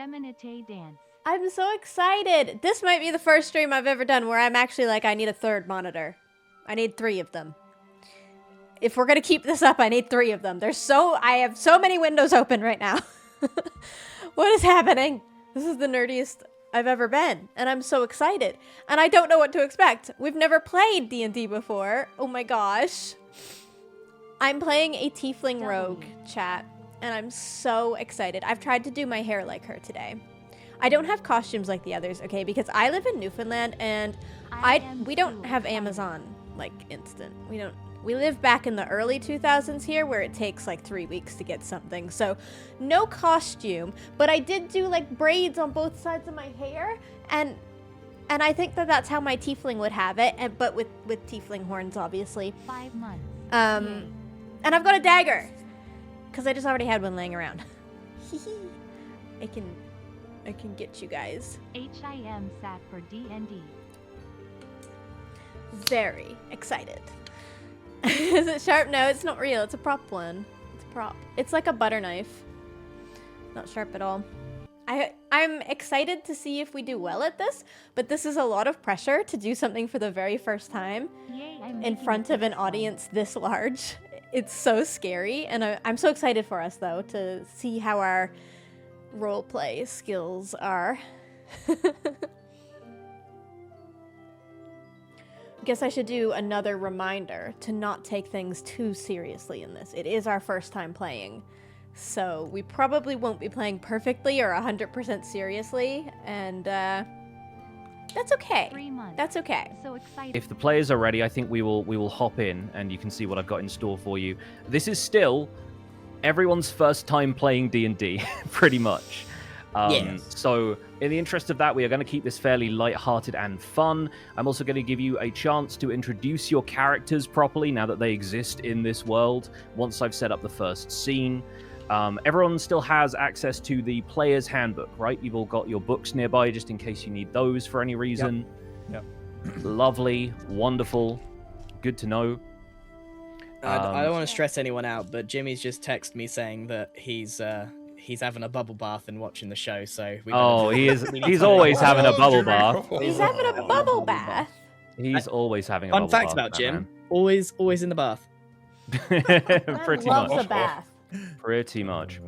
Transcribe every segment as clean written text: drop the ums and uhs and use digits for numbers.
Feminite dance. I'm so excited. This might be the first stream I've ever done where I'm actually like, I need a third monitor. I need 3 of them. If we're gonna keep this up, I need 3 of them. I have so many windows open right now. What is happening? This is the nerdiest I've ever been, and I'm so excited. And I don't know what to expect. We've never played D&D before. Oh my gosh. I'm playing a tiefling rogue, chat, and I'm so excited. I've tried to do my hair like her today. I don't have costumes like the others, okay? Because I live in Newfoundland, and we don't have Amazon, like, instant. We live back in the early 2000s here, where it takes, like, 3 weeks to get something. So, no costume, but I did do, like, braids on both sides of my hair, and I think that that's how my tiefling would have it, but with tiefling horns, obviously. 5 months. And I've got a dagger, because I just already had one laying around. I can get you guys. HIM sat for D&D. Very excited. Is it sharp? No, it's not real. It's a prop one. It's a prop. It's like a butter knife. Not sharp at all. I'm excited to see if we do well at this, but this is a lot of pressure to do something for the very first time in front of an audience this large. It's so scary, and I'm so excited for us, though, to see how our roleplay skills are. Guess I should do another reminder to not take things too seriously in this. It is our first time playing, so we probably won't be playing perfectly or 100% seriously, and that's okay. 3 months. That's okay. So excited. If the players are ready, I think we will hop in, and you can see what I've got in store for you. This is still everyone's first time playing D&D, pretty much. Yes. So in the interest of that, we are going to keep this fairly light-hearted and fun. I'm also going to give you a chance to introduce your characters properly now that they exist in this world, once I've set up the first scene. Everyone still has access to the player's handbook, right? You've all got your books nearby just in case you need those for any reason. Yep. Lovely, wonderful, good to know. I don't want to stress anyone out, but Jimmy's just texted me saying that he's having a bubble bath and watching the show. So he's always having a bubble bath. He's having a bubble bath. He's always having a bubble bath. Fun fact about Jim: always in the bath. Pretty loves much. a bath. Pretty much.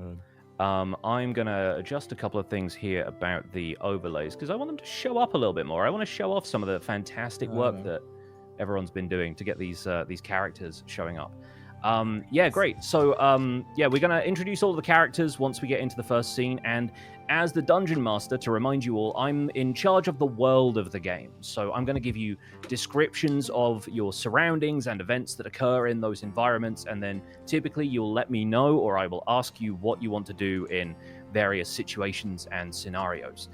I'm gonna adjust a couple of things here about the overlays because I want them to show up a little bit more. I want to show off some of the fantastic work that everyone's been doing to get these characters showing up. Yeah, great. So, yeah, we're going to introduce all of the characters once we get into the first scene. And as the Dungeon Master, to remind you all, I'm in charge of the world of the game. So I'm going to give you descriptions of your surroundings and events that occur in those environments. And then typically you'll let me know, or I will ask you what you want to do in various situations and scenarios.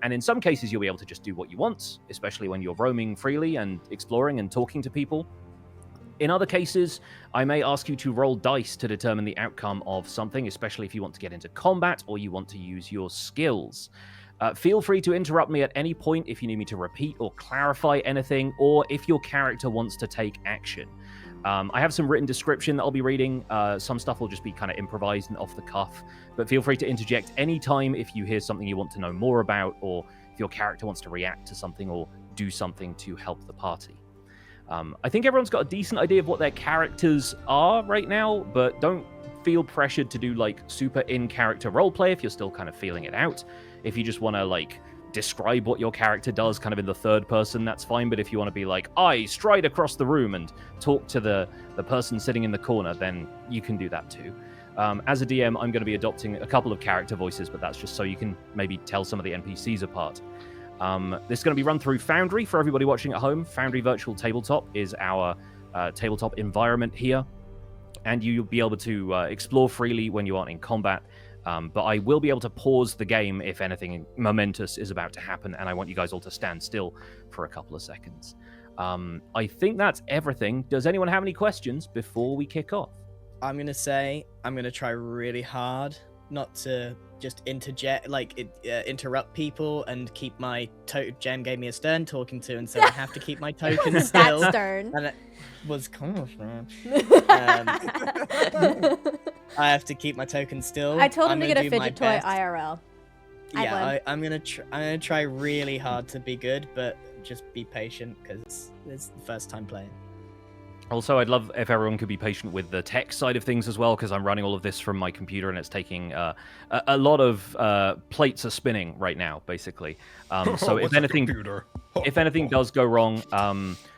And in some cases, you'll be able to just do what you want, especially when you're roaming freely and exploring and talking to people. In other cases, I may ask you to roll dice to determine the outcome of something, especially if you want to get into combat or you want to use your skills. Feel free to interrupt me at any point if you need me to repeat or clarify anything, or if your character wants to take action. I have some written description that I'll be reading. Some stuff will just be kind of improvised and off the cuff, but feel free to interject anytime if you hear something you want to know more about, or if your character wants to react to something or do something to help the party. I think everyone's got a decent idea of what their characters are right now, but don't feel pressured to do like super in-character roleplay if you're still kind of feeling it out. If you just want to like describe what your character does kind of in the third person, that's fine. But if you want to be like, I stride across the room and talk to the person sitting in the corner, then you can do that too. As a DM, I'm going to be adopting a couple of character voices, but that's just so you can maybe tell some of the NPCs apart. This is going to be run through Foundry for everybody watching at home. Foundry Virtual Tabletop is our tabletop environment here, and you'll be able to explore freely when you aren't in combat. But I will be able to pause the game if anything momentous is about to happen, and I want you guys all to stand still for a couple of seconds. I think that's everything. Does anyone have any questions before we kick off? I'm going to try really hard not to just interrupt people and keep my Jen gave me a stern talking to, and so I have to keep my token still. That stern. And it was kind of I have to keep my token still. I told him to get a fidget toy IRL. Yeah, I'm gonna try really hard to be good, but just be patient because it's the first time playing. Also, I'd love if everyone could be patient with the tech side of things as well, because I'm running all of this from my computer and it's taking a lot of plates are spinning right now, basically. So if anything does go wrong,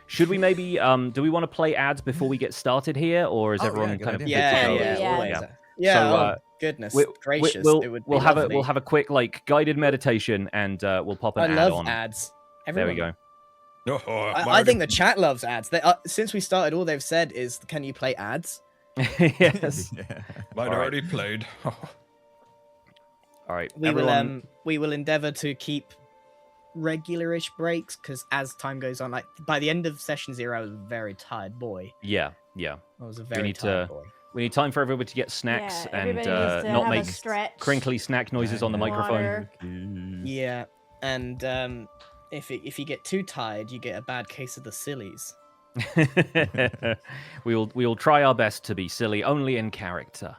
should we maybe do we want to play ads before we get started here, or is everyone kind of good to go? Always. So, goodness gracious, we'll have a quick like guided meditation and we'll pop an ad on. Ads. Everyone. There we go. I think the chat loves ads. Since we started, all they've said is, "Can you play ads?" Yes. Mine already played. All right. We will endeavor to keep regularish breaks because as time goes on, like by the end of session 0, I was a very tired boy. Yeah. I was a very tired boy. We need time for everybody to get snacks and not make crinkly snack noises on the microphone. Yeah, and if you get too tired, you get a bad case of the sillies. we will try our best to be silly, only in character.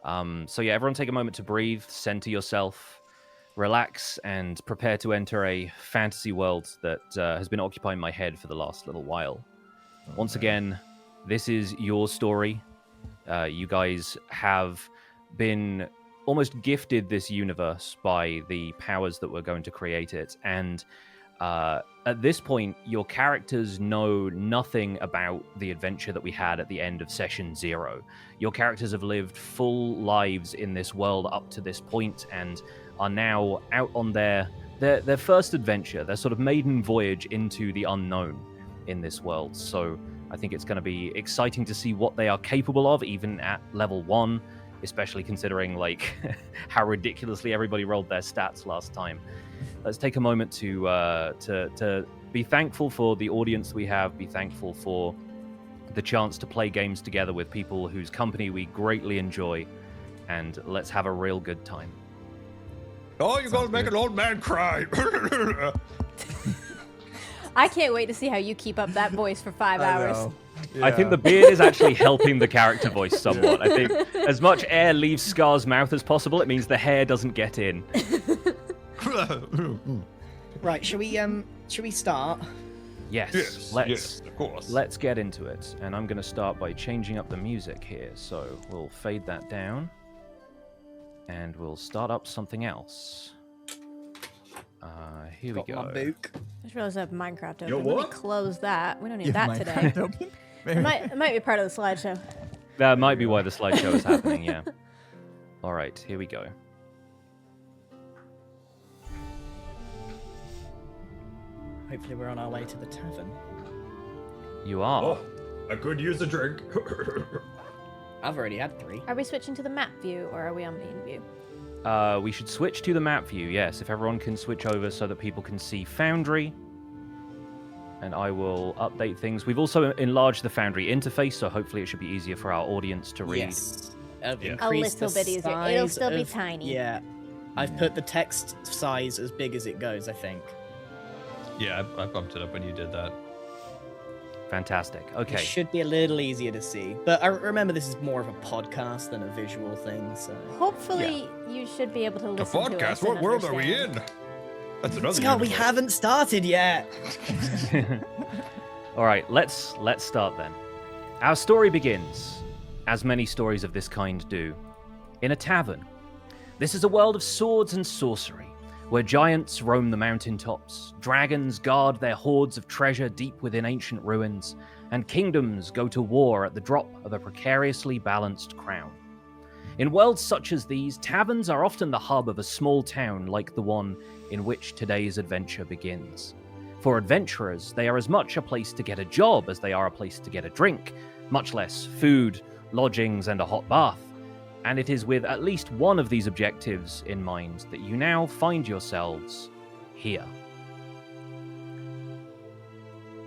So yeah, everyone take a moment to breathe, center yourself, relax, and prepare to enter a fantasy world that has been occupying my head for the last little while. Once again, this is your story. You guys have been almost gifted this universe by the powers that were going to create it, and at this point, your characters know nothing about the adventure that we had at the end of session 0. Your characters have lived full lives in this world up to this point and are now out on their first adventure, their sort of maiden voyage into the unknown in this world. So I think it's going to be exciting to see what they are capable of, even at level 1, especially considering like how ridiculously everybody rolled their stats last time. Let's take a moment to be thankful for the audience we have, be thankful for the chance to play games together with people whose company we greatly enjoy, and let's have a real good time. Oh, you're going to make an old man cry. I can't wait to see how you keep up that voice for 5 hours. Yeah. I think the beard is actually helping the character voice somewhat. I think as much air leaves Scar's mouth as possible, it means the hair doesn't get in. Right, should we start? Yes, yes, of course. Let's get into it. And I'm going to start by changing up the music here. So we'll fade that down. And we'll start up something else. Here we go. My book. I just realized I have Minecraft open. Yo, Let me what? close that. We don't need that today. It might be part of the slideshow. That might be why the slideshow is happening, yeah. All right, here we go. Hopefully we're on our way to the tavern. You are. Oh, I could use a drink. I've already had 3. Are we switching to the map view or are we on main view? We should switch to the map view, yes. If everyone can switch over so that people can see Foundry. And I will update things. We've also enlarged the Foundry interface, so hopefully it should be easier for our audience to read. Yes. A little bit easier. It'll still be tiny. Yeah. I've put the text size as big as it goes, I think. Yeah, I bumped it up when you did that. Fantastic. Okay. It should be a little easier to see. But I remember this is more of a podcast than a visual thing, so... Hopefully you should be able to A listen to us podcast? What and world are we understand. in? That's another Scott, we universe. haven't started yet! All right, let's start then. Our story begins, as many stories of this kind do, in a tavern. This is a world of swords and sorcery, where giants roam the mountaintops, dragons guard their hoards of treasure deep within ancient ruins, and kingdoms go to war at the drop of a precariously balanced crown. In worlds such as these, taverns are often the hub of a small town like the one in which today's adventure begins. For adventurers, they are as much a place to get a job as they are a place to get a drink, much less food, lodgings, and a hot bath. And it is with at least one of these objectives in mind that you now find yourselves here.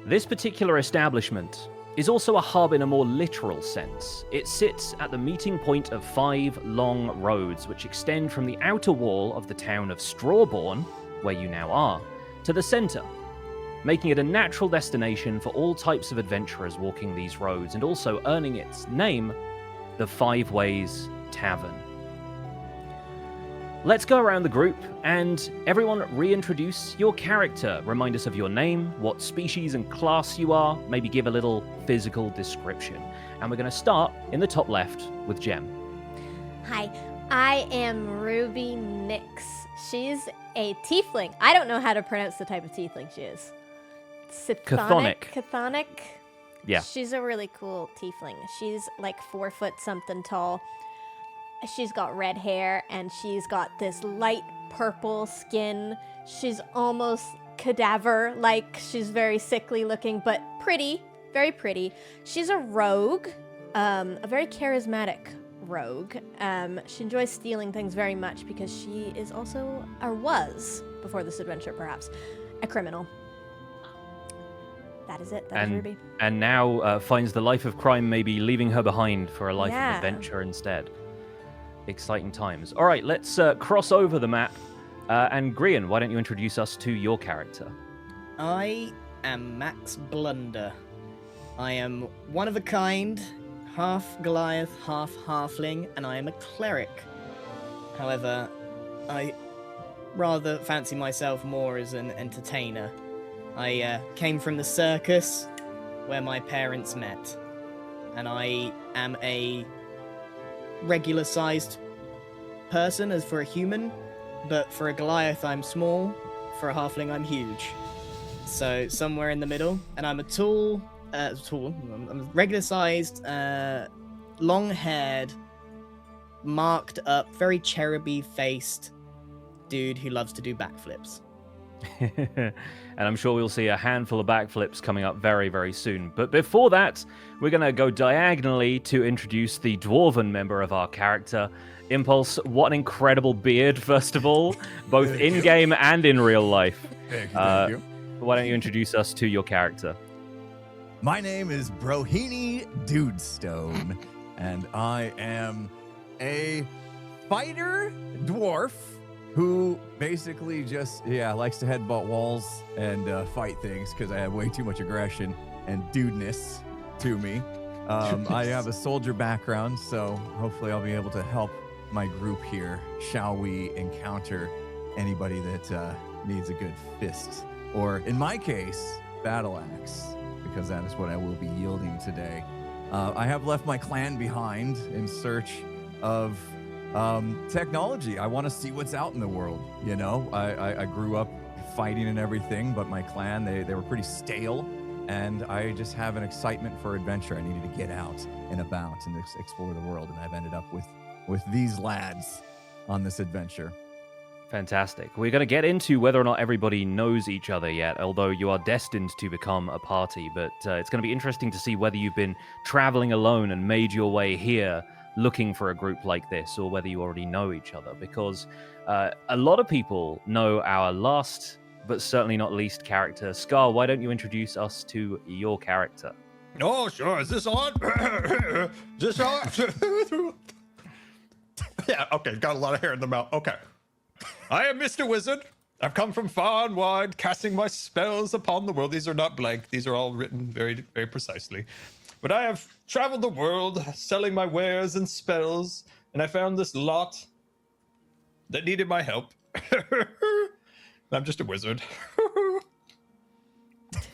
This particular establishment is also a hub in a more literal sense. It sits at the meeting point of 5 long roads which extend from the outer wall of the town of Strawborn, where you now are, to the center, making it a natural destination for all types of adventurers walking these roads, and also earning its name, the 5 Ways Tavern. let's go around the group and everyone reintroduce your character. Remind us of your name, what species and class you are, maybe give a little physical description. And we're going to start in the top left with Gem. Hi, I am Ruby Nix. She's a tiefling. I don't know how to pronounce the type of tiefling she is. Chthonic. Chthonic? Yeah. She's a really cool tiefling. She's like 4 foot something tall. She's got red hair and she's got this light purple skin. She's almost cadaver-like. She's very sickly looking, but pretty, very pretty. She's a rogue, a very charismatic rogue. She enjoys stealing things very much because she is also, or was, before this adventure perhaps, a criminal. That is it. That is Ruby. And now finds the life of crime maybe leaving her behind for a life of adventure instead. Exciting times. All right, let's cross over the map. And Grian, why don't you introduce us to your character? I am Max Blunder. I am one of a kind, half Goliath, half halfling, and I am a cleric. However, I rather fancy myself more as an entertainer. I came from the circus where my parents met, and I am a regular-sized person as for a human, but for a Goliath I'm small, for a halfling I'm huge. So somewhere in the middle, and I'm I'm regular-sized, long-haired, marked up, very cheruby-faced dude who loves to do backflips. And I'm sure we'll see a handful of backflips coming up very, very soon. But before that, we're going to go diagonally to introduce the dwarven member of our character. Impulse, what an incredible beard, first of all, both in-game and in real life. Thank you. Why don't you introduce us to your character? My name is Brohini Dudestone, and I am a fighter dwarf who basically just, likes to headbutt walls and fight things because I have way too much aggression and dudeness to me. I have a soldier background, so hopefully I'll be able to help my group here. Shall we encounter anybody that needs a good fist? Or, in my case, battle axe, because that is what I will be yielding today. I have left my clan behind in search of technology. I want to see what's out in the world. You know, I grew up fighting and everything, but my clan, they were pretty stale, and I just have an excitement for adventure. I needed to get out and about and explore the world, and I've ended up with these lads on this adventure. Fantastic. We're going to get into whether or not everybody knows each other yet, although you are destined to become a party, but it's going to be interesting to see whether you've been traveling alone and made your way here looking for a group like this, or whether you already know each other, because a lot of people know our last, but certainly not least character. Scar, why don't you introduce us to your character? Oh, sure. Is this on? Is this on? Yeah, okay. Got a lot of hair in the mouth. Okay. I am Mr. Wizard. I've come from far and wide, casting my spells upon the world. These are not blank. These are all written very, very precisely. But I have traveled the world, selling my wares and spells, and I found this lot that needed my help. I'm just a wizard.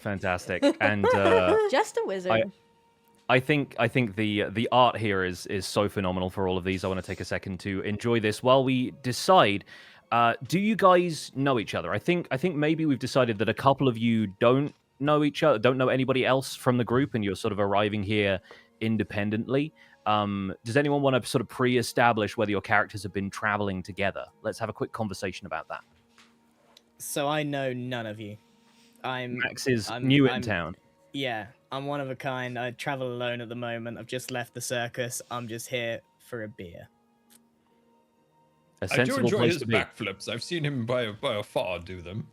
Fantastic. And just a wizard. I think the art here is so phenomenal for all of these. I want to take a second to enjoy this while we decide. Do you guys know each other? I think maybe we've decided that a couple of you don't know each other, don't know anybody else from the group, and you're sort of arriving here independently. Does anyone want to sort of pre-establish whether your characters have been traveling together? Let's have a quick conversation about that. So I know none of you. Max is new in town. Yeah, I'm one of a kind. I travel alone at the moment. I've just left the circus. I'm just here for a beer. A I do sensible enjoy place his to be. backflips. I've seen him by afar do them.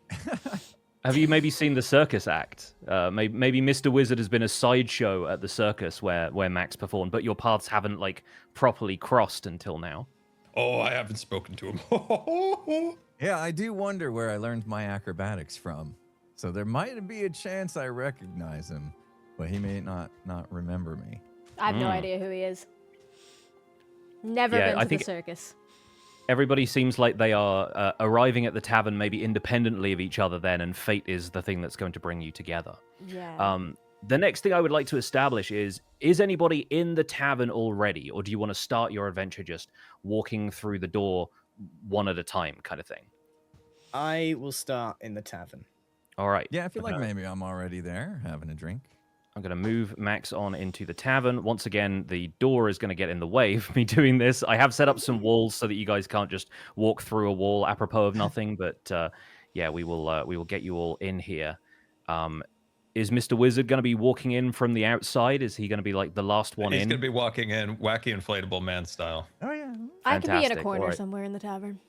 Have you maybe seen the circus act? Maybe Mr. Wizard has been a sideshow at the circus where Max performed, but your paths haven't like properly crossed until now. Oh, I haven't spoken to him. Yeah, I do wonder where I learned my acrobatics from. So there might be a chance I recognize him, but he may not remember me. I have no idea who he is. Never been to the circus. Everybody seems like they are arriving at the tavern maybe independently of each other then, and fate is the thing that's going to bring you together. Yeah. The next thing I would like to establish is anybody in the tavern already, or do you want to start your adventure just walking through the door one at a time kind of thing? I will start in the tavern. All right. Yeah, I feel like maybe I'm already there having a drink. I'm going to move Max on into the tavern. Once again, the door is going to get in the way of me doing this. I have set up some walls so that you guys can't just walk through a wall apropos of nothing, but yeah, we will get you all in here. Is Mr. Wizard going to be walking in from the outside? Is he going to be like the last one in? He's going to be walking in wacky inflatable man style. Oh yeah. I could be in a Fantastic. corner Alright. somewhere in the tavern.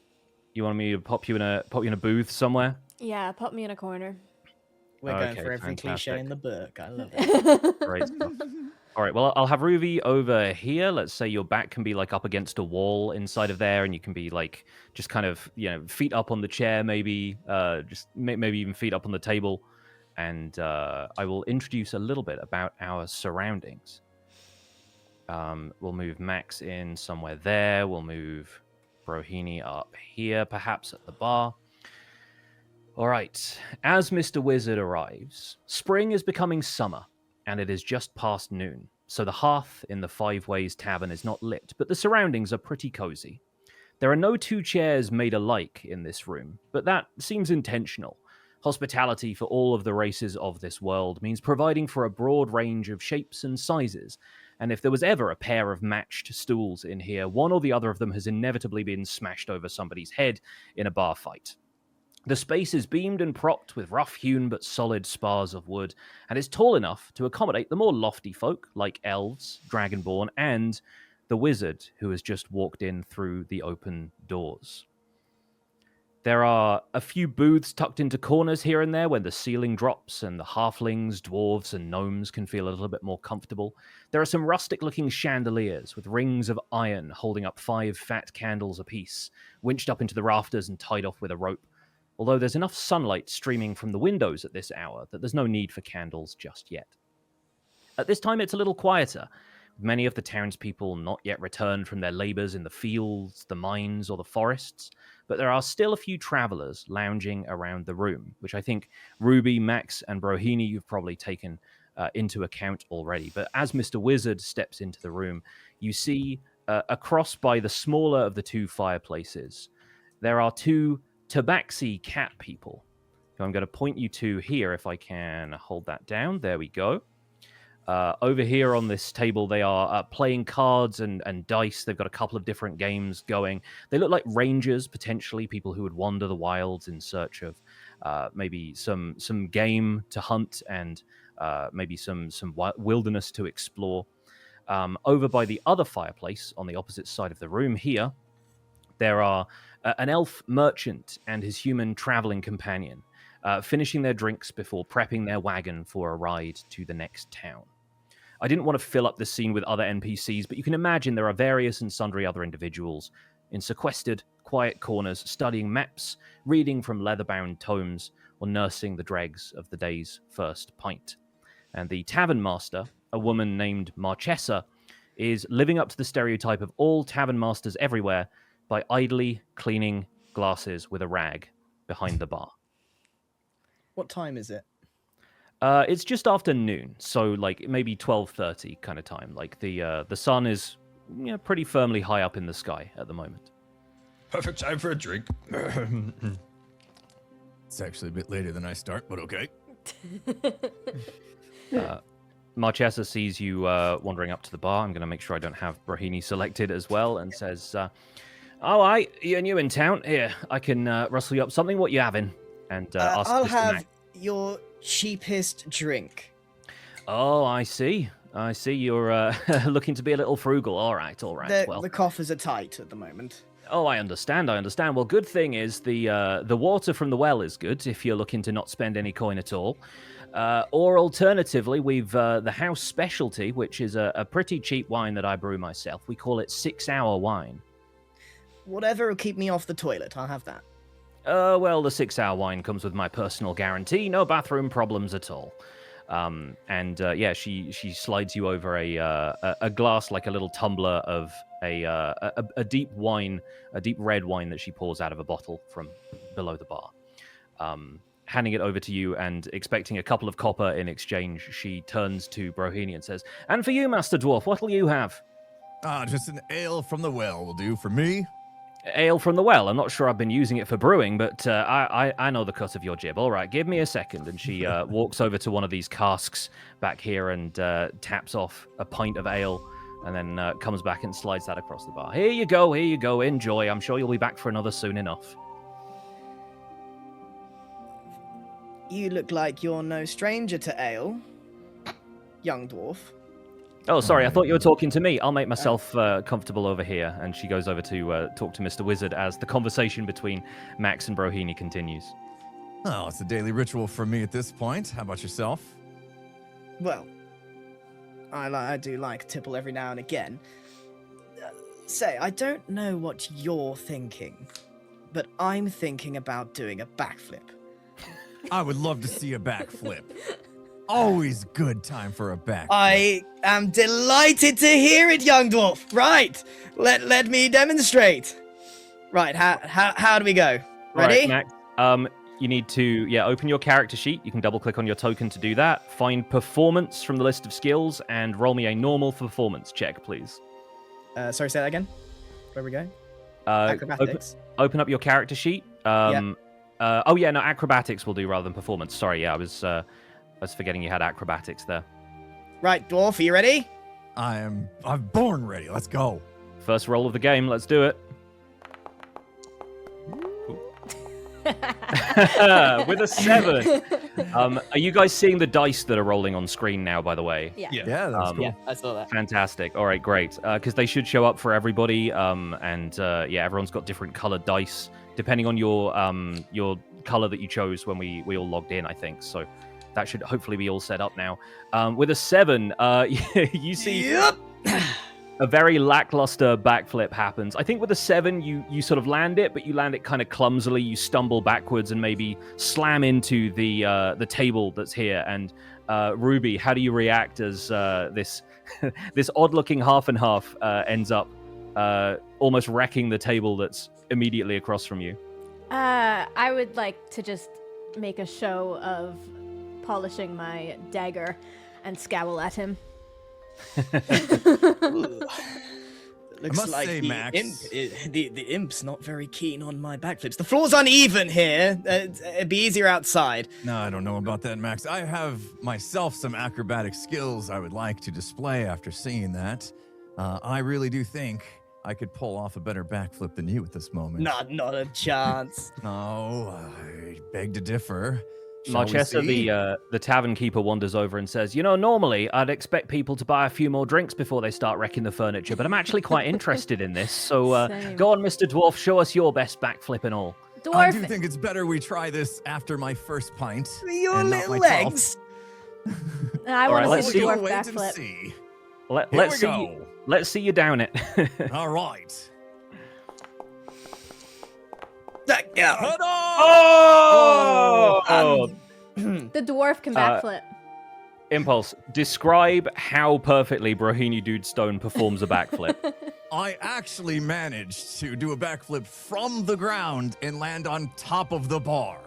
You want me to pop you in a booth somewhere? Yeah, put me in a corner. We're going Okay, for every cliche fantastic. in the book. I love it. Great stuff. All right, well, I'll have Ruby over here. Let's say your back can be like up against a wall inside of there, and you can be like just kind of, feet up on the chair, maybe, maybe even feet up on the table. And I will introduce a little bit about our surroundings. We'll move Max in somewhere there. We'll move Brohini up here, perhaps at the bar. All right. As Mr. Wizard arrives, spring is becoming summer, and it is just past noon. So the hearth in the Five Ways Tavern is not lit, but the surroundings are pretty cozy. There are no two chairs made alike in this room, but that seems intentional. Hospitality for all of the races of this world means providing for a broad range of shapes and sizes, and if there was ever a pair of matched stools in here, one or the other of them has inevitably been smashed over somebody's head in a bar fight. The space is beamed and propped with rough-hewn but solid spars of wood, and is tall enough to accommodate the more lofty folk, like elves, dragonborn, and the wizard who has just walked in through the open doors. There are a few booths tucked into corners here and there where the ceiling drops and the halflings, dwarves, and gnomes can feel a little bit more comfortable. There are some rustic-looking chandeliers with rings of iron holding up 5 fat candles apiece, winched up into the rafters and tied off with a rope. Although there's enough sunlight streaming from the windows at this hour that there's no need for candles just yet. At this time, it's a little quieter, with many of the townspeople not yet returned from their labors in the fields, the mines, or the forests, but there are still a few travelers lounging around the room, which I think Ruby, Max, and Brohini you've probably taken into account already. But as Mr. Wizard steps into the room, you see across by the smaller of the 2 fireplaces, there are 2 tabaxi cat people, who I'm going to point you to here if I can hold that down. There we go. Over here on this table, they are playing cards and dice. They've got a couple of different games going. They look like rangers, potentially, people who would wander the wilds in search of maybe some game to hunt and maybe some wilderness to explore. Over by the other fireplace, on the opposite side of the room here, there are an elf merchant and his human traveling companion, finishing their drinks before prepping their wagon for a ride to the next town. I didn't want to fill up the scene with other NPCs, but you can imagine there are various and sundry other individuals in sequestered, quiet corners, studying maps, reading from leather-bound tomes, or nursing the dregs of the day's first pint. And the tavern master, a woman named Marchesa, is living up to the stereotype of all tavern masters everywhere by idly cleaning glasses with a rag behind the bar. What time is it? It's just after noon, so like maybe 12:30 kind of time. Like the sun is pretty firmly high up in the sky at the moment. Perfect time for a drink. It's actually a bit later than I start, but okay. Marchesa sees you wandering up to the bar. I'm going to make sure I don't have Brohini selected as well, and says, "All right, you're new in town. Here, I can rustle you up something. What you having?" And ask I'll Mr. have Mac. your cheapest drink. Oh, I see. You're looking to be a little frugal. All right. The coffers are tight at the moment. Oh, I understand. Well, good thing is the water from the well is good if you're looking to not spend any coin at all. Or alternatively, we've the house specialty, which is a pretty cheap wine that I brew myself. We call it 6-hour wine. Whatever will keep me off the toilet, I'll have that. Well, the 6-hour wine comes with my personal guarantee. No bathroom problems at all. Yeah, she slides you over a glass, like a little tumbler of a deep wine, a deep red wine that she pours out of a bottle from below the bar. Handing it over to you and expecting a couple of copper in exchange, she turns to Brohini and says, "And for you, Master Dwarf, what'll you have?" Just an ale from the well will do for me. Ale from the well. I'm not sure I've been using it for brewing, but I know the cut of your jib. All right, give me a second. And she walks over to one of these casks back here and taps off a pint of ale, and then comes back and slides that across the bar. Here you go, enjoy. I'm sure you'll be back for another soon enough. You look like you're no stranger to ale, young dwarf. Oh, sorry, I thought you were talking to me. I'll make myself comfortable over here. And she goes over to talk to Mr. Wizard as the conversation between Max and Brohini continues. Oh, it's a daily ritual for me at this point. How about yourself? Well, I do like a tipple every now and again. Say, I don't know what you're thinking, but I'm thinking about doing a backflip. I would love to see a backflip. Always good time for a backflip. I am delighted to hear it, young dwarf. Right, let me demonstrate. Right, how do we go? Ready? Right, Max, you need to open your character sheet. You can double click on your token to do that. Find performance from the list of skills and roll me a normal performance check, please. Sorry, say that again. Where we go? Acrobatics. Open up your character sheet. Acrobatics will do rather than performance. Sorry, I was forgetting you had acrobatics there. Right, dwarf, are you ready? I'm born ready. Let's go. First roll of the game. Let's do it. With a 7. Are you guys seeing the dice that are rolling on screen now, by the way? Yeah. Yeah, that's cool. Yeah, I saw that. Fantastic. All right, great. Because they should show up for everybody. Everyone's got different colored dice depending on your color that you chose when we all logged in, I think. So that should hopefully be all set up now. With a 7, you see a very lackluster backflip happens. I think with a 7, you sort of land it, but you land it kind of clumsily. You stumble backwards and maybe slam into the table that's here. And Ruby, how do you react as this this odd-looking half and half ends up almost wrecking the table that's immediately across from you? I would like to just make a show of polishing my dagger and scowl at him. Looks must like say, the Max- the imp's not very keen on my backflips. The floor's uneven here. It'd be easier outside. No, I don't know about that, Max. I have myself some acrobatic skills I would like to display after seeing that. I really do think I could pull off a better backflip than you at this moment. Not a chance. No, I beg to differ. Shall we Marchesa, see? the tavern keeper, wanders over and says, normally I'd expect people to buy a few more drinks before they start wrecking the furniture, but I'm actually quite interested in this. So Same. go on, Mr. Dwarf, show us your best backflip and all. Dwarf. I do think it's better we try this after my first pint. Your and not little my 12th. legs. I All want right, to let's see the see. dwarf Wait and backflip. see. Let's Here see. we go. Let's see you down it. All right. Ta-da! Oh! The dwarf can backflip. Impulse, describe how perfectly Brohini Dude Stone performs a backflip. I actually managed to do a backflip from the ground and land on top of the bar.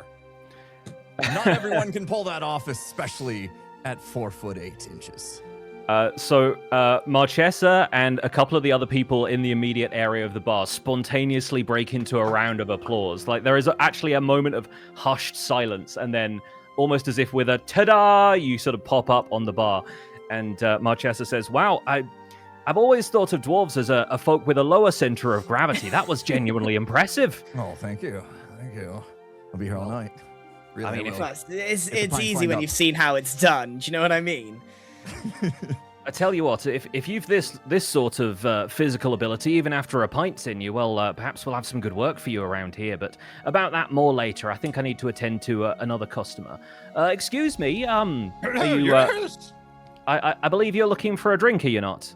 Not everyone can pull that off, especially at 4'8". Marchesa and a couple of the other people in the immediate area of the bar spontaneously break into a round of applause. Like, there is actually a moment of hushed silence, and then almost as if with a ta-da, you sort of pop up on the bar. And Marchesa says, wow, I've always thought of dwarves as a folk with a lower center of gravity. That was genuinely impressive. Oh, thank you. Thank you. I'll be here all night. Really, I mean, I if will. It's pint easy lined when up. you've seen how it's done. Do you know what I mean? I tell you what, if you've this sort of physical ability, even after a pint's in you, well, perhaps we'll have some good work for you around here. But about that more later. I think I need to attend to another customer. Excuse me, are you, Yes, I believe you're looking for a drink, are you not?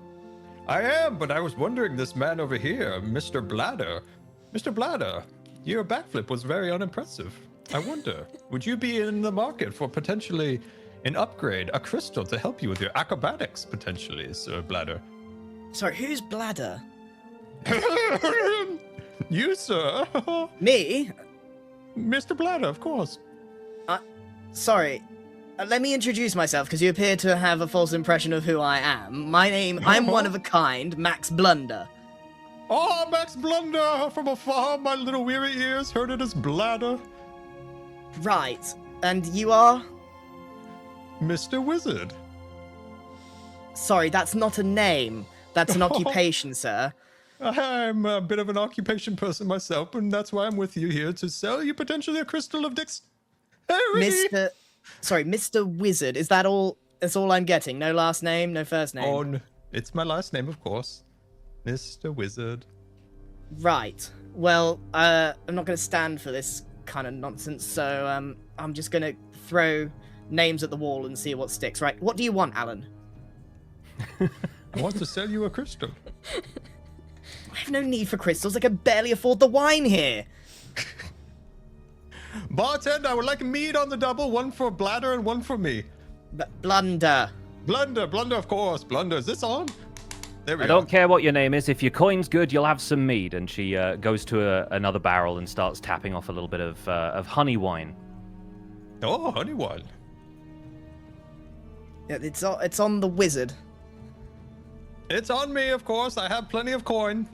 I am, but I was wondering, this man over here, Mr. Bladder. Mr. Bladder, your backflip was very unimpressive. I wonder, would you be in the market for potentially an upgrade, a crystal to help you with your acrobatics, potentially, Sir Bladder. Sorry, who's Bladder? You, sir. Me? Mr. Bladder, of course. Sorry. Let me introduce myself, because you appear to have a false impression of who I am. I'm one of a kind, Max Blunder. Oh, Max Blunder! From afar, my little weary ears heard it as Bladder. Right. And you are? Mr. Wizard. Sorry, that's not a name. That's an occupation, sir. I'm a bit of an occupation person myself, and that's why I'm with you here to sell you potentially a crystal of dexterity. Mr. Wizard. Is that all? That's all I'm getting. No last name, no first name. Oh, it's my last name, of course. Mr. Wizard. Right. Well, I'm not going to stand for this kind of nonsense, so I'm just going to throw names at the wall and see what sticks. Right. What do you want, Alan? I want to sell you a crystal. I have no need for crystals. I can barely afford the wine here. Bartender, I would like mead on the double, one for Bladder and one for me. Blunder. Blunder, of course. Blunder, is this on? There we I go. don't care what your name is. If your coin's good, you'll have some mead. And she goes to another barrel and starts tapping off a little bit of honey wine. Oh, honey wine. Yeah, it's on the wizard. It's on me, of course. I have plenty of coin.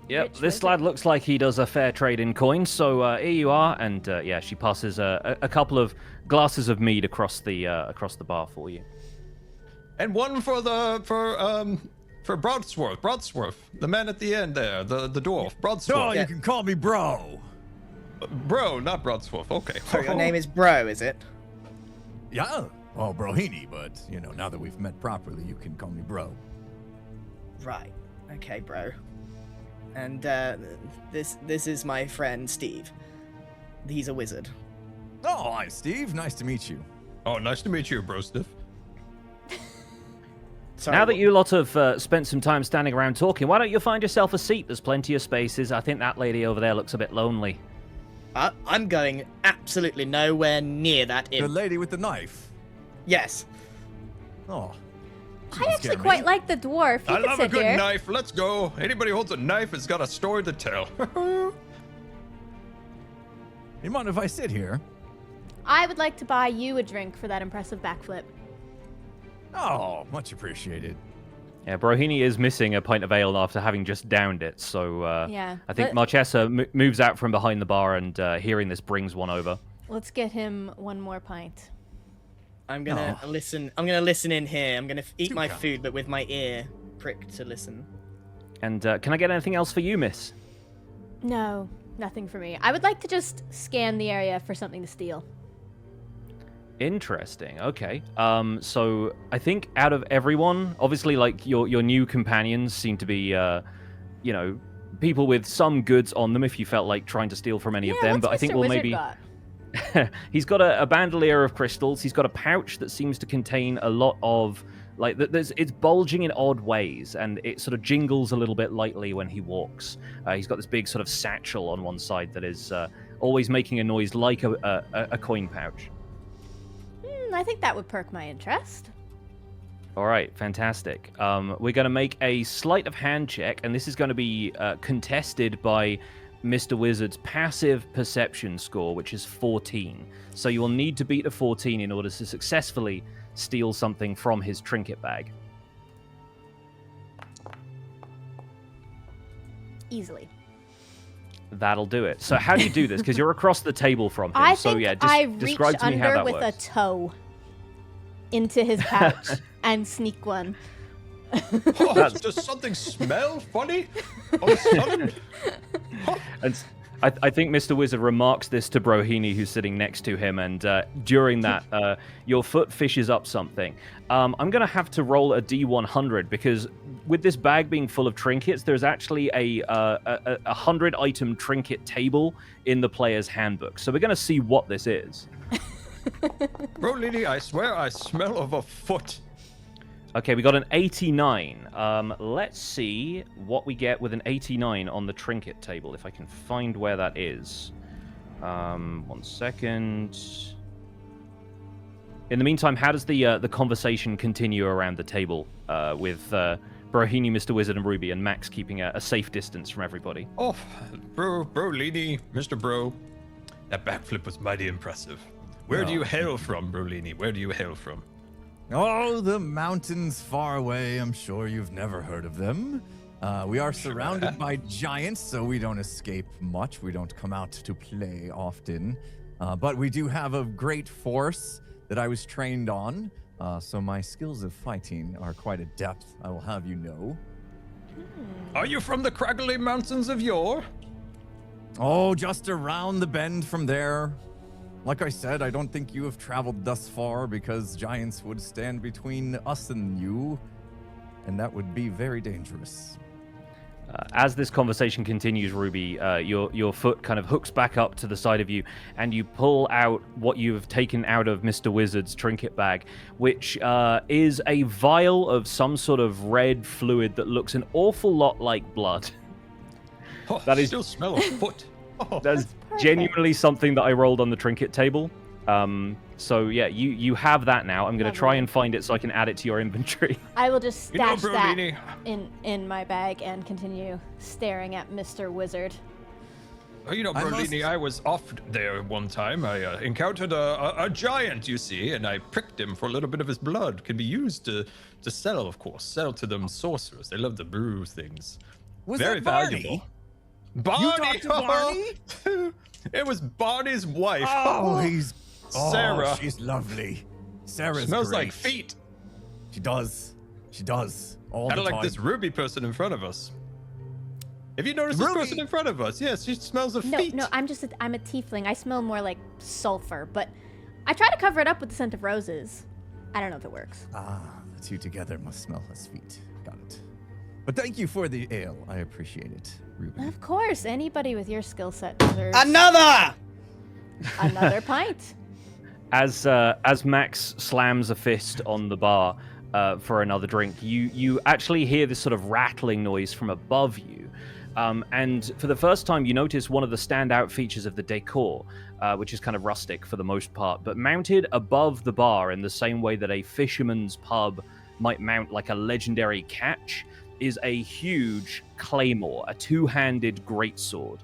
Yep, this lad looks like he does a fair trade in coins, so here you are, and yeah, she passes a couple of glasses of mead across the bar for you. And one for Broadsworth, the man at the end there, the dwarf, Broadsworth. Oh, you can call me bro. Bro, not Broadsworth. Okay. So your name is Bro, is it? Yeah. Well, Brohini, but now that we've met properly, you can call me bro. Right. Okay, Bro. And this is my friend Steve. He's a wizard. Oh, hi, Steve. Nice to meet you. Oh, nice to meet you, bro, Stiff. Sorry, Now that you lot have spent some time standing around talking, why don't you find yourself a seat? There's plenty of spaces. I think that lady over there looks a bit lonely. I'm going absolutely nowhere near that The inn. lady with the knife. Yes. Oh. I actually quite like the dwarf. He I could love a sit good here. knife. Let's go. Anybody who holds a knife has got a story to tell. You mind if I sit here? I would like to buy you a drink for that impressive backflip. Oh, much appreciated. Yeah, Brohini is missing a pint of ale after having just downed it, so Yeah, I think but- Marchesa moves out from behind the bar and hearing this brings one over. Let's get him one more pint. I'm gonna listen. I'm gonna listen in here. I'm gonna eat my kind. food, but with my ear pricked to listen. And can I get anything else for you, miss? No, nothing for me. I would like to just scan the area for something to steal. Interesting. Okay. So I think out of everyone, obviously, like your new companions seem to be, people with some goods on them. If you felt like trying to steal from any of them, what's but I think Mr. we'll Wizard maybe. got? He's got a bandolier of crystals. He's got a pouch that seems to contain a lot of it's bulging in odd ways, and it sort of jingles a little bit lightly when he walks. He's got this big sort of satchel on one side that is always making a noise like a coin pouch. I think that would perk my interest. All right, fantastic. We're going to make a sleight of hand check, and this is going to be contested by Mr. Wizard's passive perception score, which is 14. So you will need to beat a 14 in order to successfully steal something from his trinket bag. Easily. That'll do it. So how do you do this? Because you're across the table from him. I so think yeah, just I reach describe to me how under that with works. a toe into his pouch and sneak one. Oh, does something smell funny? All of a sudden? And I think Mr. Wizard remarks this to Brohini, who's sitting next to him, and during that, your foot fishes up something. I'm going to have to roll a D100, because with this bag being full of trinkets, there's actually a 100-item trinket table in the player's handbook. So we're going to see what this is. Bro, Lily, I swear I smell of a foot. Okay, we got an 89. Let's see what we get with an 89 on the trinket table, if I can find where that is. 1 second. In the meantime, how does the conversation continue around the table with Brohini, Mr. Wizard, and Ruby, and Max keeping a safe distance from everybody? Oh, Brolini, Mr. Bro, that backflip was mighty impressive. Where do you hail from, Brolini? Where do you hail from? Oh, the mountains far away. I'm sure you've never heard of them. We are surrounded by giants, so we don't escape much. We don't come out to play often. But we do have a great force that I was trained on. So my skills of fighting are quite adept, I will have you know. Are you from the craggly mountains of yore? Oh, just around the bend from there. Like I said, I don't think you have traveled thus far because giants would stand between us and you, and that would be very dangerous. As this conversation continues, Ruby, your foot kind of hooks back up to the side of you, and you pull out what you've taken out of Mr. Wizard's trinket bag, which is a vial of some sort of red fluid that looks an awful lot like blood. Oh, That is- still smell a foot. Oh. That's genuinely something that I rolled on the trinket table. So yeah, you have that now. I'm going to try Lovely. and find it so I can add it to your inventory. I will just You know, stash that Brolini, in my bag and continue staring at Mr. Wizard. oh, you know, Brolini, I was off there one time. I encountered a giant, you see, and I pricked him for a little bit of his blood. Can be used to sell, of course. Sell to them sorcerers. They love to brew things. Was Very that Barney? valuable. Barney! You talked to Barney? It was Barney's wife. Oh, Sarah. She's lovely. Sarah's Smells great. like feet. She does. She does. All Kind the of time. like this Ruby person in front of us. Have you noticed this Ruby? person in front of us? Yes, she smells of feet. No, I'm a tiefling. I smell more like sulfur, but I try to cover it up with the scent of roses. I don't know if it works. Ah, the two together must smell as feet. Got it. But thank you for the ale. I appreciate it, Ruby. Of course, anybody with your skill set deserves Another! another pint. As Max slams a fist on the bar for another drink, you actually hear this sort of rattling noise from above you. And for the first time, you notice one of the standout features of the decor, which is kind of rustic for the most part, but mounted above the bar in the same way that a fisherman's pub might mount like a legendary catch, is a huge claymore, a two-handed greatsword.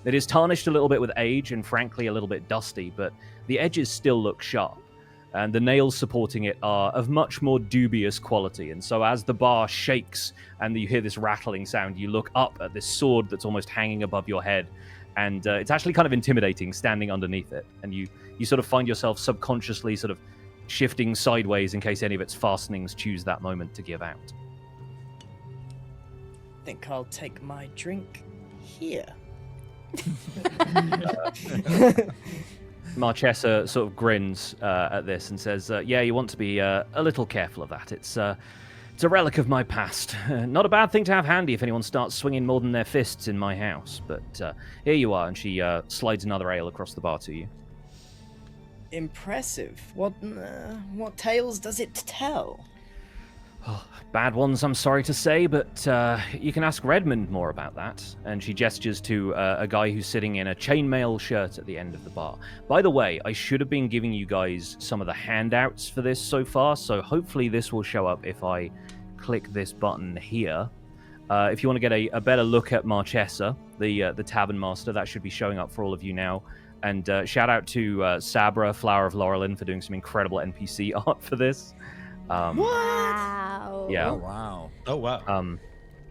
It is tarnished a little bit with age and frankly a little bit dusty, but the edges still look sharp, and the nails supporting it are of much more dubious quality. And so as the bar shakes and you hear this rattling sound, you look up at this sword that's almost hanging above your head, and it's actually kind of intimidating standing underneath it. And you sort of find yourself subconsciously sort of shifting sideways in case any of its fastenings choose that moment to give out. I think I'll take my drink here. Marchesa sort of grins at this and says, yeah, you want to be a little careful of that. It's a relic of my past. Not a bad thing to have handy if anyone starts swinging more than their fists in my house. But here you are, and she slides another ale across the bar to you. Impressive. What tales does it tell? Oh, bad ones, I'm sorry to say, but you can ask Redmond more about that. And she gestures to a guy who's sitting in a chainmail shirt at the end of the bar. By the way, I should have been giving you guys some of the handouts for this so far, so hopefully this will show up if I click this button here. If you want to get a better look at Marchesa, the Tavern Master, that should be showing up for all of you now. And shout out to Sabra, Flower of Laurelin, for doing some incredible NPC art for this. Wow. Yeah. Oh, wow. Oh, wow.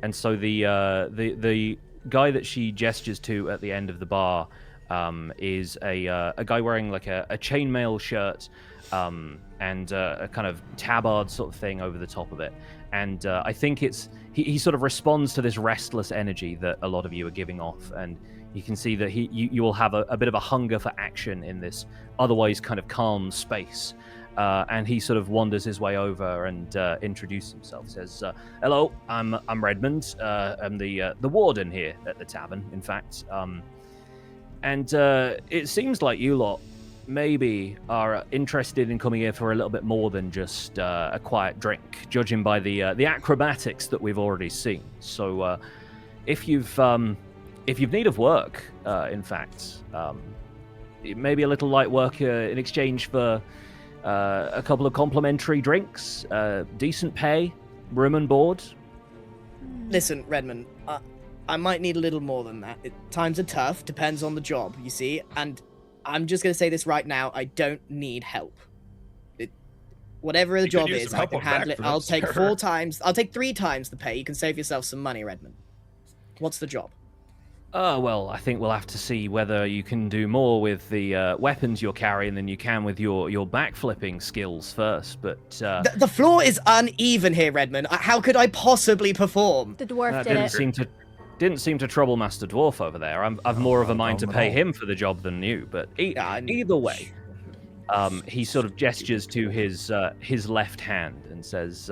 And so the guy that she gestures to at the end of the bar is a guy wearing like a chainmail shirt and a kind of tabard sort of thing over the top of it. And I think he sort of responds to this restless energy that a lot of you are giving off, and you can see that you will have a bit of a hunger for action in this otherwise kind of calm space. And he sort of wanders his way over and introduces himself. Says, "Hello, I'm Redmond. I'm the warden here at the tavern, in fact. And it seems like you lot maybe are interested in coming here for a little bit more than just a quiet drink, judging by the acrobatics that we've already seen. So if you've need of work, in fact, it may be a little light work in exchange for a couple of complimentary drinks, decent pay, room and board. Listen, Redmond, I might need a little more than that. Times are tough, depends on the job, you see, and I'm just going to say this right now, I don't need help. Whatever the job is, I can handle it. I'll take 3 times the pay. You can save yourself some money, Redmond. What's the job? Well, I think we'll have to see whether you can do more with the weapons you're carrying than you can with your backflipping skills first, but... The floor is uneven here, Redmond. How could I possibly perform? The dwarf that did it. didn't seem to trouble Master Dwarf over there. I've more of a mind to pay him for the job than you, but either way... he sort of gestures to his left hand and says,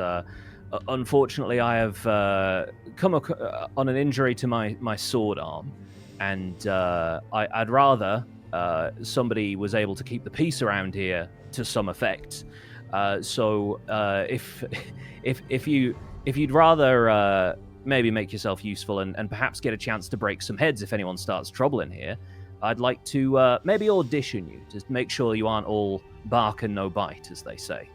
unfortunately, I have come on an injury to my sword arm, and I'd rather somebody was able to keep the peace around here to some effect. So if you'd rather maybe make yourself useful and perhaps get a chance to break some heads if anyone starts trouble in here, I'd like to maybe audition you, just make sure you aren't all bark and no bite, as they say.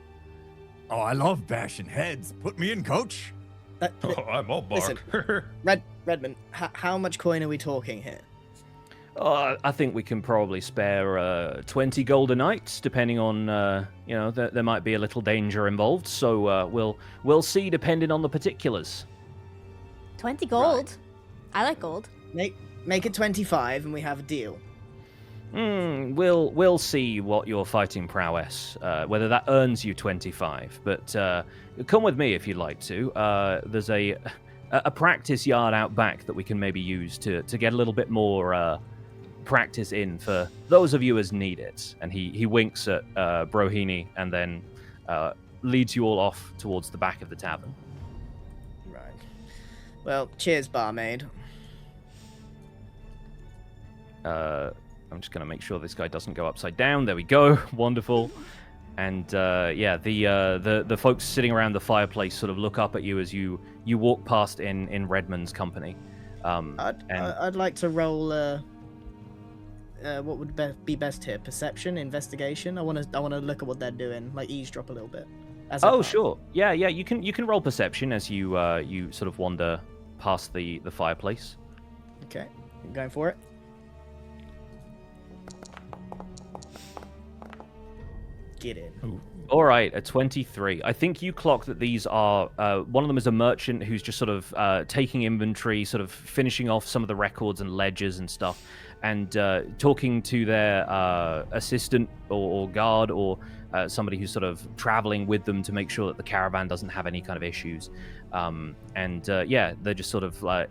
Oh, I love bashing heads. Put me in, coach. I'm all bark. Listen, Redmond, how much coin are we talking here? I think we can probably spare 20 gold a night, depending on, there might be a little danger involved, so we'll see depending on the particulars. 20 gold? Right. I like gold. Make it 25 and we have a deal. We'll see what your fighting prowess, whether that earns you 25. But come with me if you'd like to. There's a practice yard out back that we can maybe use to get a little bit more practice in for those of you as need it. And he winks at Brohini and then leads you all off towards the back of the tavern. Right. Well, cheers, barmaid. I'm just going to make sure this guy doesn't go upside down. There we go. Wonderful. And the folks sitting around the fireplace sort of look up at you as you walk past in Redmond's company. I'd like to roll. What would be best here? Perception, investigation. I want to look at what they're doing, like eavesdrop a little bit. Sure. Yeah. You can roll perception as you sort of wander past the fireplace. Okay, I'm going for it. Get in. Ooh. All right, a 23. I think you clock that these are, one of them is a merchant who's just sort of taking inventory, sort of finishing off some of the records and ledgers and stuff, and talking to their assistant or guard or somebody who's sort of traveling with them to make sure that the caravan doesn't have any kind of issues. They're just sort of like...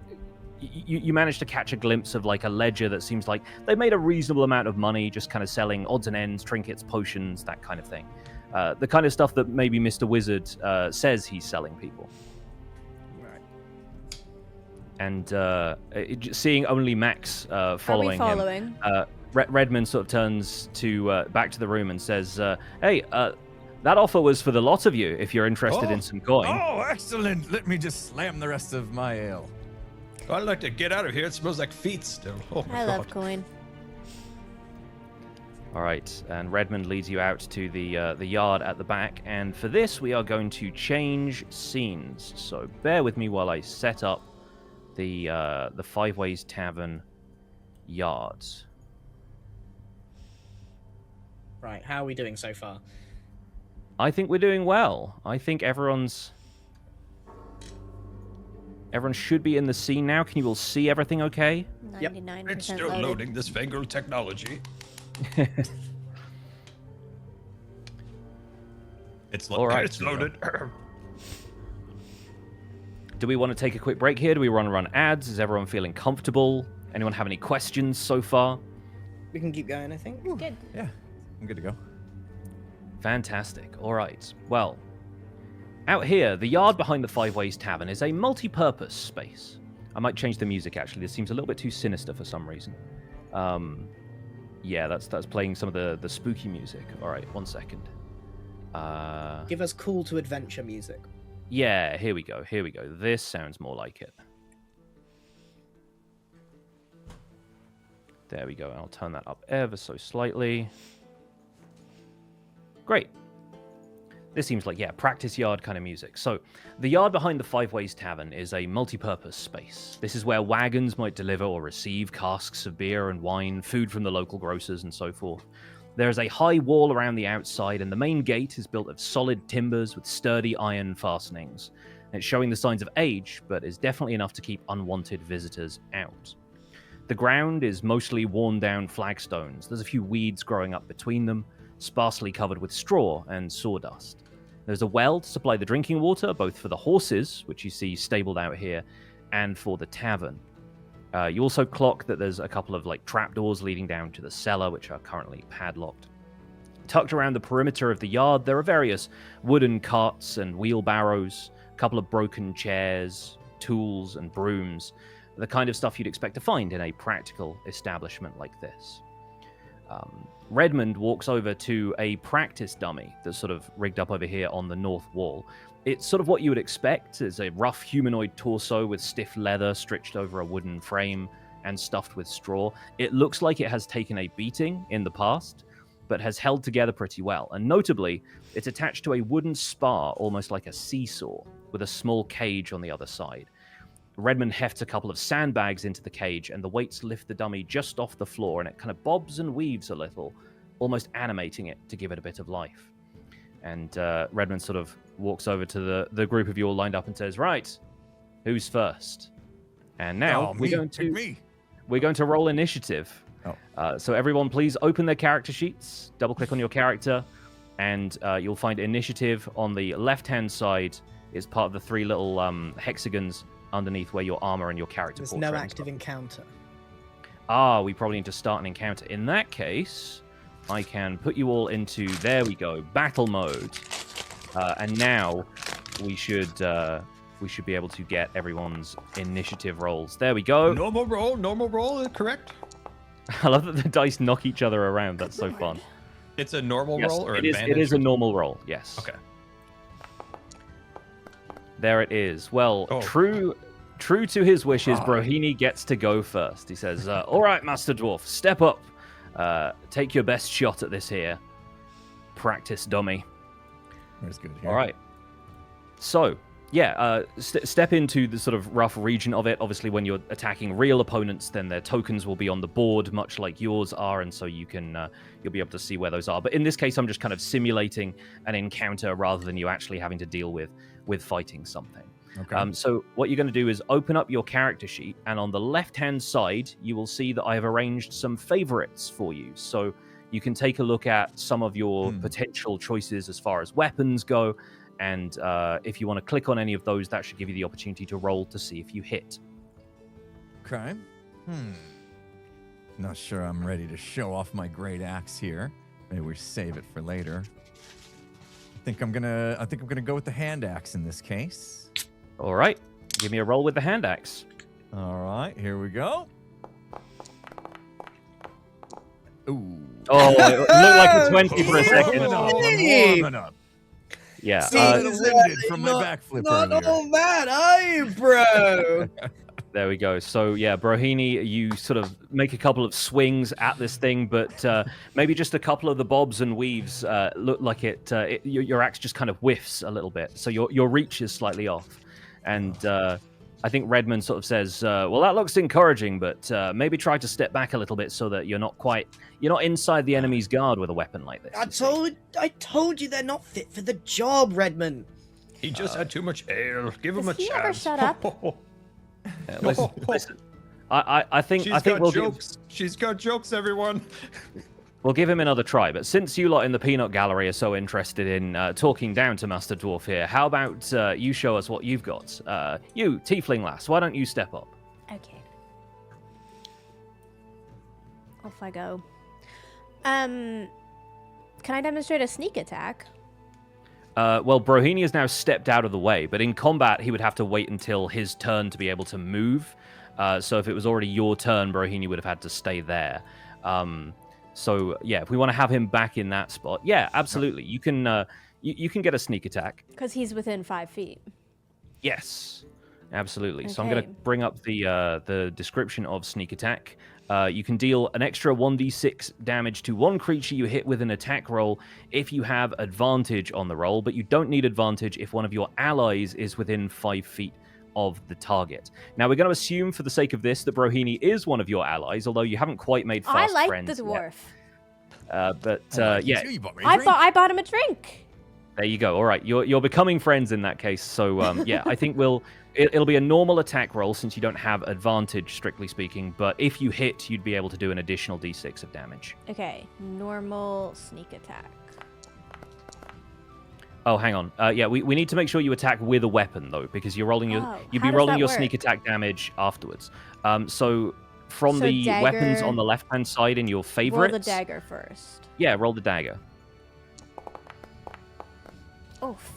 You managed to catch a glimpse of like a ledger that seems like they made a reasonable amount of money just kind of selling odds and ends, trinkets, potions, that kind of thing. The kind of stuff that maybe Mr. Wizard says he's selling people. Right. And seeing only Max following him, Redmond sort of turns to back to the room and says, "Hey, that offer was for the lot of you if you're interested in some coin." Oh, excellent. Let me just slam the rest of my ale. I'd like to get out of here. It smells like feet still. Oh my I love God. coin. All right, and Redmond leads you out to the yard at the back, and for this we are going to change scenes. So bear with me while I set up the Five Ways Tavern yards. Right. How are we doing so far? I think we're doing well. I think everyone should be in the scene now. Can you all see everything okay? 99% It's still loaded. loading this fangled technology. All right, It's loaded. Do we want to take a quick break here? Do we want to run ads? Is everyone feeling comfortable? Anyone have any questions so far? We can keep going, I think. Good. Yeah, I'm good to go. Fantastic. All right. Well, out here, the yard behind the Five Ways Tavern is a multi-purpose space. I might change the music, actually. This seems a little bit too sinister for some reason. Yeah, that's playing some of the spooky music. All right, 1 second. Give us call to adventure music. Yeah, here we go. Here we go. This sounds more like it. There we go. I'll turn that up ever so slightly. Great. This seems like, yeah, practice yard kind of music. So, the yard behind the Five Ways Tavern is a multi-purpose space. This is where wagons might deliver or receive casks of beer and wine, food from the local grocers, and so forth. There is a high wall around the outside, and the main gate is built of solid timbers with sturdy iron fastenings. It's showing the signs of age, but is definitely enough to keep unwanted visitors out. The ground is mostly worn-down flagstones. There's a few weeds growing up between them, sparsely covered with straw and sawdust. There's a well to supply the drinking water, both for the horses, which you see stabled out here, and for the tavern. You also clock that there's a couple of trapdoors leading down to the cellar, which are currently padlocked. Tucked around the perimeter of the yard, there are various wooden carts and wheelbarrows, a couple of broken chairs, tools, and brooms, the kind of stuff you'd expect to find in a practical establishment like this. Redmond walks over to a practice dummy that's sort of rigged up over here on the north wall. It's sort of what you would expect. It's a rough humanoid torso with stiff leather stretched over a wooden frame and stuffed with straw. It looks like it has taken a beating in the past, but has held together pretty well. And notably, it's attached to a wooden spar, almost like a seesaw, with a small cage on the other side. Redmond hefts a couple of sandbags into the cage, and the weights lift the dummy just off the floor, and it kind of bobs and weaves a little, almost animating it to give it a bit of life. And Redmond sort of walks over to the group of you all lined up and says, "Right, who's first?" And now we're going to roll initiative. So everyone, please open their character sheets, double-click on your character, and you'll find initiative on the left-hand side is part of the three little hexagons underneath where your armor and your character There's portrait no and active stuff. encounter. We probably need to start an encounter. In that case, I can put you all into, there we go, battle mode. And now we should be able to get everyone's initiative rolls. There we go. Normal roll, correct? I love that the dice knock each other around. That's so fun. It's a normal Yes, roll or it is. advantage? It is a normal roll. Yes. Okay. There it is. Well, true to his wishes, Brohini gets to go first. He says, "All right, Master Dwarf, step up. Take your best shot at this here. Practice dummy." That's good. Here. All right. So, yeah, step into the sort of rough region of it. Obviously, when you're attacking real opponents, then their tokens will be on the board, much like yours are, and so you can you'll be able to see where those are. But in this case, I'm just kind of simulating an encounter rather than you actually having to deal with fighting something. Okay. So what you're going to do is open up your character sheet, and on the left-hand side, you will see that I have arranged some favorites for you. So you can take a look at some of your potential choices as far as weapons go, and if you want to click on any of those, that should give you the opportunity to roll to see if you hit. Okay. Not sure I'm ready to show off my great axe here. Maybe we save it for later. I think I'm gonna go with the hand axe in this case. All right, give me a roll with the hand axe. All right, here we go. Ooh. Oh, it looked like a 20 for a second. Warming up. Yeah. See, winded from my backflip earlier. Not all that, are you, bro? There we go. So, yeah, Brohini, you sort of make a couple of swings at this thing, but maybe just a couple of the bobs and weaves look like your axe just kind of whiffs a little bit. So your reach is slightly off. And I think Redmond sort of says, well, that looks encouraging, but maybe try to step back a little bit so that you're not inside the enemy's guard with a weapon like this. I told you they're not fit for the job, Redmond. He just had too much ale. Give him a Does he chance. ever shut up? Listen, I think we'll jokes. She's got jokes, everyone. We'll give him another try, but since you lot in the peanut gallery are so interested in talking down to Master Dwarf here, how about you show us what you've got? You, Tiefling Lass, why don't you step up? Okay. Off I go. Can I demonstrate a sneak attack? Well, Brohini has now stepped out of the way, but in combat, he would have to wait until his turn to be able to move. So if it was already your turn, Brohini would have had to stay there. So yeah, if we want to have him back in that spot, yeah, absolutely. You can you can get a sneak attack. Because he's within 5 feet. Yes, absolutely. Okay. So I'm going to bring up the description of sneak attack. You can deal an extra 1d6 damage to one creature you hit with an attack roll if you have advantage on the roll, but you don't need advantage if one of your allies is within 5 feet of the target. Now, we're going to assume, for the sake of this, that Brohini is one of your allies, although you haven't quite made fast I like friends the dwarf. yeah, You bought me a I drink. bought him a drink. there you go. All right, you're becoming friends in that case. So yeah, I think it'll be a normal attack roll since you don't have advantage, strictly speaking. But if you hit, you'd be able to do an additional d6 of damage. Okay, normal sneak attack. Oh, hang on. Yeah, we need to make sure you attack with a weapon though, because you're rolling Oh, you'd how be does rolling that your work? sneak attack damage afterwards. So from So the weapons dagger- on the left-hand side in your Roll favorites. the dagger first. Yeah, roll the dagger. Oof.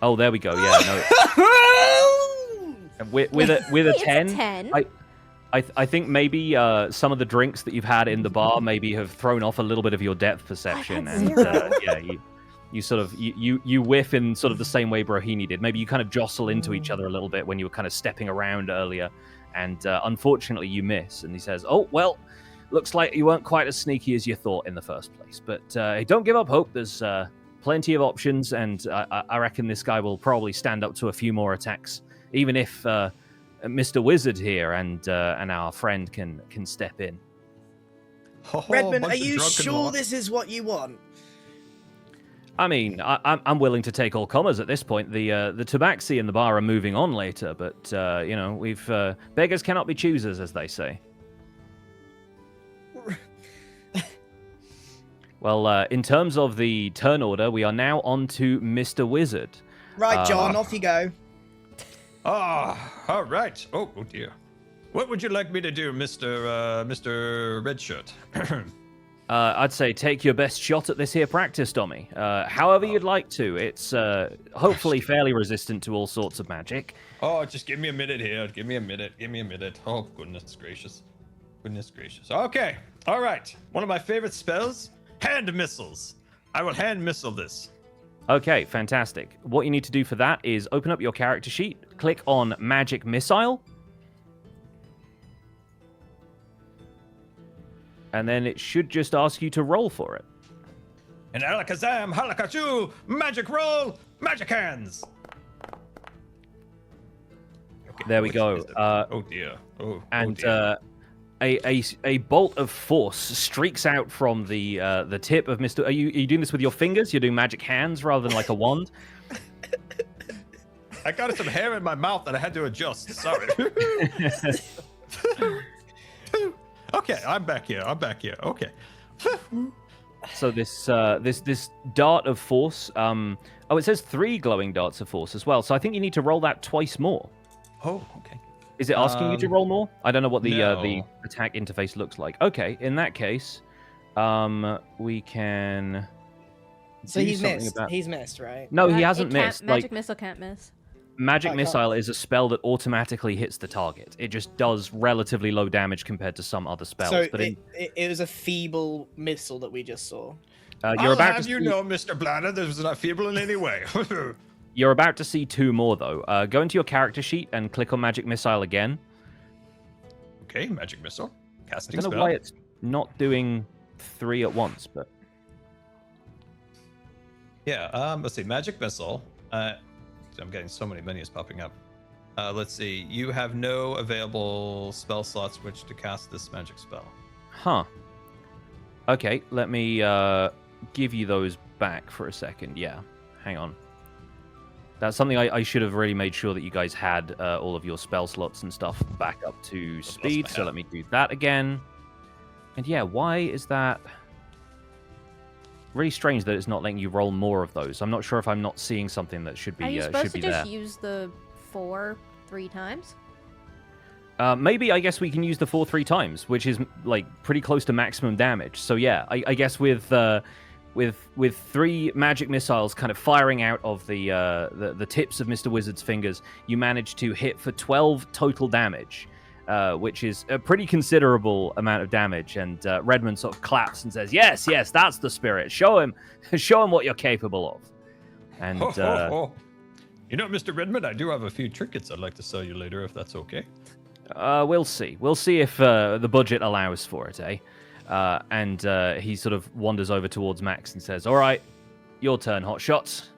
Oh, there we go. Yeah, no. with a It's a 10, 10. I think maybe some of the drinks that you've had in the bar maybe have thrown off a little bit of your depth perception, had and zero. yeah, you sort of you whiff in sort of the same way Brohini did. Maybe you kind of jostle into each other a little bit when you were kind of stepping around earlier, and unfortunately you miss. And he says, "Oh well, looks like you weren't quite as sneaky as you thought in the first place. But hey, don't give up hope. There's plenty of options, and I reckon this guy will probably stand up to a few more attacks, even if Mr. Wizard here and our friend can step in." Redmond, bunch are of you drunken sure mon- this is what you want? I mean, I'm willing to take all comers at this point. The tabaxi and the bar are moving on later, but you know, we've beggars cannot be choosers, as they say. Well, in terms of the turn order, we are now on to Mr. Wizard. Right, John, off you go. All right. Oh dear. What would you like me to do, Mr. Redshirt? I'd say take your best shot at this here practice, Dommy. However you'd like to. It's hopefully fairly resistant to all sorts of magic. Oh, just give me a minute here. Give me a minute. Oh, goodness gracious. Okay. All right. One of my favorite spells, hand missiles. I will hand missile this. Okay, fantastic. What you need to do for that is open up your character sheet, click on Magic Missile, and then it should just ask you to roll for it. And alakazam, halakachoo, magic roll, magic hands. Okay, There we which go. is it? Oh dear. Oh And dear. a bolt of force streaks out from the tip of Mr. Are you doing this with your fingers? You're doing magic hands rather than like a wand? I got some hair in my mouth that I had to adjust. Sorry. Okay, I'm back here. Okay. So this dart of force. It says 3 glowing darts of force as well. So I think you need to roll that twice more. Oh, okay. Is it asking you to roll more? I don't know what the no. attack interface looks like. Okay, in that case, we can. So do he's something missed. about- He's missed, right? No, he It hasn't can't- missed. Magic Like missile can't miss. magic Oh, missile is a spell that automatically hits the target. It just does relatively low damage compared to some other spells. So but it was a feeble missile that we just saw. you're I'll about have to you see, know, Mr. Bladder, this was not feeble in any way. you're about to see 2 more though. Go into your character sheet and click on magic missile again. Okay, magic missile. I Casting don't know spell. why it's not doing 3 at once, but Yeah, let's see. Magic missile. I'm getting so many menus popping up. Let's see. You have no available spell slots which to cast this magic spell. huh. Okay, let me give you those back for a second. Yeah, hang on. That's something I should have really made sure that you guys had all of your spell slots and stuff back up to speed. So let me do that again. And yeah, why is that really strange that it's not letting you roll more of those? I'm not sure if I'm not seeing something that should be Are you should supposed be to just there. use the 4 3 times? Maybe I guess we can use the 4 3 times, which is like pretty close to maximum damage. So yeah, I guess with 3 magic missiles kind of firing out of the tips of Mr. Wizard's fingers, you manage to hit for 12 total damage, which is a pretty considerable amount of damage. And Redmond sort of claps and says, "Yes, that's the spirit. Show him what you're capable of." And Ho, ho, ho. You know, Mr. Redmond, I do have a few trinkets I'd like to sell you later, if that's okay. We'll see. We'll see if the budget allows for it, eh? And he sort of wanders over towards Max and says, "All right, your turn, Hotshots."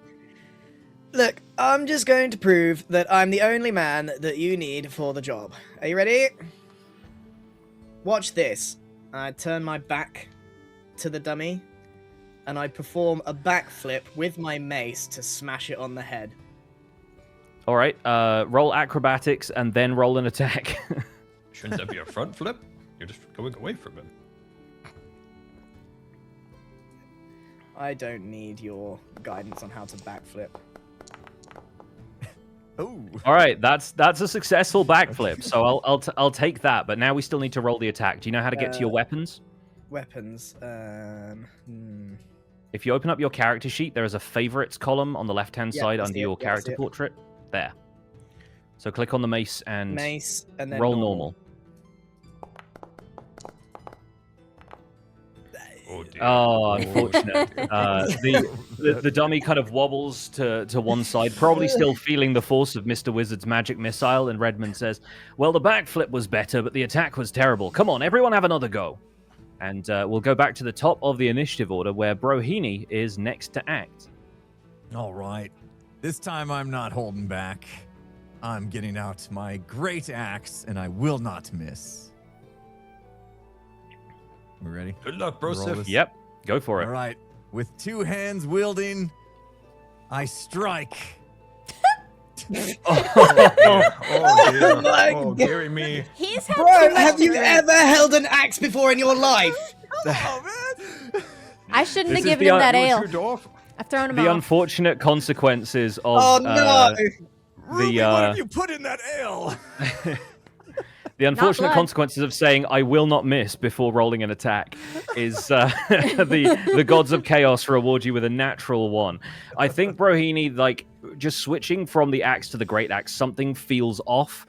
Look, I'm just going to prove that I'm the only man that you need for the job. Are you ready? Watch this. I turn my back to the dummy, and I perform a backflip with my mace to smash it on the head. All right, roll acrobatics and then roll an attack. Shouldn't that be a front flip? You're just going away from him. I don't need your guidance on how to backflip. Oh. All right, that's a successful backflip. So I'll take that. But now we still need to roll the attack. Do you know how to get to your weapons? Weapons. If you open up your character sheet, there is a favorites column on the left-hand side under your character portrait. There. So click on the mace and then roll normal. Oh, dear. Oh, unfortunate. The dummy kind of wobbles to one side, probably still feeling the force of Mr. Wizard's magic missile, and Redmond says, "Well, the backflip was better, but the attack was terrible. Come on, everyone have another go." And we'll go back to the top of the initiative order, where Brohini is next to act. All right. This time I'm not holding back. I'm getting out my great axe, and I will not miss. We ready? Good luck, Roll Brosif. this. Yep, go for it. All right. With two hands wielding, I strike. Oh, dear. my Oh, God. deary me. He's had Bro, too much have you drink. ever held an axe before in your life? Oh, man. I shouldn't This have is given the him that You a ale. true dwarf? I've thrown him The off. unfortunate consequences of Oh no! Ruby, what have you put in that ale? the unfortunate blood. consequences of saying "I will not miss" before rolling an attack is the gods of chaos reward you with a natural one. I think Brohini, like, just switching from the axe to the great axe, something feels off.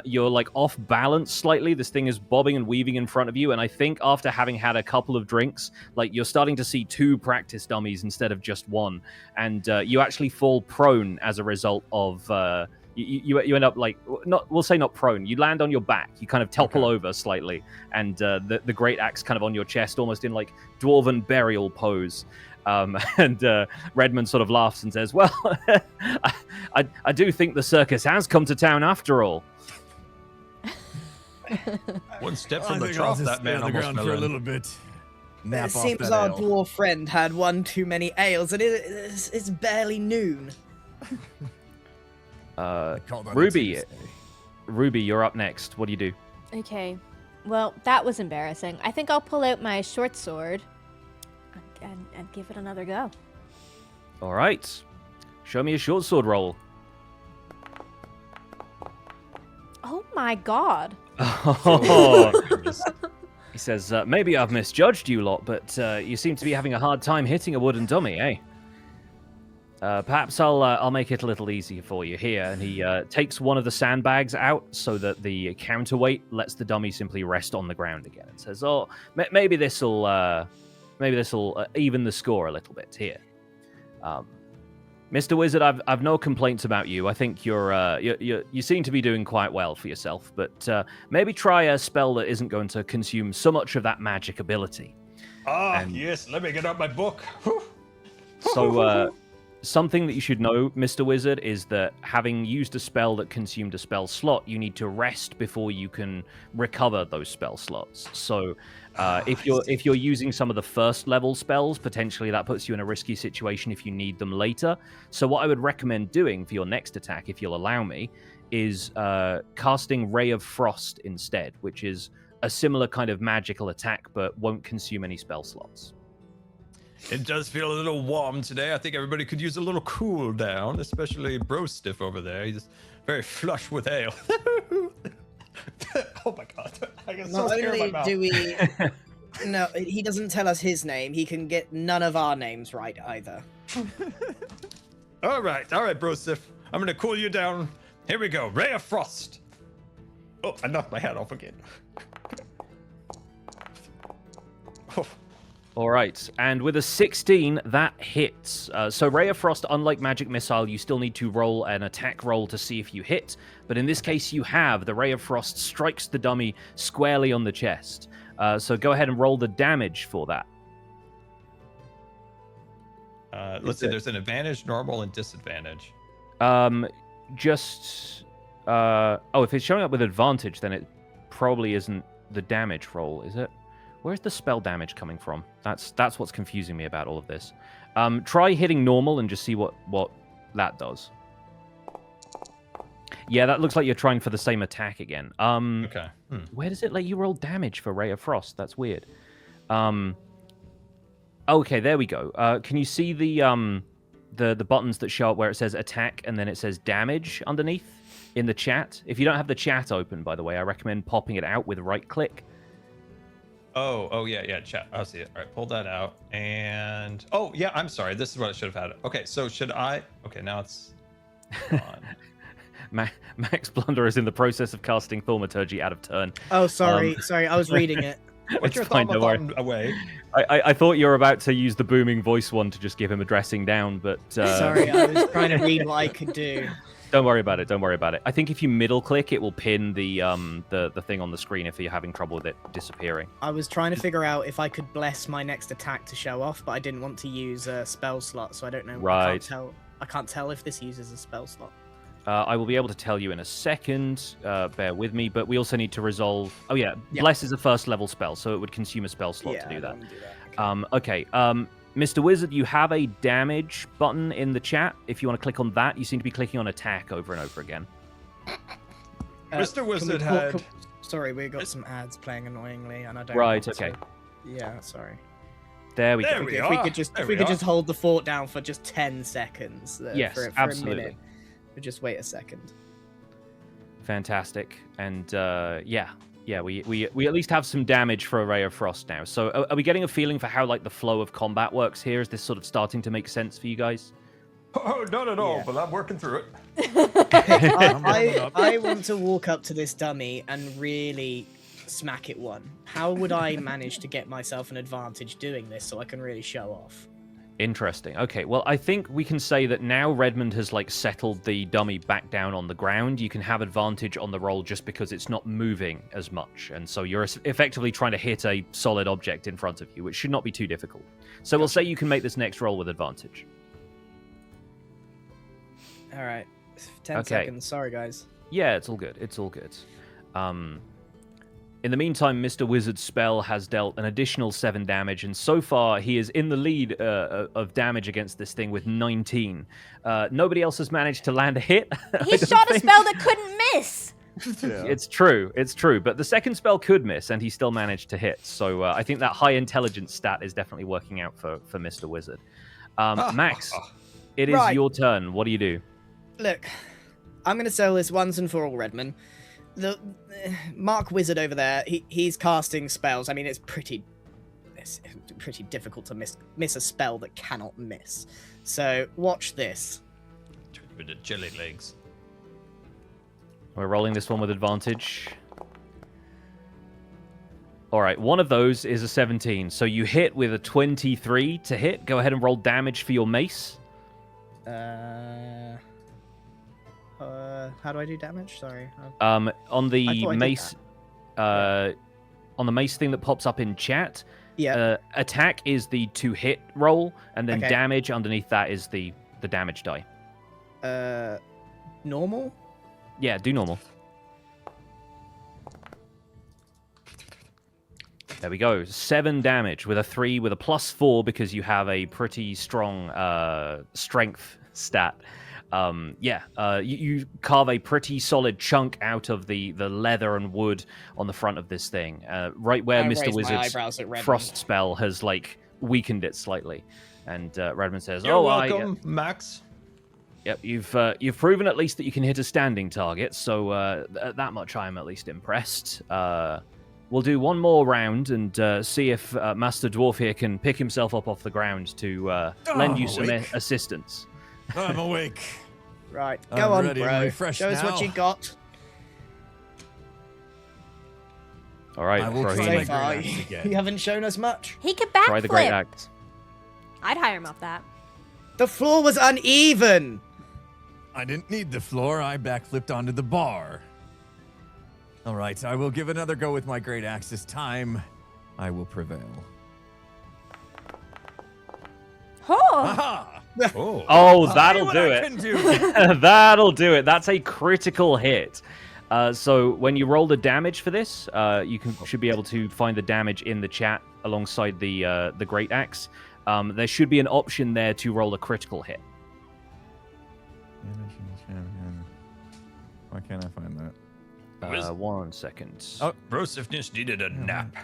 You're like off balance slightly. This thing is bobbing and weaving in front of you, and I think after having had a couple of drinks, like, you're starting to see two practice dummies instead of just one, and you actually fall prone as a result of. You end up, like, we'll say not prone. You land on your back. You kind of topple over slightly, and the great axe kind of on your chest, almost in like dwarven burial pose. And Redmond sort of laughs and says, "Well, I do think the circus has come to town after all." One step I from the think I'll trough, just that stay man on the almost ground fell for a in. little bit. Nap It off seems that our ale. dwarf friend had one too many ales, and it's barely noon. Call that a Ruby, Tuesday. Ruby, you're up next. What do you do? Okay. Well, that was embarrassing. I think I'll pull out my short sword and give it another go. All right, show me a short sword roll. Oh my god. He says, "Maybe I've misjudged you lot, but you seem to be having a hard time hitting a wooden dummy, eh? Perhaps I'll make it a little easier for you here." And he takes one of the sandbags out so that the counterweight lets the dummy simply rest on the ground again, and says, "Oh, maybe this'll even the score a little bit here. Mr. Wizard, I've no complaints about you. I think you seem to be doing quite well for yourself, but maybe try a spell that isn't going to consume so much of that magic ability." Yes, let me get out my book. Whew. So, something that you should know, Mr. Wizard, is that having used a spell that consumed a spell slot, you need to rest before you can recover those spell slots. So, if you're using some of the first level spells, potentially that puts you in a risky situation if you need them later. So, what I would recommend doing for your next attack, if you'll allow me, is casting Ray of Frost instead, which is a similar kind of magical attack, but won't consume any spell slots. It does feel a little warm today. I think everybody could use a little cool down, especially Bro Stiff over there. He's very flush with ale. Oh my god. I get so Not scared of my only mouth. do we... No, he doesn't tell us his name. He can get none of our names right either. All right, Bro Stiff. I'm going to cool you down. Here we go. Ray of Frost. Oh, I knocked my hat off again. Oh. All right, and with a 16, that hits. So Ray of Frost, unlike Magic Missile, you still need to roll an attack roll to see if you hit. But in this case, you have. The Ray of Frost strikes the dummy squarely on the chest. So go ahead and roll the damage for that. Let's see, there's an advantage, normal, and disadvantage. Oh, if it's showing up with advantage, then it probably isn't the damage roll, is it? Where's the spell damage coming from? That's what's confusing me about all of this. Try hitting normal and just see what that does. Yeah, that looks like you're trying for the same attack again. Okay. Where does it let you roll damage for Ray of Frost? That's weird. Okay, there we go. Can you see the buttons that show up where it says attack and then it says damage underneath in the chat? If you don't have the chat open, by the way, I recommend popping it out with right click. Oh, yeah, chat. I see it. All right, pull that out. And, oh, yeah, I'm sorry. This is what I should have had. Okay, so should I? Okay, now it's on. Max Blunder is in the process of casting Thaumaturgy out of turn. Oh, sorry. Sorry, I was reading it. What's your fine, thumb don't worry. button away? I thought you were about to use the booming voice one to just give him a dressing down, but... Sorry, I was trying to read what I could do. Don't worry about it. Don't worry about it. I think if you middle click, it will pin the thing on the screen if you're having trouble with it disappearing. I was trying to figure out if I could bless my next attack to show off, but I didn't want to use a spell slot, so I don't know. Right. I can't tell if this uses a spell slot. I will be able to tell you in a second. Bear with me, but we also need to resolve. Oh yeah, Bless is a first level spell, so it would consume a spell slot to do that. Okay. Mr. Wizard, you have a damage button in the chat. If you want to click on that, you seem to be clicking on attack over and over again. Mr. Wizard had... Sorry, we got some ads playing annoyingly, and I don't. Right. Okay. Yeah. Sorry. There we go. If we could just hold the fort down for just 10 seconds. Yes, for absolutely. a minute. We'll just wait a second. Fantastic. And we at least have some damage for a Ray of Frost now. So are we getting a feeling for how like the flow of combat works here? Is this sort of starting to make sense for you guys? Oh, not at all, but I'm working through it. I want to walk up to this dummy and really smack it one. How would I manage to get myself an advantage doing this so I can really show off? Interesting. Okay, well, I think we can say that now Redmond has like settled the dummy back down on the ground. You can have advantage on the roll just because it's not moving as much, and so you're effectively trying to hit a solid object in front of you, which should not be too difficult. So we'll say you can make this next roll with advantage. All right, 10 seconds. Sorry, guys. Yeah, it's all good. It's all good. In the meantime, Mr. Wizard's spell has dealt an additional 7 damage, and so far he is in the lead of damage against this thing with 19. Nobody else has managed to land a hit. He shot a spell that couldn't miss! Yeah. It's true, but the second spell could miss, and he still managed to hit. So I think that high intelligence stat is definitely working out for Mr. Wizard. Max, it is your turn. What do you do? Look, I'm going to settle this once and for all, Redmond. The Mark Wizard over there, he's casting spells. I mean, it's pretty difficult to miss a spell that cannot miss. So watch this. With the jelly legs. We're rolling this one with advantage. All right, one of those is a 17. So you hit with a 23 to hit. Go ahead and roll damage for your mace. How do I do damage? Sorry. On the mace, on the mace thing that pops up in chat. Yeah. Attack is the to hit roll, and then damage underneath that is the damage die. Normal? Yeah, do normal. There we go. 7 damage with a 3 with a +4 because you have a pretty strong strength stat. You carve a pretty solid chunk out of the leather and wood on the front of this thing, right where Mr. Wizard's frost spell has like weakened it slightly. And Redmond says, You're welcome, Max. Yep, you've proven at least that you can hit a standing target, so that much I am at least impressed. We'll do one more round and see if Master Dwarf here can pick himself up off the ground to lend you some assistance. I'm awake. Right, go on, ready bro. and refreshed Show us what now. you got. All right, I will Rohini. try So my far, great axe again. you haven't shown us much. He could Try the great backflip. axe. I'd hire him off that. The floor was uneven. I didn't need the floor. I backflipped onto the bar. All right, I will give another go with my great axe this time. I will prevail. Oh, Aha! Oh. Oh, See that'll what do I it. can do. That'll do it. That's a critical hit. So when you roll the damage for this, you should be able to find the damage in the chat alongside the great axe. There should be an option there to roll a critical hit. Why can't I find that? 1 second. Oh. Bro Stiffness needed a nap.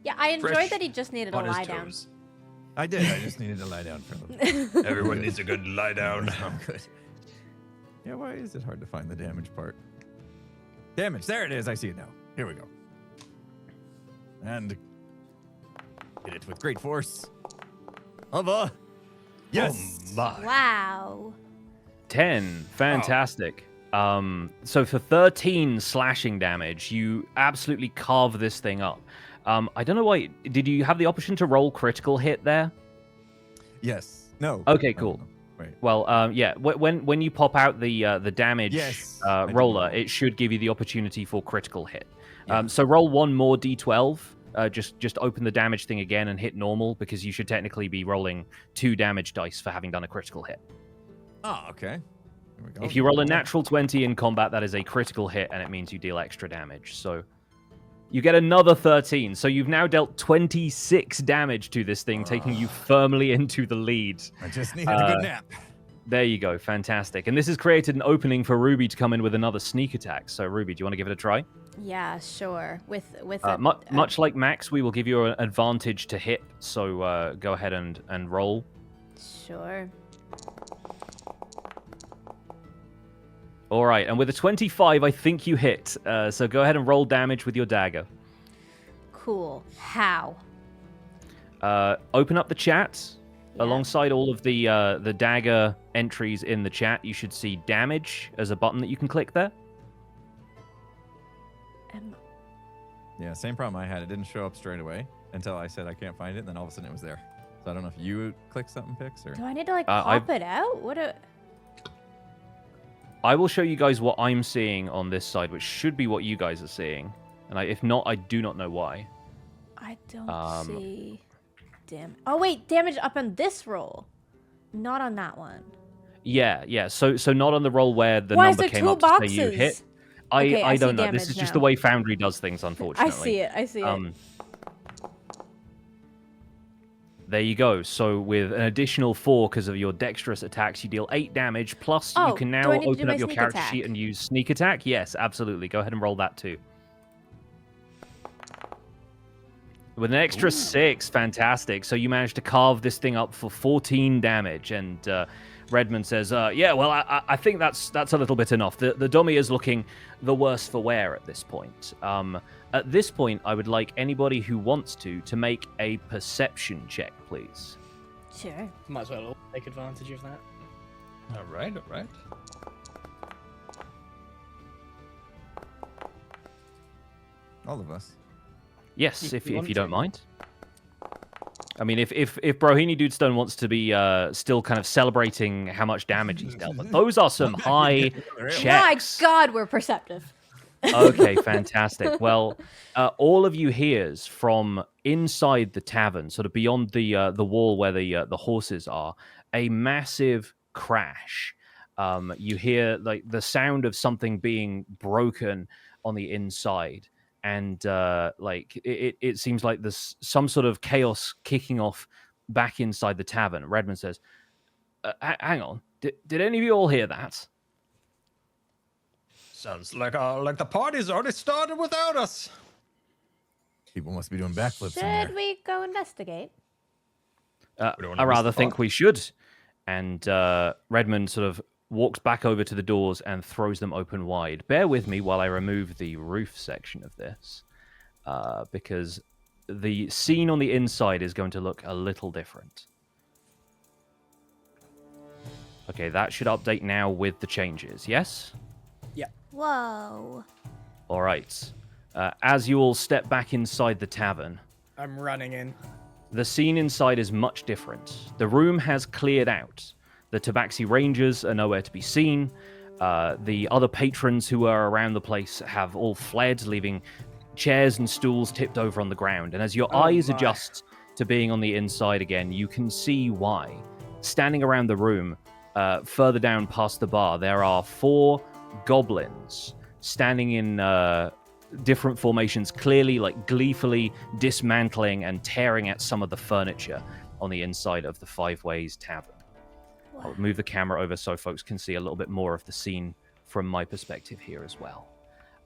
yeah, I enjoyed Fresh that he just needed to on his lie down. toes. I did. I just needed to lie down for a little bit. Everyone needs a good lie down. I'm good. Yeah, why is it hard to find the damage part? Damage. There it is. I see it now. Here we go. And hit it with great force. Of a yes. Oh my. Wow. 10. Fantastic. So for 13 slashing damage, you absolutely carve this thing up. I don't know why. Did you have the option to roll critical hit there? Yes. No. Okay, I cool. don't know. Wait. Well, yeah. When you pop out the damage Yes, I did roller, roll. it should give you the opportunity for critical hit. Yeah. So roll one more d12. Just open the damage thing again and hit normal, because you should technically be rolling 2 damage dice for having done a critical hit. Oh, okay. Here we go. If you roll a natural 20 in combat, that is a critical hit, and it means you deal extra damage. So you get another 13. So you've now dealt 26 damage to this thing, taking you firmly into the lead. I just needed a good nap. There you go. Fantastic. And this has created an opening for Ruby to come in with another sneak attack. So Ruby, do you want to give it a try? Yeah, sure. With Much like Max, we will give you an advantage to hit. So go ahead and roll. Sure. All right. And with a 25, I think you hit. So go ahead and roll damage with your dagger. Cool. How? Open up the chat. Yeah. Alongside all of the dagger entries in the chat, you should see damage as a button that you can click there. Yeah, same problem I had. It didn't show up straight away until I said I can't find it, and then all of a sudden it was there. So I don't know if you clicked something, Pix, or... Do I need to like I've- pop it out? What a... I will show you guys what I'm seeing on this side, which should be what you guys are seeing. And if not, I do not know why. I don't see... Damn. Oh wait, damage up on this roll, not on that one. Yeah. So not on the roll where the Why is number there came two up to say you boxes? hit. Okay, I I see don't know. This damage is just now. the way Foundry does things, I unfortunately. see it. I see it. There you go. So with an additional 4 because of your dexterous attacks, you deal 8 damage. Plus, you Oh, can do now I need to do open my up your sneak character attack? sheet and use sneak attack. Yes, absolutely. Go ahead and roll that too. With an extra 6, fantastic. So you managed to carve this thing up for 14 damage. And Redmond says, yeah, well, I think that's a little bit enough. The dummy is looking the worse for wear at this point. At this point, I would like anybody who wants to make a perception check, please. Sure. Might as well all take advantage of that. All right. All of us. Yes, if you you want don't to. mind. I mean, if Brohini Dudestone wants to be still kind of celebrating how much damage he's dealt, but those are some high checks. My God, we're perceptive. Okay, fantastic. Well, all of you hears from inside the tavern, sort of beyond the wall where the horses are, a massive crash. You hear like the sound of something being broken on the inside. And like it seems like there's some sort of chaos kicking off back inside the tavern. Redmond says, "Hang on, did any of you all hear that?" Sounds like the party's already started without us. People must be doing backflips in Should there. we go investigate? We don't wanna I miss rather the think party. we should. And Redmond sort of walks back over to the doors and throws them open wide. Bear with me while I remove the roof section of this, because the scene on the inside is going to look a little different. Okay, that should update now with the changes, yes? Whoa. All right. As you all step back inside the tavern, I'm running in. the scene inside is much different. The room has cleared out. The Tabaxi Rangers are nowhere to be seen. The other patrons who are around the place have all fled, leaving chairs and stools tipped over on the ground. And as your eyes adjust to being on the inside again, you can see why. Standing around the room, further down past the bar, there are 4 goblins standing in different formations, clearly like gleefully dismantling and tearing at some of the furniture on the inside of the Five Ways Tavern. I'll move the camera over so folks can see a little bit more of the scene from my perspective here as well.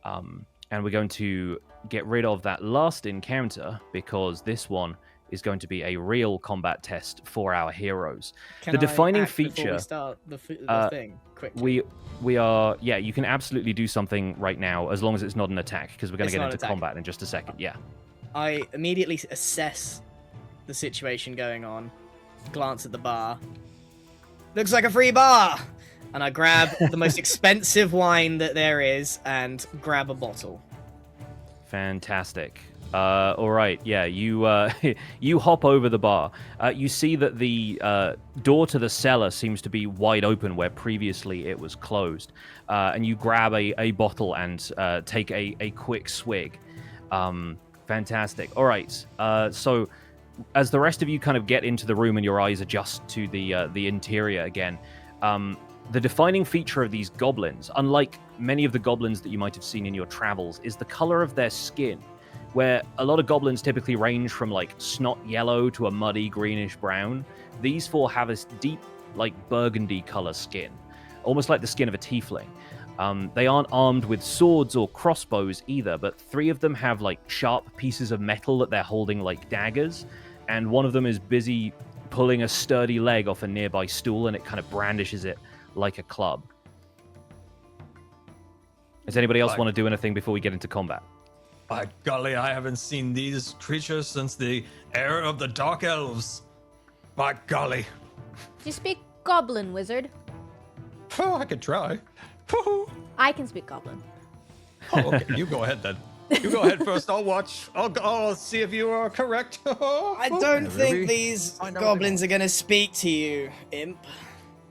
And we're going to get rid of that last encounter because this one is going to be a real combat test for our heroes. The defining feature. We start the thing quickly. We are, yeah, you can absolutely do something right now as long as it's not an attack because we're going to get into combat in just a second. Yeah. I immediately assess the situation going on, glance at the bar. Looks like a free bar! And I grab the most expensive wine that there is and grab a bottle. Fantastic. All right, yeah, you you hop over the bar. You see that the door to the cellar seems to be wide open where previously it was closed. And you grab a bottle and take a quick swig. Fantastic. All right, so as the rest of you kind of get into the room and your eyes adjust to the interior again, the defining feature of these goblins, unlike many of the goblins that you might have seen in your travels, is the color of their skin, where a lot of goblins typically range from like snot yellow to a muddy greenish brown. These 4 have this deep, like burgundy color skin, almost like the skin of a tiefling. They aren't armed with swords or crossbows either, but 3 of them have like sharp pieces of metal that they're holding like daggers, and one of them is busy pulling a sturdy leg off a nearby stool, and it kind of brandishes it like a club. Does anybody else want to do anything before we get into combat? By golly, I haven't seen these creatures since the era of the Dark Elves. By golly. Do you speak Goblin, wizard? Oh, I could try. I can speak Goblin. Oh, okay, you go ahead then. You go ahead first. I'll watch. I'll see if you are correct. I don't think these goblins are going to speak to you, imp.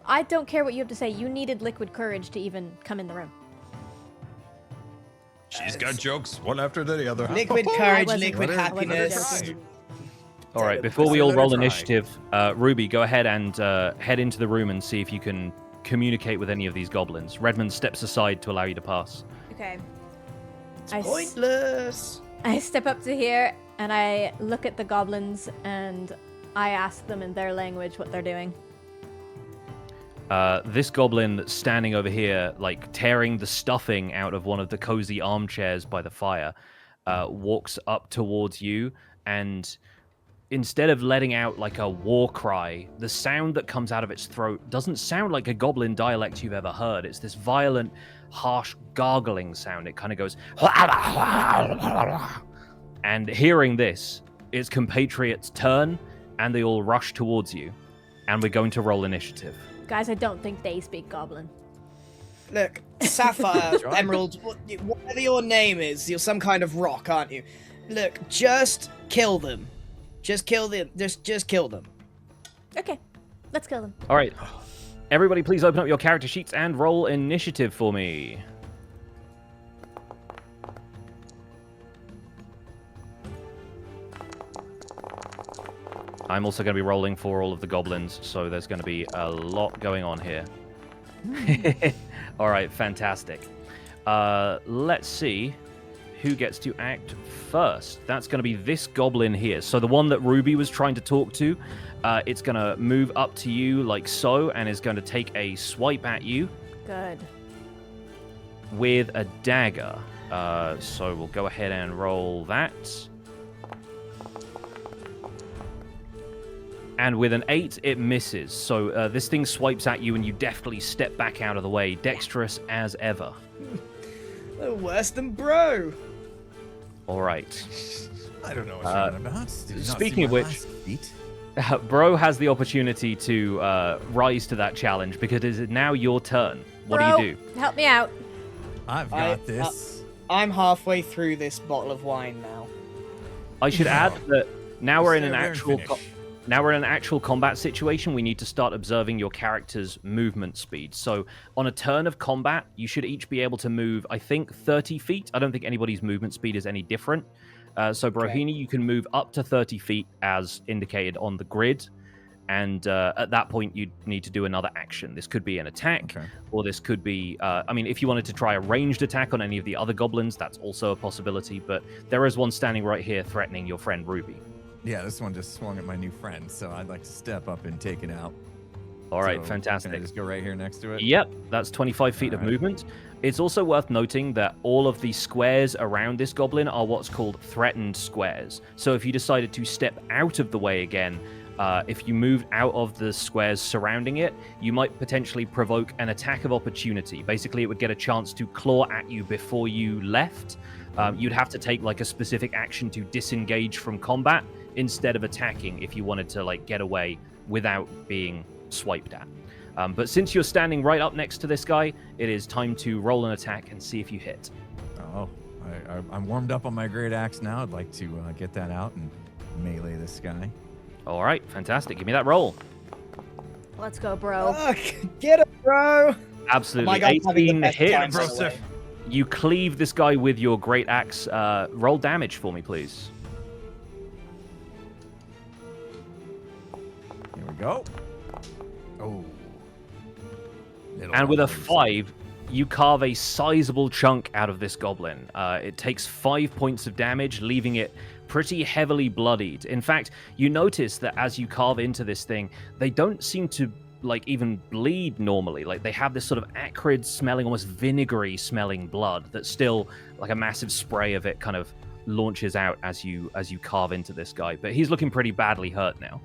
I don't care what you have to say. You needed liquid courage to even come in the room. She's got jokes, one after the other. Liquid courage, liquid happiness. joking. All right, before we all roll initiative, Ruby, go ahead and head into the room and see if you can communicate with any of these goblins. Redmond steps aside to allow you to pass. Okay. Pointless. I step up to here and I look at the goblins and I ask them in their language what they're doing. This goblin that's standing over here, like tearing the stuffing out of one of the cozy armchairs by the fire, walks up towards you, and instead of letting out like a war cry, the sound that comes out of its throat doesn't sound like a goblin dialect you've ever heard. It's this violent, harsh gargling sound. It kind of goes... And hearing this, its compatriots turn, and they all rush towards you. And we're going to roll initiative. Guys, I don't think they speak Goblin. Look, Sapphire, Emerald, whatever your name is, you're some kind of rock, aren't you? Look, just kill them. Just kill them. Just kill them. Okay, let's kill them. All right. Everybody, please open up your character sheets and roll initiative for me. I'm also going to be rolling for all of the goblins, so there's going to be a lot going on here. All right, fantastic. Let's see who gets to act first. That's going to be this goblin here. So the one that Ruby was trying to talk to, it's going to move up to you like so, and is going to take a swipe at you. Good. With a dagger. So we'll go ahead and roll that. And with an 8, it misses. So this thing swipes at you, and you deftly step back out of the way, dexterous as ever. They're worse than bro. All right. I don't know what you're on about. Speaking of which, Bro has the opportunity to rise to that challenge because it is now your turn. What do you do? Help me out. I've got this. I'm halfway through this bottle of wine now. I should add that now we're in an Stay there and actual finish. now we're in an actual combat situation. We need to start observing your character's movement speed. So on a turn of combat, you should each be able to move, I think, 30 feet. I don't think anybody's movement speed is any different. So Brohini, you can move up to 30 feet as indicated on the grid. And at that point, you'd need to do another action. This could be an attack, or this could be... I mean, if you wanted to try a ranged attack on any of the other goblins, that's also a possibility. But there is one standing right here threatening your friend Ruby. Yeah, this one just swung at my new friend, so I'd like to step up and take it out. All right, So, fantastic. Can I just go right here next to it? Yep, that's 25 feet of Alright. movement. It's also worth noting that all of the squares around this goblin are what's called threatened squares. So if you decided to step out of the way again, if you moved out of the squares surrounding it, you might potentially provoke an attack of opportunity. Basically, it would get a chance to claw at you before you left. You'd have to take like a specific action to disengage from combat instead of attacking if you wanted to like get away without being swiped at. But since you're standing right up next to this guy, it is time to roll an attack and see if you hit. Oh, I'm warmed up on my great axe now. I'd like to get that out and melee this guy. All right, fantastic. Give me that roll. Let's go, bro. Fuck, get it, bro! Absolutely. My God, having the 18 best hit. time, Bro, by the way. Sif. You cleave this guy with your great axe. Roll damage for me, please. Here we go. Oh. And with a 5, you carve a sizable chunk out of this goblin. It takes 5 points of damage, leaving it pretty heavily bloodied. In fact, you notice that as you carve into this thing, they don't seem to like even bleed normally. Like they have this sort of acrid smelling, almost vinegary smelling blood that still like a massive spray of it kind of launches out as you carve into this guy. But he's looking pretty badly hurt now.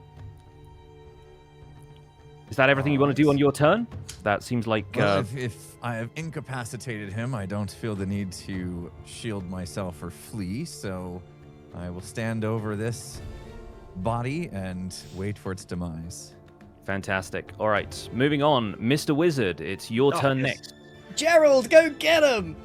Is that everything you want to do on your turn? That seems like... Well, if I have incapacitated him, I don't feel the need to shield myself or flee, so I will stand over this body and wait for its demise. Fantastic. All right, moving on. Mr. Wizard, it's your turn yes. next. Gerald, go get him!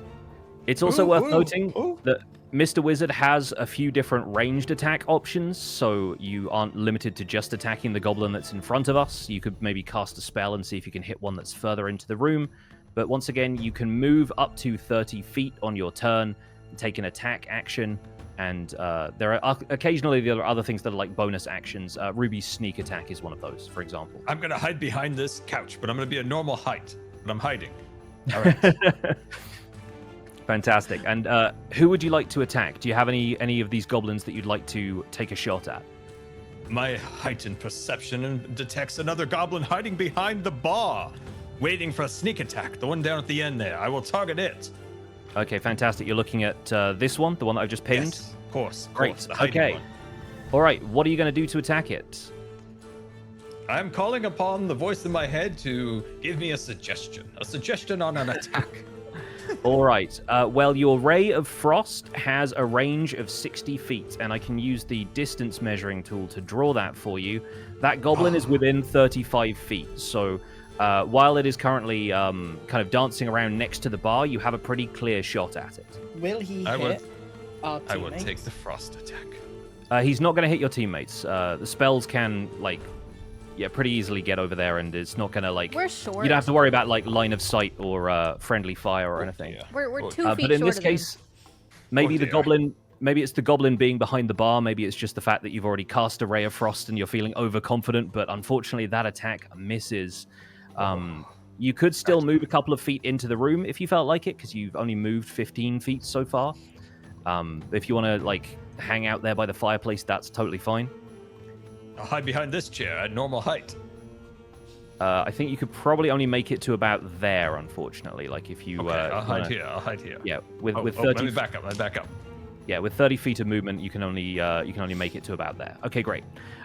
It's also Ooh, worth ooh, noting ooh. that Mr. Wizard has a few different ranged attack options, so you aren't limited to just attacking the goblin that's in front of us. You could maybe cast a spell and see if you can hit one that's further into the room. But once again, you can move up to 30 feet on your turn, take an attack action, and there are occasionally there are other things that are like bonus actions. Ruby's sneak attack is one of those, for example. I'm gonna hide behind this couch, but I'm gonna be a normal height. But I'm hiding. All right. Fantastic. And who would you like to attack? Do you have any of these goblins that you'd like to take a shot at? My heightened perception detects another goblin hiding behind the bar, waiting for a sneak attack. The one down at the end there. I will target it. Okay, fantastic. You're looking at this one, the one that I've just pinged? Yes, of course. Great. The hiding Okay. one. All right, what are you going to do to attack it? I'm calling upon the voice in my head to give me a suggestion on an attack. All right. Well, your ray of frost has a range of 60 feet, and I can use the distance measuring tool to draw that for you. That goblin is within 35 feet, so while it is currently kind of dancing around next to the bar, you have a pretty clear shot at it. Will he I will- hit our I will teammates? take the frost attack. He's not going to hit your teammates. The spells can, like, pretty easily get over there, and it's not going to, like... We're short. You don't have to worry about, like, line of sight or friendly fire or anything. Yeah. We're 2 feet But in this shorter than- case, maybe the dear. goblin... Maybe it's the goblin being behind the bar. Maybe it's just the fact that you've already cast a ray of frost and you're feeling overconfident. But unfortunately, that attack misses. You could still move a couple of feet into the room if you felt like it, because you've only moved 15 feet so far. If you want to like hang out there by the fireplace, that's totally fine. I'll hide behind this chair at normal height. I think you could probably only make it to about there, unfortunately. Like if you, Okay, I'll hide wanna- here. I'll hide here. Yeah, with Let 30 me back up. Let me back up. Yeah, with 30 feet of movement, you can only make it to about there. Okay, great.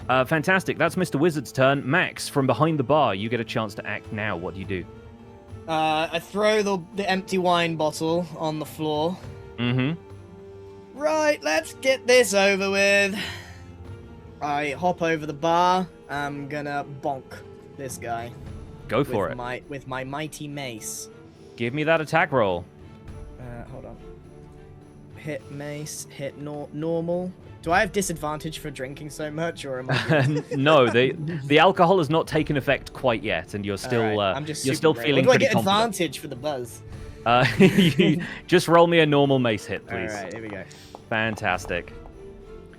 Fantastic. That's Mr. Wizard's turn. Max, from behind the bar, you get a chance to act now. What do you do? I throw the empty wine bottle on the floor. Mm-hmm. Right, let's get this over with. I hop over the bar. I'm gonna bonk this guy. Go for it. With my mighty mace. Give me that attack roll. Hold on. hit mace, hit normal. Do I have disadvantage for drinking so much, or am I good? No, the alcohol has not taken effect quite yet, and you're still I'm just you're still super feeling brave. Or do pretty I get confident. advantage for the buzz? You just roll me a normal mace hit, please. All right, here we go. Fantastic.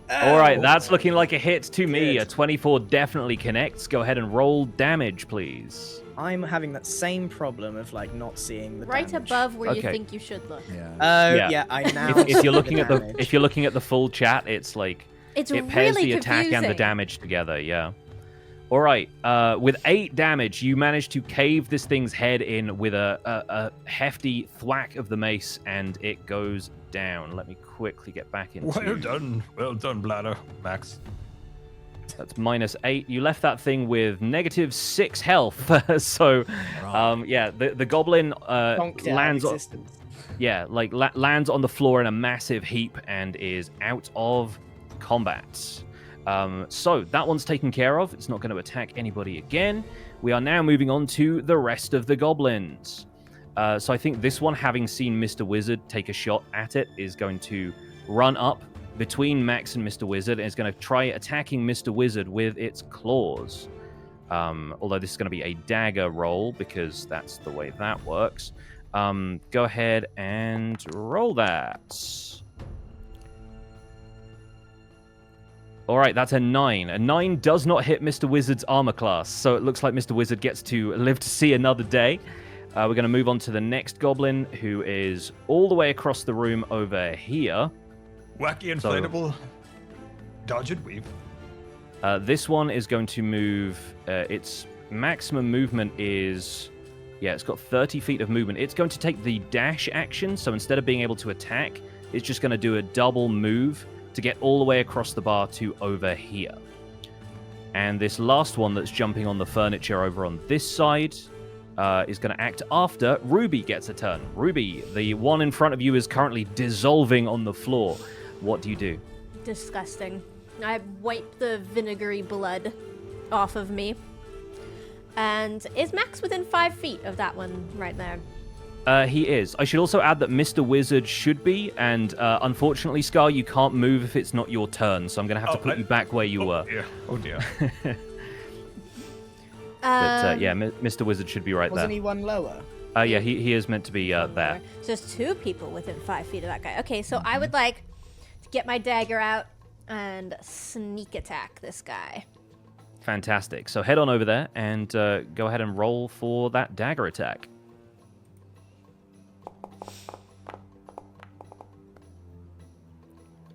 All right, Oh, that's looking like a hit to me. Good. A 24 definitely connects. Go ahead and roll damage, please. I'm having that same problem of like not seeing the Right damage. above where you Okay. think you should look. Yeah. Oh Yeah. yeah, I now. If you're see looking at the damage. if you're looking at the full chat, it's like It's it pairs really the attack and the confusing. damage together. Yeah. All right. With 8 damage, you manage to cave this thing's head in with a hefty thwack of the mace, and it goes down. Let me quickly get back into. Well done, Bladder, Max. That's -8. You left that thing with -6 health. So, yeah, the goblin Conked out lands of on, existence. yeah, like lands on the floor in a massive heap and is out of combat. So that one's taken care of. It's not going to attack anybody again. We are now moving on to the rest of the goblins. So I think this one, having seen Mr. Wizard take a shot at it, is going to run up between Max and Mr. Wizard and is going to try attacking Mr. Wizard with its claws. Although this is going to be a dagger roll because that's the way that works. Go ahead and roll that. All right, that's a 9. A 9 does not hit Mr. Wizard's armor class, so it looks like Mr. Wizard gets to live to see another day. We're going to move on to the next goblin, who is all the way across the room over here. Wacky inflatable dodge and weave. This one is going to move. Its maximum movement is... Yeah, it's got 30 feet of movement. It's going to take the dash action, so instead of being able to attack, it's just going to do a double move to get all the way across the bar to over here. And this last one that's jumping on the furniture over on this side is going to act after Ruby gets a turn. Ruby, the one in front of you is currently dissolving on the floor. What do you do? Disgusting. I wipe the vinegary blood off of me. And is Max within 5 feet of that one right there? He is. I should also add that Mr. Wizard should be, and unfortunately, Scar, you can't move if it's not your turn, so I'm going to have to put you back where you were. Yeah. Oh dear. But yeah, Mr. Wizard should be right Wasn't there. he one lower? Yeah, he is meant to be there. So there's 2 people within 5 feet of that guy. Okay, so I would like to get my dagger out and sneak attack this guy. Fantastic. So head on over there and go ahead and roll for that dagger attack.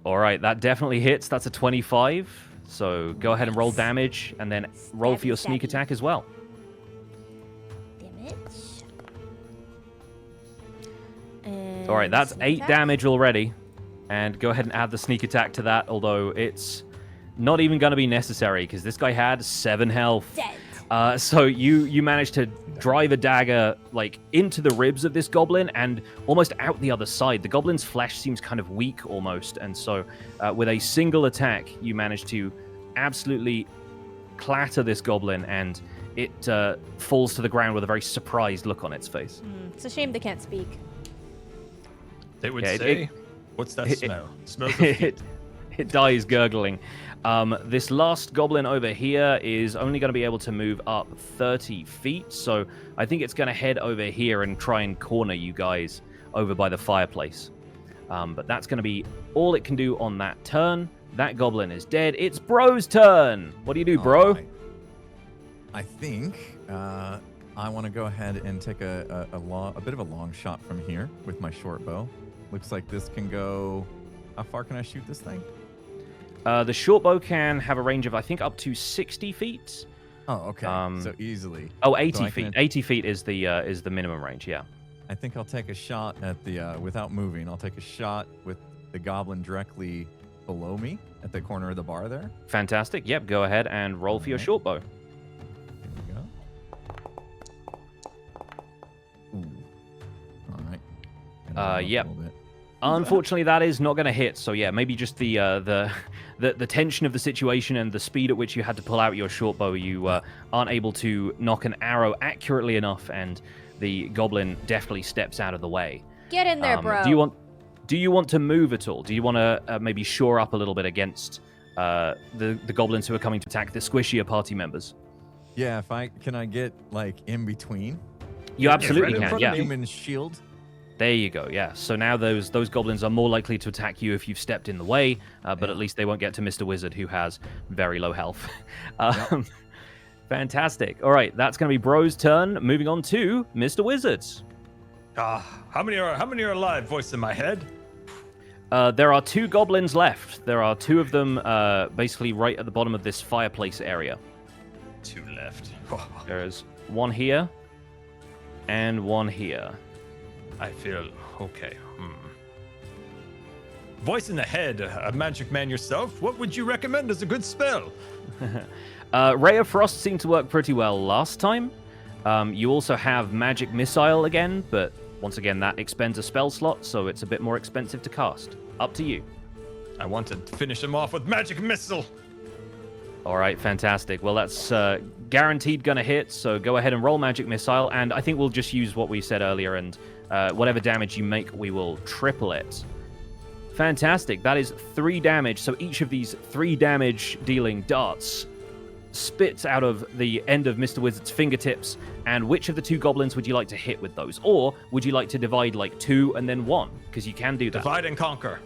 All right, that definitely hits. That's a 25. So go ahead and roll damage and then roll for your sneak Stabby. attack as well. Damage. And All right, that's sneak 8 attack. damage already. And go ahead and add the sneak attack to that, although it's not even going to be necessary because this guy had 7 health. Dead. So you managed to drive a dagger like into the ribs of this goblin and almost out the other side. The goblin's flesh seems kind of weak almost, and so with a single attack, you managed to absolutely clatter this goblin, and it falls to the ground with a very surprised look on its face. It's a shame they can't speak. They would Yeah, say, "What's that smell? Smells of It dies gurgling. This last goblin over here is only going to be able to move up 30 feet, so I think it's going to head over here and try and corner you guys over by the fireplace. But that's going to be all it can do on that turn. That goblin is dead. It's Bro's turn. What do you do, Bro? All right. I think I want to go ahead and take a bit of a long shot from here with my short bow. Looks like this can go... How far can I shoot this thing? The short bow can have a range of, I think, up to 60 feet. Oh, okay. So easily. Oh, So 80 I feet. can- 80 feet is the minimum range, yeah. I think I'll take a shot at the, without moving, I'll take a shot with the goblin directly below me at the corner of the bar there. Fantastic. Yep, go ahead and roll for your Alright. short bow. Here we go. Ooh. All right. Gotta warm up a Yep. little bit. Unfortunately, that is not going to hit. So yeah, maybe just the tension of the situation and the speed at which you had to pull out your short bow, you aren't able to knock an arrow accurately enough, and the goblin definitely steps out of the way. Get in there, bro. Do you want Do you want to move at all? Do you want to maybe shore up a little bit against the goblins who are coming to attack the squishier party members? Yeah, can I get like in between? You absolutely right in can. front Yeah. of me. Human shield. There you go. Yeah. So now those goblins are more likely to attack you if you've stepped in the way, but at least they won't get to Mr. Wizard, who has very low health. Fantastic. All right, that's going to be Bro's turn. Moving on to Mr. Wizard. How many are alive? Voice in my head. There are 2 goblins left. There are 2 of them basically right at the bottom of this fireplace area. 2 left. There's one here and one here. I feel okay. Voice in the head, a magic man yourself. What would you recommend as a good spell? Ray of Frost seemed to work pretty well last time. You also have Magic Missile again, but once again, that expends a spell slot, so it's a bit more expensive to cast. Up to you. I want to finish him off with magic missile. All right, fantastic. Well, that's guaranteed going to hit, so go ahead and roll Magic Missile, and I think we'll just use what we said earlier, and whatever damage you make, we will triple it. Fantastic. That is 3 damage, so each of these 3 damage dealing darts spits out of the end of Mr. Wizard's fingertips, and which of the 2 goblins would you like to hit with those? Or would you like to divide like 2 and then 1? Because you can do that. Divide and conquer.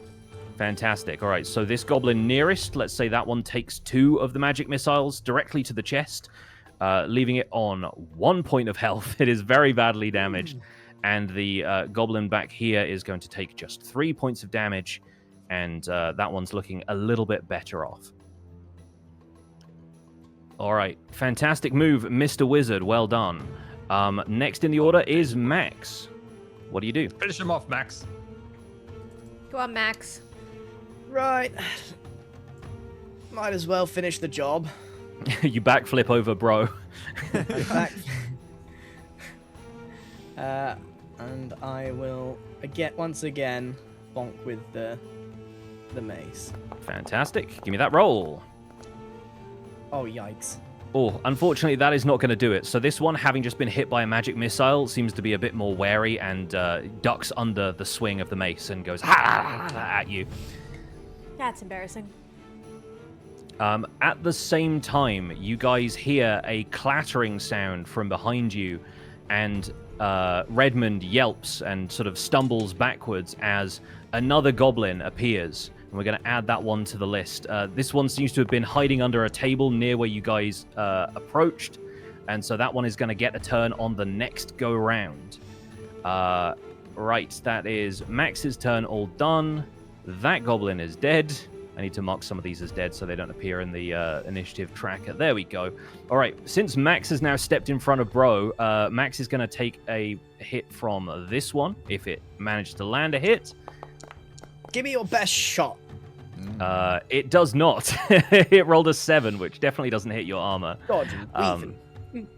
Fantastic. All right, so this goblin nearest, let's say that one takes 2 of the magic missiles directly to the chest, leaving it on 1 point of health. It is very badly damaged. And the goblin back here is going to take just 3 points of damage, and that one's looking a little bit better off. All right, fantastic move, Mr. Wizard. Well done. Next in the order is Max. What do you do? Finish him off, Max. Go on, Max. Right. Might as well finish the job. You backflip over, bro. Back. And I will once again bonk with the mace. Fantastic. Give me that roll. Oh, yikes. Oh, unfortunately, that is not going to do it. So this one, having just been hit by a magic missile, seems to be a bit more wary and ducks under the swing of the mace and goes at you. That's embarrassing. At the same time, you guys hear a clattering sound from behind you, and Redmond yelps and sort of stumbles backwards as another goblin appears. And we're going to add that one to the list. This one seems to have been hiding under a table near where you guys approached, and so that one is going to get a turn on the next go round. Right, that is Max's turn, all done. That goblin is dead. I need to mark some of these as dead so they don't appear in the initiative tracker. There we go. All right, since Max has now stepped in front of Bro, Max is going to take a hit from this one, if it managed to land a hit. Give me your best shot. It does not. It rolled a 7, which definitely doesn't hit your armor. Dodging, weaving.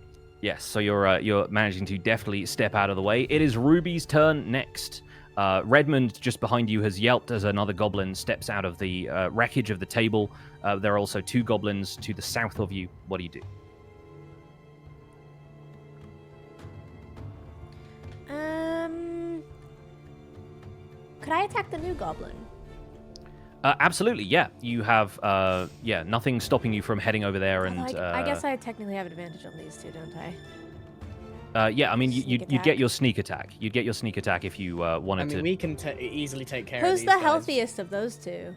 Yes, so you're managing to definitely step out of the way. It is Ruby's turn next. Redmond, just behind you, has yelped as another goblin steps out of the wreckage of the table. There are also 2 goblins to the south of you. What do you do? Could I attack the new goblin? Absolutely, yeah. You have nothing stopping you from heading over there. And I guess I technically have advantage on these 2, don't I? yeah, I mean, you'd attack. get your sneak attack. You'd get your sneak attack if you wanted to. We can easily take care of Who's these the guys. healthiest of those 2?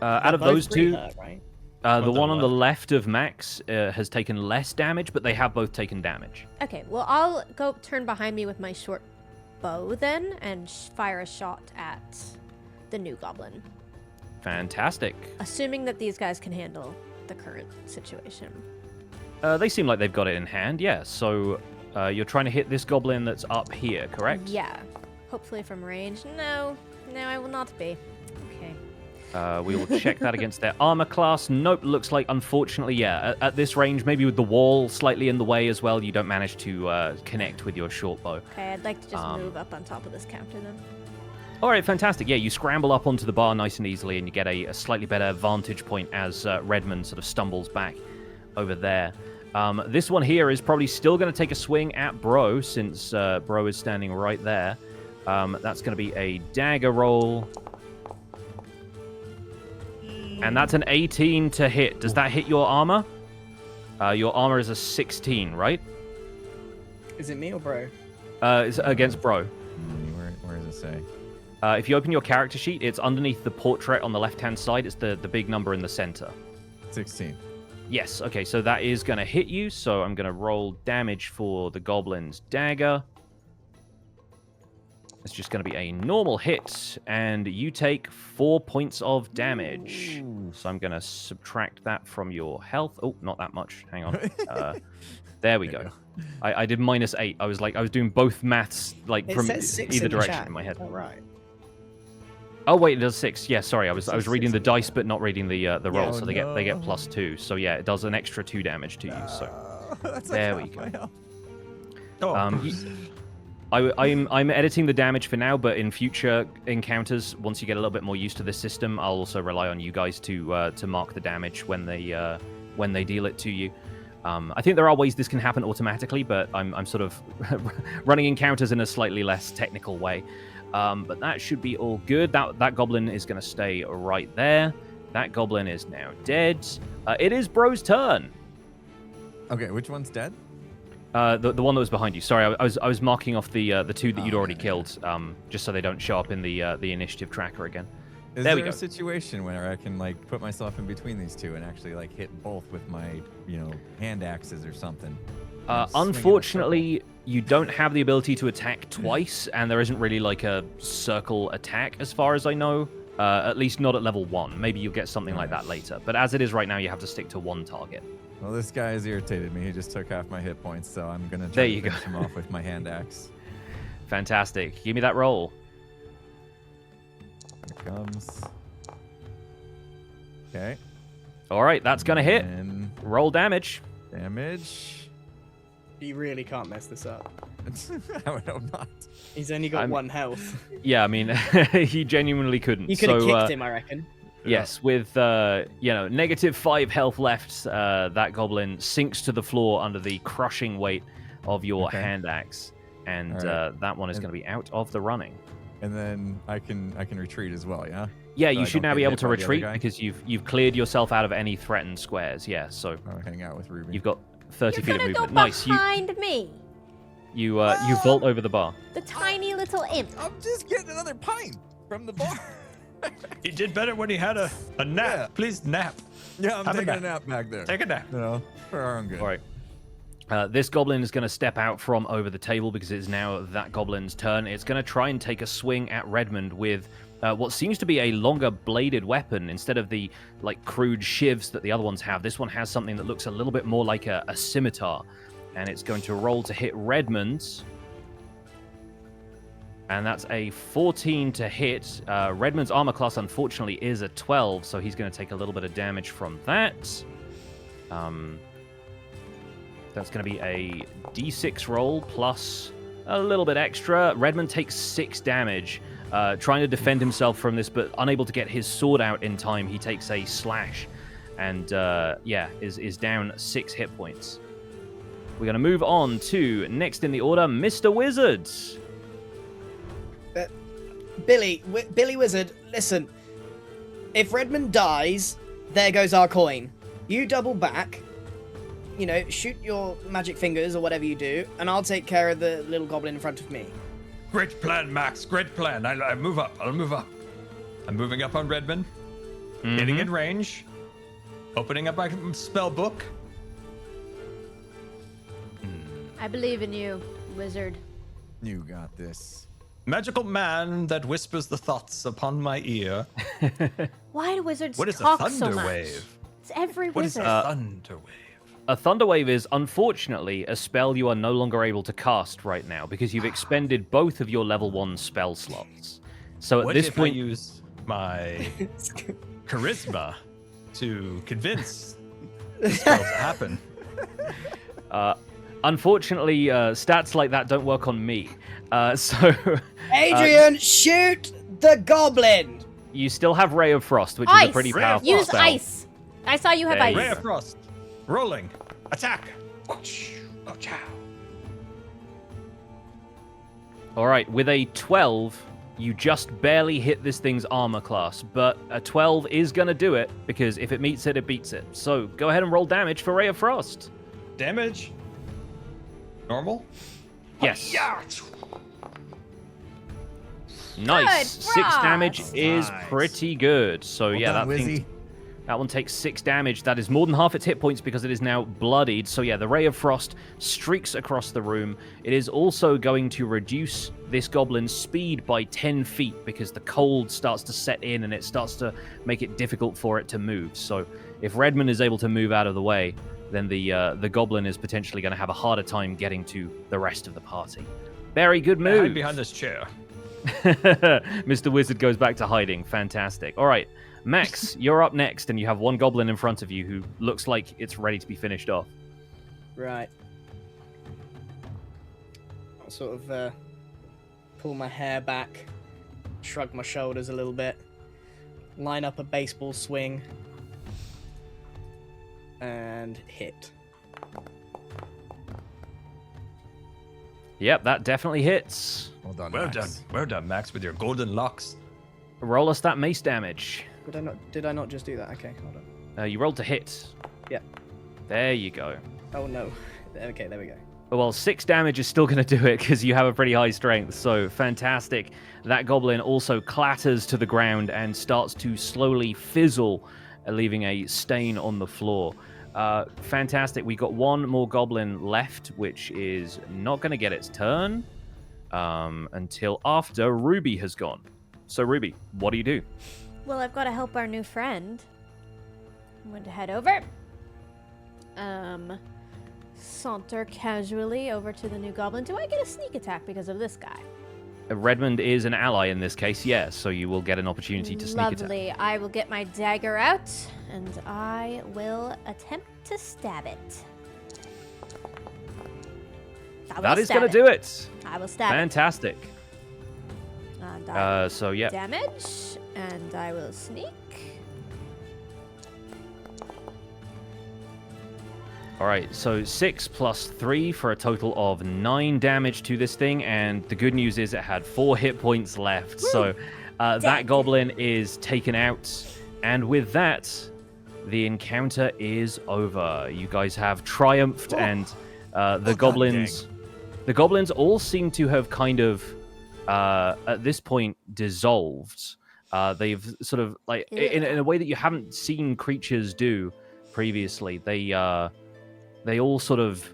Out of Both those pretty 2, hurt, right? the Both one on on the left of Max has taken less damage, but they have both taken damage. Okay, well, I'll go turn behind me with my short bow then and fire a shot at the new goblin. Fantastic. Assuming that these guys can handle the current situation. They seem like they've got it in hand, yeah. So you're trying to hit this goblin that's up here, correct? Yeah. Hopefully from range. No, I will not be. Okay. We will check that against their armor class. Nope, looks like, unfortunately, yeah. At this range, maybe with the wall slightly in the way as well, you don't manage to connect with your short bow. Okay, I'd like to just move up on top of this counter then. All right, fantastic. Yeah, you scramble up onto the bar nice and easily, and you get a slightly better vantage point as Redmond sort of stumbles back over there. This one here is probably still going to take a swing at Bro, since Bro is standing right there. That's going to be a dagger roll. And that's an 18 to hit. Does that hit your armor? Your armor is a 16, right? Is it me or bro? It's against Bro. Where does it say? If you open your character sheet, it's underneath the portrait on the left-hand side. It's the big number in the center. 16. Yes, okay, so that is going to hit you. So I'm going to roll damage for the Goblin's dagger. It's just going to be a normal hit, and you take 4 points of damage. Ooh. So I'm going to subtract that from your health. Oh, not that much. Hang on. There we go. I did -8. I was doing both maths from either direction in my head. Oh, right. Oh wait, it does 6. Yeah, sorry, I was reading the dice but not reading the roll, so they get +2. So yeah, it does an extra 2 damage to you. So there we go. I'm editing the damage for now, but in future encounters, once you get a little bit more used to this system, I'll also rely on you guys to mark the damage when they deal it to you. I think there are ways this can happen automatically, but I'm sort of running encounters in a slightly less technical way. But that should be all good. That goblin is going to stay right there. That goblin is now dead. It is Bro's turn. Okay, which one's dead? The one that was behind you. Sorry, I was marking off the 2 that you'd already killed, just so they don't show up in the initiative tracker again. Is there a situation where I can put myself in between these two and actually hit both with my hand axes or something? Unfortunately, you don't have the ability to attack twice, and there isn't really a circle attack as far as I know. At least not at level 1. Maybe you'll get something like that later. But as it is right now, you have to stick to one target. Well, this guy has irritated me. He just took half my hit points, so I'm gonna try to finish him off with my hand axe. Fantastic. Give me that roll. Here it comes. Okay. All right, that's gonna hit. Roll damage. Damage. You really can't mess this up. I would hope not. He's only got 1 health. Yeah, I mean, he genuinely couldn't. You could have kicked him, I reckon. Yes, with -5 health left, that goblin sinks to the floor under the crushing weight of your hand axe, and that one is going to be out of the running. And then I can retreat as well, yeah. Yeah, you should now be able to retreat because you've cleared yourself out of any threatened squares. Yeah, so I'll hang out with Ruby. You've got 30 feet of movement. Go nice. Behind me. You vault over the bar. The tiny little imp. I'm just getting another pint from the bar. He did better when he had a nap. Yeah. Please nap. Yeah, I'm taking a nap back there. Take a nap. For our own good. All right. This goblin is going to step out from over the table because it is now that goblin's turn. It's going to try and take a swing at Redmond with what seems to be a longer bladed weapon instead of the crude shivs that the other ones have. This one has something that looks a little bit more like a scimitar, and it's going to roll to hit Redmond. And that's a 14 to hit. Redmond's armor class, unfortunately, is a 12, so he's going to take a little bit of damage from that. That's going to be a d6 roll plus a little bit extra. Redmond takes 6 damage, trying to defend himself from this, but unable to get his sword out in time. He takes a slash and, is down 6 hit points. We're going to move on to, next in the order, Mr. Wizard. Billy Wizard, listen. If Redmond dies, there goes our coin. You double back, shoot your magic fingers or whatever you do, and I'll take care of the little goblin in front of me. Great plan, Max. Great plan. I move up. I'll move up. I'm moving up on Redmond. Getting in range. Opening up my spell book. I believe in you, wizard. You got this. Magical man that whispers the thoughts upon my ear. Why do wizards What is a talk thunder so much? wave? It's every What is wizard. a thunder wave? A thunder wave is, unfortunately, a spell you are no longer able to cast right now because you've expended both of your level 1 spell slots. So at What this if point, I use my charisma to convince the spell to happen? unfortunately, stats like that don't work on me. So Adrian, shoot the goblin! you still have Ray of Frost, which Ice. is a pretty Ray of powerful Use spell. ice. I saw you have There ice. you Ray of Frost. Rolling. Attack. All right, with a 12, you just barely hit this thing's armor class, but a 12 is going to do it, because if it meets it, it beats it. So go ahead and roll damage for Ray of Frost. Damage? Normal? Yes. Yeah. Nice. Good, 6 damage Frost. is Nice. pretty good. So Well yeah, done, that thing, Wizzy. that one takes 6 damage. That is more than half its hit points because it is now bloodied. So yeah, the Ray of Frost streaks across the room. It is also going to reduce this goblin's speed by 10 feet because the cold starts to set in and it starts to make it difficult for it to move. So if Redmond is able to move out of the way, then the goblin is potentially going to have a harder time getting to the rest of the party. Very good move. Hide behind this chair. Mr. Wizard goes back to hiding. Fantastic. All right, Max, you're up next, and you have one goblin in front of you who looks like it's ready to be finished off. Right. I'll sort of pull my hair back, shrug my shoulders a little bit, line up a baseball swing, and hit. Yep, that definitely hits. Well done, Well Max. done. Well done, Max, with your golden locks. Roll us that mace damage. Did I not just do that? Okay, hold on. You rolled to hit. Yeah. There you go. Oh no. Okay, there we go. Well, 6 damage is still going to do it because you have a pretty high strength. So fantastic. That goblin also clatters to the ground and starts to slowly fizzle, leaving a stain on the floor. Fantastic. We got one more goblin left, which is not going to get its turn until after Ruby has gone. So, Ruby, what do you do? Well, I've got to help our new friend. I'm going to head over. Saunter casually over to the new goblin. Do I get a sneak attack because of this guy? Redmond is an ally in this case, yes, so you will get an opportunity to sneak attack. Lovely. I will get my dagger out, and I will attempt to stab it. That is going to do it. I will stab Fantastic. it. And I So, yeah. damage, and I will sneak. All right, so 6 plus 3 for a total of 9 damage to this thing, and the good news is it had 4 hit points left. So that goblin is taken out, and with that, the encounter is over. You guys have triumphed, and the goblins all seem to have kind of at this point dissolved. They've sort of like in a way that you haven't seen creatures do previously. They all sort of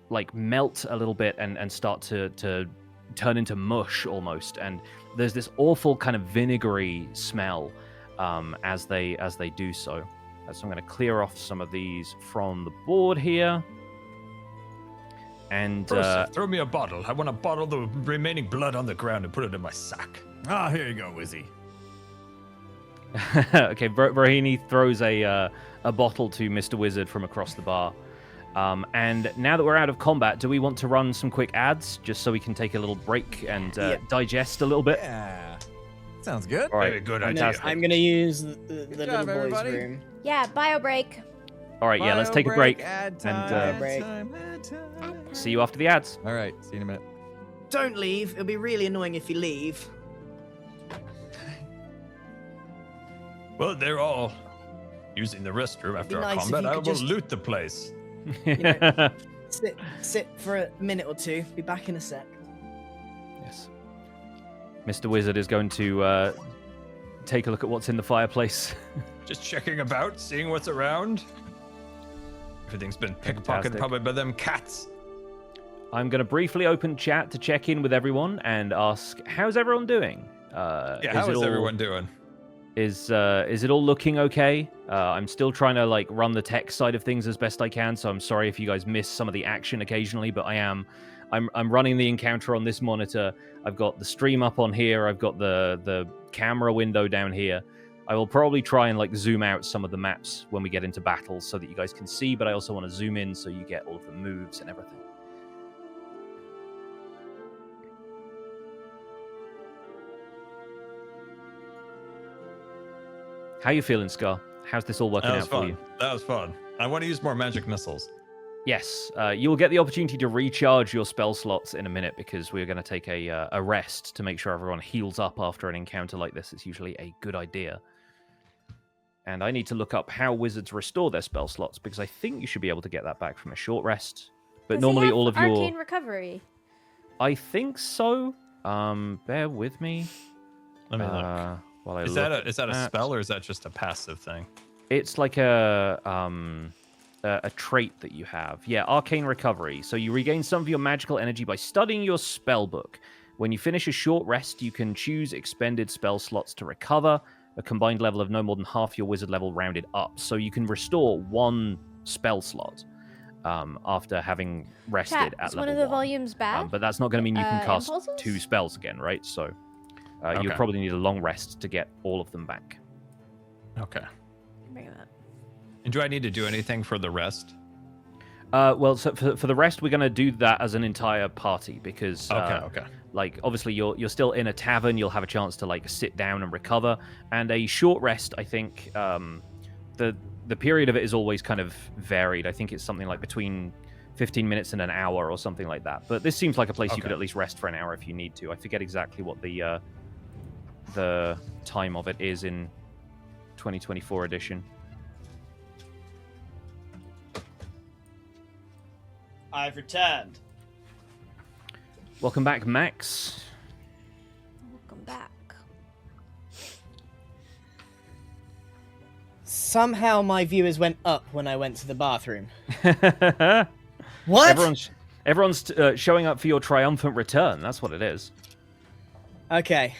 like melt a little bit and start to turn into mush almost. And there's this awful kind of vinegary smell as they do so. So I'm going to clear off some of these from the board here. And Throw me a bottle. I want to bottle the remaining blood on the ground and put it in my sack. Ah, here you go, Wizzy. okay, Brahini throws a bottle to Mr. Wizard from across the bar. And now that we're out of combat, do we want to run some quick ads just so we can take a little break and digest a little bit? Yeah. Sounds good. All right, Very good fantastic. I'm gonna use the little job, boy's everybody. room. Yeah, bio break. All right, yeah, let's take a break Ad and time, break. ad time. see you after the ads. All right, see you in a minute. Don't leave. It'll be really annoying if you leave. Well, they're all using the restroom after our nice if combat. you I could will just- loot the place. know, sit for a minute or two. Be back in a sec. Yes. Mr. Wizard is going to take a look at what's in the fireplace. Just checking about, seeing what's around. Everything's been pickpocketed Fantastic. probably by them cats. I'm going to briefly open chat to check in with everyone and ask, how's everyone doing? How is everyone doing? Is it all looking okay? I'm still trying to like run the tech side of things as best I can, so I'm sorry if you guys miss some of the action occasionally, but I'm running the encounter on this monitor. I've got the stream up on here. I've got the camera window down here. I will probably try and like zoom out some of the maps when we get into battles so that you guys can see, but I also want to zoom in so you get all of the moves and everything. How you feeling, Scar? How's this all working That out was for fun. you? That was fun. I want to use more magic missiles. Yes, you'll get the opportunity to recharge your spell slots in a minute because we're going to take a rest to make sure everyone heals up after an encounter like this. It's usually a good idea. And I need to look up how wizards restore their spell slots because I think you should be able to get that back from a short rest. But Does normally he have all of your... arcane recovery? I think so. Bear with me. Let me look. While I Is that a spell or is that just a passive thing? It's like a trait that you have. Yeah, arcane recovery. So you regain some of your magical energy by studying your spell book. When you finish a short rest, you can choose expended spell slots to recover a combined level of no more than half your wizard level rounded up. So you can restore 1 spell slot after having rested Chat, at is level one of the 1. volumes back? But that's not going to mean you can cast impulses? 2 spells again, right? So Okay. you'll probably need a long rest to get all of them back. Okay. Bring it up. And do I need to do anything for the rest? Well, so for the rest, we're going to do that as an entire party because, Okay. like, obviously you're still in a tavern. You'll have a chance to like sit down and recover. And a short rest, I think, the period of it is always kind of varied. I think it's something like between 15 minutes and an hour or something like that. But this seems like a place you could at least rest for an hour if you need to. I forget exactly what the time of it is in 2024 edition. I've returned. Welcome back, Max. Welcome back. Somehow my viewers went up when I went to the bathroom. What? Everyone's showing up for your triumphant return. That's what it is. Okay.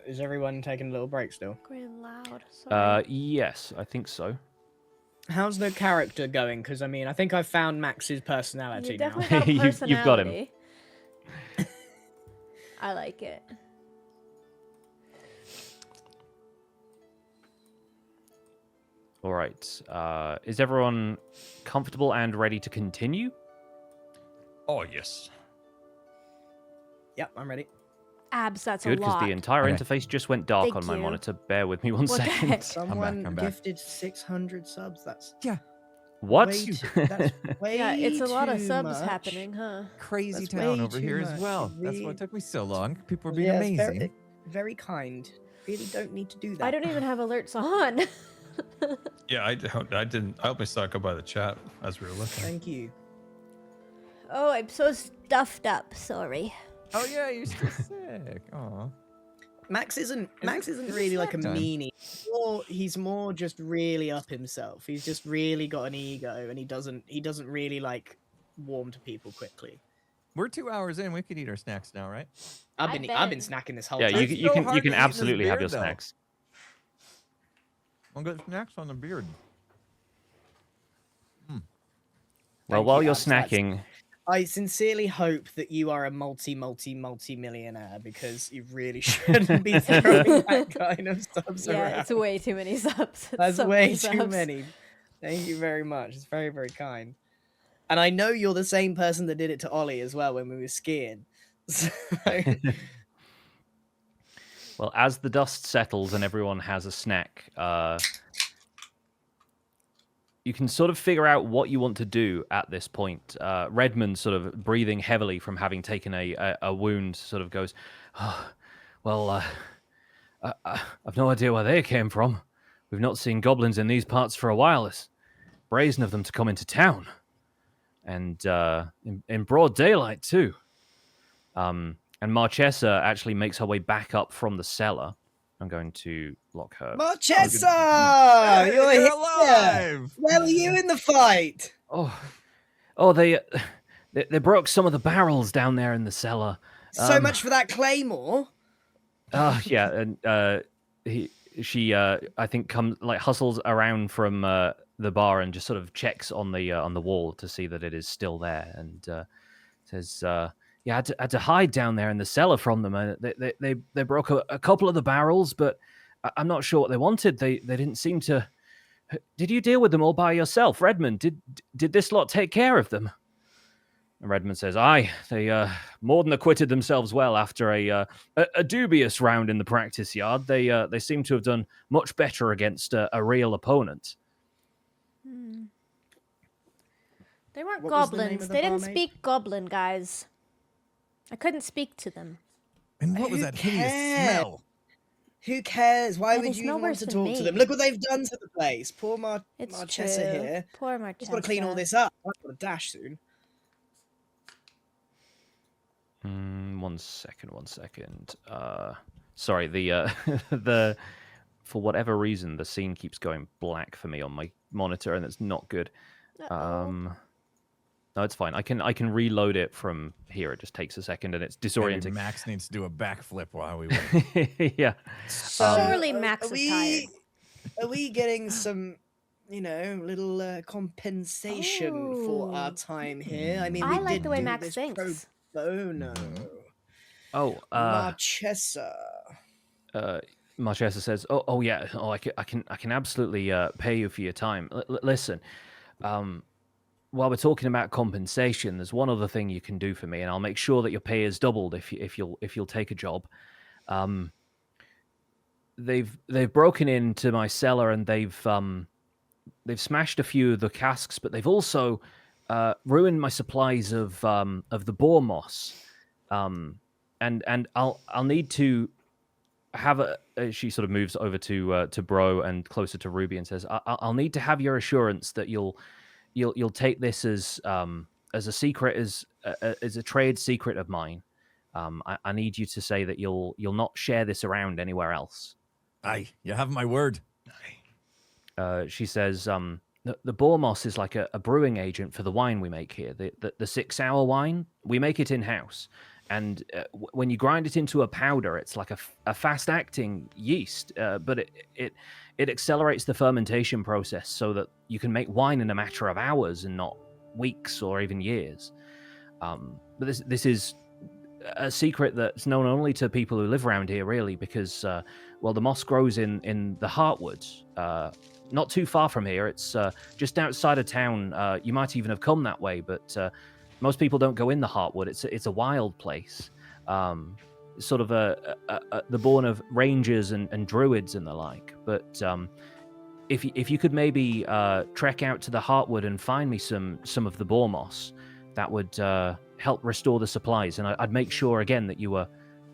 Is everyone taking a little break still? Going loud. Sorry. Yes, I think so. How's the character going? Because, I mean, I think I've found Max's personality You now. definitely got a personality. You've got him. I like it. All right. Is everyone comfortable and ready to continue? Oh, yes. Yep, I'm ready. Abs, that's Good, a because lot. the entire Okay. interface just went dark Thank on my you. monitor. Bear with me one What the second. heck? Someone I'm back. gifted 600 subs. That's What? way too, that's way Yeah, it's a lot of too subs much. happening, huh? Crazy That's town way over too here as much. well. That's Really- why it took me so long. People were being Yeah, it's amazing. very, very kind. Really don't need to do that. I don't even have alerts on. Yeah, I didn't. I only saw it go by the chat as we were looking. Thank you. Oh, I'm so stuffed up. Sorry. Oh yeah, you're still sick. Aw. Max isn't is it really like a snack time? meanie. He's more just really up himself. He's just really got an ego, and he doesn't really like warm to people quickly. We're 2 hours in. We could eat our snacks now, right? I've I've been been. snacking this whole Yeah, time. you, It's you so can hard you to can eat this absolutely have your beard, though. snacks. I'll get snacks on the beard. Well, Thank while you, you're Abs, that's- snacking, I sincerely hope that you are a multi-millionaire because you really shouldn't be throwing that kind of subs Yeah, around. it's way too many subs. It's That's so way many too subs. many. Thank you very much. It's very, very kind. And I know you're the same person that did it to Ollie as well when we were skiing. So, well, as the dust settles and everyone has a snack, you can sort of figure out what you want to do at this point. Redmond, sort of breathing heavily from having taken a wound, sort of goes, oh, well, I've no idea where they came from. We've not seen goblins in these parts for a while. It's brazen of them to come into town. And in broad daylight, too. And Marchesa actually makes her way back up from the cellar. I'm going to lock her. Marchesa! You're here! alive! Where were you in the fight? Oh, they broke some of the barrels down there in the cellar. So much for that claymore. Oh, yeah, and she I think hustles around from the bar and just sort of checks on the wall to see that it is still there, and says, "Yeah, I had to hide down there in the cellar from them. They broke a couple of the barrels, but I'm not sure what they wanted. They didn't seem to. Did you deal with them all by yourself, Redmond? Did this lot take care of them?" And Redmond says, "Aye, they more than acquitted themselves well after a dubious round in the practice yard. They seem to have done much better against a real opponent." They weren't What was the name goblins. of the They didn't barmaid? speak goblin, guys. I couldn't speak to them. And what was Who that hideous cares? smell? Who cares? Why Yeah, would they you smell even want worse to than talk to me. them? Look what they've done to the place. Poor It's Marchesa true. here. Poor Marchesa. Just got to clean all this up. I've got a dash soon. One second. Sorry, the for whatever reason the scene keeps going black for me on my monitor, and it's not good. No, it's fine. I can reload it from here. It just takes a second, and it's Maybe disorienting. Max needs to do a backflip while we wait. Yeah. Surely Max are is tired. Are we getting some, little compensation for our time here? I mean, I we like did the way do Max this thinks. pro bono. Oh, Marchesa. Marchesa says, "Oh yeah. Oh, I can absolutely pay you for your time. Listen, while we're talking about compensation, there's one other thing you can do for me, and I'll make sure that your pay is doubled if you'll take a job. They've broken into my cellar, and they've smashed a few of the casks, but they've also ruined my supplies of the boar moss. And I'll need to have a." She sort of moves over to Bro and closer to Ruby and says, "I'll need to have your assurance that you'll take this as a secret, as a trade secret of mine. I need you to say that you'll not share this around anywhere else." Aye, you have my word. She says, the boar moss is like a brewing agent for the wine we make here. The 6 hour wine, we make it in house. And when you grind it into a powder, it's like a fast-acting yeast, but it accelerates the fermentation process so that you can make wine in a matter of hours and not weeks or even years. But this is a secret that's known only to people who live around here, really, because the moss grows in the Heartwood, not too far from here. It's just outside of town. You might even have come that way, but most people don't go in the Heartwood. It's a wild place, sort of the born of rangers and druids and the like. But if you could maybe trek out to the Heartwood and find me some of the boar moss, that would help restore the supplies, and I'd make sure again that you were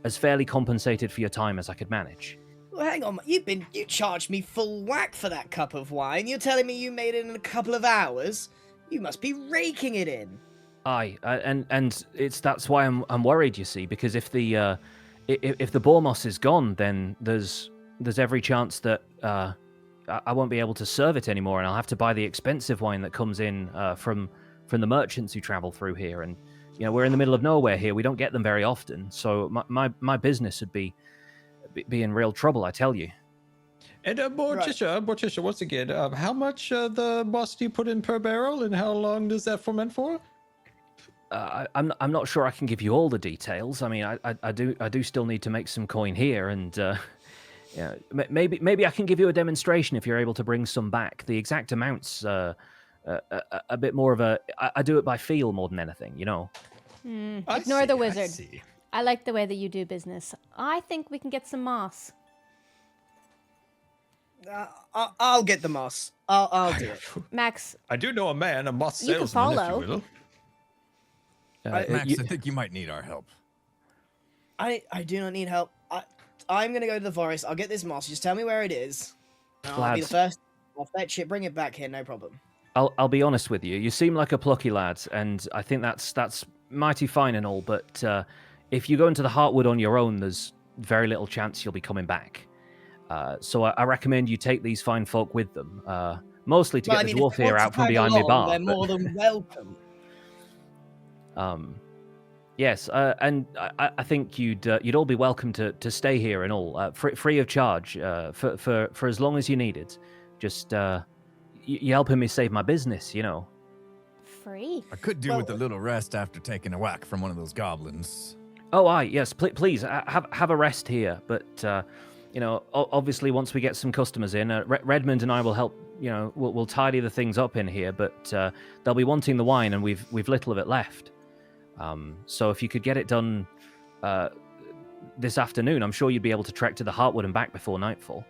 as fairly compensated for your time as I could manage. Well, hang on. You charged me full whack for that cup of wine. You're telling me you made it in a couple of hours? You must be raking it in. Aye, and that's why I'm worried. You see, because if the boar moss is gone, then there's every chance that I won't be able to serve it anymore, and I'll have to buy the expensive wine that comes in from the merchants who travel through here. And we're in the middle of nowhere here. We don't get them very often, so my business would be in real trouble, I tell you. And Morticia, once again, how much the moss do you put in per barrel, and how long does that ferment for? I'm not sure I can give you all the details. I mean, I do still need to make some coin here, and maybe I can give you a demonstration if you're able to bring some back. The exact amounts, a bit more of I do it by feel more than anything, Ignore the wizard. I like the way that you do business. I think we can get some moss. I'll get the moss. I'll do it. Max, I do know a man, a moss You can salesman, if follow. you will. Max, I think you might need our help. I do not need help. I'm gonna go to the forest. I'll get this moss. Just tell me where it is. And I'll be the Lads. first. I'll fetch it. Bring it back here. No problem. I'll be honest with you. You seem like a plucky lad, and I think that's mighty fine and all. But if you go into the Heartwood on your own, there's very little chance you'll be coming back. So I recommend you take these fine folk with them, mostly to get the dwarf here out from behind my bar. They're more than welcome. Yes, and I think you'd all be welcome to stay here and all, free of charge, for as long as you need it. Just you helping me save my business, free. I could do with a little rest after taking a whack from one of those goblins. Oh, aye, yes, please have a rest here. But obviously, once we get some customers in, Redmond and I will help. We'll tidy the things up in here. But they'll be wanting the wine, and we've little of it left. So if you could get it done this afternoon, I'm sure you'd be able to trek to the Heartwood and back before nightfall.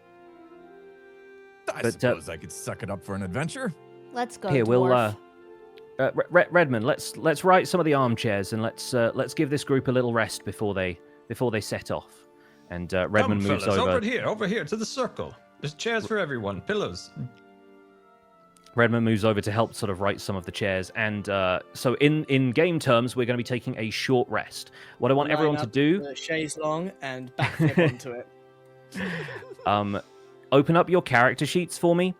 I suppose I could suck it up for an adventure. Let's go, Here, dwarf. we'll Redmond. Let's right some of the armchairs and let's give this group a little rest before they set off. And Redmond moves fellas, over. over here to the circle. There's chairs for everyone, pillows. Redmond moves over to help sort of right some of the chairs. And so in game terms, we're going to be taking a short rest. What I want everyone to do... The chaise long and backflip onto it. Open up your character sheets for me.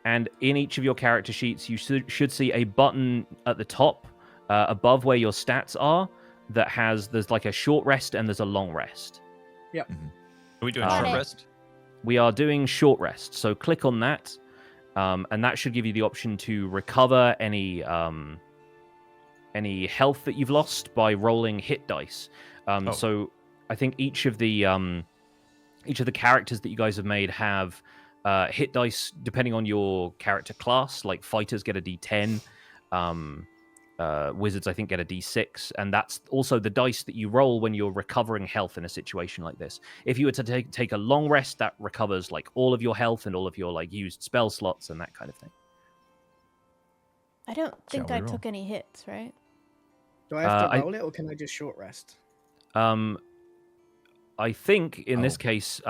And in each of your character sheets, you should see a button at the top above where your stats are that there's like a short rest and there's a long rest. Yep. Mm-hmm. Are we doing Got short it. rest? We are doing short rest. So click on that. And that should give you the option to recover any health that you've lost by rolling hit dice. So I think each of the characters that you guys have made have hit dice depending on your character class. Like fighters get a D10, wizards I think get a D6, and that's also the dice that you roll when you're recovering health in a situation like this. If you were to take a long rest, that recovers like all of your health and all of your like used spell slots and that kind of thing. I don't think Shall we I roll? took any hits, right? Do I have to I- roll it, or can I just short rest? I think in this case,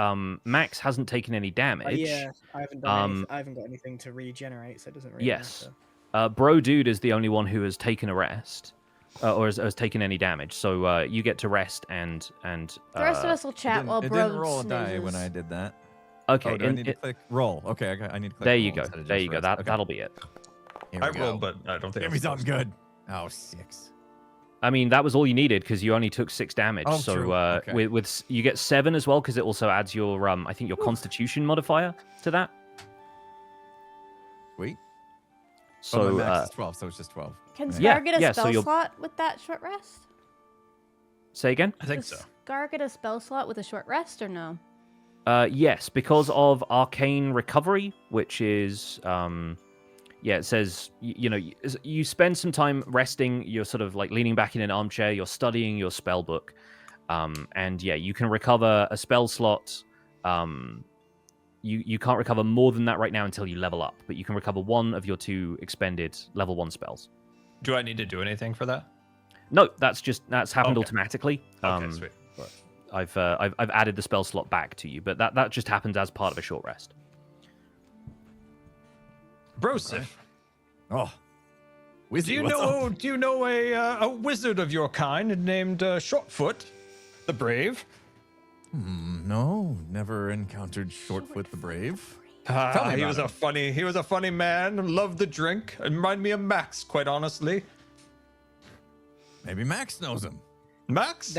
Max hasn't taken any damage. Yeah, I haven't done I haven't got anything to regenerate, so it doesn't really Yes. matter. Bro Dude is the only one who has taken a rest, or has taken any damage. So you get to rest and The rest of us will chat while It Bro didn't roll a die when snoozes. I did that. okay. Oh, do I need to click roll? Okay, I need to click There roll you go. instead of There just you go. rest. That Okay. that'll be it. Here we I go. rolled, but I don't think Give I'm me something supposed good. Oh, 6. I mean, that was all you needed because you only took 6 damage. Oh, so true. Okay. with you get 7 as well because it also adds your I think your Constitution modifier to that. Sweet. So my max is 12, so it's just 12. Can Scar Yeah, get a yeah, so spell you'll- slot with that short rest? say again. I think Does so. Scar get a spell slot with a short rest or no? Yes, because of arcane recovery, which is it says you spend some time resting. You're sort of like leaning back in an armchair. You're studying your spell book, and yeah, you can recover a spell slot. You can't recover more than that right now until you level up, but you can recover 1 of your 2 expended level 1 spells. Do I need to do anything for that? No, that's happened Okay. automatically. Okay, sweet. I've added the spell slot back to you, but that just happens as part of a short rest. Broseph, Oh. do Wizzy, you what's know up? do you know a wizard of your kind named Shortfoot, the Brave? No, never encountered Shortfoot the Brave. Tell me He about was him. he was a funny man. Loved the drink. Remind me of Max, quite honestly. Maybe Max knows him. Max?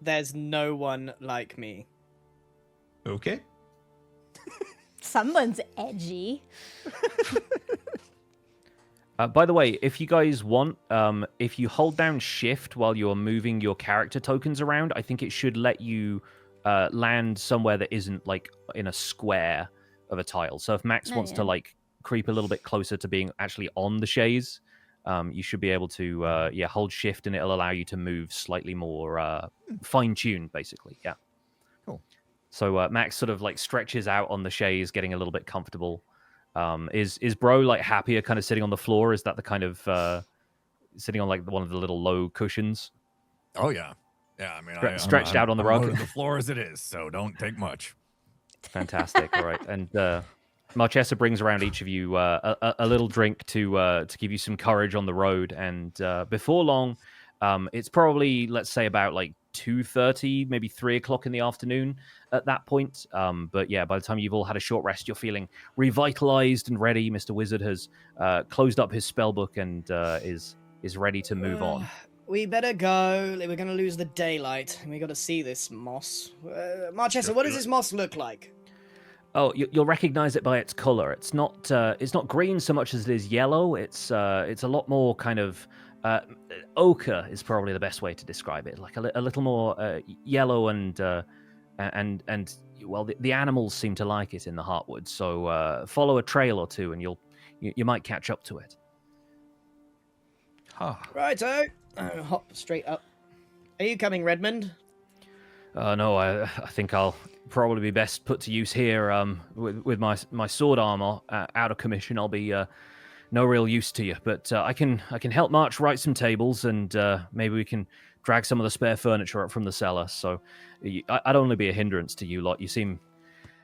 There's no one like me. Okay. Someone's edgy. By the way, if you guys want, if you hold down Shift while you're moving your character tokens around, I think it should let you land somewhere that isn't like in a square of a tile. So if Max Oh, wants to yeah. like creep a little bit closer to being actually on the chaise, you should be able to hold Shift and it'll allow you to move slightly more fine-tuned, basically. Yeah. Cool. So Max sort of like stretches out on the chaise, getting a little bit comfortable. Is Bro like happier kind of sitting on the floor? Is that the kind of sitting on like one of the little low cushions? Oh, yeah. Yeah, I mean, Stretched out on the rug. I'm low to the floor as it is, so don't take much. Fantastic. All right. And Marchesa brings around each of you a little drink to give you some courage on the road. And before long, it's probably, let's say, about like 2:30, maybe 3 o'clock in the afternoon at that point. But yeah, by the time you've all had a short rest, you're feeling revitalized and ready. Mr. Wizard has closed up his spell book and is ready to move on. We better go. We're gonna lose the daylight. We gotta see this moss. Marchesa, what does this moss look like? Oh, you'll recognize it by its color. It's not green so much as it is yellow. It's a lot more kind of ochre is probably the best way to describe it. Like a little more yellow and well, the animals seem to like it in the Heartwood. So follow a trail or two, and you might catch up to it. Huh. Righto. hop straight up. Are you coming, Redmond? No, I think I'll probably be best put to use here. With my sword armor out of commission, I'll be no real use to you. But I can help March right some tables, and maybe we can drag some of the spare furniture up from the cellar. So I'd only be a hindrance to you lot. You seem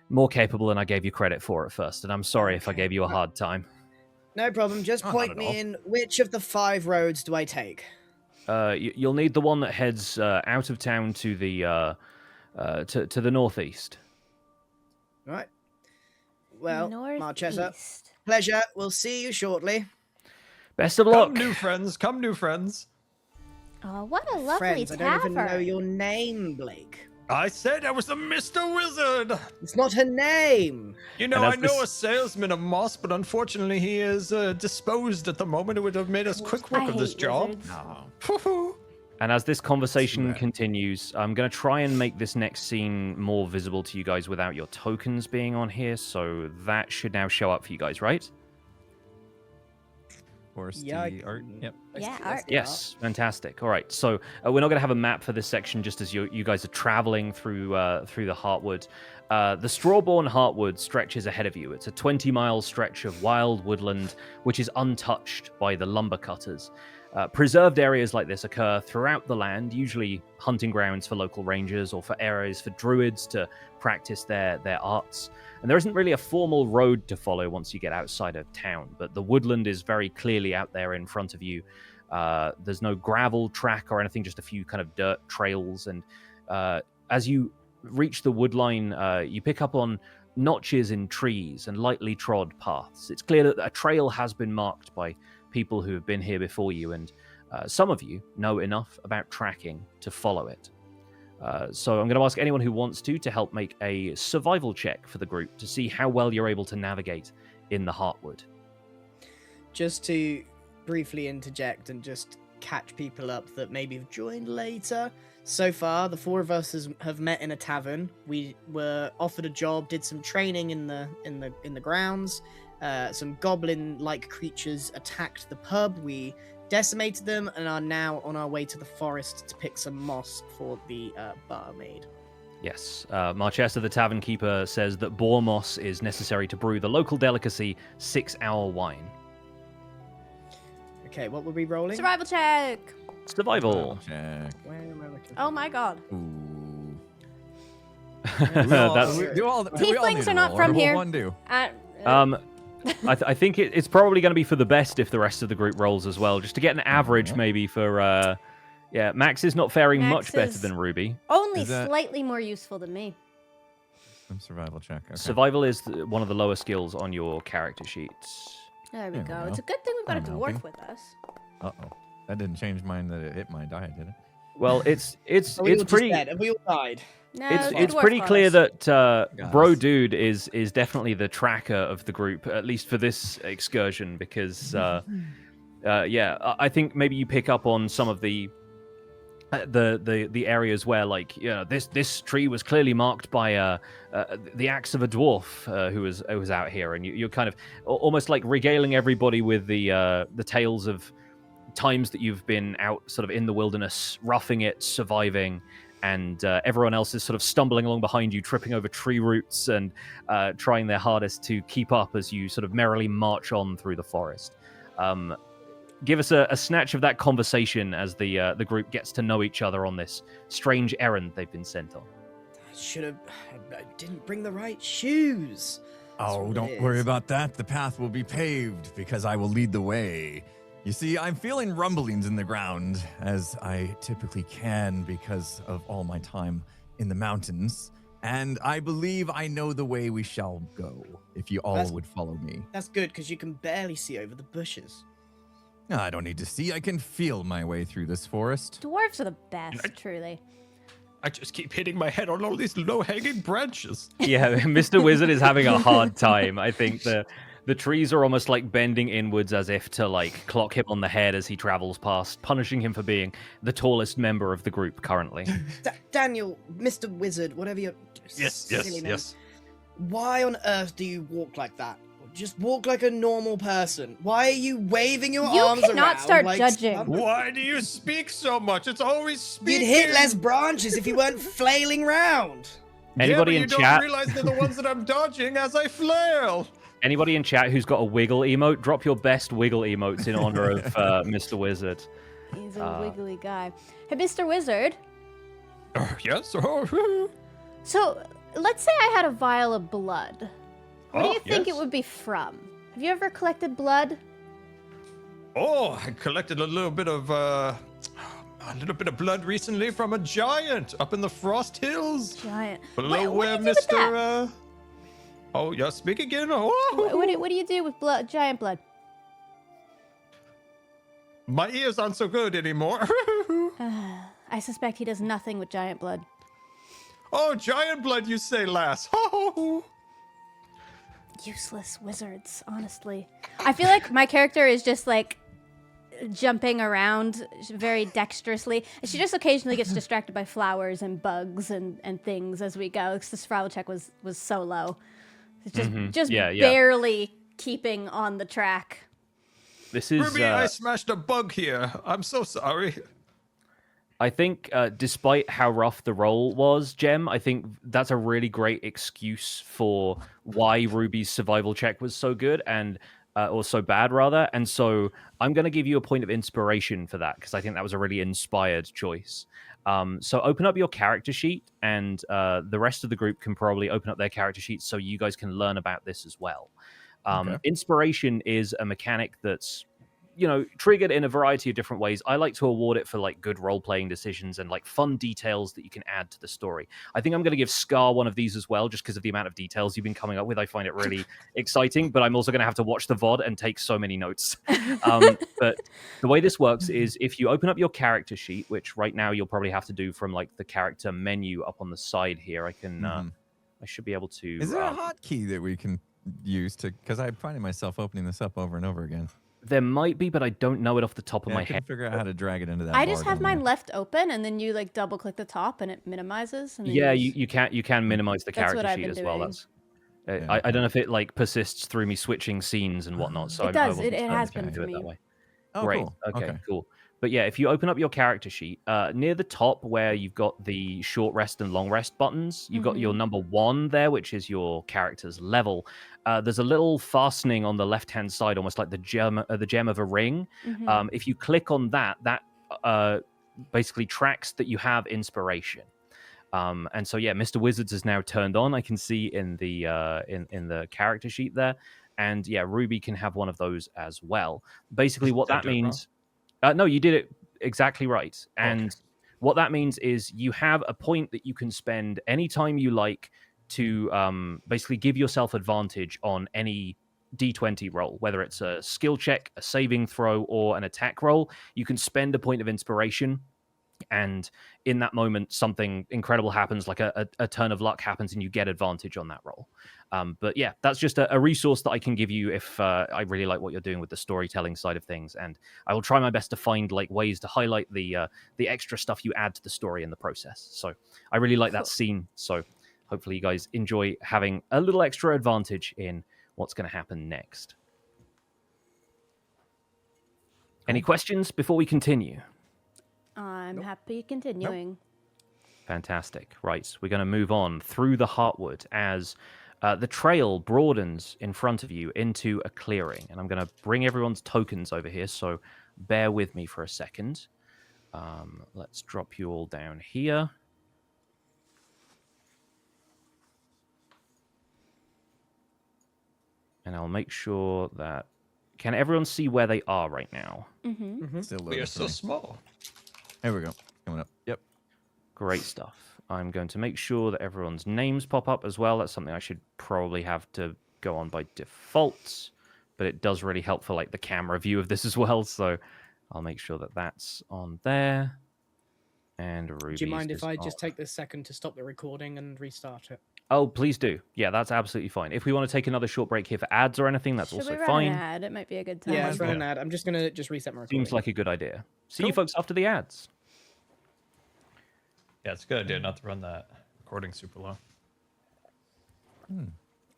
more capable than I gave you credit for at first, and I'm sorry if I gave you a hard time. No problem. Just point me in. Which of the 5 roads do I take? You'll need the one that heads out of town to the to the northeast. Right. Well, Marchesa, Northeast. pleasure. We'll see you shortly. Best of luck. Come, new friends. Come, new friends. Oh, what a lovely Friends, I don't even know tavern. your name, Blake. I said I was the Mr. Wizard. It's not her name. You know, And as I know this- a salesman of moss, but unfortunately he is disposed at the moment. It would have made us quick work I of this hate job. wizards. Hoo-hoo. And as this conversation Right. continues, I'm going to try and make this next scene more visible to you guys without your tokens being on here. So that should now show up for you guys, right? Foresty Yeah, art. Yep. Yeah, art. Yes, fantastic. All right, so we're not going to have a map for this section just as you guys are traveling through the Heartwood. The Strawborn Heartwood stretches ahead of you. It's a 20-mile stretch of wild woodland which is untouched by the lumber cutters. Preserved areas like this occur throughout the land, usually hunting grounds for local rangers or for areas for druids to practice their arts. And there isn't really a formal road to follow once you get outside of town, but the woodland is very clearly out there in front of you. There's no gravel track or anything, just a few kind of dirt trails. And as you reach the woodline, you pick up on notches in trees and lightly trod paths. It's clear that a trail has been marked by people who have been here before you, and some of you know enough about tracking to follow it. So I'm going to ask anyone who wants to help make a survival check for the group to see how well you're able to navigate in the Heartwood. Just to briefly interject and just catch people up that maybe have joined later. So far, the 4 of us have met in a tavern. We were offered a job, did some training in the grounds. Some goblin-like creatures attacked the pub. We decimated them and are now on our way to the forest to pick some moss for the barmaid. Yes, Marchesa, the tavern keeper, says that boar moss is necessary to brew the local delicacy 6-hour wine. Okay, what were we rolling? Survival check. Survival. Check. Where am I looking? Oh my god. Ooh. That's Tieflings are not from here. One do. I think it's probably going to be for the best if the rest of the group rolls as well, just to get an average maybe for. Yeah, Max is not faring Max much better is- than Ruby. Only Is that- slightly more useful than me. Survival check. Okay. Survival is one of the lower skills on your character sheets. There we There we go. go. It's a good thing we've got a I'm dwarf helping. with us. Uh-oh. That didn't change mine that it hit my die, did it? Well, it's Are we all just pretty. dead? Have we all died? No, It's the it's dwarf pretty got clear us. that Bro Dude is definitely the tracker of the group, at least for this excursion, because yeah, I think maybe you pick up on some of the areas where, like, you know, this tree was clearly marked by the axe of a dwarf who was out here, and you're kind of almost like regaling everybody with the tales of times that you've been out sort of in the wilderness, roughing it, surviving, and everyone else is sort of stumbling along behind you, tripping over tree roots and trying their hardest to keep up as you sort of merrily march on through the forest. Give us a snatch of that conversation as the group gets to know each other on this strange errand they've been sent on. I didn't bring the right shoes. That's Oh, what it don't worry is. about that. The path will be paved because I will lead the way. You see, I'm feeling rumblings in the ground, as I typically can because of all my time in the mountains. And I believe I know the way we shall go, if you all That's- would follow me. That's good, because you can barely see over the bushes. No, I don't need to see. I can feel my way through this forest. Dwarves are the best, truly. I just keep hitting my head on all these low-hanging branches. Yeah, Mr. Wizard is having a hard time. I think the trees are almost like bending inwards as if to like clock him on the head as he travels past, punishing him for being the tallest member of the group currently. Daniel, Mr. Wizard, whatever you're... Yes, silly name. yes. Why on earth do you walk like that? Just walk like a normal person. Why are you waving your You arms around? cannot start like judging. some- Why do you speak so much? It's always You'd speaking. hit less branches if you weren't flailing round. Anybody yeah, in but you chat? don't realize they're the ones that I'm dodging as I flail. Anybody in chat who's got a wiggle emote, drop your best wiggle emotes in honor of Mr. Wizard. He's a wiggly guy. Hey, Mr. Wizard. Yes. So, let's say I had a vial of blood. What do Oh, you think it yes. would be from? Have you ever collected blood? Oh, I collected a little bit of blood recently from a giant up in the Frost Hills. Giant. Below What where do you do with that? Mr. Oh, yeah, speak again. Oh. What do you do with blood? Giant blood? My ears aren't so good anymore. I suspect he does nothing with giant blood. Oh, giant blood, you say, lass. Useless wizards, honestly. I feel like my character is just like jumping around very dexterously. She just occasionally gets distracted by flowers and bugs and things as we go. 'Cause the survival check was so low. It's just Yeah, yeah. barely keeping on the track. This is. Ruby, I smashed a bug here. I'm so sorry. I think, despite how rough the roll was, Gem, I think that's a really great excuse for why Ruby's survival check was so good and or so bad, rather. And so I'm going to give you a point of inspiration for that because I think that was a really inspired choice. So open up your character sheet, and the rest of the group can probably open up their character sheets so you guys can learn about this as well. Okay. Inspiration is a mechanic that's triggered in a variety of different ways. I like to award it for like good role-playing decisions and like fun details that you can add to the story. I think I'm going to give Scar one of these as well, just because of the amount of details you've been coming up with. I find it really exciting, but I'm also going to have to watch the VOD and take so many notes. But the way this works is if you open up your character sheet, which right now you'll probably have to do from like the character menu up on the side here. I can, I should be able to. Is there a hotkey that we can use to? Because I'm finding myself opening this up over and over again. There might be, but I don't know it off the top of Yeah, my I couldn't head. figure out how to drag it into that. I just bar have down mine there. left open, and then you like double click the top, and it minimizes. And then Yeah, just- you can minimize the That's character what I've sheet been as well. doing. That's Yeah. I don't know if it like persists through me switching scenes and whatnot. So It does. I wasn't It certain has if I been could do for it that me. way. Oh, Great. cool. Okay, cool. But yeah, if you open up your character sheet, near the top where you've got the short rest and long rest buttons, you've got your number 1 there, which is your character's level. There's a little fastening on the left-hand side, almost like the gem of a ring. If you click on that, basically tracks that you have inspiration. And so yeah, Mr. Wizards is now turned on. I can see in the in the character sheet there, and yeah, Ruby can have one of those as well. Basically, what Did I that do it wrong? means. No, you did it exactly right. And what that means is you have a point that you can spend anytime you like to basically give yourself advantage on any D20 roll, whether it's a skill check, a saving throw, or an attack roll. You can spend a point of inspiration, and in that moment, something incredible happens, like a turn of luck happens, and you get advantage on that roll. But yeah, that's just a resource that I can give you if I really like what you're doing with the storytelling side of things, and I will try my best to find like ways to highlight the extra stuff you add to the story in the process. So I really like that scene. So hopefully you guys enjoy having a little extra advantage in what's going to happen next. Any questions before we continue? I'm happy continuing. Fantastic. Right, we're going to move on through the Heartwood as the trail broadens in front of you into a clearing. And I'm going to bring everyone's tokens over here, so bear with me for a second. Let's drop you all down here. And I'll make sure that... Can everyone see where they are right now? Still We loading are for so me. small. There we go. Coming up. Yep. Great stuff. I'm going to make sure that everyone's names pop up as well. That's something I should probably have to go on by default, but it does really help for like the camera view of this as well. So I'll make sure that that's on there. And Ruby's Do you mind if is I just off. take this second to stop the recording and restart it? Oh, please do. Yeah, that's absolutely fine. If we want to take another short break here for ads or anything, that's Should also we run fine. an ad? It might be a good time. Yeah, let's run an ad. I'm just gonna reset my recording. Seems like a good idea. See you Cool. folks after the ads. Yeah, it's a good idea not to run that recording super long.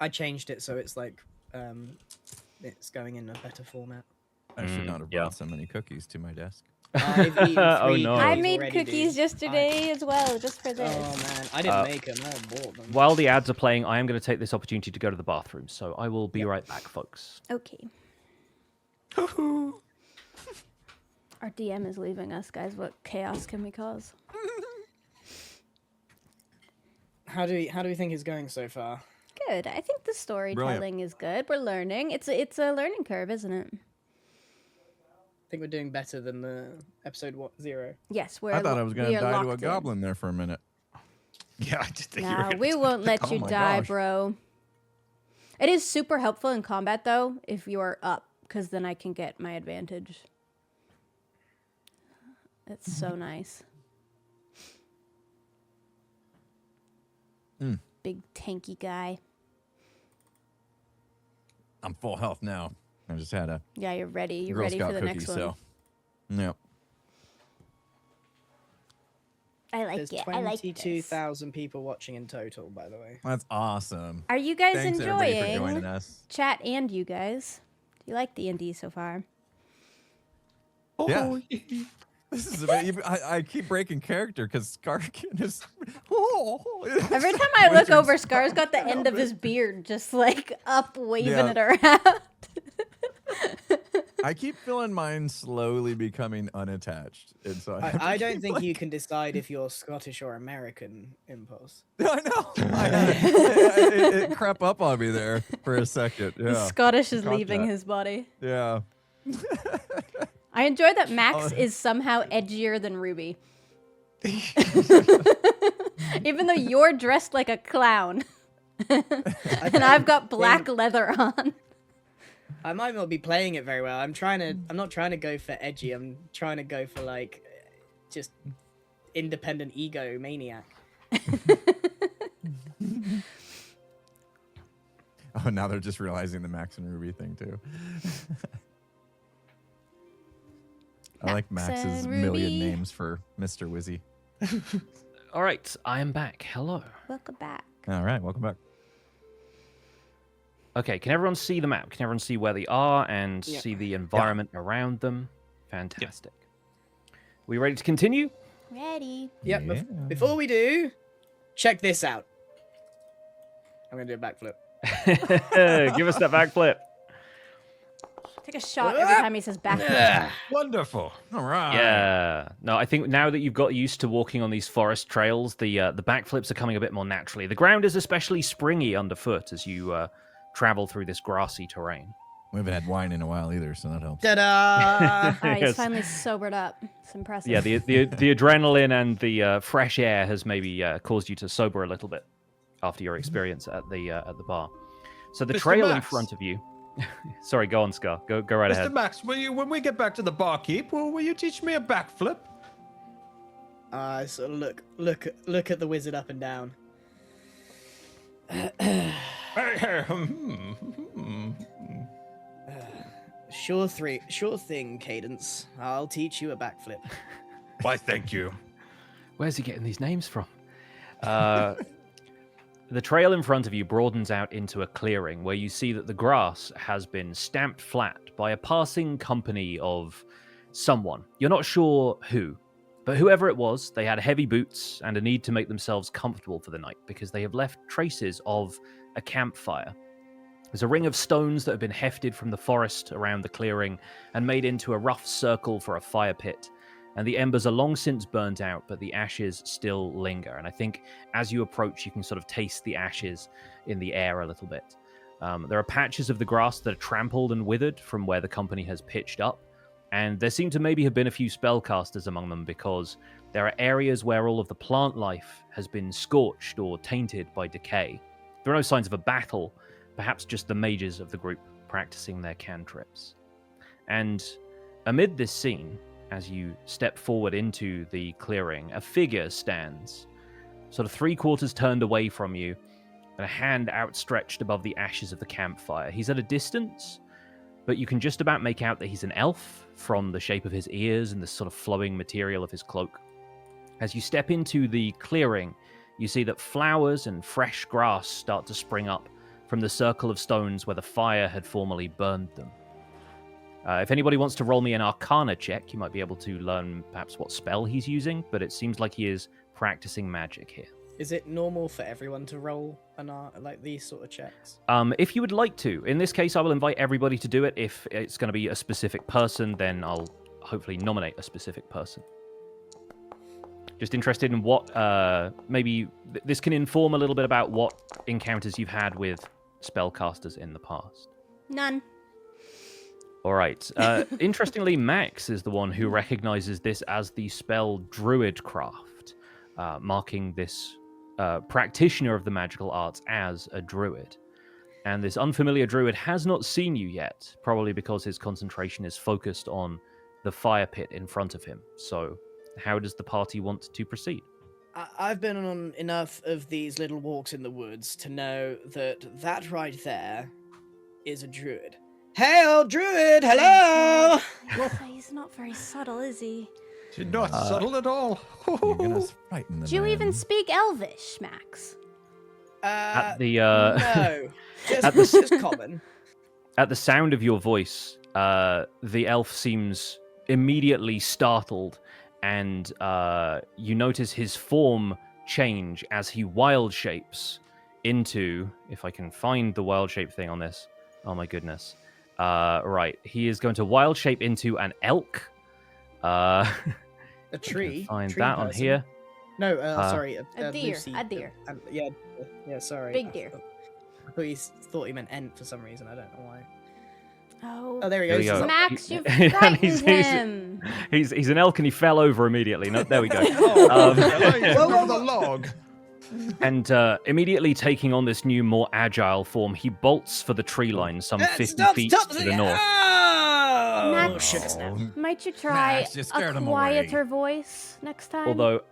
I changed it so it's like it's going in a better format. I should not have yeah. brought so many cookies to my desk. I've eaten 3 Oh, no. I cookies made already, cookies dude. yesterday as well, just for this. Oh man, I didn't make them. I bought them. While the ads are playing, I am going to take this opportunity to go to the bathroom, so I will be right back, folks. Okay. Our DM is leaving us, guys. What chaos can we cause? How do we think it's going so far? Good. I think the storytelling is good. We're learning. It's a learning curve, isn't it? I think we're doing better than the episode 0. Yes, we're. I thought I was going we to are die to a locked in. goblin there for a minute. Yeah, I just think you were No, gonna we say- won't let Oh you my die, gosh. bro. It is super helpful in combat, though, if you are up, because then I can get my advantage. It's so nice. Big tanky guy. I'm full health now. I just had a Yeah, you're ready. You're Girl ready Scout for the cookie, next one. so yep. I like There's it. I like this. 22,000 people watching in total, by the way. That's awesome. Are you guys Thanks everybody for enjoying joining us. chat and you guys? Do you like D&D so far? Yeah. This is amazing. I keep breaking character because Scarkin is. Every time I look over, Scar's got the end of his beard just like up, waving Yeah. it around. I keep feeling mine slowly becoming unattached, and so I don't think you can decide if you're Scottish or American, Impulse. I know. It crept up on me there for a second. Yeah. Scottish is Caught leaving that. his body. Yeah. I enjoy that Max Oh. is somehow edgier than Ruby. Even though you're dressed like a clown. And I've got black leather on. I might not be playing it very well. I'm not trying to go for edgy. I'm trying to go for like just independent ego maniac. Oh, now they're just realizing the Max and Ruby thing too. I like Max Max's and million Ruby. names for Mr. Wizzy. All right, I am back. Hello. Welcome back. All right, welcome back. Okay, can everyone see the map? Can everyone see where they are and Yeah. see the environment around them? Fantastic. We ready to continue? Ready. Yep. Yeah. Before we do, check this out. I'm gonna do a backflip. Give us that backflip. Take a shot every time he says back. Wonderful. All right. Yeah. No, I think now that you've got used to walking on these forest trails, the backflips are coming a bit more naturally. The ground is especially springy underfoot as you travel through this grassy terrain. We haven't had wine in a while either, so that helps. Ta-da! Alright, Yes. he's finally sobered up. It's impressive. Yeah, the adrenaline and the fresh air has maybe caused you to sober a little bit after your experience at the bar. So the Mr. trail in Max. front of you. Sorry, go on, Scar. Go right Mr. ahead. Max, when we get back to the barkeep, will you teach me a backflip? I sort of look at the wizard up and down. Sure thing, Cadence. I'll teach you a backflip. Why, thank you. Where's he getting these names from? The trail in front of you broadens out into a clearing where you see that the grass has been stamped flat by a passing company of someone. You're not sure who, but whoever it was, they had heavy boots and a need to make themselves comfortable for the night because they have left traces of a campfire. There's a ring of stones that have been hefted from the forest around the clearing and made into a rough circle for a fire pit. And the embers are long since burnt out, but the ashes still linger. And I think as you approach, you can sort of taste the ashes in the air a little bit. There are patches of the grass that are trampled and withered from where the company has pitched up. And there seem to maybe have been a few spellcasters among them because there are areas where all of the plant life has been scorched or tainted by decay. There are no signs of a battle, perhaps just the mages of the group practicing their cantrips. And amid this scene, as you step forward into the clearing, a figure stands, sort of 3/4 turned away from you, and a hand outstretched above the ashes of the campfire. He's at a distance, but you can just about make out that he's an elf from the shape of his ears and the sort of flowing material of his cloak. As you step into the clearing, you see that flowers and fresh grass start to spring up from the circle of stones where the fire had formerly burned them. If anybody wants to roll me an Arcana check, you might be able to learn perhaps what spell he's using, but it seems like he is practicing magic here. Is it normal for everyone to roll like these sort of checks? If you would like to. In this case, I will invite everybody to do it. If it's going to be a specific person, then I'll hopefully nominate a specific person. Just interested in what, maybe this can inform a little bit about what encounters you've had with spellcasters in the past. None. All right. Interestingly, Max is the one who recognizes this as the spell Druidcraft, marking this practitioner of the magical arts as a druid. And this unfamiliar druid has not seen you yet, probably because his concentration is focused on the fire pit in front of him. So how does the party want to proceed? I've been on enough of these little walks in the woods to know that right there is a druid. Hey, old druid, hello! He's not very subtle, is he? She's not subtle at all. You're gonna frighten the Do you man. even speak Elvish, Max? At the No, at just common. At the sound of your voice, the elf seems immediately startled, and you notice his form change as he wild shapes into, if I can find the wild shape thing on this. Oh my goodness. Right, he is going to wild shape into an elk. A tree. Find tree that on person. here. No, sorry. A deer, Lucy, a deer. Yeah, sorry. Big deer. I thought he meant ent for some reason. I don't know why. Oh, Oh, there he There we goes. go. Max, you've And frightened he's- him. He's an elk and he fell over immediately. No, there we go. Oh, Um, over the log. And immediately taking on this new, more agile form, he bolts for the tree line some 50 feet to the north. Oh, Max. sugar snap. Might you try Max, you scared a him quieter away. voice next time? Although,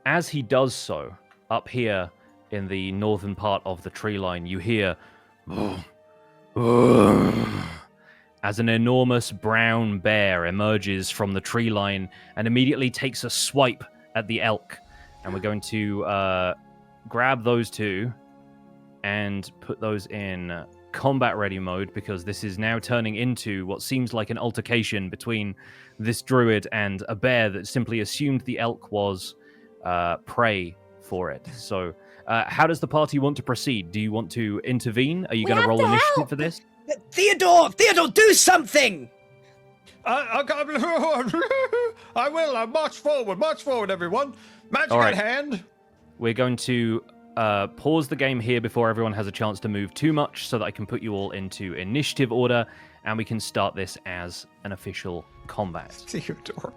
as he does so, up here in the northern part of the tree line, you hear as an enormous brown bear emerges from the tree line and immediately takes a swipe at the elk. And we're going to grab those two and put those in combat ready mode, because this is now turning into what seems like an altercation between this druid and a bear that simply assumed the elk was prey for it. So how does the party want to proceed? Do you want to intervene? Are you We going to have roll to initiative help. for this? Theodore, do something! I will. March forward, everyone. Magic All right. at hand. We're going to pause the game here before everyone has a chance to move too much, so that I can put you all into initiative order, and we can start this as an official combat. Theodore.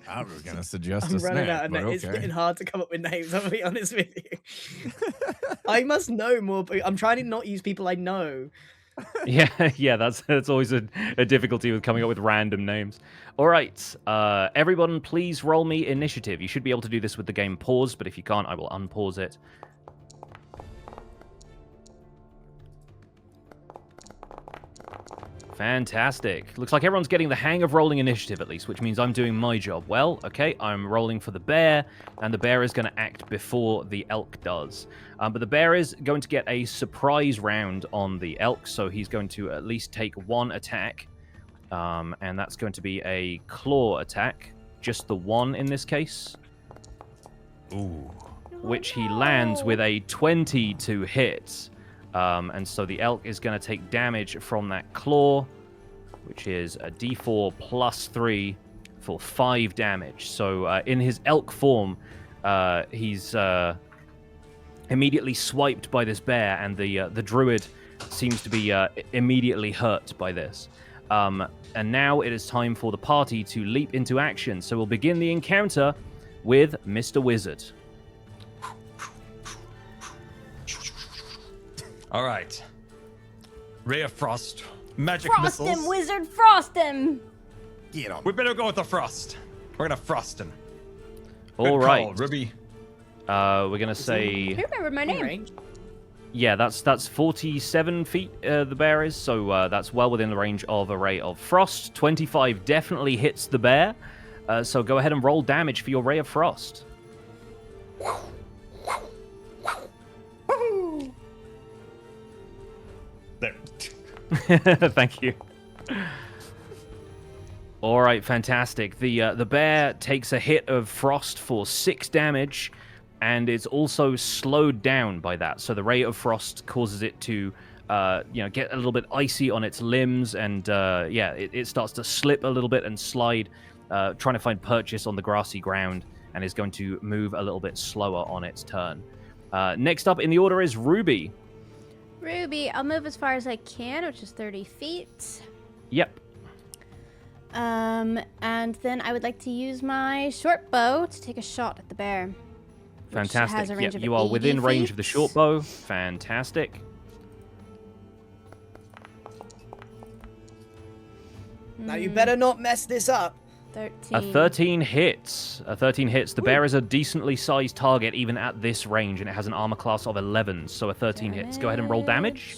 I was gonna suggest I'm a running snack, out of but names. It's okay. getting hard to come up with names, I'll be honest with you. I must know more, but I'm trying to not use people I know. Yeah, that's always a difficulty with coming up with random names. All right, everyone, please roll me initiative. You should be able to do this with the game paused, but if you can't, I will unpause it. Fantastic. Looks like everyone's getting the hang of rolling initiative, at least, which means I'm doing my job. Well, okay, I'm rolling for the bear, and the bear is going to act before the elk does. But the bear is going to get a surprise round on the elk, so he's going to at least take one attack, and that's going to be a claw attack, just the one in this case. Ooh. Which he lands with a 20 to hit. And so the elk is going to take damage from that claw, which is a d4 plus 3 for 5 damage. So in his elk form, he's immediately swiped by this bear, and the druid seems to be immediately hurt by this. And now it is time for the party to leap into action. So we'll begin the encounter with Mr. Wizard. All right. Ray of Frost. Magic Frost missiles. him, wizard, frost him! Get him. We better go with the frost. We're gonna frost him. All Good right. call, Ruby. We're going to Who say... remembered my name? Range. Yeah, that's 47 feet, the bear is, so that's well within the range of a Ray of Frost. 25 definitely hits the bear, so go ahead and roll damage for your Ray of Frost. There. Thank you. All right, fantastic. The bear takes a hit of frost for 6 damage, and it's also slowed down by that. So the rate of frost causes it to, get a little bit icy on its limbs, and it starts to slip a little bit and slide, trying to find purchase on the grassy ground, and is going to move a little bit slower on its turn. Next up in the order is Ruby. Ruby, I'll move as far as I can, which is 30 feet. Yep. And then I would like to use my short bow to take a shot at the bear. Fantastic. Has a range Yep, of you are 80 within range of the feet. short bow. Fantastic. Now you better not mess this up. 13. A 13 hits. A 13 hits. The bear is a decently sized target even at this range, and it has an armor class of 11, so a 13 hits. Go ahead and roll damage.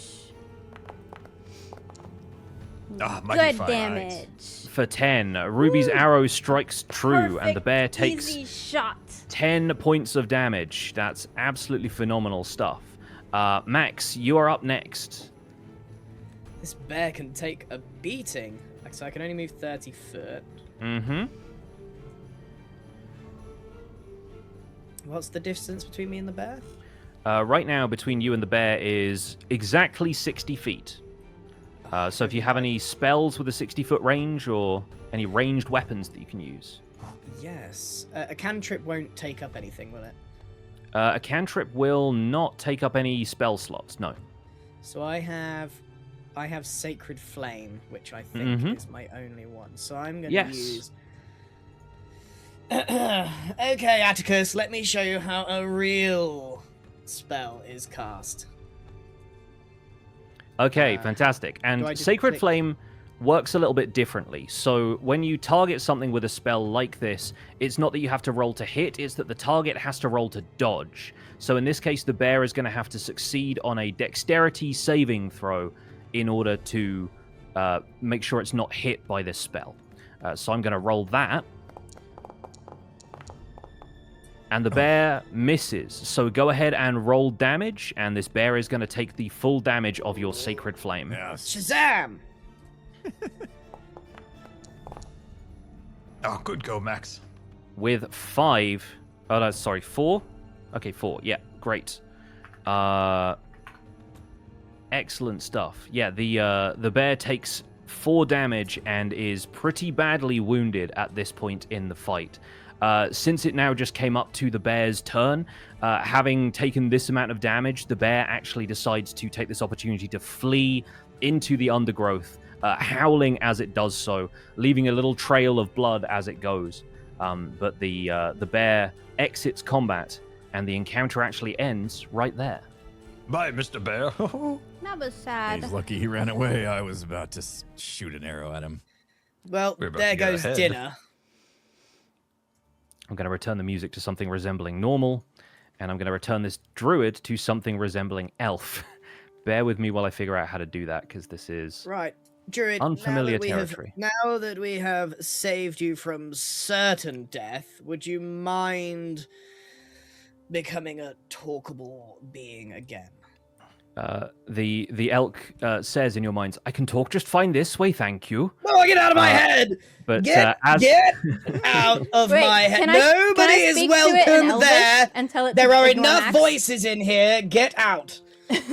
Ah, Good damage. For 10. Ruby's arrow strikes true, and the bear takes easy shot. 10 points of damage. That's absolutely phenomenal stuff. Max, you are up next. This bear can take a beating. So I can only move 30 foot. Mm-hmm. What's the distance between me and the bear? Right now, between you and the bear is exactly 60 feet. So if you have any spells with a 60-foot range or any ranged weapons that you can use. Yes. A cantrip won't take up anything, will it? A cantrip will not take up any spell slots, no. So I have Sacred Flame, which I think is my only one. So I'm going to use... Okay, Atticus, let me show you how a real spell is cast. Okay, fantastic. And Sacred Flame works a little bit differently. So when you target something with a spell like this, it's not that you have to roll to hit, it's that the target has to roll to dodge. So in this case, the bear is going to have to succeed on a dexterity saving throw in order to make sure it's not hit by this spell. So I'm going to roll that. And the bear misses. So go ahead and roll damage, and this bear is going to take the full damage of your Sacred Flame. Yes. Shazam! Oh, good go, Max. With 4. Okay, 4. Yeah, great. Excellent stuff. Yeah, the bear takes 4 damage and is pretty badly wounded at this point in the fight. Since it now just came up to the bear's turn, having taken this amount of damage, the bear actually decides to take this opportunity to flee into the undergrowth, howling as it does so, leaving a little trail of blood as it goes. But the bear exits combat, and the encounter actually ends right there. Bye, Mr. Bear. That was sad. He's lucky he ran away. I was about to shoot an arrow at him. Well, We're about there to get goes ahead. dinner. I'm going to return the music to something resembling normal, and I'm going to return this druid to something resembling elf. Bear with me while I figure out how to do that, because this is Right. Druid, unfamiliar now that we territory. now that we have saved you from certain death, would you mind becoming a talkable being again? The elk says in your minds, "I can talk just fine this way, thank you." Oh, get out of my head! But Get out of Wait, my head! can I Nobody is speak to it in welcome Elvish there. and tell it There to are ignore enough Max? voices in here. Get out.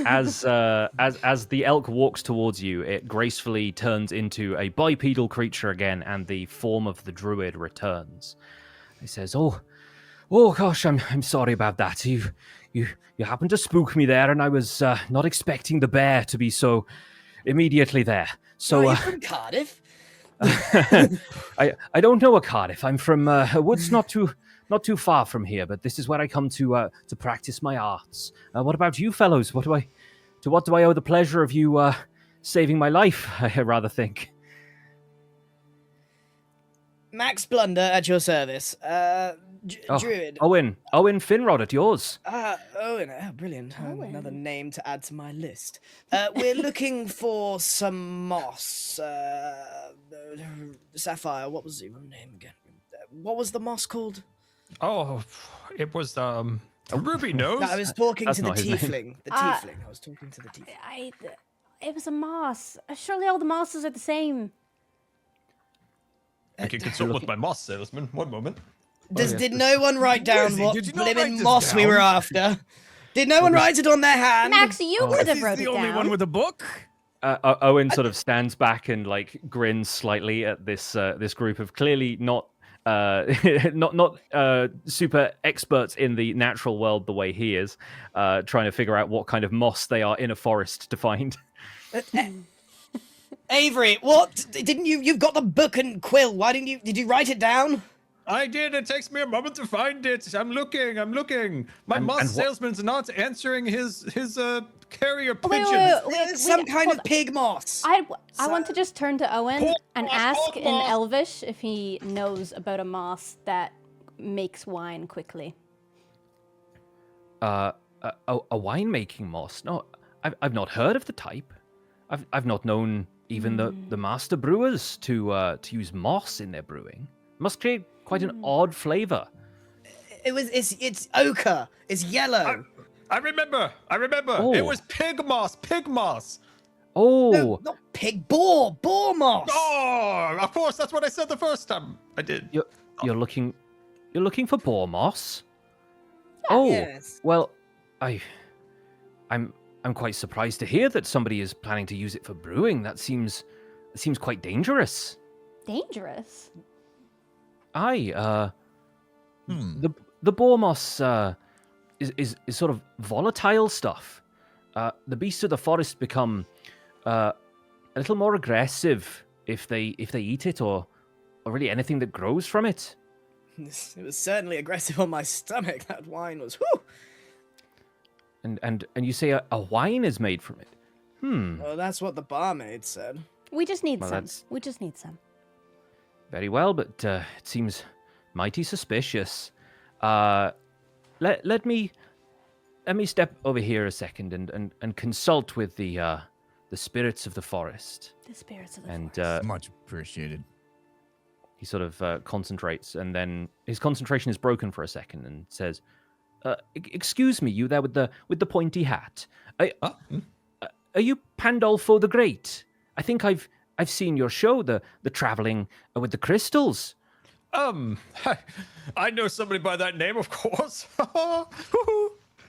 as the elk walks towards you, it gracefully turns into a bipedal creature again, and the form of the druid returns. He says, "Oh gosh, I'm sorry about that. You happened to spook me there, and I was not expecting the bear to be so immediately there. So Are you from Cardiff? I don't know a Cardiff. I'm from a woods not too far from here, but this is where I come to practice my arts. What about you fellows? To what do I owe the pleasure of you saving my life, I rather think?" Max Blunder at your service. Druid. Owen Finrod at yours. Owen. Oh, brilliant. Another name to add to my list. We're looking for some moss. Sapphire, what was your name again? What was the moss called? Oh, it was Ruby knows. No, I was talking That's to the not his name. tiefling. The tiefling. I was talking to the tiefling. It was a moss. Surely all the mosses are the same. I can consult with my moss salesman. One moment. Did no one write down Wizzy, what did you not write blimmin' this moss we down? were after? Did no one write it on their hand? Max, you could have He's wrote the it only down. one with a book. Owen sort of stands back and like grins slightly at this group of clearly not super experts in the natural world the way he is, trying to figure out what kind of moss they are in a forest to find. Avery, what? Didn't you? You've got the book and quill. Why didn't you? Did you write it down? I did. It takes me a moment to find it. I'm looking. My And- moss and what- salesman's not answering his carrier Wait, pigeon. wait, wait, There's some kind of pig moss. I want to just turn to Owen Pork and moss, ask pork in moss. Elvish if he knows about a moss that makes wine quickly. A winemaking moss? No, I've not heard of the type. I've not known even the master brewers to use moss in their brewing. Must create quite an odd flavor. It's ochre. It's yellow. I remember. Oh. It was pig moss. Oh, No, not pig. Boar moss. Oh, of course. That's what I said the first time. I did. you're looking for boar moss? Oh, Yes. well, I'm quite surprised to hear that somebody is planning to use it for brewing. That seems quite dangerous. Dangerous. The boar moss is sort of volatile stuff. The beasts of the forest become a little more aggressive if they eat it or really anything that grows from it. It was certainly aggressive on my stomach. That wine was. Whew. And you say a wine is made from it. Well, that's what the barmaid said. We just need Well, some. that's- We just need some. Very well, but it seems mighty suspicious. Let me step over here a second and consult with the spirits of the forest. The spirits of the And forest. Much appreciated. he sort of concentrates, and then his concentration is broken for a second, and says, "Excuse me, you there with the pointy hat? Are you Pandolfo the Great? I think I've seen your show, the traveling with the crystals." I know somebody by that name, of course.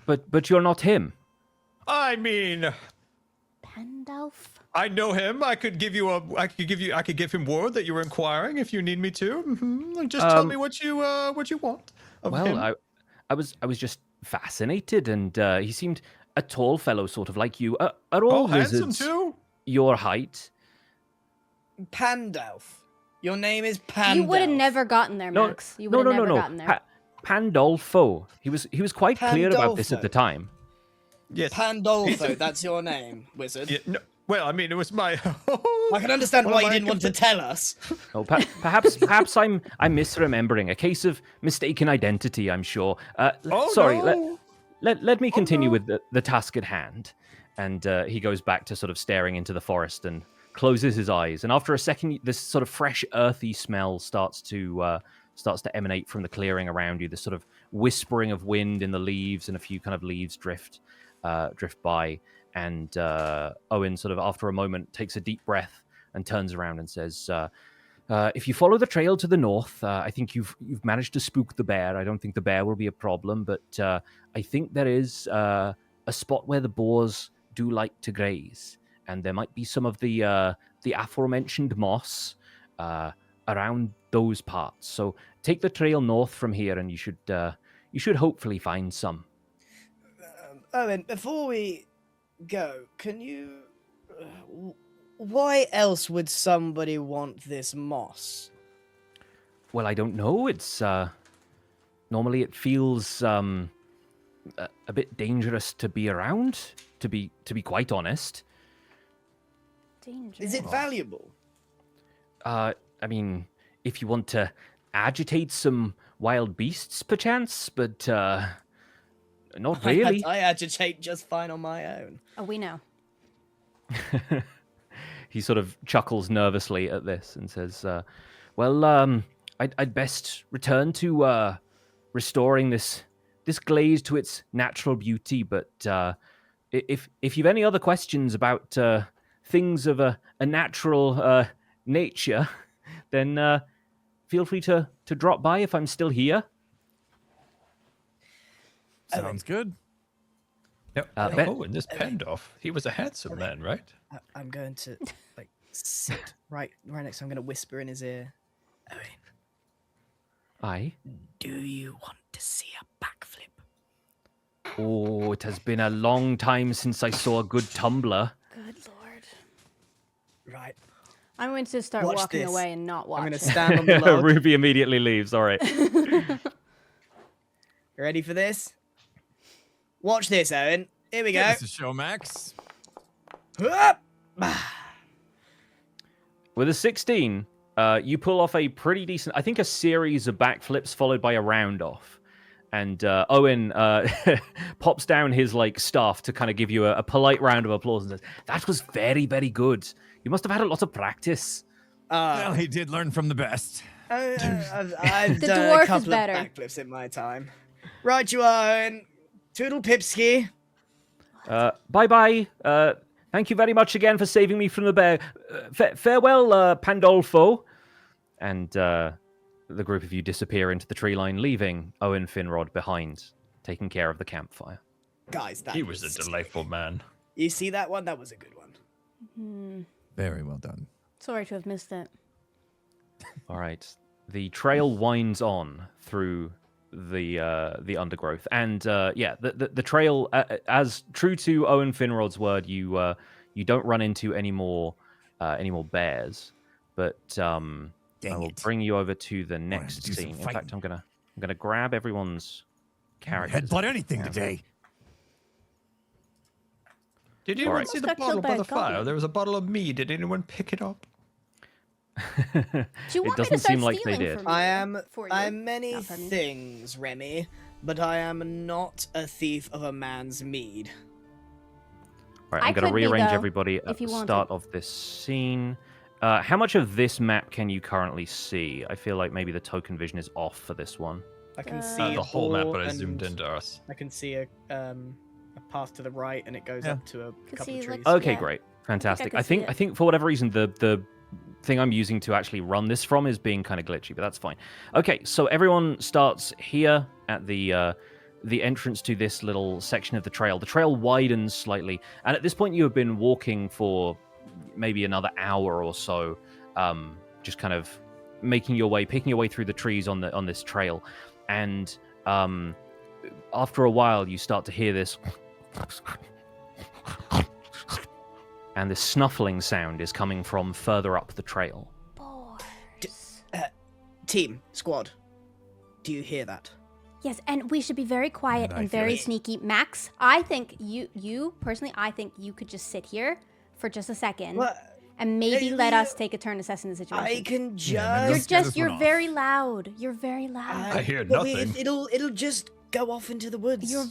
But you're not him. I mean, Pandalf? I know him. I could give him word that you were inquiring if you need me to. Just tell me what you want of him. Well, I was just fascinated, and he seemed a tall fellow, sort of like you. Are all handsome wizards too. your height? Pandalf. Your name is Pandalf. You would have never gotten there, No, Max. You would have never gotten there. Pandolfo. He was quite clear about this at the time. Yes. Pandolfo, that's your name, wizard. Yeah, no, well, I mean, it was my. I can understand One why of you my didn't want to tell us. Oh, perhaps I'm misremembering. A case of mistaken identity, I'm sure. Sorry. No. Let me continue no. with the task at hand. And he goes back to sort of staring into the forest and closes his eyes. And after a second, this sort of fresh, earthy smell starts to emanate from the clearing around you. This sort of whispering of wind in the leaves, and a few kind of leaves drift by. And Owen, sort of after a moment, takes a deep breath and turns around and says, "If you follow the trail to the north, I think you've managed to spook the bear. I don't think the bear will be a problem, but I think there is a spot where the boars do like to graze, and there might be some of the aforementioned moss around those parts. So take the trail north from here, and you should hopefully find some." Owen, before we go, can you... why else would somebody want this moss? Well, I don't know. It's normally it feels a bit dangerous to be around. To be quite honest. Dangerous. Is it valuable? I mean, if you want to agitate some wild beasts, perchance, but not really. I agitate just fine on my own. Oh, we know. He sort of chuckles nervously at this and says, "Well, I'd best return to restoring this glaze to its natural beauty. But if you've any other questions about things of a natural nature, then feel free to drop by if I'm still here. Sounds good. Yep. And this Pandolf, he was a handsome man, right? I'm going to like sit right next. I'm going to whisper in his ear. Owen, Aye. do you want to see a backflip? Oh, it has been a long time since I saw a good tumbler. Good lord. Right. I'm going to start Watch walking this. away and not watch. I'm going to it. stand on the log. Ruby immediately leaves. All right. You ready for this? Watch this, Owen. Here we go. Give us a show, Max. Hup! With a 16, you pull off a pretty decent, I think, a series of backflips followed by a round off. And Owen pops down his staff to kind of give you a polite round of applause and says, "That was very, very good. You must have had a lot of practice." Well, he did learn from the best. I've The done dwarf a is couple better. of backflips in my time. Right, you are, Owen. Toodle pipski. Bye-bye. Thank you very much again for saving me from the bear. Farewell, Pandolfo. And the group of you disappear into the tree line, leaving Owen Finrod behind, taking care of the campfire. Guys, that He was a delightful man. You see that one? That was a good one. Very well done. Sorry to have missed it. All right. The trail winds on through the undergrowth, and the trail, as true to Owen Finrod's word, you don't run into any more bears, but I will bring you over to the next do some scene. In fighting. fact, I'm gonna grab everyone's characters. Headbutt anything today. Did anyone Alright. see the Got killed bottle by by a the fire? goblin. There was a bottle of mead. Did anyone pick it up? Do you It want me doesn't to start seem like they stealing did. from you? For you? I'm many Not from you. things, Remy, but I am not a thief of a man's mead. All right, I I'm going to could be, rearrange though, everybody at if you the wanted. start of this scene. How much of this map can you currently see? I feel like maybe the token vision is off for this one. I can see The whole map, all but I and zoomed into us. I can see a path to the right, and it goes Yeah. up to a Could couple see, of like, trees. Okay, Yeah. great. Fantastic. could I see think it. for whatever reason the thing I'm using to actually run this from is being kind of glitchy, but that's fine. Okay, so everyone starts here at the entrance to this little section of the trail. The trail widens slightly, and at this point you have been walking for maybe another hour or so, just kind of picking your way through the trees on this trail, and after a while you start to hear this and this snuffling sound is coming from further up the trail. Boars. Team, squad, do you hear that? Yes, and we should be very quiet I and feel very it. sneaky. Max, I think you personally, I think you could just sit here for just a second and maybe let us take a turn assessing the situation. I can Yeah, You're let's get this just, one you're off. very loud. You're very loud. I hear but nothing. It'll just go off into the woods. You're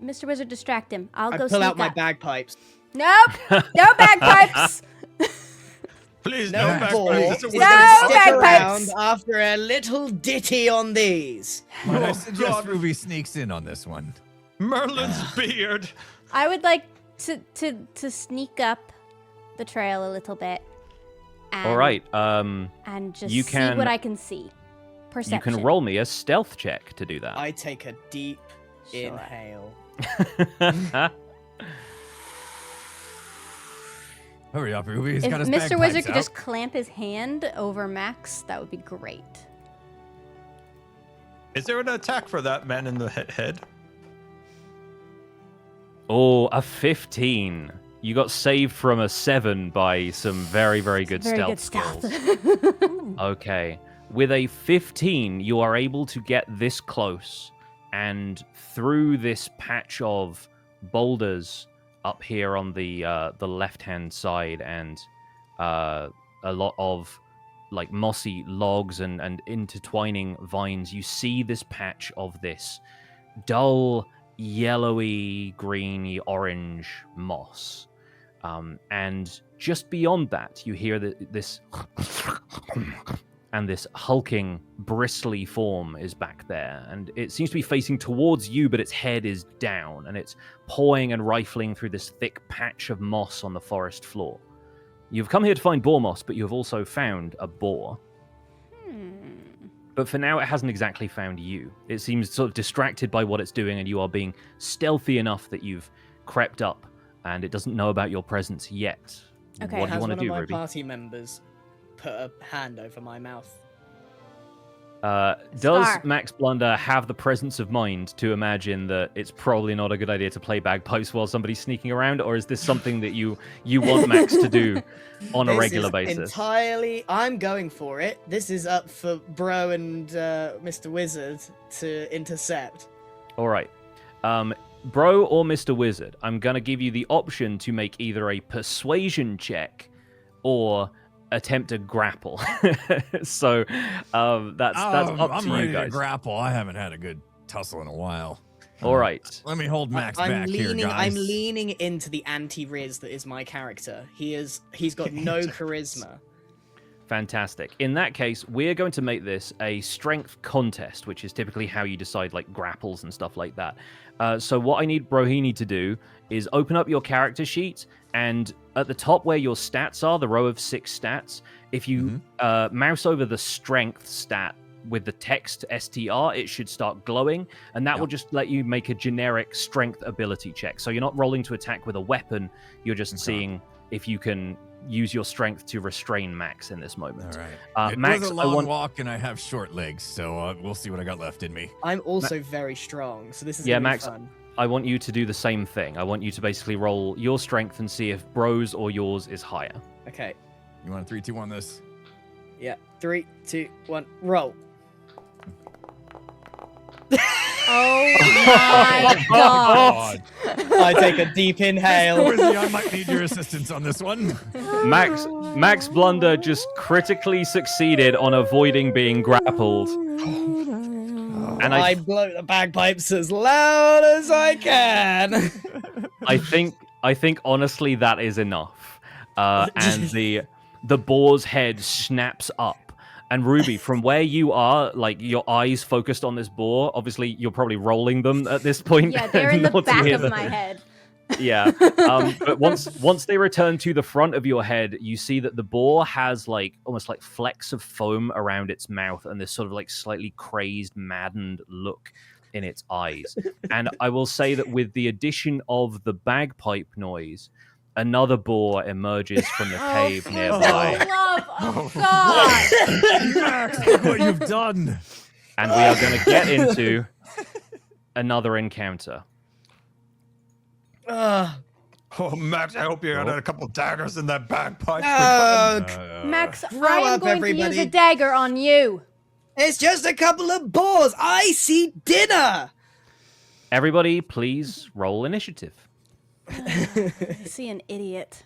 Mr. Wizard, distract him. I'll I go pull sneak out my up. bagpipes. Nope, no bagpipes. Please, No no boar backflips. is It's a No gonna wizard. stick bagpipes. around after a little ditty on these. Might I Oh, suggest God. Ruby sneaks in on this one? Merlin's beard. I would like to sneak up the trail a little bit. And, All right, And just you see can- what I can see. Perception. you can roll me a stealth check to do that. I take a deep Sure. inhale. Hurry up, Ruby. He's If got his Mr. Wizard bagpipes could out. just clamp his hand over Max, that would be great. Is there an attack for that man in the head? Oh, a 15. You got saved from a 7 by some very, very good Very stealth good skills. stealth. Okay. With a 15, you are able to get this close and through this patch of boulders up here on the left-hand side and a lot of like mossy logs and intertwining vines, you see this patch of this dull, yellowy, greeny, orange moss. And just beyond that, you hear this and this hulking, bristly form is back there, and it seems to be facing towards you, but its head is down, and it's pawing and rifling through this thick patch of moss on the forest floor. You've come here to find boar moss, but you have also found a boar. But for now, it hasn't exactly found you. It seems sort of distracted by what it's doing, and you are being stealthy enough that you've crept up, and it doesn't know about your presence yet. Okay. What do you Has want to one do, of my Ruby? party members put a hand over my mouth? Does Scar. Max Blunder have the presence of mind to imagine that it's probably not a good idea to play bagpipes while somebody's sneaking around, or is this something that you want Max to do on a regular basis? Entirely, I'm going for it. This is up for Bro and Mr. Wizard to intercept. All right. Bro or Mr. Wizard, I'm going to give you the option to make either a persuasion check or attempt a grapple. So that's up I'm to ready you guys. to grapple. I haven't had a good tussle in a while. All right. Let me hold Max back here, guys. I'm leaning into the anti-Riz that is my character. He's got no charisma. Fantastic. In that case, we're going to make this a strength contest, which is typically how you decide like grapples and stuff like that. So what I need Brohini to do is open up your character sheet, and at the top where your stats are, the row of 6 stats, if you mouse over the strength stat with the text STR, it should start glowing, and that will just let you make a generic strength ability check. So you're not rolling to attack with a weapon, you're just seeing if you can use your strength to restrain Max in this moment. All right. It Max, was a long walk, and I have short legs, so we'll see what I got left in me. I'm also very strong, so this is Yeah, gonna be Max, fun. I want you to do the same thing. I want you to basically roll your strength and see if Bro's or yours is higher. Okay. You want a 3, 2, 1 this? Yeah. 3, 2, 1, roll. Oh my god. I take a deep inhale. Wizzy, I might need your assistance on this one. Max Blunder just critically succeeded on avoiding being grappled. And I blow the bagpipes as loud as I can. I think honestly that is enough. And the boar's head snaps up. And Ruby, from where you are, like your eyes focused on this boar, obviously you're probably rolling them at this point. Yeah, they're in the Not to back hear of them. my head. Yeah. But once they return to the front of your head, you see that the boar has like almost like flecks of foam around its mouth and this sort of like slightly crazed, maddened look in its eyes. And I will say that with the addition of the bagpipe noise, another boar emerges from the cave for nearby. the love of God! Max, look what you've done. And we are going to get into another encounter. Oh, Max, I hope you had a couple daggers in that bagpipe. Max, Grow I am up, going to use everybody. a dagger on you. It's just a couple of boars. I see dinner. Everybody, please roll initiative. I see an idiot.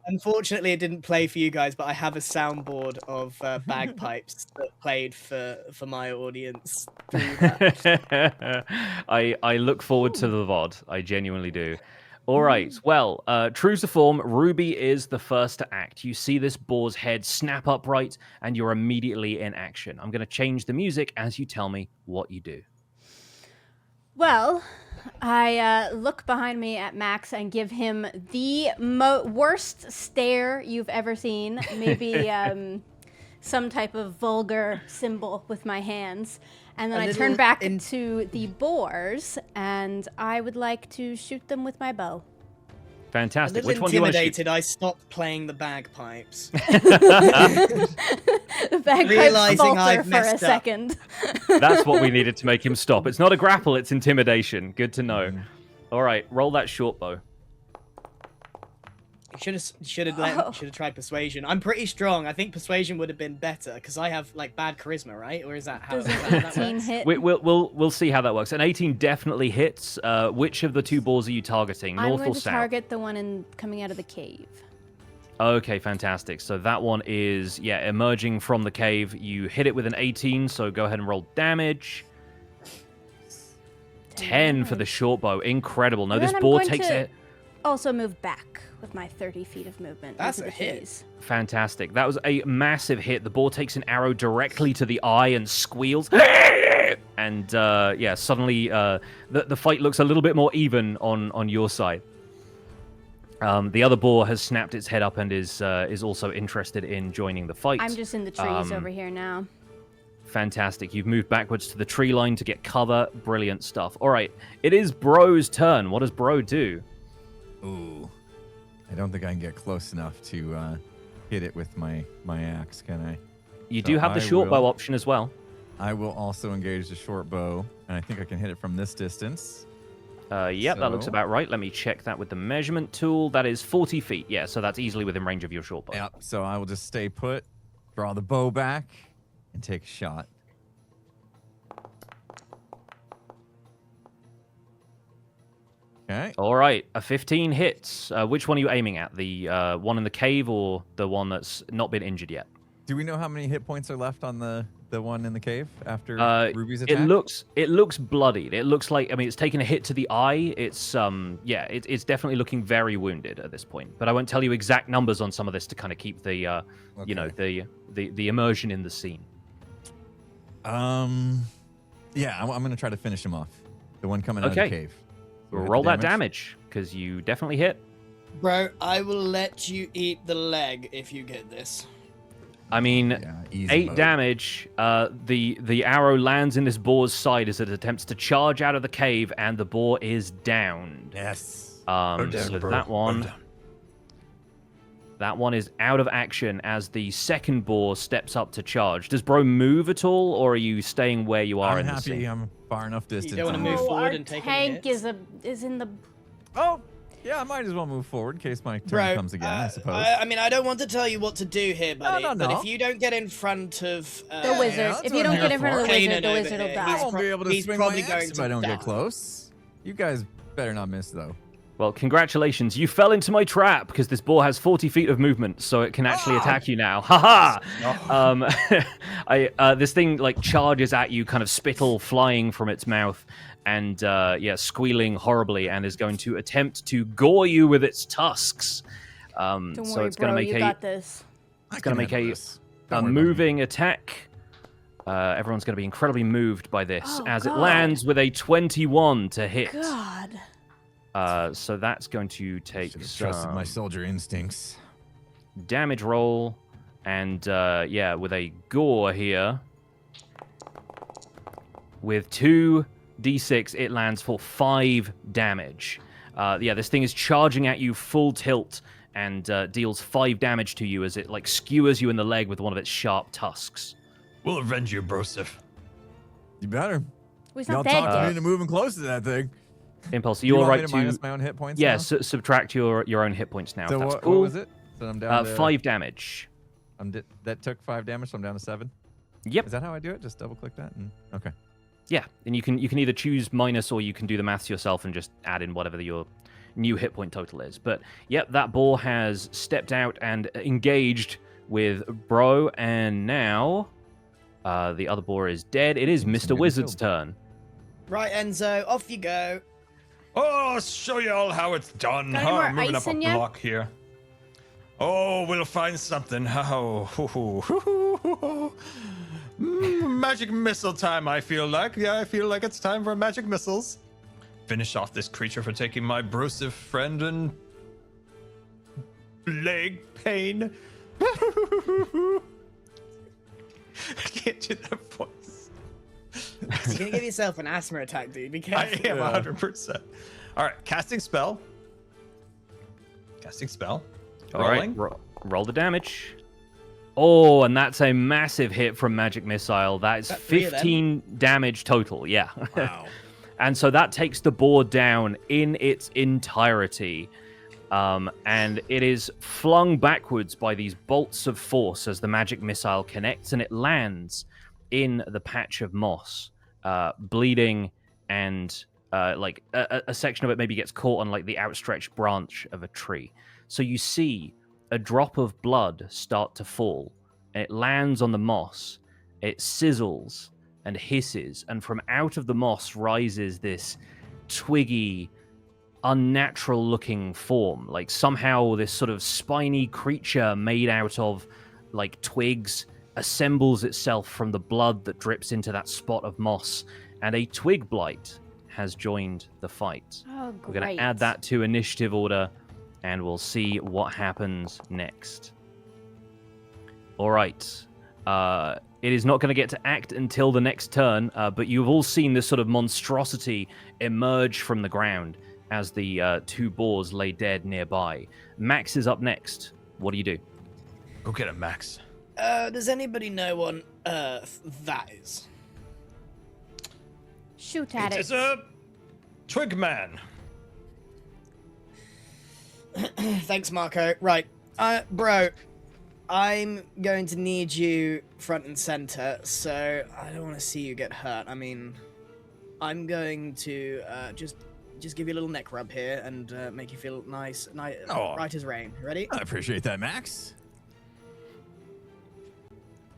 Unfortunately, it didn't play for you guys, but I have a soundboard of bagpipes that played for my audience. Through that. I look forward to the VOD. I genuinely do. All right. Well, true to form, Ruby is the first to act. You see this boar's head snap upright, and you're immediately in action. I'm going to change the music as you tell me what you do. Well, I look behind me at Max and give him the worst stare you've ever seen. Maybe some type of vulgar symbol with my hands. And then I turn back to the boars, and I would like to shoot them with my bow. Fantastic. A Which little one do you want to shoot? intimidated, I stopped playing the bagpipes. The bagpipes Realizing falter I've for a messed up. second. That's what we needed to make him stop. It's not a grapple, it's intimidation. Good to know. All right, roll that short bow. Should have tried persuasion. I'm pretty strong. I think persuasion would have been better because I have like bad charisma, right? Or is that how, Does is that how that 18 works? hit? We'll see how that works. An 18 definitely hits. Which of the two boars are you targeting? I'm North going or to south? target the one coming out of the cave. Okay, fantastic. So that one is, emerging from the cave. You hit it with an 18, so go ahead and roll damage. 10 for the short bow. Incredible. No, And this then I'm boar going takes to it. Also move back with my 30 feet of movement. That's into a the hit. trees. Fantastic. That was a massive hit. The boar takes an arrow directly to the eye and squeals. And suddenly the fight looks a little bit more even on your side. The other boar has snapped its head up and is also interested in joining the fight. I'm just in the trees over here now. Fantastic. You've moved backwards to the tree line to get cover. Brilliant stuff. All right. It is Bro's turn. What does Bro do? Ooh. I don't think I can get close enough to hit it with my axe, can I? You So do have the short bow option as well. I will also engage the short bow, and I think I can hit it from this distance. Yep, that looks So- about right. Let me check that with the measurement tool. That is 40 feet. Yeah, so that's easily within range of your short bow. Yep. So I will just stay put, draw the bow back, and take a shot. Okay. All right, a 15 hits. Which one are you aiming at? The one in the cave or the one that's not been injured yet? Do we know how many hit points are left on the one in the cave after Ruby's attack? It looks bloodied. It looks like, I mean, it's taken a hit to the eye. It's it's definitely looking very wounded at this point. But I won't tell you exact numbers on some of this to kind of keep the the immersion in the scene. Yeah, I'm gonna try to finish him off. The one coming out of the cave. So hit Roll the that damage because you definitely hit. Bro, I will let you eat the leg if you get this. I mean, Yeah, easy 8 mode. damage. The arrow lands in this boar's side as it attempts to charge out of the cave, and the boar is downed. Yes. Down, So bro. that one, that one is out of action as the second boar steps up to charge. Does Bro move at all, or are you staying where you are I'm in the happy. scene? I'm far enough distance. don't wanna move Oh, forward our and take any tank hits? is in the. Oh, yeah, I might as well move forward in case my turn Bro, comes again, I suppose. I mean, I don't want to tell you what to do here, buddy. no. But if you don't get in front of The wizard. that's If what you don't I'm get here in front of the for. wizard, Kanan the over wizard will here, I die. won't be able to he's swing probably my going axe if to I don't die. get close. You guys better not miss, though. Well, congratulations. You fell into my trap because this boar has 40 feet of movement, so it can actually attack you now. Haha! This thing like charges at you, kind of spittle flying from its mouth, and squealing horribly, and is going to attempt to gore you with its tusks. Don't So worry, it's going bro. to make You got this. it's going to make a Don't worry about moving attack. Everyone's going to be incredibly moved by this Oh, as it God. lands with a 21 to hit. God. So that's going to take Should have trusted my some soldier instincts. damage roll, and with a gore here, with 2d6, it lands for 5 damage. This thing is charging at you full tilt and deals 5 damage to you as it like skewers you in the leg with one of its sharp tusks. We'll avenge you, Broseph. You better. Well, he's Y'all not dead talked me yet. into moving close to that thing. Impulse, You you're want me right to minus my own hit points now? subtract your own hit points now. So if that's what cool. was it? So I'm down to 5 damage. That took 5 damage, so I'm down to 7. Yep. Is that how I do it? Just double click that? Okay. Yeah, and you can either choose minus or you can do the maths yourself and just add in whatever your new hit point total is. But yep, that boar has stepped out and engaged with Bro, and now the other boar is dead. It is Seems to Mr. be Wizard's killed. turn. Right, Enzo, off you go. Oh, I'll show you all how it's done. Got any more Moving ice up a in ya? block here. Oh, we'll find something. Magic missile time, I feel like. Yeah, I feel like it's time for magic missiles. Finish off this creature for taking my brosive friend and leg pain. I can't do that voice. You're gonna give yourself an asthma attack, dude. Be I careful. am 100%. All right, casting spell. Casting spell. All right, Rolling. roll the damage. Oh, and that's a massive hit from Magic Missile. That is That 3 of them? 15 damage total, yeah. Wow. And so that takes the board down in its entirety. And it is flung backwards by these bolts of force as the magic missile connects, and it lands in the patch of moss, bleeding, and a section of it maybe gets caught on like the outstretched branch of a tree. So you see a drop of blood start to fall, and it lands on the moss. It sizzles and hisses, and from out of the moss rises this twiggy, unnatural looking form. Like somehow this sort of spiny creature made out of like twigs assembles itself from the blood that drips into that spot of moss, and a twig blight has joined the fight. Oh, We're going great. to add that to initiative order, and we'll see what happens next. All right. It is not going to get to act until the next turn, but you've all seen this sort of monstrosity emerge from the ground as the two boars lay dead nearby. Max is up next. What do you do? Go get him, Max. Does anybody know what on earth that is? Shoot at it. It's a twig man. Thanks, Marco. Right. Bro, I'm going to need you front and center, so I don't want to see you get hurt. I mean, I'm going to just give you a little neck rub here and make you feel nice, Oh. right as rain. Ready? I appreciate that, Max.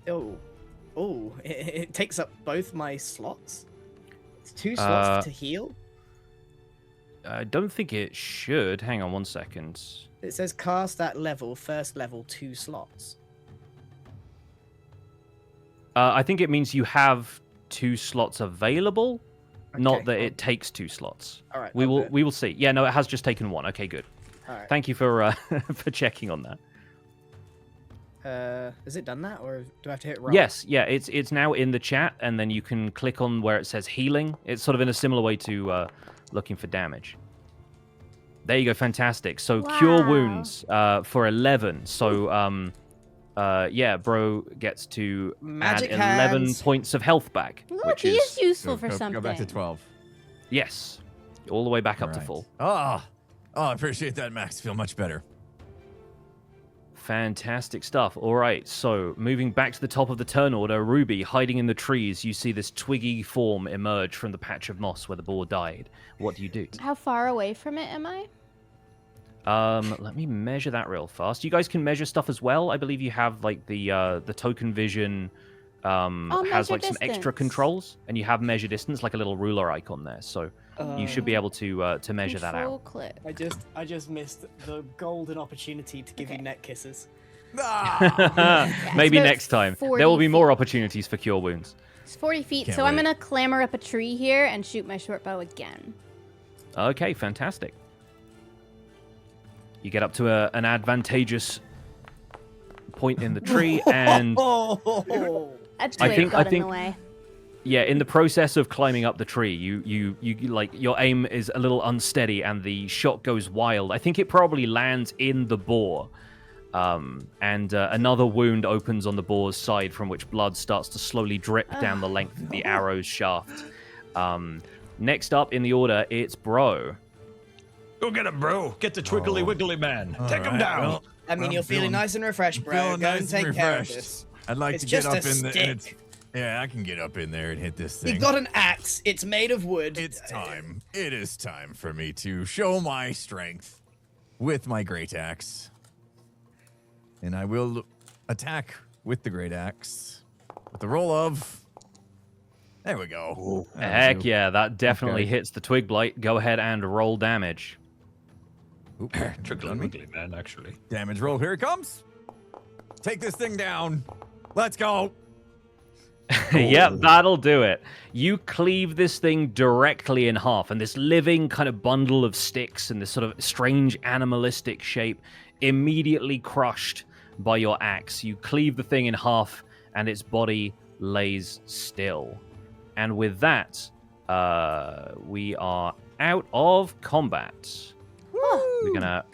Oh, it takes up both my slots. It's 2 slots to heal. I don't think it should. Hang on one second. It says cast at level, first level, 2 slots. I think it means you have 2 slots available, not Okay, that well- it takes 2 slots. All right. We I'll will do it. we will see. Yeah, no, it has just taken 1. Okay, good. All right. Thank you for for checking on that. Has it done that, or do I have to hit roll? Yes, yeah, it's now in the chat, and then you can click on where it says healing. It's sort of in a similar way to looking for damage. There you go, fantastic. So cure Wow. wounds for 11. So yeah, bro gets to Magic add 11 hands. points of health back, Look, which he is is useful Go- for go- something. Go back to 12. yes, all the way back up to Alright. full. Oh, I appreciate that, Max. Feel much better. Fantastic stuff. All right, so moving back to the top of the turn order, Ruby, hiding in the trees, you see this twiggy form emerge from the patch of moss where the boar died. What do you do? How far away from it am I? Let me measure that real fast. You guys can measure stuff as well. I believe you have like the token vision has measure like some extra distance. controls, and you have measure distance, like a little ruler icon there. So you should be able to measure that Control out. click. I just missed the golden opportunity to give you neck kisses. Ah! Maybe about next time. 40 There will be more feet. opportunities for cure wounds. It's 40 feet, Can't so I'm wait. gonna clamber up a tree here and shoot my short bow again. Okay, fantastic. You get up to an advantageous point in the tree, and A I twig think- got I in think- the way. yeah, in the process of climbing up the tree, you like your aim is a little unsteady, and the shot goes wild. I think it probably lands in the boar, and another wound opens on the boar's side, from which blood starts to slowly drip down the length of the arrow's shaft. Next up in the order, it's Bro. Go get him, bro. Get the twiggly wiggly man. Take him Alright, down. well, I mean, I'm you're feeling nice and refreshed, bro. feeling Go nice and take and care of refreshed. this. I'd like It's to get just up a in there. And stick. yeah, I can get up in there and hit this thing. You got an axe. It's made of wood. It's time. It is time for me to show my strength with my great axe. And I will attack with the great axe with the roll of. There we go. Heck yeah, that definitely Okay. hits the twig blight. Go ahead and roll damage. Oop, Twiggly on me. wiggly man, actually. Damage roll. Here it comes. Take this thing down. Let's go. Yep, that'll do it. You cleave this thing directly in half, and this living kind of bundle of sticks and this sort of strange animalistic shape immediately crushed by your axe. You cleave the thing in half, and its body lays still. And with that, we are out of combat. We're gonna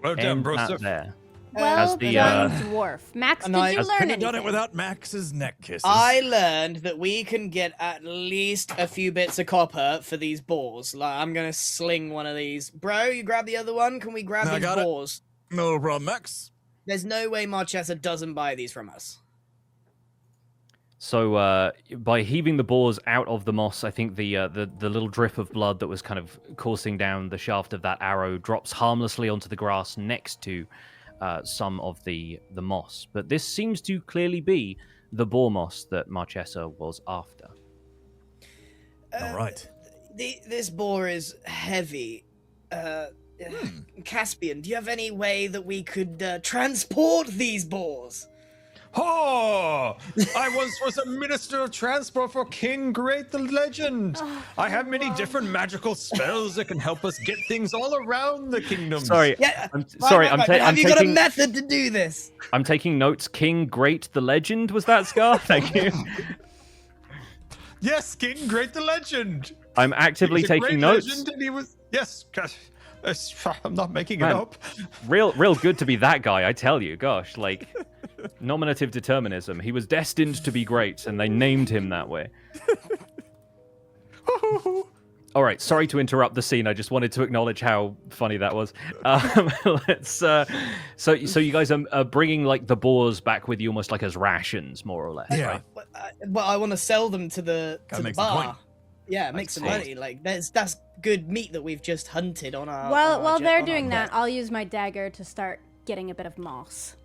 Well done, end bro. that there. Well As the, done, dwarf. Max, And did I- you I learn Couldn't have anything? done it without Max's neck kisses. I learned that we can get at least a few bits of copper for these boars. Like, I'm gonna sling one of these. Bro, you grab the other one? Can we grab I these got it. boars? No problem, Max. There's no way Marchesa doesn't buy these from us. So by heaving the boars out of the moss, I think the little drip of blood that was kind of coursing down the shaft of that arrow drops harmlessly onto the grass next to some of the moss. But this seems to clearly be the boar moss that Marchesa was after. All right. This boar is heavy. Caspian, do you have any way that we could transport these boars? Oh, I was a minister of transport for King Great the Legend. I have many different magical spells that can help us get things all around the kingdom. Sorry, Yeah, I'm sorry. I'm have you got a taking method to do this? I'm taking notes. King Great the Legend was that, Scar? Thank you. Yes, King Great the Legend. I'm actively He was a taking great notes. legend and he was I'm not making Man, it up. Real good to be that guy, I tell you. Gosh, like nominative determinism. He was destined to be great, and they named him that way. All right, sorry to interrupt the scene. I just wanted to acknowledge how funny that was. Let's. So you guys are bringing like the boars back with you, almost like as rations, more or less. Yeah. Right? Well, I want to sell them to the make some bar. coin. Yeah, make some see. money. Like that's good meat that we've just hunted on our. While they're doing that, I'll use my dagger to start getting a bit of moss.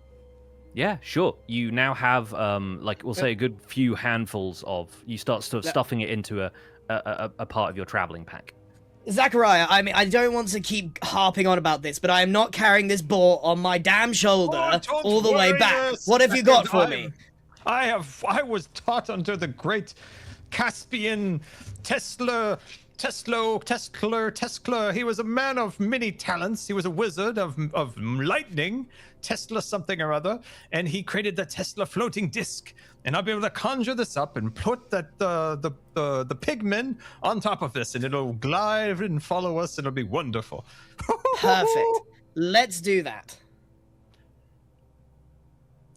Yeah, sure. You now have like we'll say a good few handfuls of. You start sort of stuffing it into a part of your traveling pack. Zachariah, I mean, I don't want to keep harping on about this, but I am not carrying this boar on my damn shoulder don't all the way worry, back. What have you got for me? I was taught under the great Caspian Tesla. He was a man of many talents. He was a wizard of lightning, Tesla something or other, and he created the Tesla floating disc. And I'll be able to conjure this up and put that the pigmen on top of this, and it'll glide and follow us, and it'll be wonderful. Perfect. Let's do that.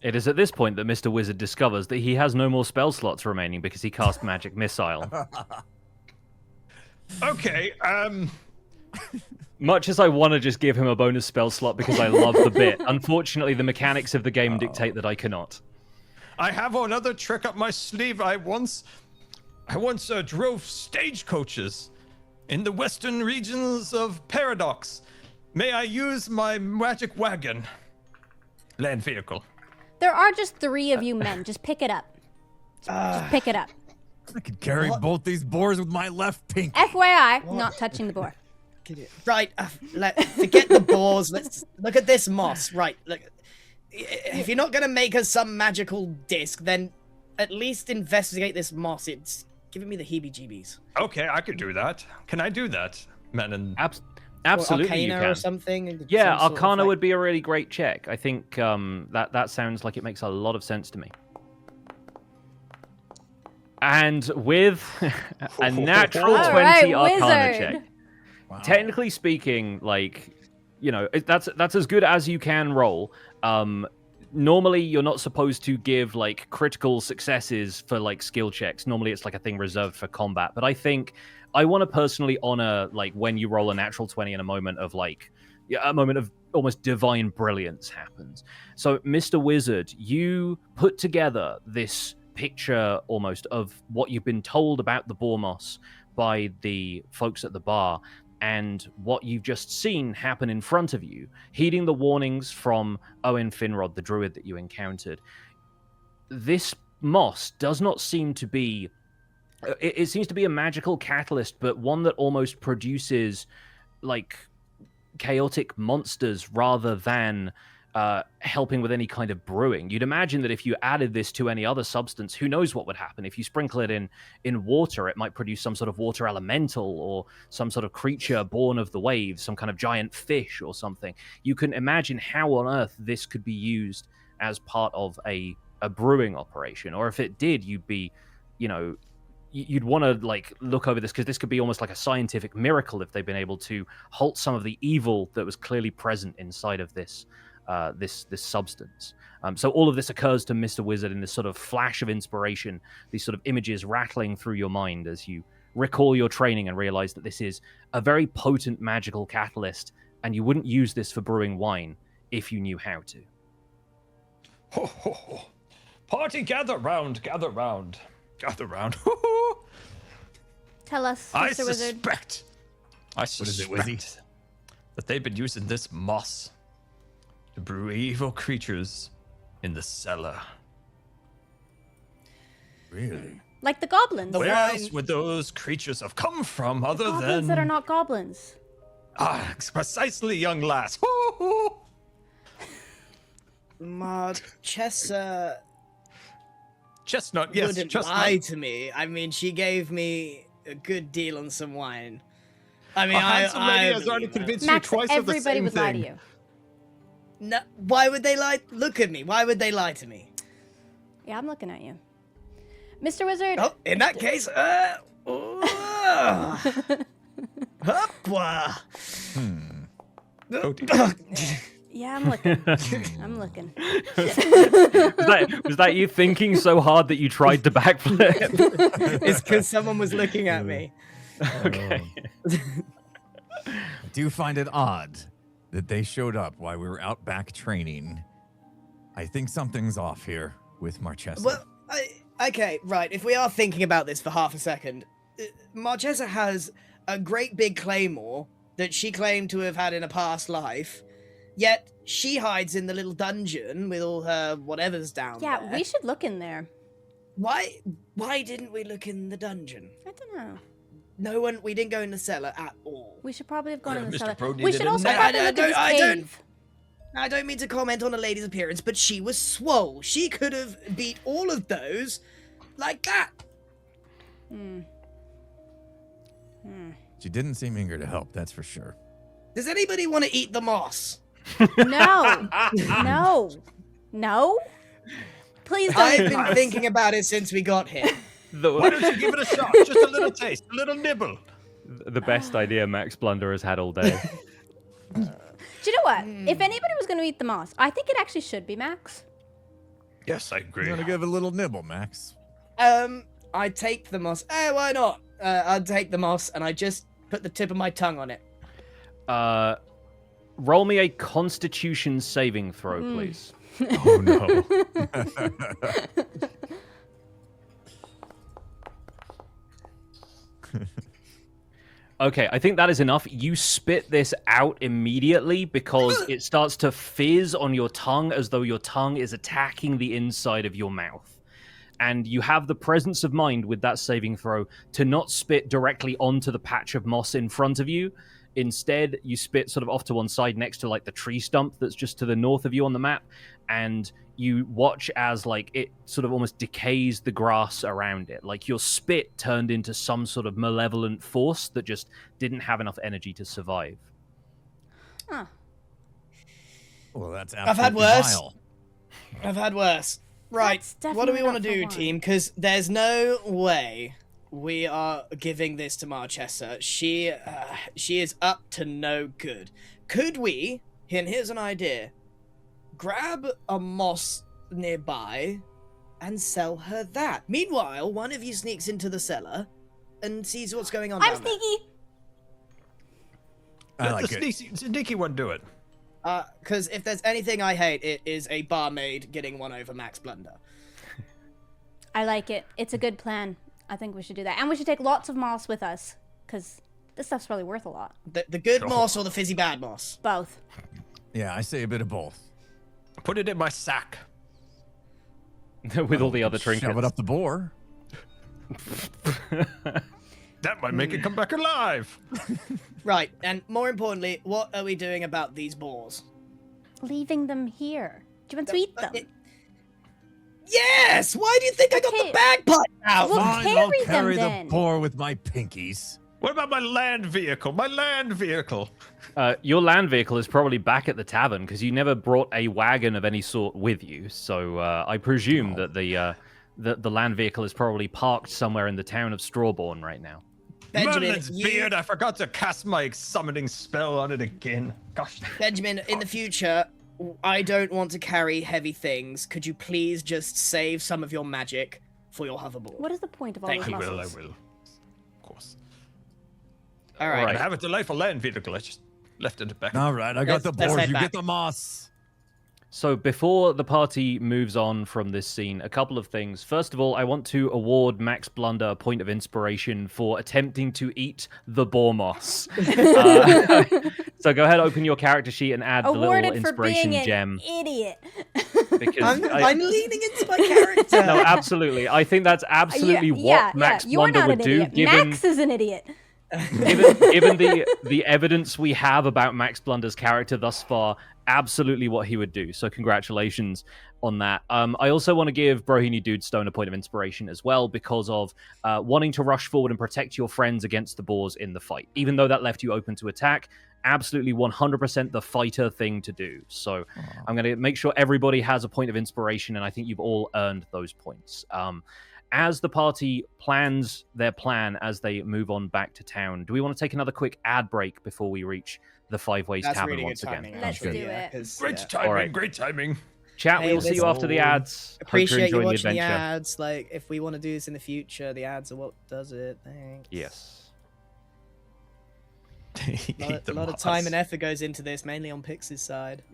It is at this point that Mr. Wizard discovers that he has no more spell slots remaining because he cast Magic Missile. Okay, Much as I want to just give him a bonus spell slot because I love the bit, unfortunately the mechanics of the game dictate that I cannot. I have another trick up my sleeve. I once drove stagecoaches in the western regions of Paradox. May I use my magic wagon? Land vehicle. There are just 3 of you men. Just pick it up. Just pick it up. I could carry both these boars with my left pinky. FYI, not touching the boar. Right, forget the boars. Let's look at this moss. Right, look. If you're not gonna make us some magical disc, then at least investigate this moss. It's giving me the heebie-jeebies. Okay, I could do that. Can I do that, man? Absolutely, or you Arcana can. or something. Yeah, some sort of, Arcana like- would be a really great check. I think that sounds like it makes a lot of sense to me. And with a natural 20 right, Arcana wizard. check, technically speaking, like, you know, that's as good as you can roll. Normally, you're not supposed to give like critical successes for like skill checks. Normally, it's like a thing reserved for combat. But I think I want to personally honor like when you roll a natural 20 in a moment of like a moment of almost divine brilliance happens. So, Mr. Wizard, you put together this picture almost of what you've been told about the boar moss by the folks at the bar and what you've just seen happen in front of you, heeding the warnings from Owen Finrod, the druid that you encountered. This moss does not seem to be... It seems to be a magical catalyst, but one that almost produces, like, chaotic monsters rather than helping with any kind of brewing. You'd imagine that if you added this to any other substance, who knows what would happen? If you sprinkle it in water, it might produce some sort of water elemental or some sort of creature born of the waves, some kind of giant fish or something. You can imagine how on earth this could be used as part of a brewing operation. Or if it did, you'd be, you know, you'd want to like look over this because this could be almost like a scientific miracle if they've been able to halt some of the evil that was clearly present inside of this this substance. So all of this occurs to Mr. Wizard in this sort of flash of inspiration, these sort of images rattling through your mind as you recall your training and realize that this is a very potent magical catalyst, and you wouldn't use this for brewing wine if you knew how to. Ho, ho, ho. Party, gather round, gather round, gather round. Tell us, I Mr. Wizard. suspect that they've been using this moss to brew evil creatures in the cellar. Really? Like the goblins. The Where wine- else would those creatures have come from other Goblins than... that are not goblins. Ah, precisely, young lass. Marchesa Chestnut, yes, wouldn't chestnut. lie to me. I mean, she gave me a good deal on some wine. I mean, A handsome lady I has already believe her. convinced Max, you twice of the everybody same would thing. lie to you. No, why would they lie? Look at me. Why would they lie to me? Yeah, I'm looking at you. Mr. Wizard. Oh, in that case, Hopwa. Oh, dear. Yeah, I'm looking. I'm looking. Was that you thinking so hard that you tried to backflip? It's because someone was looking at me. Okay. I do find it odd that they showed up while we were out back training. I think something's off here with Marchesa. Well, okay, right. If we are thinking about this for half a second, Marchesa has a great big claymore that she claimed to have had in a past life, yet she hides in the little dungeon with all her whatever's down there. Yeah, we should look in there. Why didn't we look in the dungeon? I don't know. We didn't go in the cellar at all. We should probably have gone in the Mr. cellar. Pro We needed should a also nap. probably look at this I don't- cave. I don't mean to comment on a lady's appearance, but she was swole. She could have beat all of those like that. She didn't seem eager to help, that's for sure. Does anybody want to eat the moss? No. No. No? Please don't. I've been thinking about it since we got here. Why don't you give it a shot? Just a little taste, a little nibble. The best idea Max Blunder has had all day. Do you know what? If anybody was going to eat the moss, I think it actually should be Max. Yes, I agree. You want to give it a little nibble, Max? I take the moss. Why not? I'd take the moss and I just put the tip of my tongue on it. Roll me a Constitution saving throw, please. Oh, no. Okay, I think that is enough. You spit this out immediately because it starts to fizz on your tongue as though your tongue is attacking the inside of your mouth. And you have the presence of mind with that saving throw to not spit directly onto the patch of moss in front of you. Instead, you spit sort of off to one side next to like the tree stump that's just to the north of you on the map, and you watch as like it sort of almost decays the grass around it. Like your spit turned into some sort of malevolent force that just didn't have enough energy to survive. Huh. Well, that's I've had absolutely worse. vile. I've had worse. Right, That's what do we definitely want to not for do, wine. team? Because there's no way we are giving this to Marchesa. She is up to no good. Could we, and here's an idea, grab a moss nearby and sell her that? Meanwhile, one of you sneaks into the cellar and sees what's going on I'm down there. sneaky. I like the it. sneaky one do it. Because if there's anything I hate, it is a barmaid getting one over Max Blunder. I like it. It's a good plan. I think we should do that. And we should take lots of moss with us, because this stuff's probably worth a lot. The good moss or the fizzy bad moss? Both. Yeah, I say a bit of both. Put it in my sack. With all the other trinkets. Shove it up the bore. That might make it come back alive. Right, and more importantly, what are we doing about these boars? Leaving them here. Do you want to eat them? Yes! Why do you think I got Okay. the bagpipe out? Well, Fine, carry I'll them carry the then. bore with my pinkies. What about my land vehicle? My land vehicle. Your land vehicle is probably back at the tavern because you never brought a wagon of any sort with you. So I presume that the land vehicle is probably parked somewhere in the town of Strawborn right now. Benjamin, Merlin's beard. I forgot to cast my summoning spell on it again. Gosh. Benjamin, in the future, I don't want to carry heavy things. Could you please just save some of your magic for your hoverboard? What is the point of all Thank those you. I muscles? will. Of course. All right. Alright. I have a delightful land vehicle. I just left it back. All right, I got the Let's bore. head You back. get the moss. So before the party moves on from this scene, a couple of things. First of all, I want to award Max Blunder a point of inspiration for attempting to eat the boar moss. So go ahead, open your character sheet and add the little Awarded for inspiration being gem. an idiot. Because I'm leaning into my character. no, absolutely. I think that's absolutely what Max You're Blunder not would an do. idiot. Given Max is an idiot. given the evidence we have about Max Blunder's character thus far, absolutely what he would do. So congratulations on that. I also want to give Brohini Dudestone a point of inspiration as well because of wanting to rush forward and protect your friends against the boars in the fight. Even though that left you open to attack, absolutely 100% the fighter thing to do. So I'm going to make sure everybody has a point of inspiration, and I think you've all earned those points. As the party plans their plan as they move on back to town, do we want to take another quick ad break before we reach the Five Ways That's Tavern really once good timing, again? Let's actually, do it. 'cause, Great yeah. timing. Alright. Great timing. Chat, Hey, we will see you listen. after the ads. Hope Appreciate you're you enjoying watching the the adventure. ads. Like, if we want to do this in the future, the ads are what does it. Thanks. Yes. A lot of time and effort goes into this, mainly on Pix's side.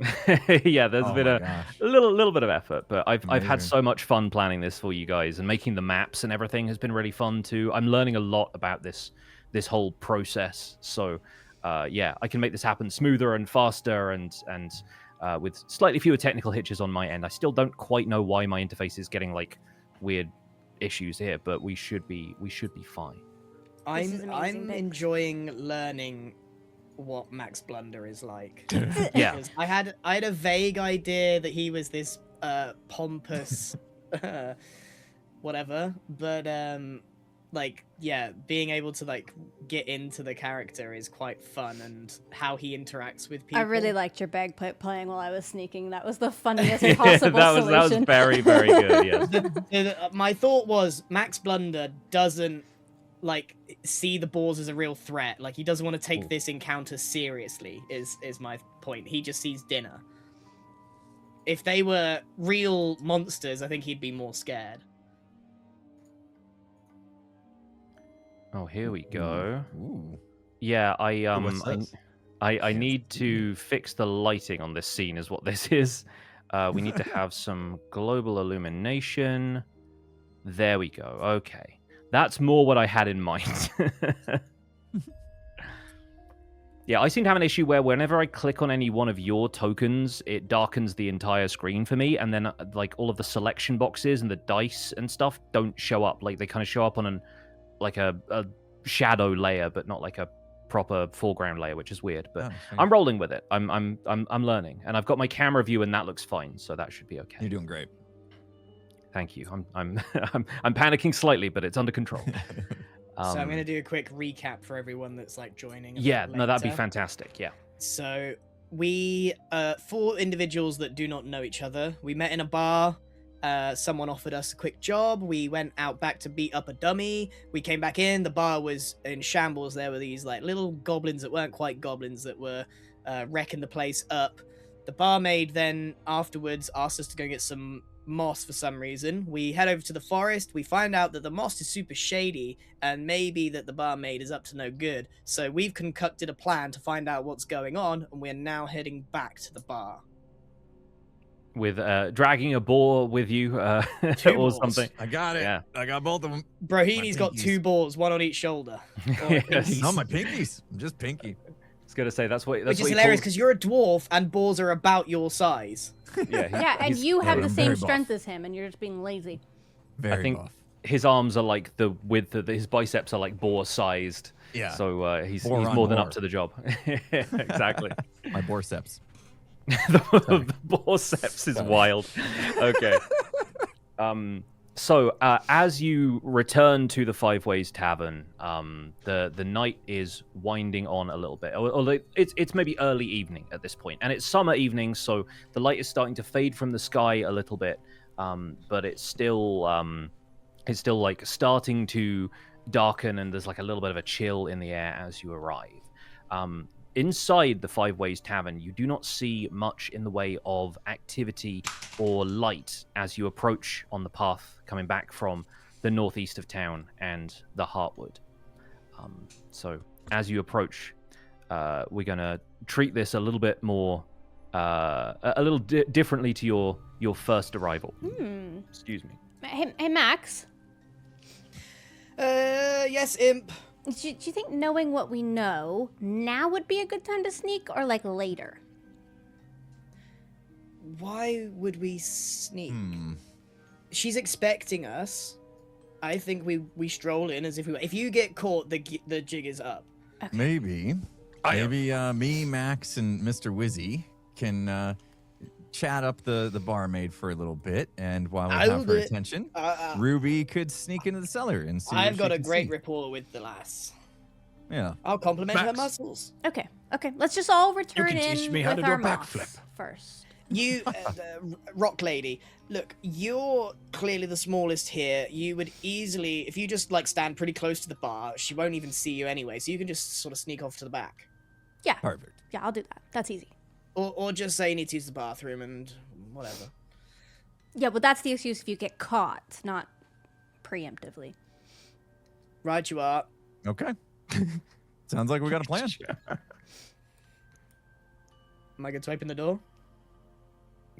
Yeah, there's Oh been my a gosh. little bit of effort, but I've had Amazing. so much fun planning this for you guys, and making the maps and everything has been really fun too. I'm learning a lot about this whole process. So yeah, I can make this happen smoother and faster, and with slightly fewer technical hitches on my end. I still don't quite know why my interface is getting like weird issues here, but we should be fine. is amazing, I'm Bix. enjoying learning what Max Blunder is like. Yeah. Because I had a vague idea that he was this pompous whatever, but like, yeah, being able to like get into the character is quite fun, and how he interacts with people. I really liked your bagpipe playing while I was sneaking. That was the funniest possible that was solution. very good. Yes. My thought was Max Blunder doesn't like see the boars as a real threat. Like, he doesn't want to take this encounter seriously, is my point. He just sees dinner. If they were real monsters, I think he'd be more scared. Oh, here we go. Ooh. Yeah, what's this? I need to fix the lighting on this scene, is what this is. We need to have some global illumination. There we go. Okay. That's more what I had in mind. Yeah, I seem to have an issue where whenever I click on any one of your tokens, it darkens the entire screen for me, and then like all of the selection boxes and the dice and stuff don't show up. Like, they kind of show up on a shadow layer, but not like a proper foreground layer, which is weird. But I'm rolling with it. I'm learning, and I've got my camera view, and that looks fine, so that should be okay. You're doing great. Thank you. I'm panicking slightly, but it's under control. So I'm going to do a quick recap for everyone that's like joining. Yeah, no, that'd be later. fantastic. Yeah. So we, 4 individuals that do not know each other. We met in a bar. Someone offered us a quick job. We went out back to beat up a dummy. We came back in. The bar was in shambles. There were these like little goblins that weren't quite goblins that were wrecking the place up. The barmaid then afterwards asked us to go get some moss for some reason. We head over to the forest. We find out that the moss is super shady, and maybe that the barmaid is up to no good. So we've concocted a plan to find out what's going on, and we're now heading back to the bar. With dragging a boar with you or boars. something. I got it. Yeah. I got both of them. Brohini's got pinkies. 2 boars, one on each shoulder. Or Yes. No, my pinkies. I'm just pinky. I was gonna say that's what. Which is hilarious because you're a dwarf and boars are about your size. Yeah. Yeah, and he's- you have yeah, the I'm same very strength buff. as him, and you're just being lazy. Very think- buff. his arms are like the width of his biceps are like boar sized. Yeah. So he's Boar on more than boar. up to the job. Exactly. My borceps. The biceps is wild. Okay. So as you return to the Five Ways Tavern, the night is winding on a little bit. Although it's maybe early evening at this point, and it's summer evening, so the light is starting to fade from the sky a little bit. But it's still like starting to darken, and there's like a little bit of a chill in the air as you arrive. Inside the Five Ways Tavern, you do not see much in the way of activity or light as you approach on the path coming back from the northeast of town and the Heartwood. So as you approach, we're going to treat this a little bit more, a little differently to your first arrival. Excuse me. Hey, Max, Yes, imp. do you think knowing what we know now would be a good time to sneak, or like later? Why would we sneak? Hmm. She's expecting us. I think we stroll in as if we were. If you get caught, the jig is up. Maybe me, Max, and Mr. Wizzy can chat up the barmaid for a little bit, and while we have her attention, Ruby could sneak into the cellar and see. I've got a great rapport with the lass. Yeah, I'll compliment her Max. muscles. Okay. Let's just all return can teach in me how with to do our a moths backflip. first. You, rock lady, look, you're clearly the smallest here. You would easily, if you just like stand pretty close to the bar, she won't even see you anyway, so you can just sort of sneak off to the back. Yeah. perfect. Yeah, I'll do that. That's easy. Or just say you need to use the bathroom and whatever. Yeah, but that's the excuse if you get caught, not preemptively. Right you are. Okay. Sounds like we got a plan. Am I good to open the door?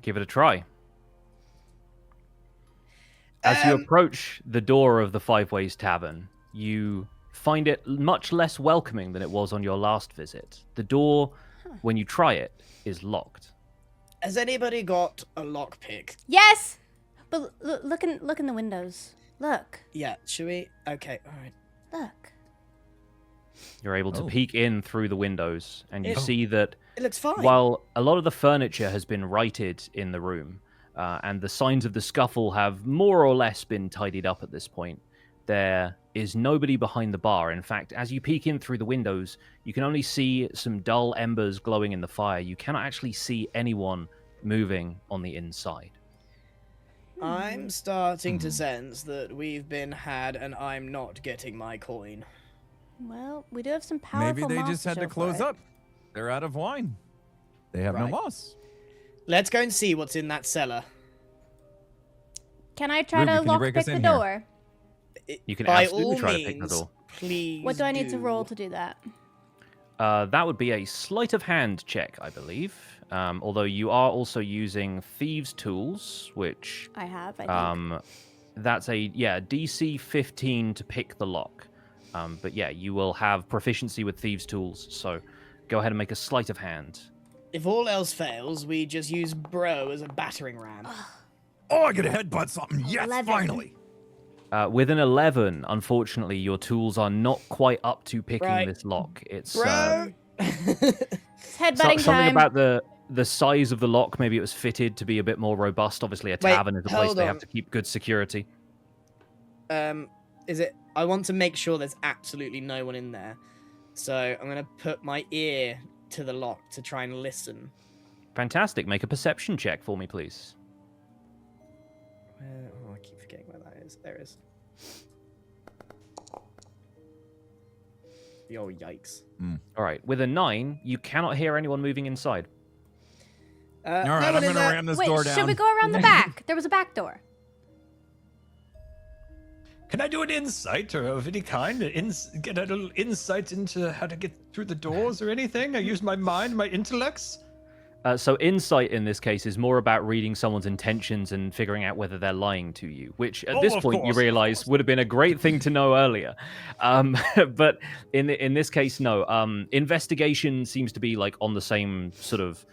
Give it a try. As you approach the door of the Five Ways Tavern, you find it much less welcoming than it was on your last visit. The door, when you try it, is locked. Has anybody got a lockpick? Yes! But look in the windows. Look. Yeah, should we? Okay, alright. Look. You're able to Oh. peek in through the windows, and you It- see that It looks fine. while a lot of the furniture has been righted in the room, and the signs of the scuffle have more or less been tidied up at this point, there is nobody behind the bar. In fact, as you peek in through the windows, you can only see some dull embers glowing in the fire. You cannot actually see anyone moving on the inside. I'm starting to sense that we've been had and I'm not getting my coin. Well, we do have some powerful Maybe they moths just had show to for close it. up. They're out of wine. They have no Right. moss. Let's go and see what's in that cellar. Can I try Ruby, to can you break lockpick us the in here? door? You can By absolutely all try means, to pick the door. please. What do I need to roll to do that? That would be a sleight of hand check, I believe. Although you are also using thieves' tools, which I have, I think. that's a DC 15 to pick the lock. But yeah, you will have proficiency with thieves' tools. So go ahead and make a sleight of hand. If all else fails, we just use Bro as a battering ram. Oh, I get to headbutt something. Yes, 11. finally. With an 11, unfortunately, your tools are not quite up to picking Right. this lock. It's Bro! It's headbutting something time. about the size of the lock. Maybe it was fitted to be a bit more robust. Obviously, a Wait, tavern is a place hold they on. have to keep good security. Is it? I want to make sure there's absolutely no one in there. So I'm going to put my ear to the lock to try and listen. Fantastic. Make a perception check for me, please. Oh, I keep forgetting where that is. There it is. The old yikes. All right. With a 9, you cannot hear anyone moving inside. All right, no I'm one going in to there. ram this Wait, door down. should we go around the back? There was a back door. Can I do an insight or of any kind? Get a little insight into how to get through the doors or anything? I use my mind, my intellects. So insight in this case is more about reading someone's intentions and figuring out whether they're lying to you, which at this of point you course, of realize course. would have been a great thing to know earlier. But in this case, no. Investigation seems to be like on the same sort of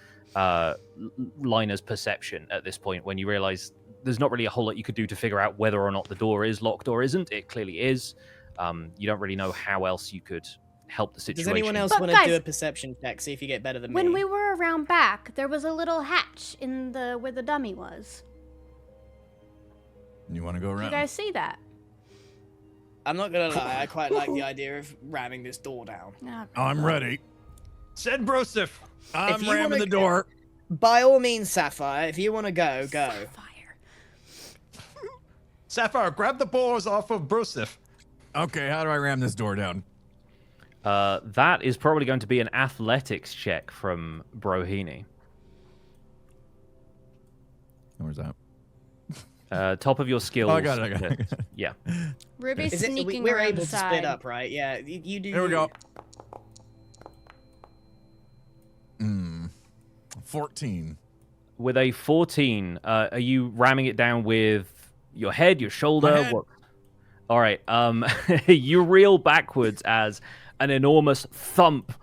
line as perception at this point, when you realize there's not really a whole lot you could do to figure out whether or not the door is locked or isn't. It clearly is. You don't really know how else you could help the situation. Does anyone else But want to do guys, a perception check? See if you get better than When me. we were around back, there was a little hatch in the where the dummy was. You want to go Did around? you guys see that? I'm not gonna lie, I quite like the idea of ramming this door down. No. I'm ready. Send Brosif. I'm you ramming wanna the door. By all means, Sapphire, if you want to go, go. Fire. Sapphire, grab the balls off of Brosif. Okay, how do I ram this door down? That is probably going to be an athletics check from Brohini. Where's that? Top of your skills. Oh, I got it. Yeah. Ruby's Is it, sneaking we're around able the to side. split up, right? Yeah, you do. Here we you. go. 14. With a 14, are you ramming it down with your head, your shoulder? My head. What? All right. You reel backwards as an enormous thump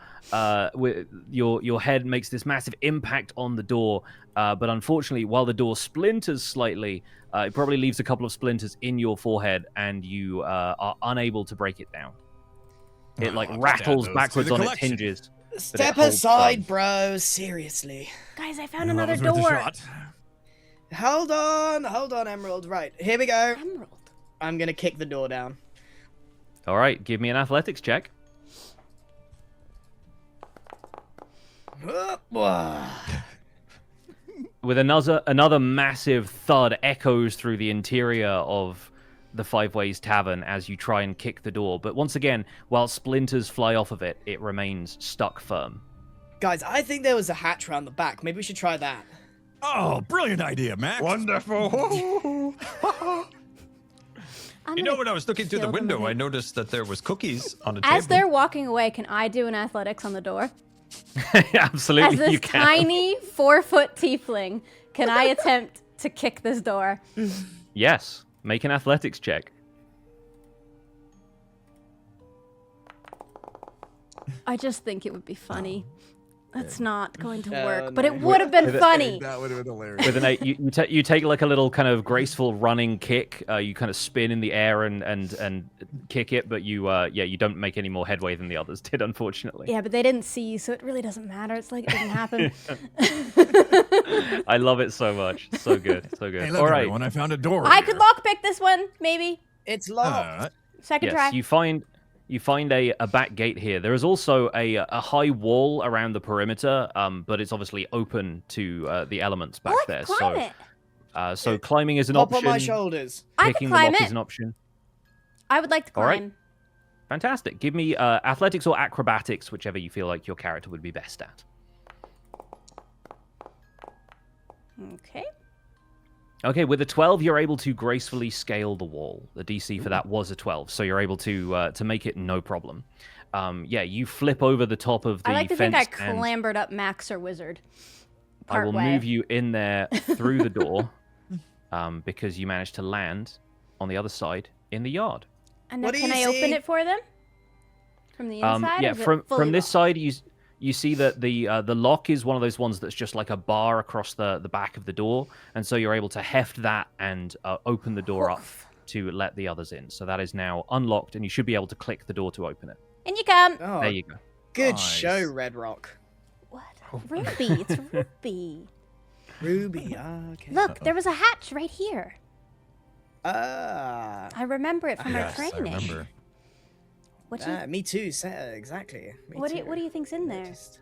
with your head makes this massive impact on the door, but unfortunately, while the door splinters slightly, it probably leaves a couple of splinters in your forehead, and you are unable to break it down. It like I'll just add rattles those to backwards the on its collection. hinges. but it Step holds aside, firm. bro. Seriously. Guys, I found Well, another that was worth a door. shot. Hold on, Emerald. Right, here we go. Emerald. I'm gonna kick the door down. All right, give me an athletics check. With another massive thud echoes through the interior of the Five Ways Tavern as you try and kick the door. But once again, while splinters fly off of it, it remains stuck firm. Guys, I think there was a hatch around the back. Maybe we should try that. Oh, brilliant idea, Max. Wonderful. I'm You know, gonna when I was looking through the kill them window, with I it. noticed that there was cookies on a table. As they're walking away, can I do an athletics on the door? Absolutely, As this you can. tiny 4-foot tiefling, can I attempt to kick this door? Yes, make an athletics check. I just think it would be funny. That's not going to Oh, work, but no. it would have been With it- funny. That would have been hilarious. With an 8, you take like a little kind of graceful running kick. You kind of spin in the air and kick it, but you don't make any more headway than the others did, unfortunately. Yeah, but they didn't see you, so it really doesn't matter. It's like it didn't happen. I love it so much. So good, so good. Hey, look, All right. everyone, I found a door. I here. could lockpick this one, maybe. It's locked. Uh, Second Yes, try. you find a back gate here. There is also a high wall around the perimeter, but it's obviously open to the elements I back like there. to climb it. So climbing is an Hop option. on my shoulders. I could Picking the climb lock it. is an option. I would like to All right. climb. Fantastic. Give me athletics or acrobatics, whichever you feel like your character would be best at. Okay. Okay, with a 12, you're able to gracefully scale the wall. The DC for that was a 12, so you're able to make it no problem. You flip over the top of the I like to fence think I and clambered up Max or Wizard. I will Partway. move you in there through the door because you managed to land on the other side in the yard. And now What do can you I open see? it for them? From the inside? or is it fully From this locked? side, you see that the lock is one of those ones that's just like a bar across the back of the door, and so you're able to heft that and open the door up Oof. to let the others in. So that is now unlocked, and you should be able to click the door to open it. In you come. Oh, There you go. good Nice. show, Red Rock. What? Ruby. It's Ruby. Ruby. Okay. Look, there was a hatch right here. Ah. I remember it from our yes, I training. remember. What do you, Me too. Exactly. Me what do too. you think's in there? Noticed.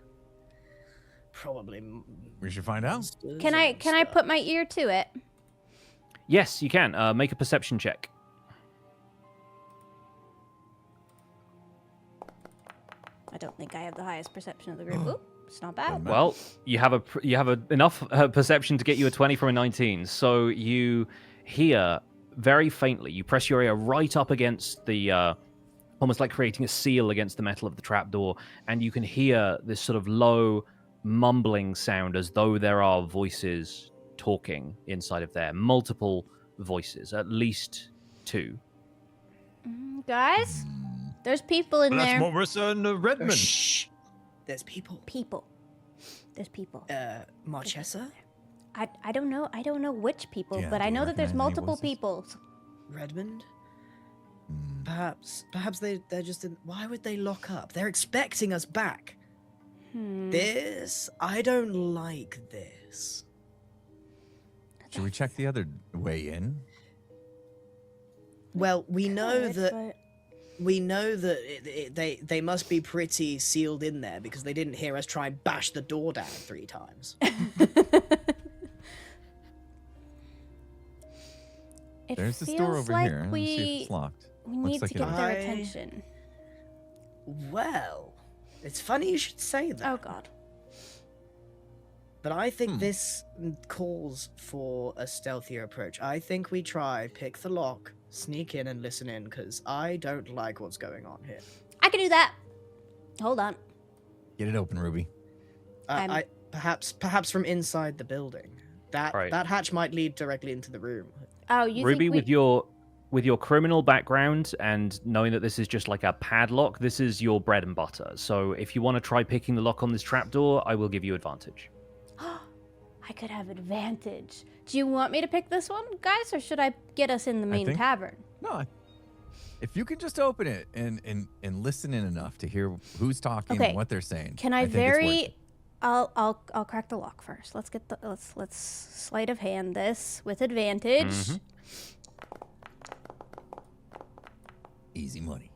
Probably. We should find out. monsters Can and I stuff. put my ear to it? Yes, you can. Make a perception check. I don't think I have the highest perception of the group. Oop, it's not bad. Well, you have enough perception to get you a 20 from a 19. So you hear very faintly. You press your ear right up against the, almost like creating a seal against the metal of the trapdoor, and you can hear this sort of low mumbling sound as though there are voices talking inside of there. Multiple voices, at least 2. Guys, there's people in That's there. Marissa and Redmond. Shh. There's people. People. There's people. Marchesa? I don't know. I don't know which people, Yeah, but do I you know that there's recognize any multiple voices? people. Redmond? Hmm. Perhaps they're just in. Why would they lock up? They're expecting us back. I don't like this. Should we check the other way in? Well, we know Good, that they must be pretty sealed in there because they didn't hear us try and bash the door down 3 times. It There's this feels door over like here. Let's see if it's locked. we Looks need like to it get is. their I- attention. Well, it's funny you should say that. Oh God. But I think this calls for a stealthier approach. I think we try, pick the lock, sneak in and listen in, because I don't like what's going on here. I can do that. Hold on. Get it open, Ruby. Perhaps from inside the building. That Right. that hatch might lead directly into the room. Oh, you Ruby, think we... with your with your criminal background and knowing that this is just like a padlock, this is your bread and butter. So if you want to try picking the lock on this trapdoor, I will give you advantage. I could have advantage. Do you want me to pick this one, guys, or should I get us in the main tavern? No. If you could just open it and listen in enough to hear who's talking and what they're saying. Can I I'll crack the lock first. Let's sleight of hand this with advantage. Mm-hmm. Easy money.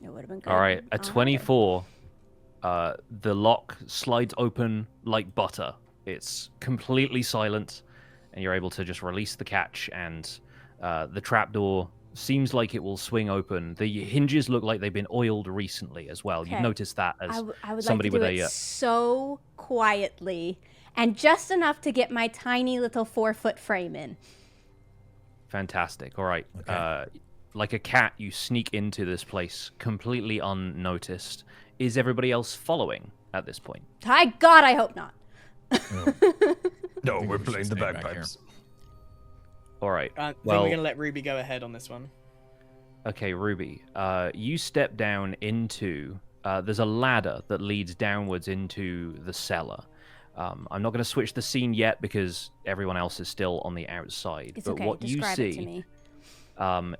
It would have been good. All right, a 24. The lock slides open like butter. It's completely silent, and you're able to just release the catch, and the trapdoor seems like it will swing open. The hinges look like they've been oiled recently as well. Okay. You've noticed that as I would somebody like to with do it so quietly, and just enough to get my tiny little 4-foot frame in. Fantastic. All right. Okay. Like a cat, you sneak into this place completely unnoticed. Is everybody else following at this point? Hi, God, I hope not. No, think we're we should playing the stay back bagpipes. All right. I think well, we're gonna let Ruby go ahead on this one. okay, Ruby. You step down into. There's a ladder that leads downwards into the cellar. I'm not going to switch the scene yet because everyone else is still on the outside. It's but okay. what Describe you it to see me.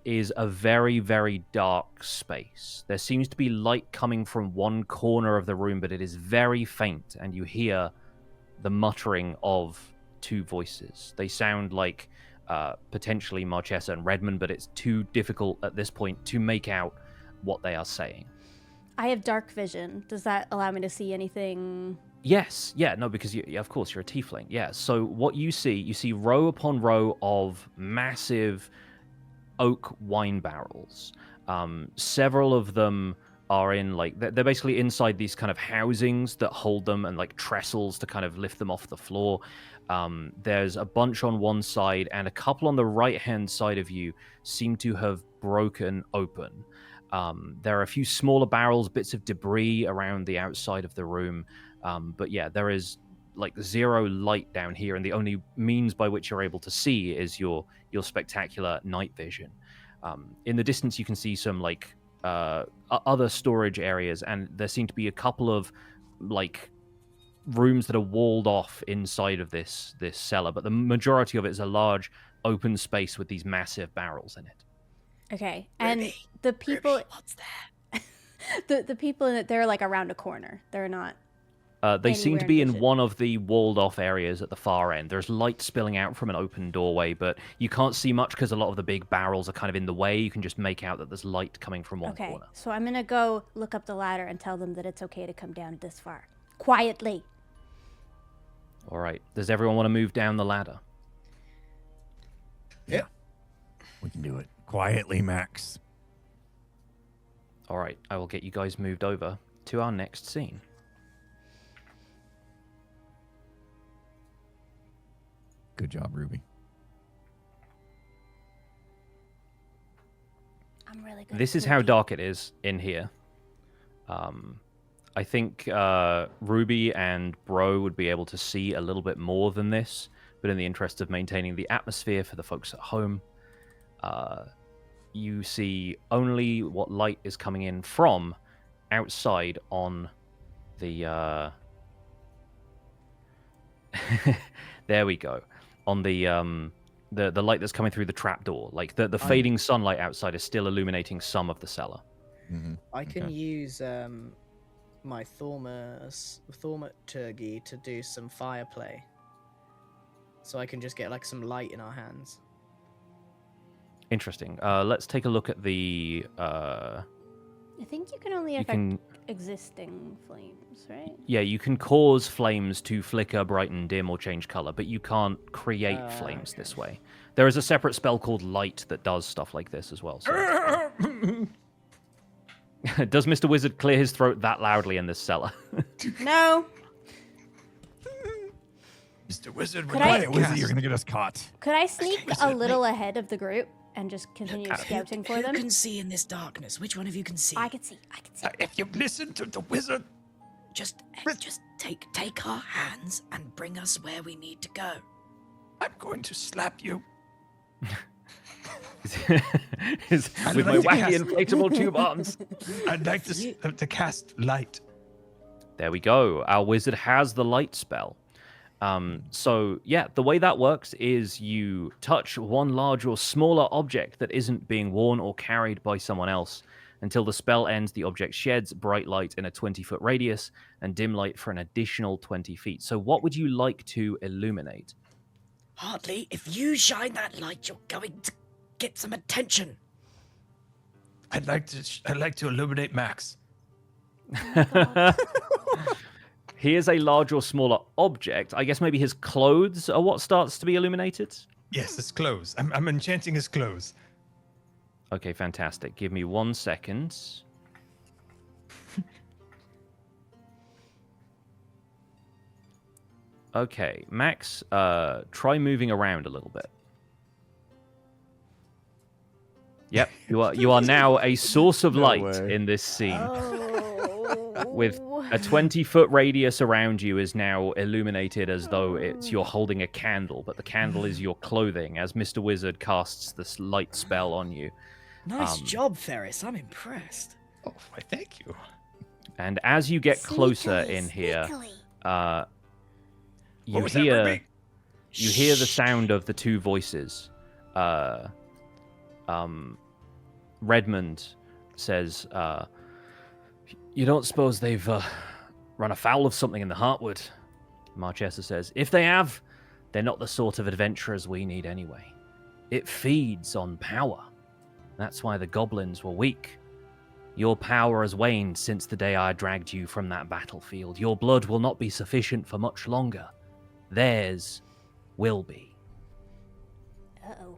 is a very, very dark space. There seems to be light coming from one corner of the room, but it is very faint, and you hear the muttering of two voices. They sound like potentially Marchesa and Redmond, but it's too difficult at this point to make out what they are saying. I have dark vision. Does that allow me to see anything? Yes, yeah, no, because of course you're a tiefling. Yeah, so what you see row upon row of massive oak wine barrels. Several of them are in they're basically inside these kind of housings that hold them, and like trestles to kind of lift them off the floor. There's a bunch on one side, and a couple on the right hand side of you seem to have broken open. There are a few smaller barrels, bits of debris around the outside of the room. But yeah, there is like zero light down here, and the only means by which you're able to see is your spectacular night vision. In the distance, you can see some other storage areas, and there seem to be a couple of rooms that are walled off inside of this cellar, but the majority of it is a large open space with these massive barrels in it. Okay, and the people. Ruby, what's that? the people in it, they're like around a corner. They're not. They seem to be in vision. one of the walled off areas at the far end. There's light spilling out from an open doorway, but you can't see much because a lot of the big barrels are kind of in the way. You can just make out that there's light coming from one corner. So I'm gonna go look up the ladder and tell them that it's okay to come down this far. Quietly. All right. Does everyone want to move down the ladder? Yeah. We can do it. Quietly, Max. All right. I will get you guys moved over to our next scene. Good job, Ruby. I'm really good. This is how dark it is in here. I think Ruby and Bro would be able to see a little bit more than this, but in the interest of maintaining the atmosphere for the folks at home, you see only what light is coming in from outside on the... There we go. On the light that's coming through the trapdoor. Like the fading sunlight outside is still illuminating some of the cellar. Mm-hmm. I can use my thaumaturgy to do some fire play. So I can just get some light in our hands. Interesting. Let's take a look at the... I think you can only affect existing flames, right? Yeah, you can cause flames to flicker, brighten, dim, or change color, but you can't create flames this way. There is a separate spell called Light that does stuff like this as well. So. Does Mr. Wizard clear his throat that loudly in this cellar? No. Mr. Wizard, Could I- Wizard, you're gonna get us caught. Could I sneak a little ahead of the group and just continue scouting for them? Who can see in this darkness? Which one of you can see? I can see. If you listen to the wizard, Just take our hands and bring us where we need to go. I'm going to slap you. with my wacky inflatable tube arms. I'd like to cast light. There we go. Our wizard has the light spell. So, yeah, the way that works is you touch one large or smaller object that isn't being worn or carried by someone else. Until the spell ends, the object sheds bright light in a 20-foot radius and dim light for an additional 20 feet. So what would you like to illuminate? Hartley, if you shine that light, you're going to get some attention. I'd like to illuminate Max. He is a large or smaller object. I guess maybe his clothes are what starts to be illuminated? Yes, his clothes. I'm enchanting his clothes. Okay, fantastic. Give me 1 second. Okay, Max, try moving around a little bit. Yep, you are now a source of light in this scene. With a 20-foot radius around you is now illuminated as though you're holding a candle, but the candle is your clothing as Mr. Wizard casts this light spell on you. Nice job, Ferris. I'm impressed. Oh, why, thank you. And as you get closer in here, you hear the sound of the two voices. Redmond says, "You don't suppose they've run afoul of something in the Heartwood?" Marchesa says, "If they have, they're not the sort of adventurers we need anyway. It feeds on power. That's why the goblins were weak. Your power has waned since the day I dragged you from that battlefield. Your blood will not be sufficient for much longer. Theirs will be." Uh-oh.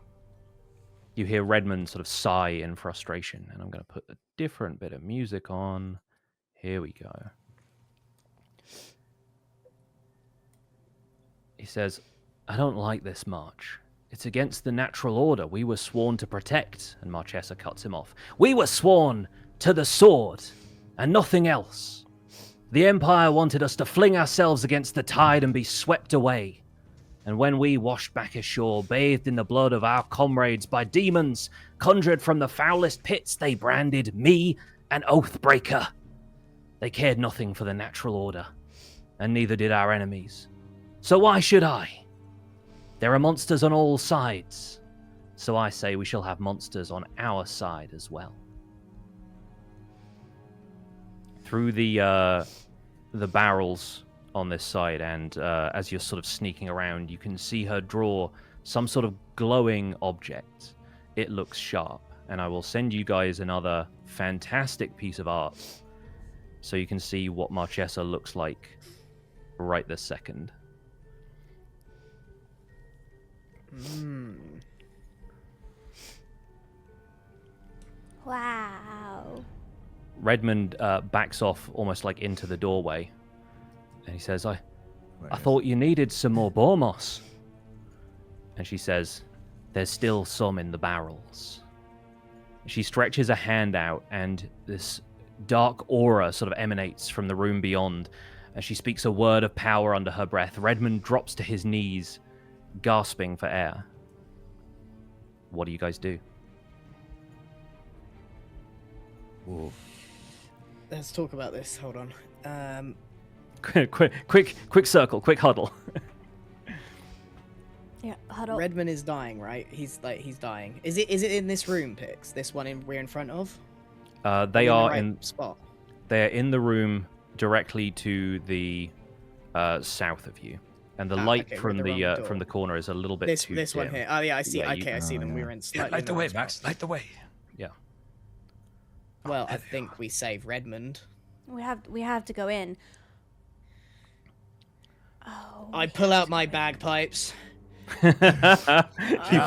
You hear Redmond sort of sigh in frustration, and I'm going to put a different bit of music on. Here we go. He says, "I don't like this march. It's against the natural order we were sworn to protect." And Marchesa cuts him off. "We were sworn to the sword and nothing else. The Empire wanted us to fling ourselves against the tide and be swept away. And when we washed back ashore, bathed in the blood of our comrades by demons conjured from the foulest pits, they branded me an oathbreaker. They cared nothing for the natural order, and neither did our enemies. So why should I? There are monsters on all sides, so I say we shall have monsters on our side as well." Through the barrels on this side, and as you're sort of sneaking around, you can see her draw some sort of glowing object. It looks sharp, and I will send you guys another fantastic piece of art so you can see what Marchesa looks like right this second. Wow. Redmond backs off almost like into the doorway, and he says, I thought you needed some more boar moss." And she says, "There's still some in the barrels." She stretches a hand out, and this dark aura sort of emanates from the room beyond. As she speaks a word of power under her breath, Redmond drops to his knees, gasping for air. What do you guys do? Whoa. Let's talk about this. Hold on. Quick circle, quick huddle. Yeah, huddle. Redmond is dying, right? He's dying. Is it in this room, Pix? This one we're in front of? They Are are we in the in right spot. They're in the room directly to the south of you, and the light okay, from we're in the wrong from door. the corner is a little bit This too one dim. here. Oh yeah, I see. Yeah, I see them. We were in Yeah, slightly. light the way, wrong Max. spot. Light the way. Yeah. Well, I think we save Redmond. We have to go in. Oh. I pull out my bagpipes. You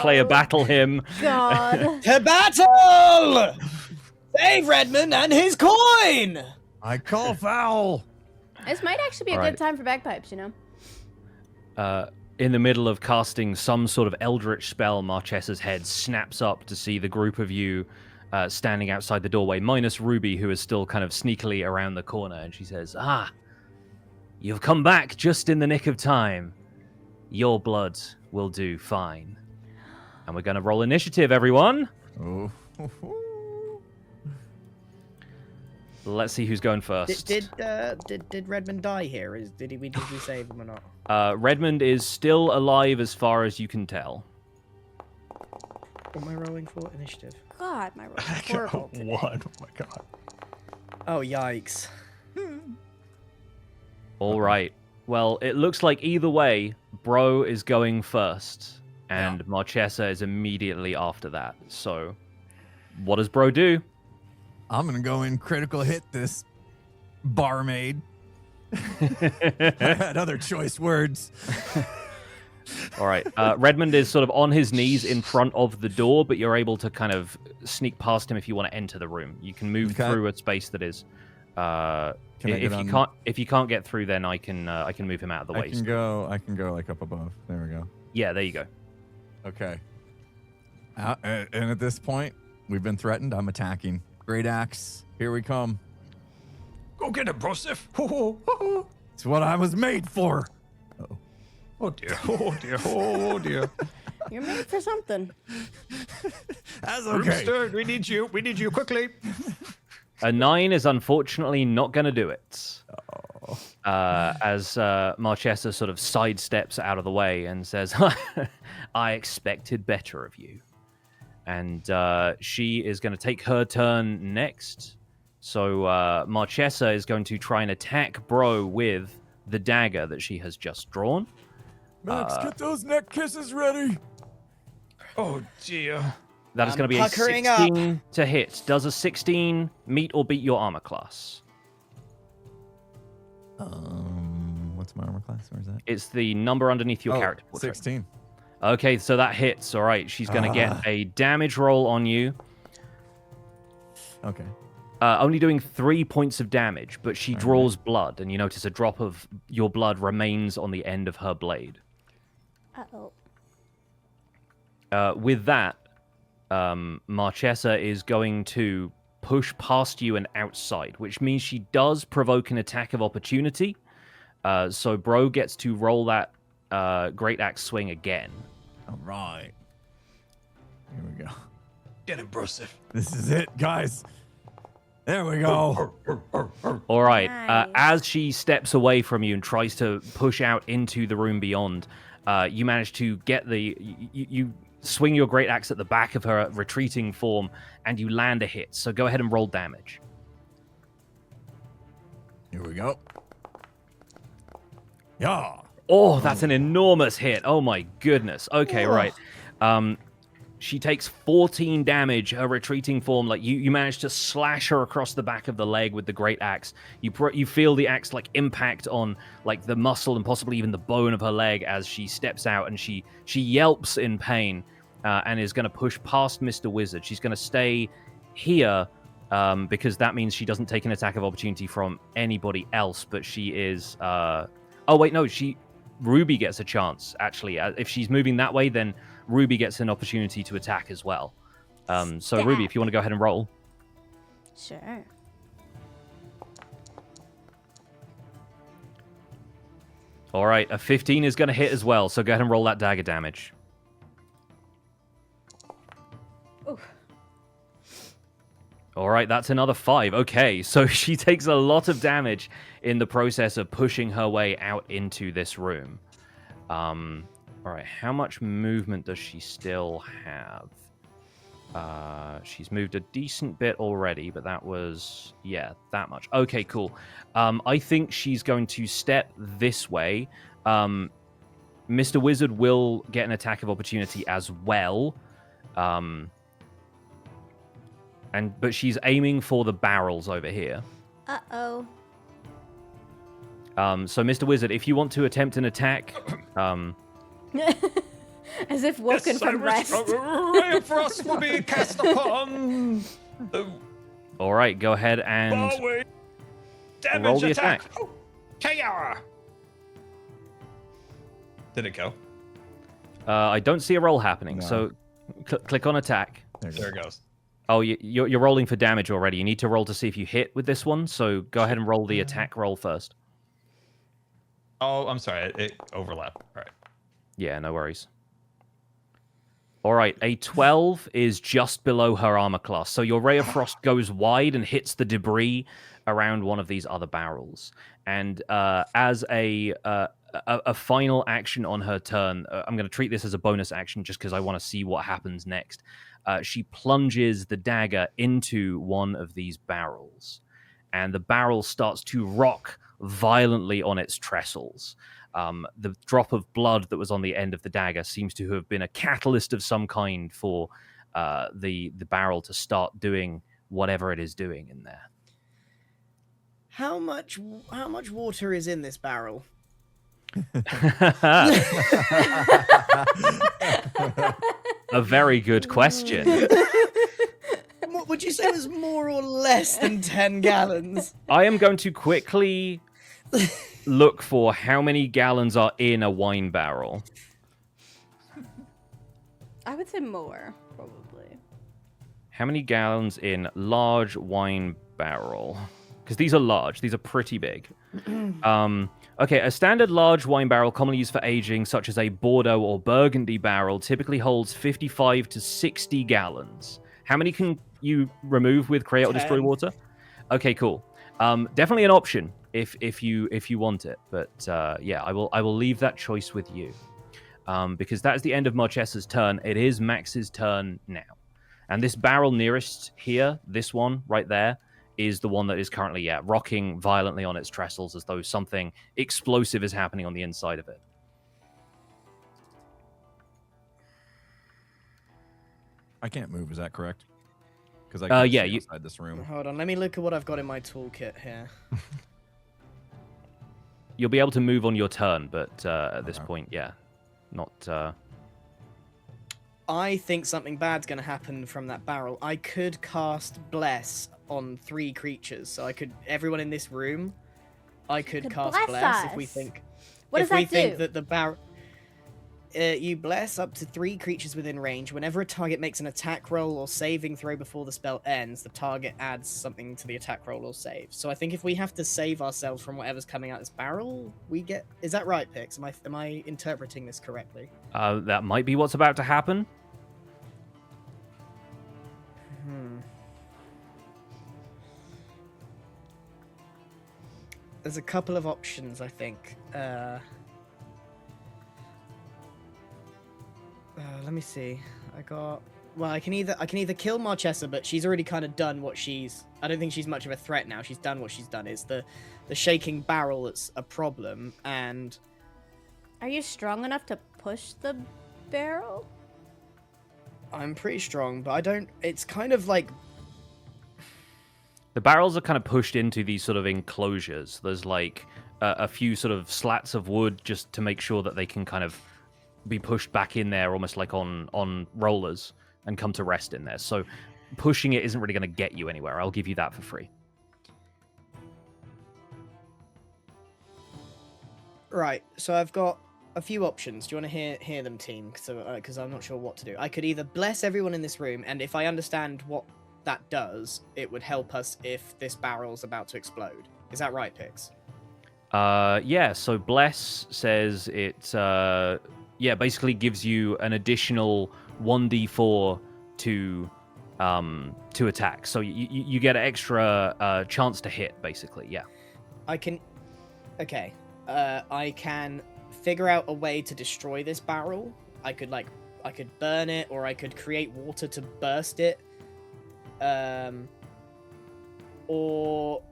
play a battle hymn. God. To battle! Save Redmond and his coin! I call foul. This might actually be a All right. good time for bagpipes, you know? In the middle of casting some sort of eldritch spell, Marchesa's head snaps up to see the group of you standing outside the doorway, minus Ruby, who is still kind of sneakily around the corner, and she says, "Ah, you've come back just in the nick of time. Your blood will do fine." And we're going to roll initiative, everyone. Oh. Let's see who's going first. Did Redmond die here? Did we save him or not? Redmond is still alive as far as you can tell. What am I rolling for? Initiative. God, my roll is I got horrible today. 1. Oh my god. Oh, yikes. All right. Well, it looks like either way, Bro is going first, and Marchesa is immediately after that. So, what does Bro do? I'm gonna go in critical hit this barmaid. I had other choice words. All right. Redmond is sort of on his knees in front of the door, but you're able to kind of sneak past him if you want to enter the room. You can move through a space that is. If you can't get through, then I can move him out of the way. I can go like up above. There we go. Yeah, there you go. Okay. And at this point, we've been threatened. I'm attacking. Great axe. Here we come. Go get him, Brosif. It's what I was made for. Uh-oh. Oh dear. Oh dear. Oh dear. You're made for something. That's okay. Roomster, we need you. We need you quickly. A 9 is unfortunately not going to do it. As Marchesa sort of sidesteps out of the way and says, I expected better of you. And she is going to take her turn next. So Marchesa is going to try and attack Bro with the dagger that she has just drawn. Max, get those neck kisses ready. Oh dear. That is going to be a 16 to hit. Does a 16 meet or beat your armor class? What's my armor class? Where is that? It's the number underneath your character portrait. 16. Okay, so that hits. All right, she's going to get a damage roll on you. Okay. Only doing 3 points of damage, but she draws blood, and you notice a drop of your blood remains on the end of her blade. Uh-oh. With that, Marchesa is going to push past you and outside, which means she does provoke an attack of opportunity. So Bro gets to roll that great axe swing again. All right. Here we go. Get him, Brosif. This is it, guys. There we go. All right. Nice. As she steps away from you and tries to push out into the room beyond, you manage to get you swing your great axe at the back of her retreating form, and you land a hit. So go ahead and roll damage. Here we go. Yeah. Oh, that's an enormous hit. Oh my goodness. Okay, right. She takes 14 damage, her retreating form. Like you manage to slash her across the back of the leg with the great axe. You feel the axe like impact on like the muscle and possibly even the bone of her leg as she steps out, and she yelps in pain and is going to push past Mr. Wizard. She's going to stay here because that means she doesn't take an attack of opportunity from anybody else. But she is. Oh wait, no. Ruby gets a chance actually. If she's moving that way, then Ruby gets an opportunity to attack as well. So Ruby, if you want to go ahead and roll. Sure. All right, a 15 is going to hit as well, so go ahead and roll that dagger damage. Ooh. All right, that's another 5. Okay, so she takes a lot of damage in the process of pushing her way out into this room. All right, how much movement does she still have? She's moved a decent bit already, but that was, yeah, that much. Okay, cool. I think she's going to step this way. Mr. Wizard will get an attack of opportunity as well. But she's aiming for the barrels over here. Uh-oh. So, Mr. Wizard, if you want to attempt an attack... As if woken from rest. Ray of Frost will be cast upon. All right, go ahead and Damage roll the attack. Oh, KR. Did it go? I don't see a roll happening, No. so click on attack. There it goes. Oh, you're rolling for damage already. You need to roll to see if you hit with this one, so go ahead and roll the attack roll first. Oh, I'm sorry. It overlapped. All right. Yeah, no worries. All right, a 12 is just below her armor class. So your Ray of Frost goes wide and hits the debris around one of these other barrels. And as a final action on her turn, I'm going to treat this as a bonus action just because I want to see what happens next. She plunges the dagger into one of these barrels. And the barrel starts to rock violently on its trestles. The drop of blood that was on the end of the dagger seems to have been a catalyst of some kind for the barrel to start doing whatever it is doing in there. How much water is in this barrel? A very good question. Would you say it was more or less than 10 gallons? I am going to quickly look for how many gallons are in a wine barrel. I would say more, probably. How many gallons in large wine barrel? Because these are large. These are pretty big. Okay, a standard large wine barrel commonly used for aging, such as a Bordeaux or Burgundy barrel, typically holds 55 to 60 gallons. How many can you remove with create or destroy 10. water? Okay, cool. Definitely an option if you want it, but yeah, I will leave that choice with you, because that is the end of Marchesa's turn. It is Max's turn now, and this barrel nearest here, this one right there, is the one that is currently rocking violently on its trestles as though something explosive is happening on the inside of it. I can't move. Is that correct? Because I can't see inside this room. Hold on, let me look at what I've got in my toolkit here. You'll be able to move on your turn, but at this point, not. I think something bad's going to happen from that barrel. I could cast Bless on 3 creatures, so I could everyone in this room. I could cast Bless if we think. What does that do? If we think that the barrel. You bless up to 3 creatures within range. Whenever a target makes an attack roll or saving throw before the spell ends, the target adds something to the attack roll or save. So I think if we have to save ourselves from whatever's coming out this barrel, we get. Is that right, Pix? Am I interpreting this correctly? That might be what's about to happen. There's a couple of options, I think. Let me see. Well, I can either kill Marchesa, but she's already kind of done what she's. I don't think she's much of a threat now. She's done what she's done. It's the shaking barrel that's a problem. And Are you strong enough to push the barrel? I'm pretty strong, but I don't. It's kind of like. The barrels are kind of pushed into these sort of enclosures. There's like a few sort of slats of wood just to make sure that they can kind of be pushed back in there almost like on rollers and come to rest in there. So pushing it isn't really going to get you anywhere. I'll give you that for free. Right, so I've got a few options. Do you want to hear them, team? Because I'm not sure what to do. I could either bless everyone in this room, and if I understand what that does, it would help us if this barrel's about to explode. Is that right, Pix? Yeah, so bless says it basically gives you an additional 1d4 to attack. So you get an extra chance to hit, basically. Yeah. I can figure out a way to destroy this barrel. I could burn it, or I could create water to burst it. Or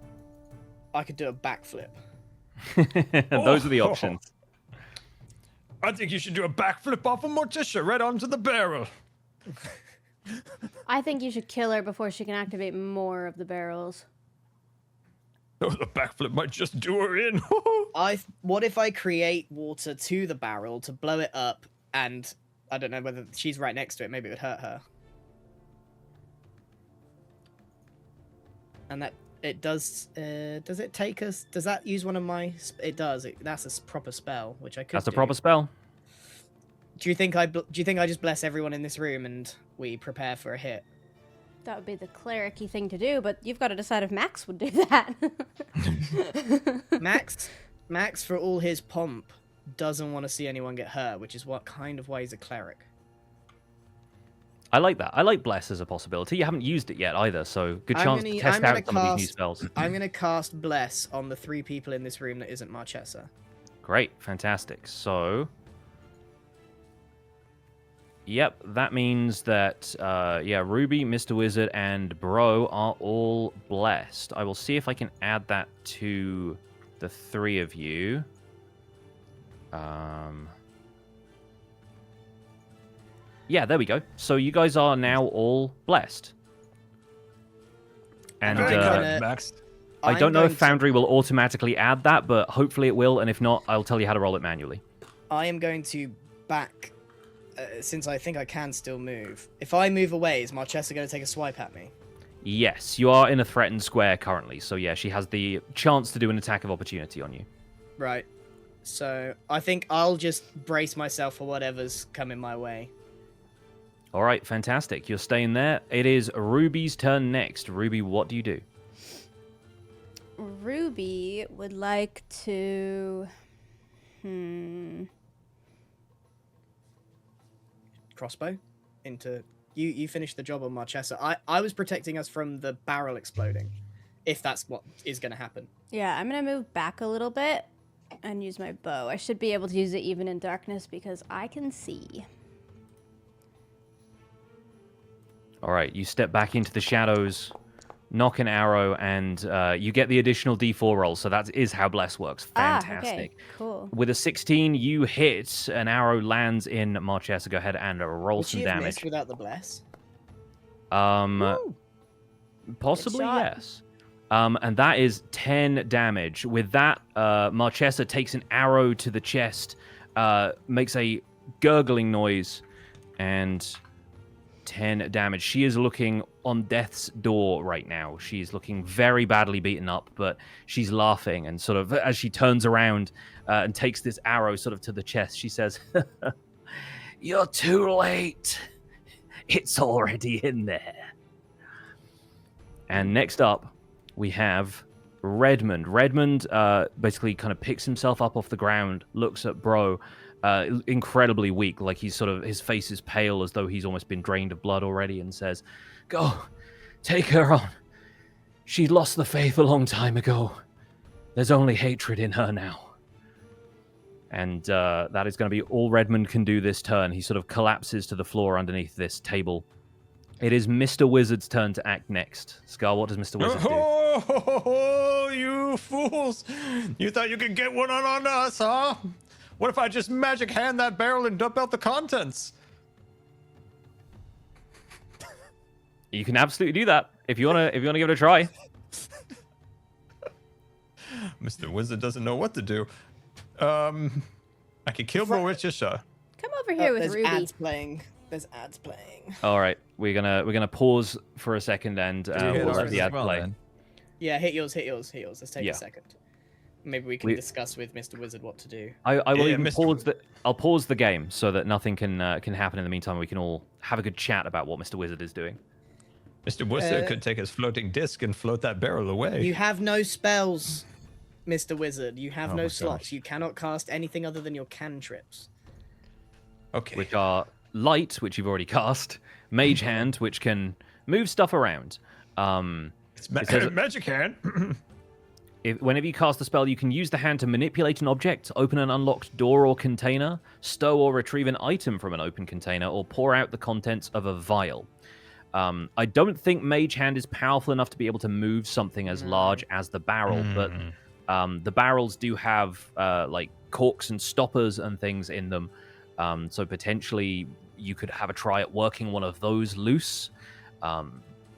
I could do a backflip. Those are the options. I think you should do a backflip off of Morticia right onto the barrel. I think you should kill her before she can activate more of the barrels. Oh, the backflip might just do her in. What if I create water to the barrel to blow it up, and I don't know whether she's right next to it, maybe it would hurt her. And that it does it take us? Does that use one of my? It does. That's a proper spell, which I could. That's a proper spell. Do you think I just bless everyone in this room and we prepare for a hit? That would be the cleric-y thing to do, but you've got to decide if Max would do that. Max, for all his pomp, doesn't want to see anyone get hurt, which is why he's a cleric. I like that. I like Bless as a possibility. You haven't used it yet either, so good chance to test out some of these new spells. I'm going to cast Bless on the 3 people in this room that isn't Marchesa. Great, fantastic. So, yep, that means that, Ruby, Mr. Wizard, and Bro are all blessed. I will see if I can add that to the 3 of you. Yeah, there we go. So you guys are now all blessed. And Max. I don't know if Foundry will automatically add that, but hopefully it will, and if not, I'll tell you how to roll it manually. I am going to back, since I think I can still move. If I move away, is Marchesa going to take a swipe at me? Yes, you are in a threatened square currently, so yeah, she has the chance to do an attack of opportunity on you. Right. So I think I'll just brace myself for whatever's coming my way. All right, fantastic. You're staying there. It is Ruby's turn next. Ruby, what do you do? Ruby would like to... Crossbow? Into... You finished the job on Marchesa. I was protecting us from the barrel exploding, if that's what is going to happen. Yeah, I'm going to move back a little bit and use my bow. I should be able to use it even in darkness because I can see. All right, you step back into the shadows, knock an arrow, and you get the additional d4 roll. So that is how Bless works. Fantastic. Okay, cool. With a 16, you hit. An arrow lands in Marchesa. Go ahead and roll Would some she have damage. missed without the Bless? Possibly, Good shot. yes. And that is 10 damage. With that, Marchesa takes an arrow to the chest, makes a gurgling noise, and 10 damage. She is looking on death's door right now. She's looking very badly beaten up, but she's laughing, and sort of as she turns around and takes this arrow sort of to the chest, she says, "You're too late. It's already in there." And next up, we have Redmond. Redmond basically kind of picks himself up off the ground, looks at Bro, incredibly weak, like he's sort of, his face is pale as though he's almost been drained of blood already, and says, "Go, take her on. She lost the faith a long time ago. There's only hatred in her now." And that is going to be all Redmond can do this turn. He sort of collapses to the floor underneath this table. It is Mr. Wizard's turn to act next. Scar, what does Mr. Wizard do? Oh, you fools! You thought you could get one on us, huh? What if I just magic hand that barrel and dump out the contents? You can absolutely do that if you wanna give it a try. Mr. Wizard doesn't know what to do. I could kill Marchesa. Come over here with There's Ruby. ads playing. There's ads playing. All right, we're gonna pause for a second and Do you hit we'll ours let the as ad well, play. then? Yeah, hit yours. Let's take Yeah. a second. Maybe we can discuss with Mr. Wizard what to do. I will Yeah, even Mr. pause the. I'll pause the game so that nothing can happen in the meantime. We can all have a good chat about what Mr. Wizard is doing. Mr. Wizard could take his floating disc and float that barrel away. You have no spells, Mr. Wizard. You have Oh no my slots. gosh. You cannot cast anything other than your cantrips. Okay. Which are Light, which you've already cast, Mage Hand, which can move stuff around. It's it says- magic hand. Whenever you cast a spell, you can use the hand to manipulate an object, open an unlocked door or container, stow or retrieve an item from an open container, or pour out the contents of a vial. I don't think Mage Hand is powerful enough to be able to move something as large as the barrel, but the barrels do have like corks and stoppers and things in them. So potentially you could have a try at working one of those loose.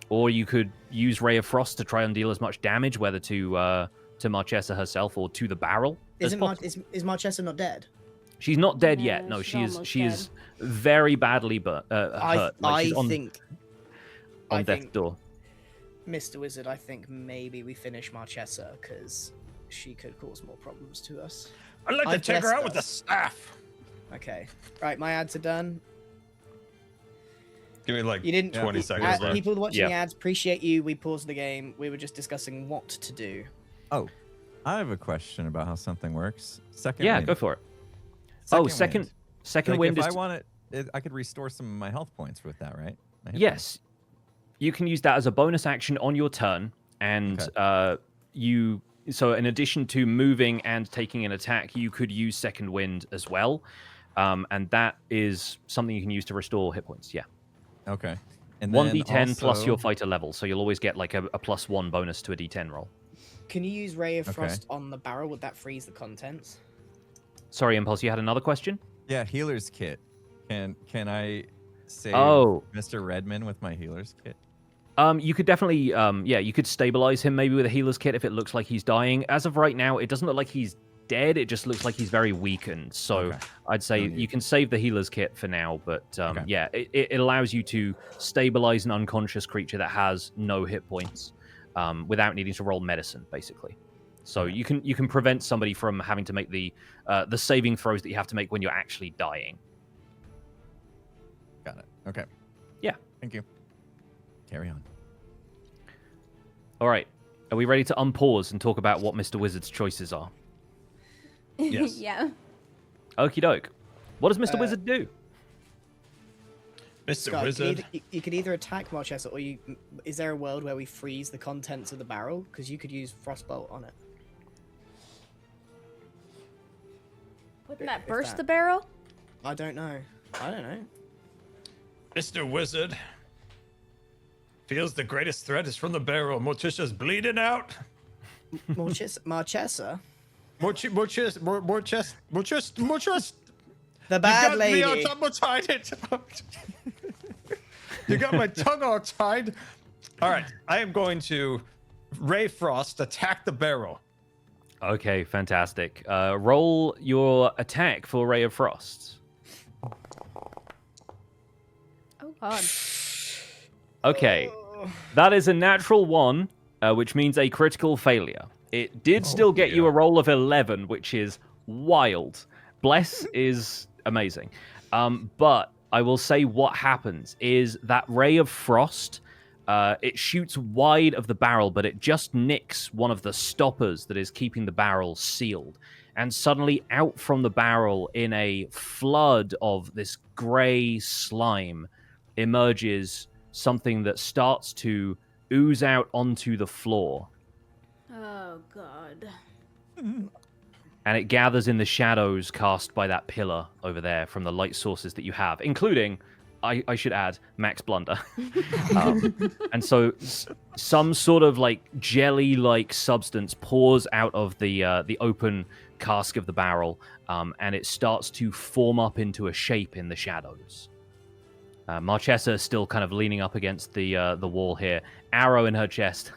Or you could use Ray of Frost to try and deal as much damage, whether to Marchesa herself or to the barrel. as possible. Is Marchesa not dead? She's not dead No, yet. No, she's she is. almost She is very badly hurt. Like she's on think, death's door. Mr. Wizard, I think maybe we finish Marchesa because she could cause more problems to us. I'd like to I've take her blessed out with the us. staff. Okay. Right, my ads are done. Give me like You didn't. 20 seconds left. People watching Yeah. the ads, appreciate you. We paused the game. We were just discussing what to do. Oh, I have a question about how something works. Second Yeah, wind. go for it. Second Second wind. Like wind if is. I want it, I could restore some of my health points with that, right? Yes. You can use that as a bonus action on your turn, and so in addition to moving and taking an attack, you could use Second Wind as well, and that is something you can use to restore hit points. Yeah. Okay. And 1d10 plus also- your fighter level, so you'll always get like a +1 bonus to a d10 roll. Can you use Ray of Okay. Frost on the barrel? Would that freeze the contents? Sorry, Impulse, you had another question? Yeah, healer's kit. Can I save Oh. Mr. Redman with my healer's kit? You could definitely, you could stabilize him maybe with a healer's kit if it looks like he's dying. As of right now, it doesn't look like he's dead. It just looks like he's very weakened. So Okay. I'd say No need. you can save the healer's kit for now. But Okay. yeah, it allows you to stabilize an unconscious creature that has no hit points without needing to roll medicine, basically. So you can prevent somebody from having to make the saving throws that you have to make when you're actually dying. Got it. Okay. Yeah. Thank you. Carry on. All right. Are we ready to unpause and talk about what Mr. Wizard's choices are? Yes. Yeah. Okie doke. What does Mr. Wizard do? Mr. Scott, Wizard. you could either attack Marchesa, or is there a world where we freeze the contents of the barrel? Because you could use Frostbolt on it. Wouldn't that If burst that- the barrel? I don't know. Mr. Wizard feels the greatest threat is from the barrel. Morticia's bleeding out. Marchesa? More chest. The bad you got lady. me all tongue-tied. You got my tongue all tied. All right, I am going to Ray Frost attack the barrel. Okay, fantastic. Roll your attack for Ray of Frost. Oh god. Okay, that is a natural 1, which means a critical failure. It did still get you a roll of 11, which is wild. Bless is amazing. But I will say what happens is that Ray of Frost, it shoots wide of the barrel, but it just nicks one of the stoppers that is keeping the barrel sealed. And suddenly out from the barrel in a flood of this grey slime emerges something that starts to ooze out onto the floor. Oh god. And it gathers in the shadows cast by that pillar over there from the light sources that you have, including, I should add, Max Blunder. And so some sort of like jelly-like substance pours out of the open cask of the barrel, and it starts to form up into a shape in the shadows. Marchesa is still kind of leaning up against the wall here, arrow in her chest.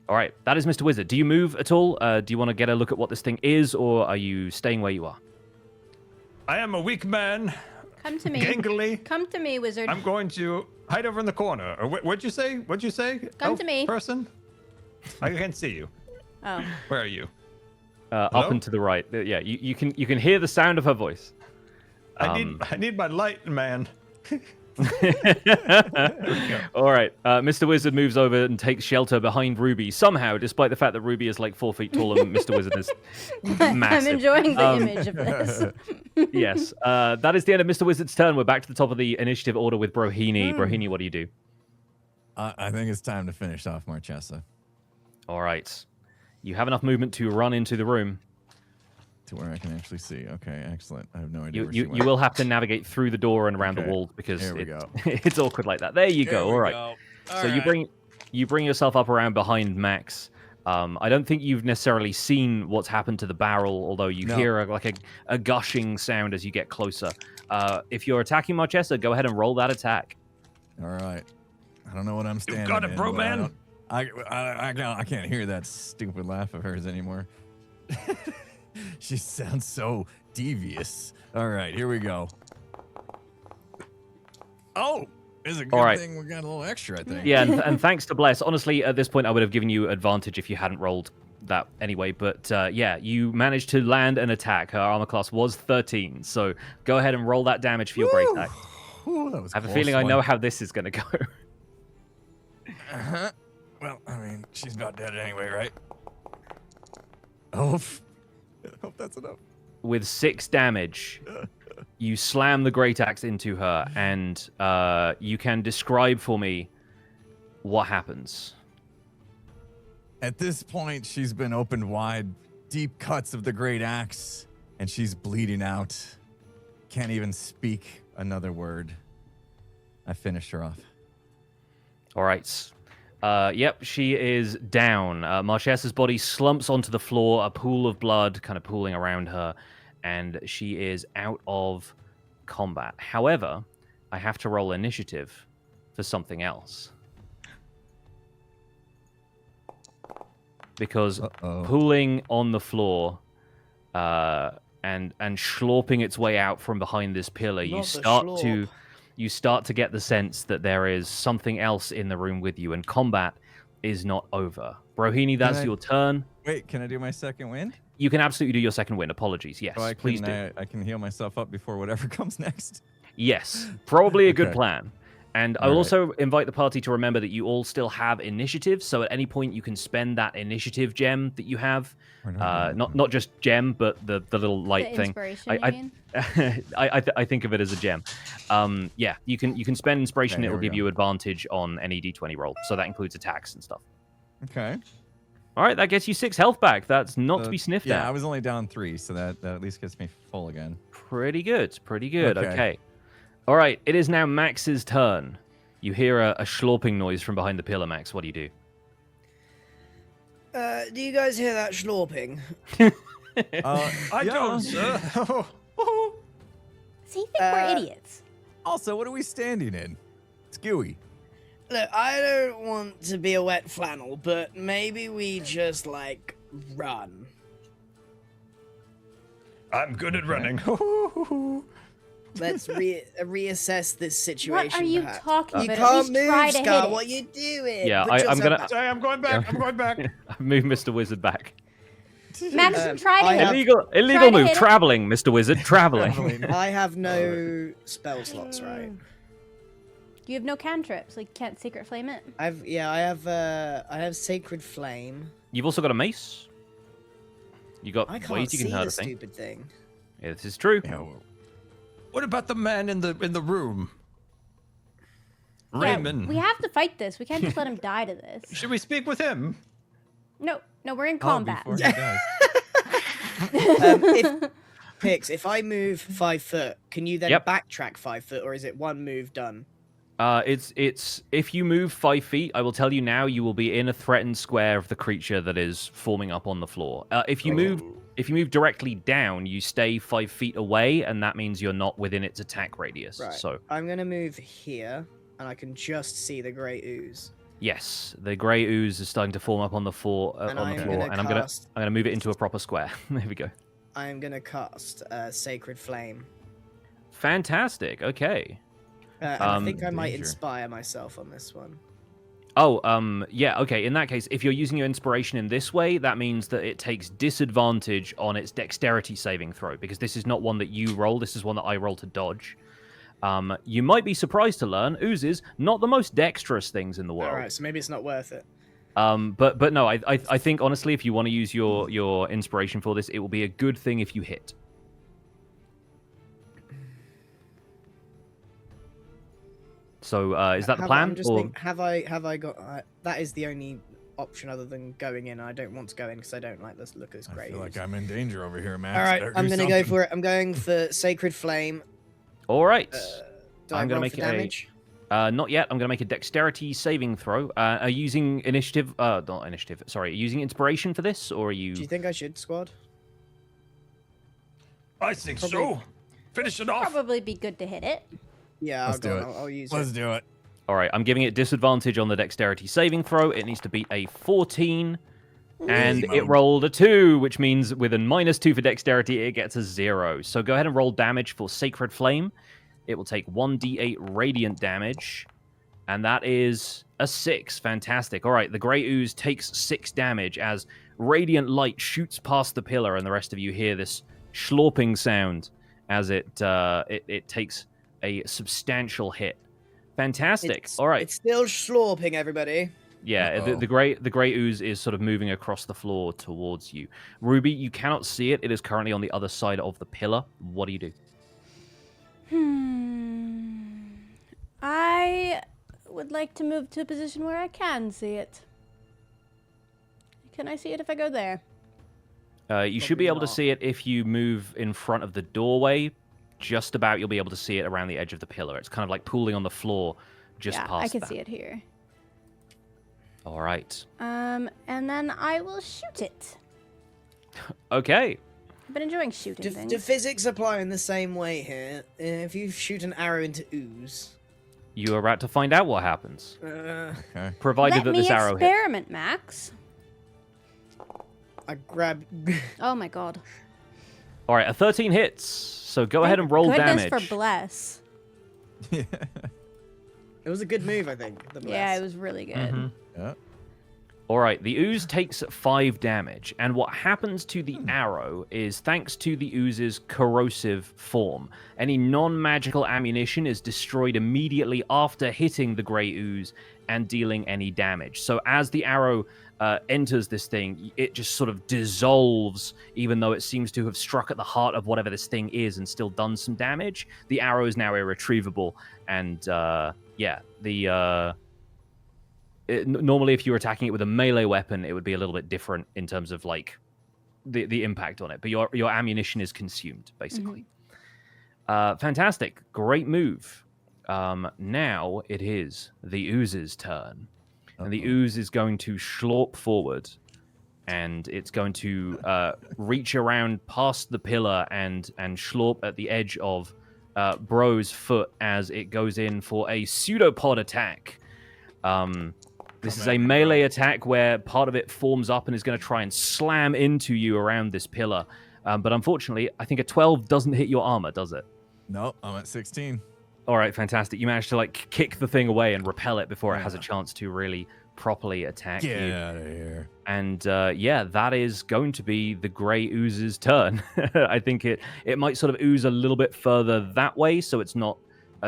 All right, that is Mr. Wizard. Do you move at all? Do you want to get a look at what this thing is, or are you staying where you are? I am a weak man, Come to me. gangly. Come to me, wizard. I'm going to hide over in the corner. Or what'd you say? What'd you say? Come to me. Person? I can't see you. Oh. Where are you? Up Hello? and to the right. Yeah, you can hear the sound of her voice. I need my light, man. All right, Mr. Wizard moves over and takes shelter behind Ruby somehow, despite the fact that Ruby is like 4 feet taller than Mr. Wizard is massive. I'm enjoying the image of this. Yes, that is the end of Mr. Wizard's turn. We're back to the top of the initiative order with Brohini. Brohini, what do you do? I think it's time to finish off Marchesa All right, you have enough movement to run into the room. to where I can actually see. Okay, excellent. I have no idea You where she you, went. you will have to navigate through the door and around the Okay, walls because here we go. it's awkward like that. There you go. All right. So you bring yourself up around behind Max. I don't think you've necessarily seen what's happened to the barrel, although you No. hear a gushing sound as you get closer. If you're attacking Marchesa, go ahead and roll that attack. All right. I don't know what I'm standing got it, in, bro, but man. I can't hear that stupid laugh of hers anymore. She sounds so devious. All right, here we go. Oh, it's a good All right. thing we got a little extra, I think. Yeah, and thanks to Bless. Honestly, at this point, I would have given you advantage if you hadn't rolled that anyway. But yeah, you managed to land an attack. Her armor class was 13. So go ahead and roll that damage for your great attack. Ooh, that was I have a close feeling I one. know how this is going to go. Uh-huh. Well, I mean, she's not dead anyway, right? Oh, I hope that's enough. with 6 damage, you slam the great axe into her, and you can describe for me what happens. At this point, she's been opened wide, deep cuts of the great axe, and she's bleeding out. Can't even speak another word. I finished her off. All right. Yep, she is down. Marchesa's body slumps onto the floor, a pool of blood kind of pooling around her, and she is out of combat. However, I have to roll initiative for something else. Because pooling on the floor and schlorping its way out from behind this pillar, you start to get the sense that there is something else in the room with you, and combat is not over. Brohini, that's your turn. Wait, can I do my second wind? You can absolutely do your second wind. Apologies. Yes, So please do. I can heal myself up before whatever comes next. Yes, probably a good Okay. plan. And I will also invite the party to remember that you all still have initiative, so at any point you can spend that initiative gem that you have. Not just gem, but the little light The thing. inspiration, you mean? I think of it as a gem. Yeah, you can spend inspiration. Okay, It will here we give you advantage on any d20 roll, so that includes attacks and stuff. Okay. All right, that gets you 6 health back. That's not to be sniffed at. Yeah, I was only down 3, so that at least gets me full again. Pretty good. Pretty good. Okay. Okay. All right, it is now Max's turn. You hear a schlorping noise from behind the pillar, Max. What do you do? Do you guys hear that schlorping? I don't, sir. So you think we're idiots? Also, what are we standing in? It's gooey. Look, I don't want to be a wet flannel, but maybe we just, like, run. I'm good at running. Let's reassess this situation. What are you perhaps. talking You about? can't At least try move, to hit Scar. it. What you doing? Yeah, Put I'm yourself gonna- back. Sorry, I'm going back. I'm going back. Move Mr. Wizard back. Max, try to I hit have- it. Illegal Try to move. hit it. Traveling, Mr. Wizard. Traveling. I have no spell slots, right? You have no cantrips, like you can't secret flame it. I have Sacred Flame. You've also got a mace. You got I can't ways you see can hurt the a thing. stupid thing. Yeah, this is true. What about the man in the room? Yeah, Raymond. we have to fight this. We can't just let him die to this. Should we speak with him? No, we're in combat. Before he dies. If I move 5 foot, can you then Yep. backtrack 5 foot, or is it one move done? It's if you move 5 feet, I will tell you now, you will be in a threatened square of the creature that is forming up on the floor. If you move directly down, you stay 5 feet away, and that means you're not within its attack radius. Right. So I'm gonna move here, and I can just see the grey ooze. yes, the grey ooze is starting to form up on the floor, And and I'm I'm cast- gonna move it into a proper square. There we go. I am gonna cast Sacred Flame. Fantastic. Okay. And I think I might Danger. inspire myself on this one. Oh, yeah, okay. In that case, if you're using your inspiration in this way, that means that it takes disadvantage on its dexterity saving throw, because this is not one that you roll, this is one that I roll to dodge. You might be surprised to learn, oozes, not the most dexterous things in the world. Alright, so maybe it's not worth it. But no, I think, honestly, if you want to use your inspiration for this, it will be a good thing if you hit. So, is that the plan? I'm just or... thinking, have I got... that is the only option other than going in. I don't want to go in because I don't like this look as I great. feel like I'm in danger over here, man. Alright, I'm gonna go for it. I'm going for Sacred Flame. All right. Do I'm I gonna roll make for it a- damage? Not yet. I'm going to make a dexterity saving throw. Are you using initiative? Not initiative. Sorry. Are you using inspiration for this, or are you? Do you think I should, squad? I think so. Finish it off. Probably be good to hit it. Yeah, Let's do it. I'll use Let's it. do it. All right. I'm giving it disadvantage on the dexterity saving throw. It needs to beat a 14, and Easy it mode. rolled a 2, which means with a -2 for dexterity, it gets a 0. So go ahead and roll damage for Sacred Flame. It will take 1d8 radiant damage, and that is a 6. Fantastic. All right, the Grey Ooze takes 6 damage as radiant light shoots past the pillar, and the rest of you hear this schlorping sound as it takes a substantial hit. Fantastic. All right. It's still slorping, everybody. Yeah, the gray ooze is sort of moving across the floor towards you. Ruby, you cannot see it. It is currently on the other side of the pillar. What do you do? I would like to move to a position where I can see it. Can I see it if I go there? You should be able to see it if you move in front of the doorway. Just about, you'll be able to see it around the edge of the pillar. It's kind of like pooling on the floor just past I can that. see it here. All right. And then I will shoot it. Okay. I've been enjoying shooting things. Do physics apply in the same way here? If you shoot an arrow into ooze... You are about to find out what happens. Okay. Provided Let that me this arrow hits. experiment, Max. I grab... Oh my god. All right, a 13 hits. So go ahead and roll Goodness damage. for bless. It was a good move, I think. Yeah, it was really good. Yeah. All right, the ooze takes 5 damage, and what happens to the arrow is, thanks to the ooze's corrosive form, any non-magical ammunition is destroyed immediately after hitting the grey ooze and dealing any damage. So as the arrow enters this thing, it just sort of dissolves, even though it seems to have struck at the heart of whatever this thing is and still done some damage. The arrow is now irretrievable, and normally, if you were attacking it with a melee weapon, it would be a little bit different in terms of like the impact on it. But your ammunition is consumed, basically. Fantastic, great move. Now it is the ooze's turn, and the ooze is going to schlorp forward, and it's going to reach around past the pillar and schlorp at the edge of Bro's foot as it goes in for a pseudopod attack. This is a melee attack where part of it forms up and is going to try and slam into you around this pillar. But unfortunately, I think a 12 doesn't hit your armor, does it? No, I'm at 16. All right, fantastic. You managed to like kick the thing away and repel it before it has a chance to really properly attack you. Get out of here. And that is going to be the grey ooze's turn. I think it might sort of ooze a little bit further that way, so it's not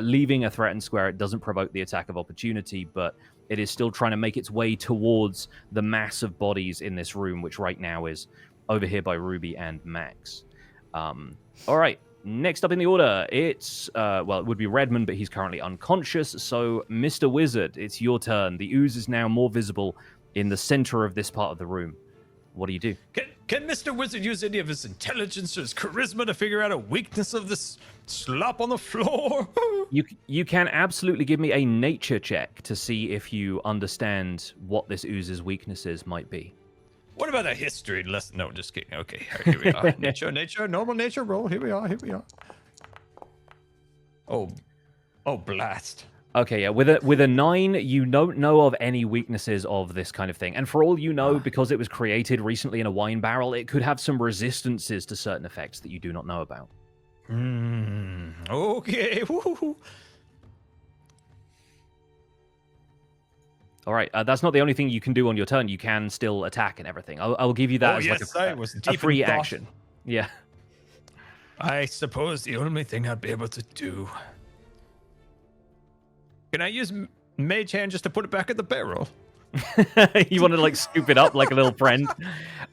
leaving a threatened square. It doesn't provoke the attack of opportunity, but it is still trying to make its way towards the mass of bodies in this room, which right now is over here by Ruby and Max. All right, next up in the order, it's, it would be Redmond, but he's currently unconscious. So, Mr. Wizard, it's your turn. The ooze is now more visible in the center of this part of the room. What do you do? Can Mr. Wizard use any of his intelligence or his charisma to figure out a weakness of this slop on the floor? You can absolutely give me a nature check to see if you understand what this ooze's weaknesses might be. What about a history lesson? No, just kidding. Okay, here we are. nature, normal nature roll. Here we are. Oh, blast. Okay, yeah. With a 9, you don't know of any weaknesses of this kind of thing. And for all you know, because it was created recently in a wine barrel, it could have some resistances to certain effects that you do not know about. Okay. Woo-hoo-hoo. All right, that's not the only thing you can do on your turn. You can still attack and everything. I'll give you that as like a free action. Yeah. I suppose the only thing I'd be able to do. Can I use Mage Hand just to put it back in the barrel? You want to like scoop it up like a little friend.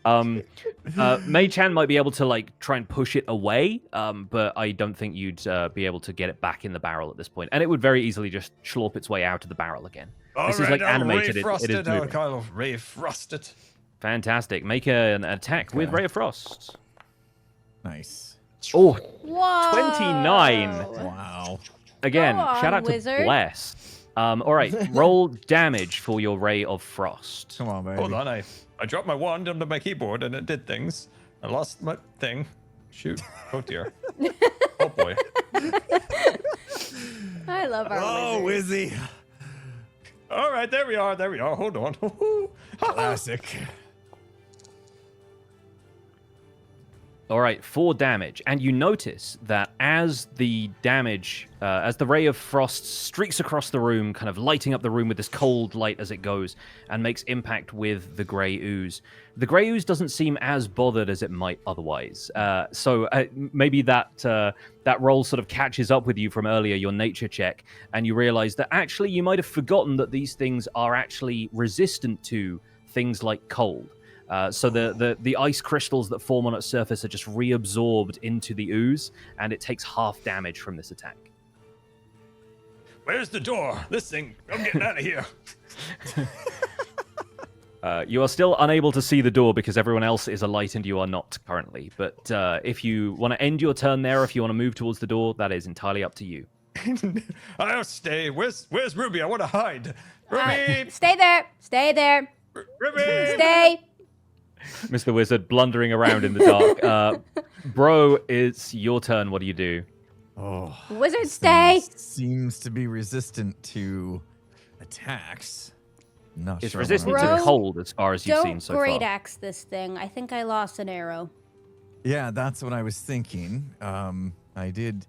Mage Hand might be able to like try and push it away, but I don't think you'd be able to get it back in the barrel at this point. And it would very easily just schlorp its way out of the barrel again. This is like animated. It is moving. I'll Ray Frost it. Fantastic. Make an attack with Ray of Frost. Nice. Oh, Whoa. 29. Wow. Again, Go on, shout out wizard. to Bless. All right, roll damage for your Ray of Frost. Come on, baby. Hold on, I dropped my wand onto my keyboard and it did things. I lost my thing. Shoot. Oh dear. Oh boy. I love our wizards. Wizzy. All right, there we are. Hold on. Classic. All right, 4 damage. And you notice that as the damage, as the ray of frost streaks across the room, kind of lighting up the room with this cold light as it goes, and makes impact with the grey ooze, the grey ooze doesn't seem as bothered as it might otherwise. So maybe that roll sort of catches up with you from earlier, your nature check, and you realize that actually you might have forgotten that these things are actually resistant to things like cold. So the ice crystals that form on its surface are just reabsorbed into the ooze, and it takes half damage from this attack. Where's the door? This thing, I'm getting out of here. You are still unable to see the door because everyone else is alight and you are not currently. But if you want to end your turn there, if you want to move towards the door, that is entirely up to you. I'll stay. Where's Ruby? I want to hide. Ruby! Stay there. Stay there. Ruby! Stay. Mr. Wizard blundering around in the dark. Bro, it's your turn. What do you do? Oh, Wizard, this stay. thing seems to be resistant to attacks. Not It's sure resistant what to Bro, the cold as far as you've seen Don't so great far. axe this thing. I think I lost an arrow. Yeah, that's what I was thinking. I did.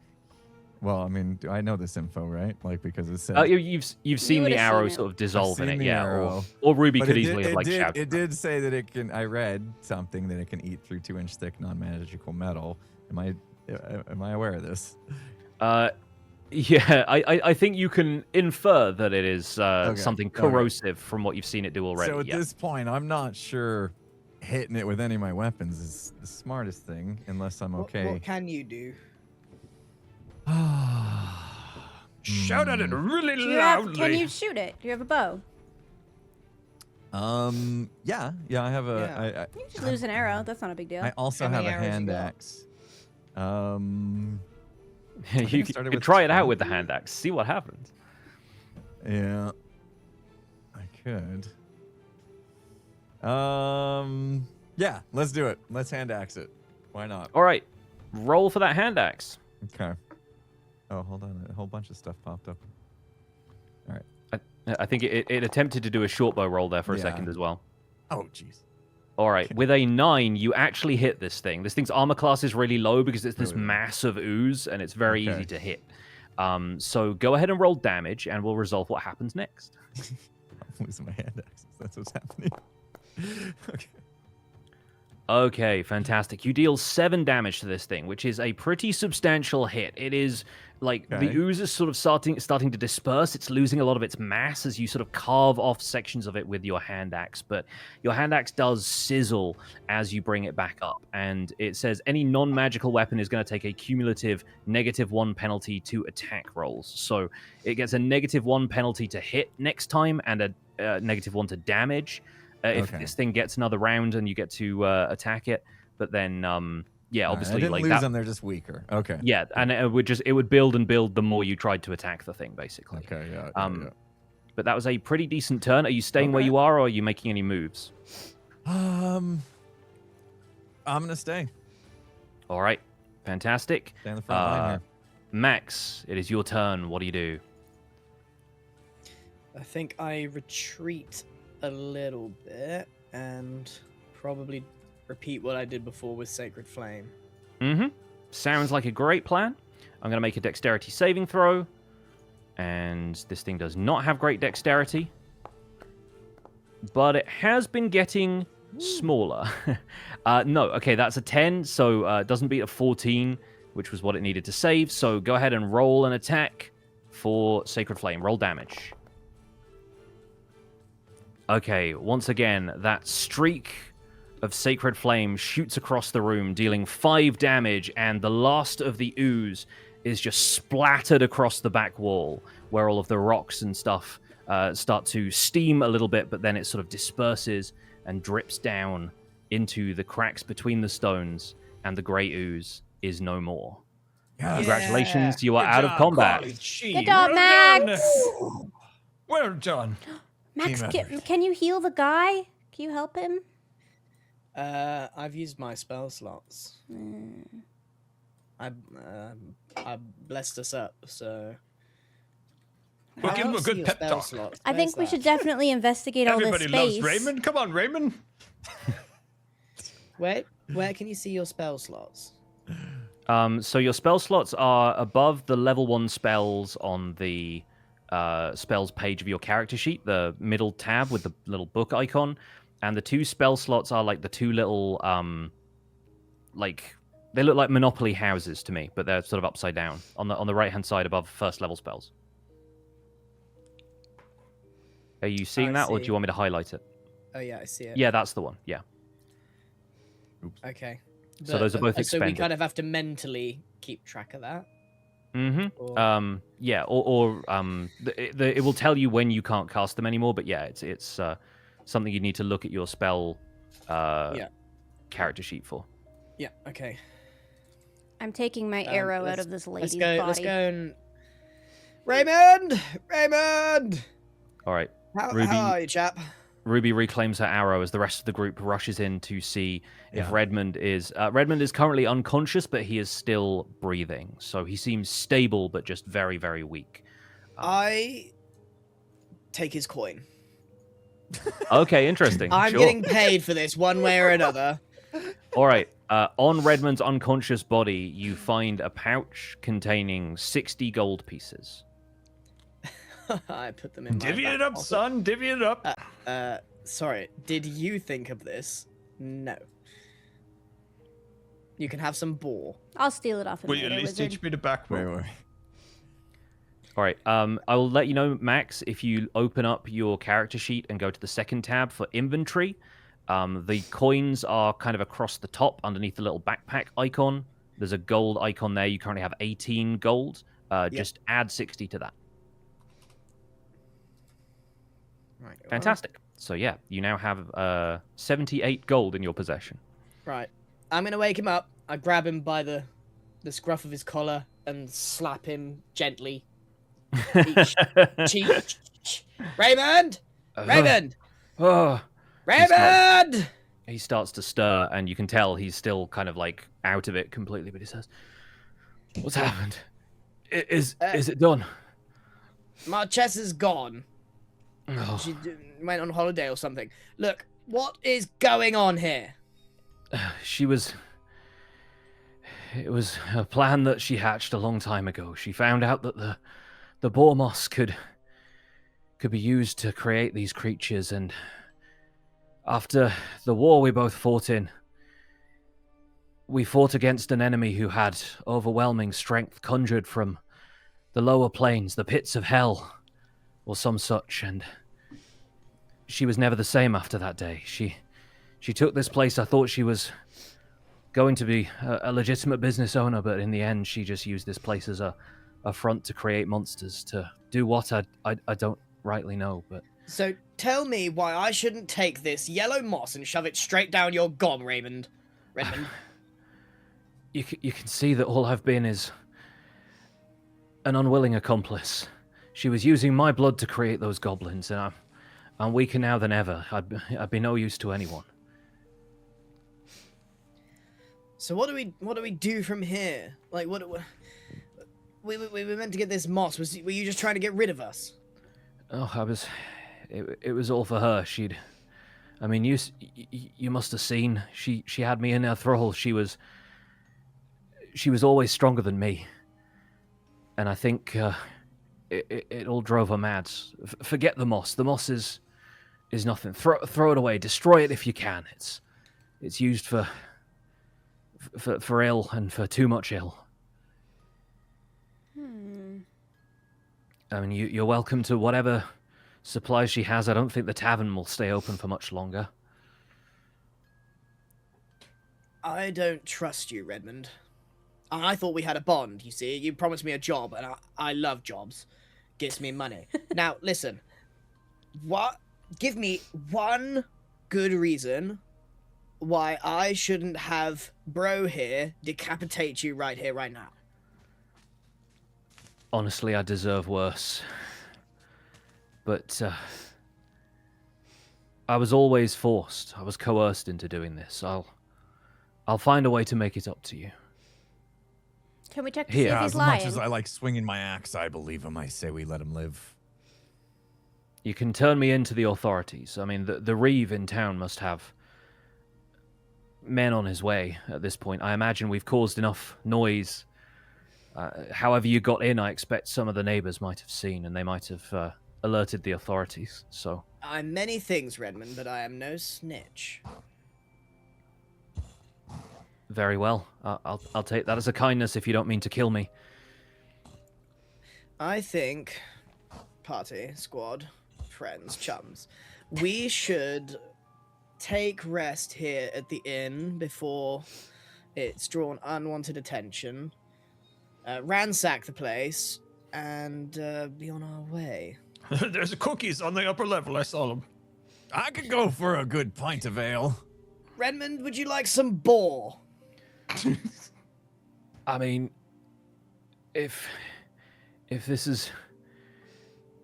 Well, I mean, I know this info, right? Like because it said. You've seen would the have arrow seen it. sort of dissolve in seen it, the yeah. arrow. Or Ruby But could it easily did, have like shouted. It did say that it can. I read something that it can eat through 2-inch thick non-magical metal. Am I aware of this? Yeah, I think you can infer that it is something corrosive from what you've seen it do already. So at yeah. this point, I'm not sure hitting it with any of my weapons is the smartest thing, unless I'm okay. What can you do? Shout at it really Do you have, loudly. can you shoot it? Do you have a bow? Yeah, I have a. Yeah. You just lose an arrow. That's not a big deal. I also How have many a arrows you hand got? axe. You started could with try it out 2. with the hand axe, see what happens. Yeah, I could. Yeah, let's do it. Let's hand axe it. Why not? All right, roll for that hand axe. Okay. Oh, hold on. A whole bunch of stuff popped up. All right. I think it attempted to do a short bow roll there for a Yeah. second as well. Oh, jeez. All right, with a 9, you actually hit this thing. This thing's armor class is really low because it's this Really low. massive ooze, and it's very Okay. easy to hit. So go ahead and roll damage, and we'll resolve what happens next. I'm losing my hand axes. That's what's happening. Okay. Okay, fantastic. You deal 7 damage to this thing, which is a pretty substantial hit. It is like the Okay. ooze is sort of starting to disperse. It's losing a lot of its mass as you sort of carve off sections of it with your hand axe. But your hand axe does sizzle as you bring it back up, and it says any non-magical weapon is going to take a cumulative -1 penalty to attack rolls. So it gets a -1 penalty to hit next time, and a -1 to damage. If Okay. this thing gets another round and you get to attack it, but then yeah, All right, obviously I didn't like lose that. them. They're just weaker. Okay. Yeah, and it would build and build the more you tried to attack the thing, basically. Okay. Yeah. But that was a pretty decent turn. Are you staying where Okay. you are, or are you making any moves? I'm gonna stay. All right, fantastic. Stay on the front line here. Max, it is your turn. What do you do? I think I retreat a little bit and probably repeat what I did before with Sacred Flame. Mm-hmm. Sounds like a great plan. I'm going to make a dexterity saving throw. And this thing does not have great dexterity. But it has been getting smaller. No, okay, that's a 10. So it doesn't beat a 14, which was what it needed to save. So go ahead and roll an attack for Sacred Flame. Roll damage. Okay, once again, that streak of Sacred Flame shoots across the room, dealing 5 damage, and the last of the ooze is just splattered across the back wall, where all of the rocks and stuff start to steam a little bit, but then it sort of disperses and drips down into the cracks between the stones, and the grey ooze is no more. Yes. Congratulations, you are Good out of job, combat. Golly gee, Good job, well done. Max. Well done. Max, Team can you heal the guy? Can you help him? I've used my spell slots. I blessed us up, so. We'll How give him a else good are your pep spell talk. slots? I think we Where's should that? definitely investigate all this Everybody space. loves Raymond. Come on, Raymond. Wait, Where can you see your spell slots? So your spell slots are above the level 1 spells on the spells page of your character sheet, the middle tab with the little book icon, and the 2 spell slots are like the 2 little they look like Monopoly houses to me, but they're sort of upside down on the right hand side above first level spells. Are you seeing that, or do you want me to highlight it? Oh yeah, I see it. Yeah, that's the one. Yeah. Okay. So those are both So we expended. kind of have to mentally keep track of that. Mm-hmm. Or- Yeah, it will tell you when you can't cast them anymore. But yeah, it's something you need to look at your spell character sheet for. Yeah. Okay. I'm taking my arrow out of this lady's body. Let's go and Raymond. All right. How Ruby- are you, chap? Ruby reclaims her arrow as the rest of the group rushes in to see if Redmond is... Redmond is currently unconscious, but he is still breathing. So he seems stable, but just very, very weak. I take his coin. Okay, interesting. I'm Sure. getting paid for this one way or another. All right. On Redmond's unconscious body, you find a pouch containing 60 gold pieces. I put them in my Divvy back it up, pocket. son. Divvy it up. Sorry, did you think of this? No. You can have some boar. I'll steal it off of Will you at least teach me to back roll? Wait. All right. I will let you know, Max, if you open up your character sheet and go to the second tab for inventory, the coins are kind of across the top underneath the little backpack icon. There's a gold icon there. You currently have 18 gold. Just add 60 to that. Right. well, Fantastic. So yeah, you now have 78 gold in your possession. Right. I'm gonna wake him up. I grab him by the scruff of his collar and slap him gently. Cheek. Raymond! Raymond! Oh. Raymond! He starts to stir, and you can tell he's still kind of like out of it completely. But he says, "What's happened? Is it done?" Marchesa's gone. Oh. She went on holiday or something. Look, what is going on here? It was a plan that she hatched a long time ago. She found out that the boar moss could be used to create these creatures, and after the war we both fought in, we fought against an enemy who had overwhelming strength conjured from the lower planes, the pits of hell, or some such, and she was never the same after that day. She took this place. I thought she was going to be a legitimate business owner, but in the end, she just used this place as a front to create monsters, to do what I don't rightly know, but... So tell me why I shouldn't take this yellow moss and shove it straight down your gob, Raymond. Redmond. You can see that all I've been is an unwilling accomplice. She was using my blood to create those goblins, and I'm weaker now than ever. I'd be no use to anyone. So what do we do from here? Like we were meant to get this moss. Were you just trying to get rid of us? Oh, it was all for her. I mean, you must have seen. She had me in her thrall. She was always stronger than me, and I think it all drove her mad. Forget the moss. The moss is nothing. Throw it away. Destroy it if you can. It's used for ill and for too much ill. I mean, you're welcome to whatever supplies she has. I don't think the tavern will stay open for much longer. I don't trust you, Redmond. I thought we had a bond, you see. You promised me a job, and I love jobs. Gets me money. Now, listen. Give me one good reason why I shouldn't have Bro here decapitate you right here, right now. Honestly, I deserve worse. But I was always forced. I was coerced into doing this. I'll find a way to make it up to you. Can we check to see if Yeah, he's as lying? much as I like swinging my axe, I believe him. I say we let him live. You can turn me into the authorities. I mean, the Reeve in town must have men on his way at this point. I imagine we've caused enough noise. However you got in, I expect some of the neighbors might have seen, and they might have alerted the authorities. So I'm many things, Redmond, but I am no snitch. very well. I'll take that as a kindness if you don't mean to kill me. I think, party, squad, friends, chums, we should take rest here at the inn before it's drawn unwanted attention, ransack the place, and be on our way. There's cookies on the upper level. I saw them. I could go for a good pint of ale. Redmond, would you like some boar? I mean, if this is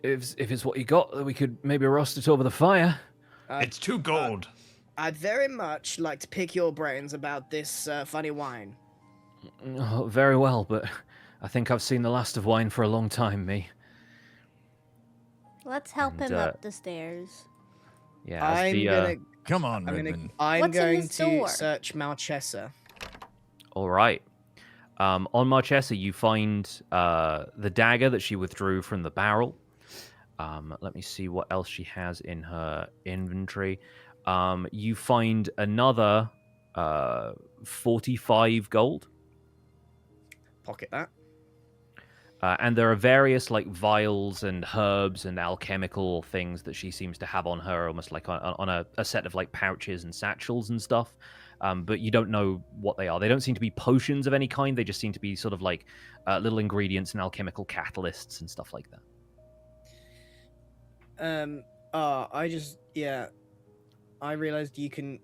if it's what you got, then we could maybe roast it over the fire. It's 2 gold. I'd very much like to pick your brains about this funny wine. Oh, very well, but I think I've seen the last of wine for a long time, me. Let's help And, him up the stairs. Yeah, as I'm the, gonna, Come on, I'm Redmond. What's in going this to door? search Malchesa. all right. On Marchesa, you find the dagger that she withdrew from the barrel. Let me see what else she has in her inventory. You find another 45 gold. Pocket that. And there are various like vials and herbs and alchemical things that she seems to have on her, almost like on a set of like pouches and satchels and stuff. But you don't know what they are. They don't seem to be potions of any kind. They just seem to be sort of like little ingredients and alchemical catalysts and stuff like that. I realized you can.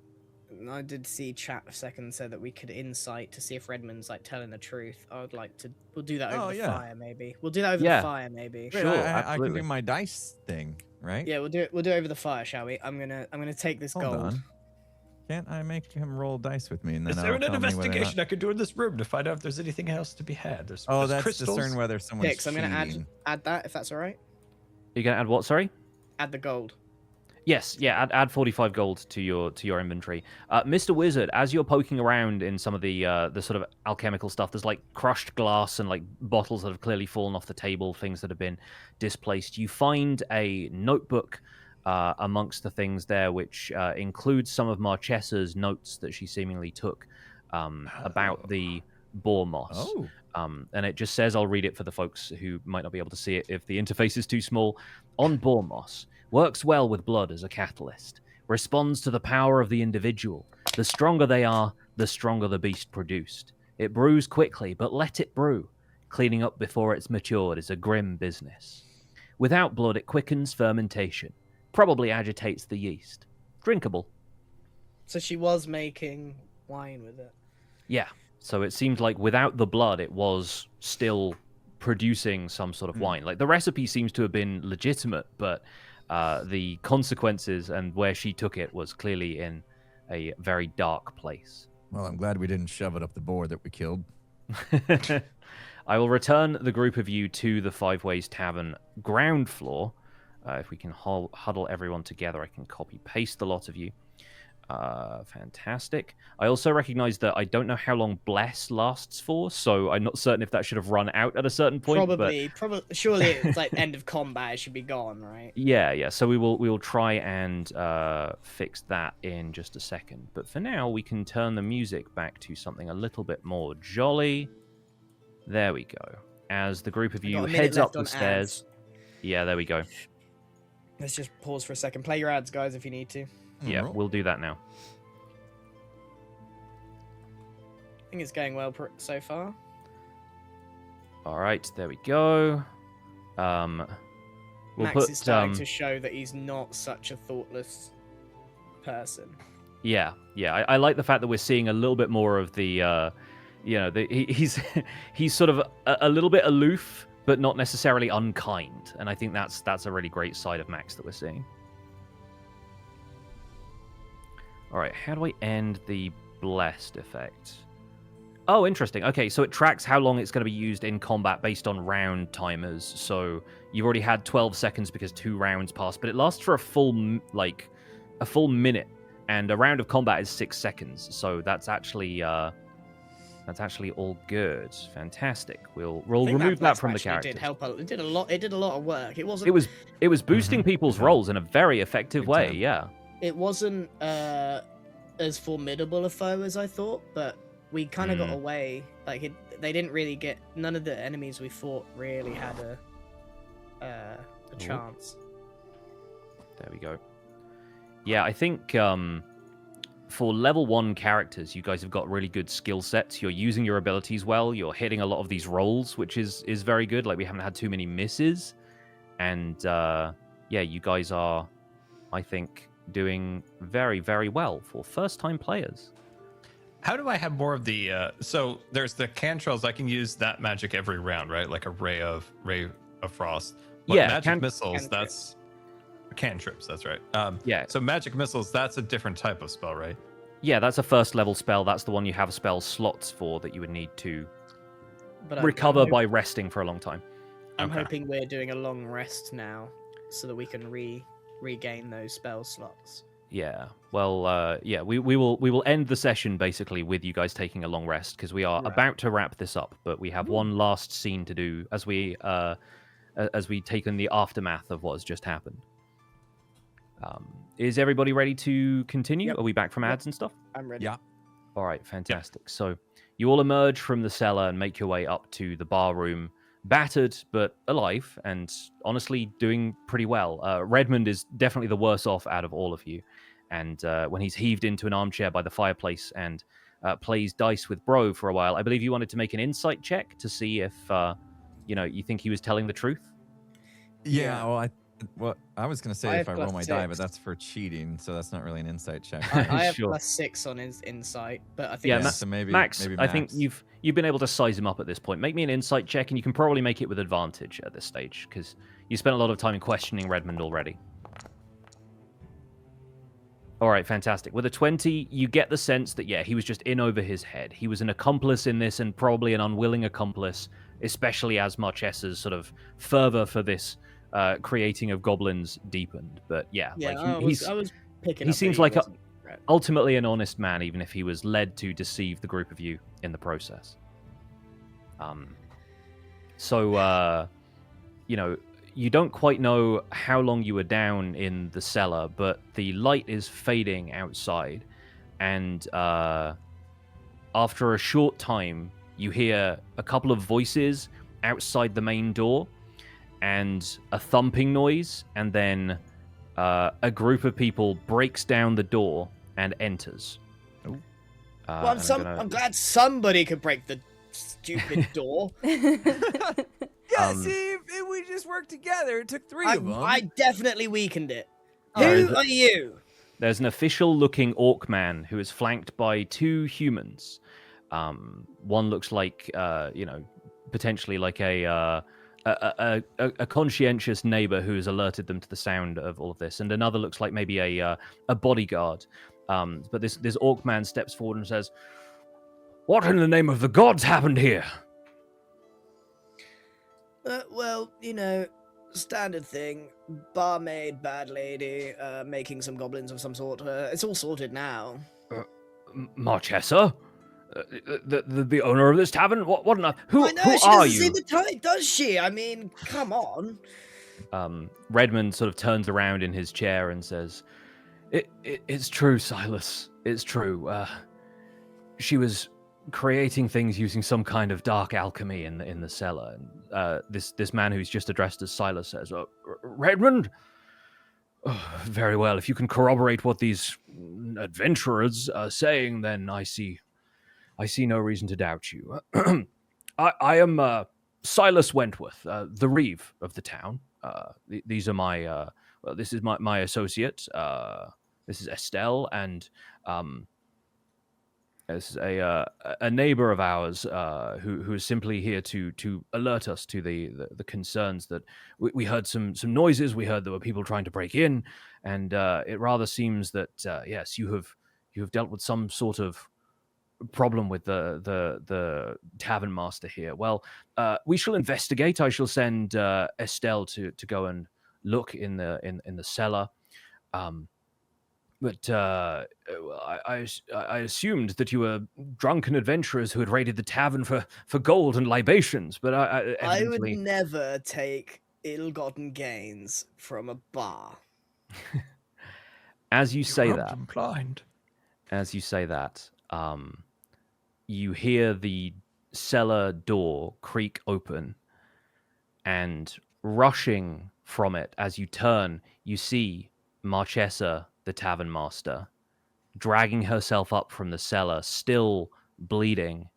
I did see chat a second said that we could insight to see if Redmond's like telling the truth. I would like to. We'll do that over the fire, maybe. We'll do that over the fire, maybe. Wait, Sure, I absolutely. can do my dice thing, right? Yeah, we'll do it. We'll do it over the fire, shall we? I'm gonna take this Hold gold. on. Can't I make him roll dice with me? And then Is there I'll an tell me whether or investigation not- I could do in this room to find out if there's anything else to be had? There's That's crystals. discern whether someone's Pix, I'm gonna cheating. add that if that's all right. You're gonna add what? Sorry. Add the gold. Yes, yeah. Add 45 gold to your inventory, Mr. Wizard. As you're poking around in some of the sort of alchemical stuff, there's like crushed glass and like bottles that have clearly fallen off the table, things that have been displaced. You find a notebook amongst the things there, which includes some of Marchesa's notes that she seemingly took about the boar moss. Oh. And it just says, I'll read it for the folks who might not be able to see it if the interface is too small. On boar moss. Works well with blood as a catalyst. Responds to the power of the individual. The stronger they are, the stronger the beast produced. It brews quickly, but let it brew. Cleaning up before it's matured is a grim business. Without blood, it quickens fermentation. Probably agitates the yeast. Drinkable. So she was making wine with it. Yeah. So it seemed like without the blood, it was still producing some sort of wine. Like the recipe seems to have been legitimate, but the consequences and where she took it was clearly in a very dark place. Well, I'm glad we didn't shove it up the boar that we killed. I will return the group of you to the Five Ways Tavern ground floor. If we can huddle everyone together, I can copy-paste the lot of you. Fantastic. I also recognize that I don't know how long Bless lasts for, so I'm not certain if that should have run out at a certain point. Probably. Surely it's like end of combat. It should be gone, right? Yeah. So we will try and fix that in just a second. But for now, we can turn the music back to something a little bit more jolly. There we go. As the group of you heads up the stairs. Yeah, there we go. Let's just pause for a second. Play your ads, guys, if you need to. Yeah, we'll do that now. I think it's going well so far. All right, there we go. We'll Max is starting to show that he's not such a thoughtless person. Yeah. I like the fact that we're seeing a little bit more of the, he's sort of a little bit aloof, but not necessarily unkind, and I think that's a really great side of Max that we're seeing. All right, how do I end the blessed effect? Oh, interesting. Okay, so it tracks how long it's going to be used in combat based on round timers. So you've already had 12 seconds because 2 rounds passed, but it lasts for a full minute and a round of combat is 6 seconds. So that's actually all good. Fantastic. We'll remove that from the characters. Did help. It did a lot. It did a lot of work. It wasn't. It was boosting people's rolls in a very effective Big way. time. Yeah. It wasn't as formidable a foe as I thought, but we kind of got away. Like they didn't really get. None of the enemies we fought really had a chance. There we go. Yeah, I think for level 1 characters, you guys have got really good skill sets. You're using your abilities well. You're hitting a lot of these rolls, which is very good. Like, we haven't had too many misses. And, yeah, you guys are, I think, doing very, very well for first-time players. How do I have more of the... so there's the cantrils. I can use that magic every round, right? Like a ray of frost. But Yeah, magic missiles, that's... Cantrips, that's right. Yeah. So magic missiles, that's a different type of spell, right? Yeah, that's a first-level spell. That's the one you have spell slots for that you would need to recover by resting for a long time. I'm hoping we're doing a long rest now, so that we can regain those spell slots. Yeah. Well, yeah, we will end the session basically with you guys taking a long rest because we are about to wrap this up, but we have one last scene to do as we take in the aftermath of what has just happened. Is everybody ready to continue? Yep. Are we back from ads and stuff? I'm ready. Yeah. All right, fantastic. So you all emerge from the cellar and make your way up to the bar room, battered but alive, and honestly doing pretty well. Redmond is definitely the worse off out of all of you, and when he's heaved into an armchair by the fireplace and plays dice with Bro for a while, I believe you wanted to make an insight check to see if you think he was telling the truth. Yeah. Well, I was gonna say I if I have roll my +6. die, but that's for cheating, so that's not really an insight check. I have Sure. +6 on his insight, but I think Yeah, that's- so maybe Max, maybe I think Max. you've been able to size him up at this point. Make me an insight check, and you can probably make it with advantage at this stage because you spent a lot of time questioning Redmond already. All right, fantastic. With a 20, you get the sense that, yeah, he was just in over his head. He was an accomplice in this and probably an unwilling accomplice, especially as Marchesa's sort of fervor for this creating of goblins deepened. But yeah, yeah. like I was picking. he up seems that like wasn't right. ultimately an honest man, even if he was led to deceive the group of you in the process. So you don't quite know how long you were down in the cellar, but the light is fading outside, and after a short time, you hear a couple of voices outside the main door, and a thumping noise, and then a group of people breaks down the door and enters. Ooh. Well, I'm glad somebody could break the stupid door. Yeah, see, if we just worked together. It took 3 of them. I definitely weakened it. Alright. Who are you? There's an official-looking orc man who is flanked by 2 humans. One looks like, potentially like a conscientious neighbor who has alerted them to the sound of all of this, and another looks like maybe a bodyguard. But this orc man steps forward and says, "What in the name of the gods happened here?" Well, standard thing. Barmaid, bad lady, making some goblins of some sort. It's all sorted now. Marchesa? The owner of this tavern? What on earth? Who I know, who she are doesn't you? see the type, does she? I mean, come on. Redmond sort of turns around in his chair and says, It's true, Silas. It's true. She was creating things using some kind of dark alchemy in the cellar. And this man who's just addressed as Silas says, Redmond? Oh, very well. If you can corroborate what these adventurers are saying, then I see no reason to doubt you. I am Silas Wentworth, the reeve of the town. These are my this is my associate. This is Estelle, and this is a neighbor of ours who is simply here to alert us to the concerns that we heard some noises. We heard there were people trying to break in, and it rather seems that yes, you have dealt with some sort of problem with the tavern master here. Well, we shall investigate. I shall send Estelle to go and look in the cellar. But I assumed that you were drunken adventurers who had raided the tavern for gold and libations. But I would evidently, never take ill-gotten gains from a bar. as you say rubbed that, them blind. as you say that, you hear the cellar door creak open, and rushing from it as you turn, you see Marchesa, the tavern master, dragging herself up from the cellar, still bleeding.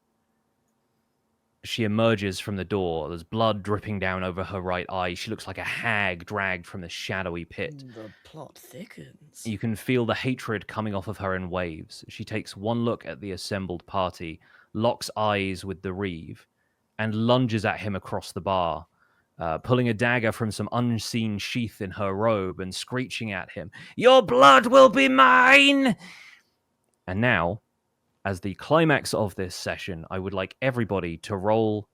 She emerges from the door. There's blood dripping down over her right eye. She looks like a hag dragged from the shadowy pit. The plot thickens. You can feel the hatred coming off of her in waves. She takes one look at the assembled party, locks eyes with the Reeve, and lunges at him across the bar, pulling a dagger from some unseen sheath in her robe and screeching at him, "Your blood will be mine!" And now, as the climax of this session, I would like everybody to roll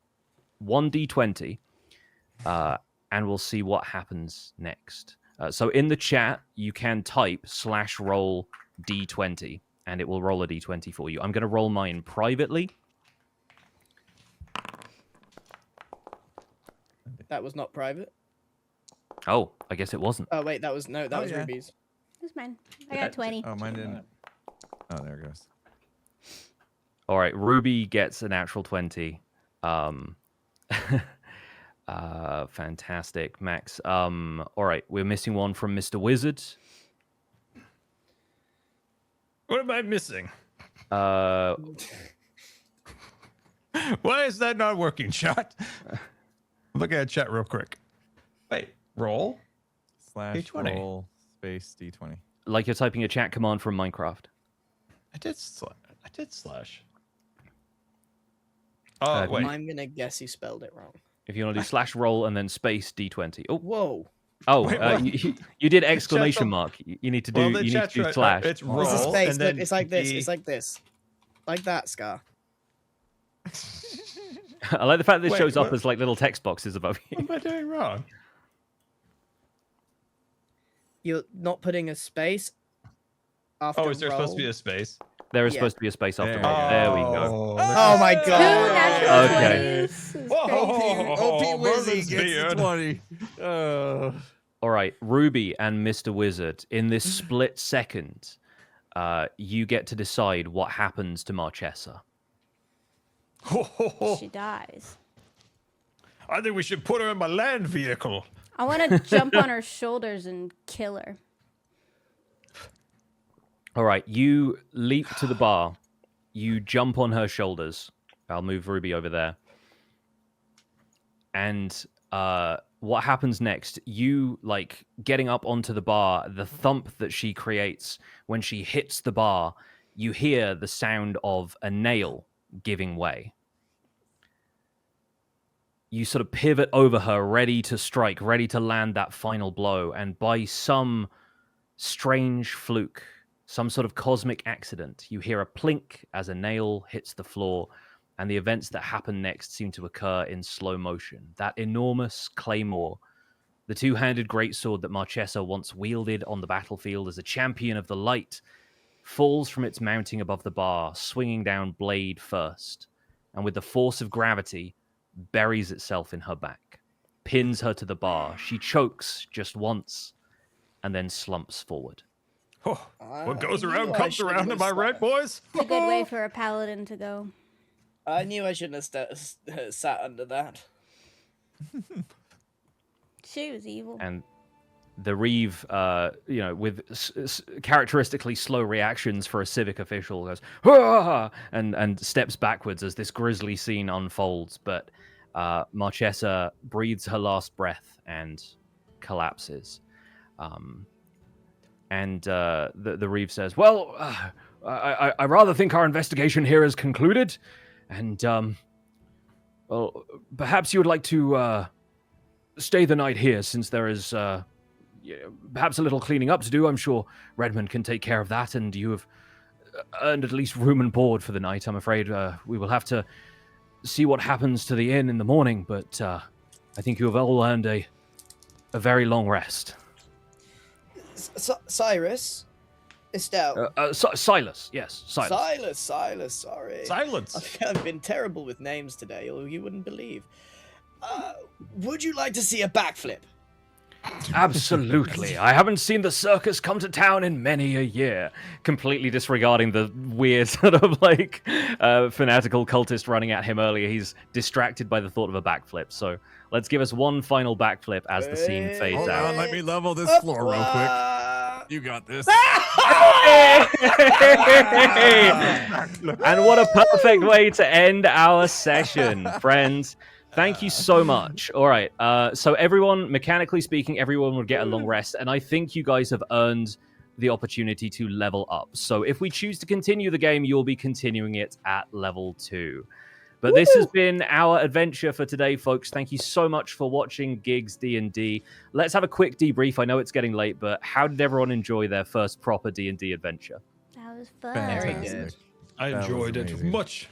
1d20, and we'll see what happens next. So in the chat, you can type /roll d20, and it will roll a d20 for you. I'm going to roll mine privately. That was not private. Oh, I guess it wasn't. Oh wait, that was yeah. Ruby's. That's mine. I got 20. Oh, mine didn't. Oh, there it goes. All right, Ruby gets a natural 20. Fantastic, Max. All right, we're missing one from Mr. Wizard. What am I missing? Uh, Why is that not working, chat? Look at chat real quick. Wait, roll? D20. /roll space d20. like you're typing a chat command from Minecraft. I did slash. Oh, wait. I'm gonna guess you spelled it wrong. If you want to do /roll and then space d20. Oh, Whoa. Wait, what? you did exclamation mark. You need to do. Well, the you need chat's to do right. slash. It's roll, It's a space. and then Look, it's like this. D- It's like this. Like that, Scar. I like the fact that this Wait, shows up what? as like little text boxes above you. What am I doing wrong? You're not putting a space after Oh, is there supposed to be roll? a space? There is Yeah. supposed to be a space after There roll. There we go. Oh my Two god. natural Okay. 20s. OP Wizzy Merlin's gets beard. the 20. All right, Ruby and Mr. Wizard, in this split second, you get to decide what happens to Marchesa. She dies. I think we should put her in my land vehicle. I want to jump on her shoulders and kill her. All right, you leap to the bar. You jump on her shoulders. I'll move Ruby over there. And what happens next? You, like, getting up onto the bar, the thump that she creates when she hits the bar, you hear the sound of a nail giving way. You sort of pivot over her, ready to strike, ready to land that final blow, and by some strange fluke, some sort of cosmic accident, you hear a plink as a nail hits the floor, and the events that happen next seem to occur in slow motion. That enormous claymore, the two-handed greatsword that Marchesa once wielded on the battlefield as a champion of the light, falls from its mounting above the bar, swinging down blade first, and with the force of gravity, buries itself in her back, pins her to the bar. She chokes just once, and then slumps forward. Oh, what goes I around knew I comes shouldn't around. have Am I right, sat. boys? It's a good way for a paladin to go. I knew I shouldn't have sat under that. She was evil. And the Reeve, with characteristically slow reactions for a civic official, goes "Hurrah!" and steps backwards as this grisly scene unfolds. But Marchesa breathes her last breath and collapses. And the Reeve says, "Well, I rather think our investigation here is concluded, and well, perhaps you would like to stay the night here, since there is perhaps a little cleaning up to do. I'm sure Redmond can take care of that, and you have earned at least room and board for the night. I'm afraid we will have to see what happens to the inn in the morning, but I think you have all earned a very long rest." Cyrus, Estelle. Silas. Yes, Silas. Silas, sorry. Silence. I've been terrible with names today, or you wouldn't believe. Would you like to see a backflip? Absolutely. I haven't seen the circus come to town in many a year. Completely disregarding the weird sort of like fanatical cultist running at him earlier. He's distracted by the thought of a backflip. So let's give us one final backflip as the scene fades Hold out. on, let me level this floor real quick. You got this. And what a perfect way to end our session, friends. Thank you so much. All right. So everyone, mechanically speaking, everyone would get a long rest. And I think you guys have earned the opportunity to level up. So if we choose to continue the game, you'll be continuing it at level 2. But this has been our adventure for today, folks. Thank you so much for watching Gigs D&D. Let's have a quick debrief. I know it's getting late, but how did everyone enjoy their first proper D&D adventure? That was fun. Very Fantastic. good. I That was enjoyed it. amazing. Much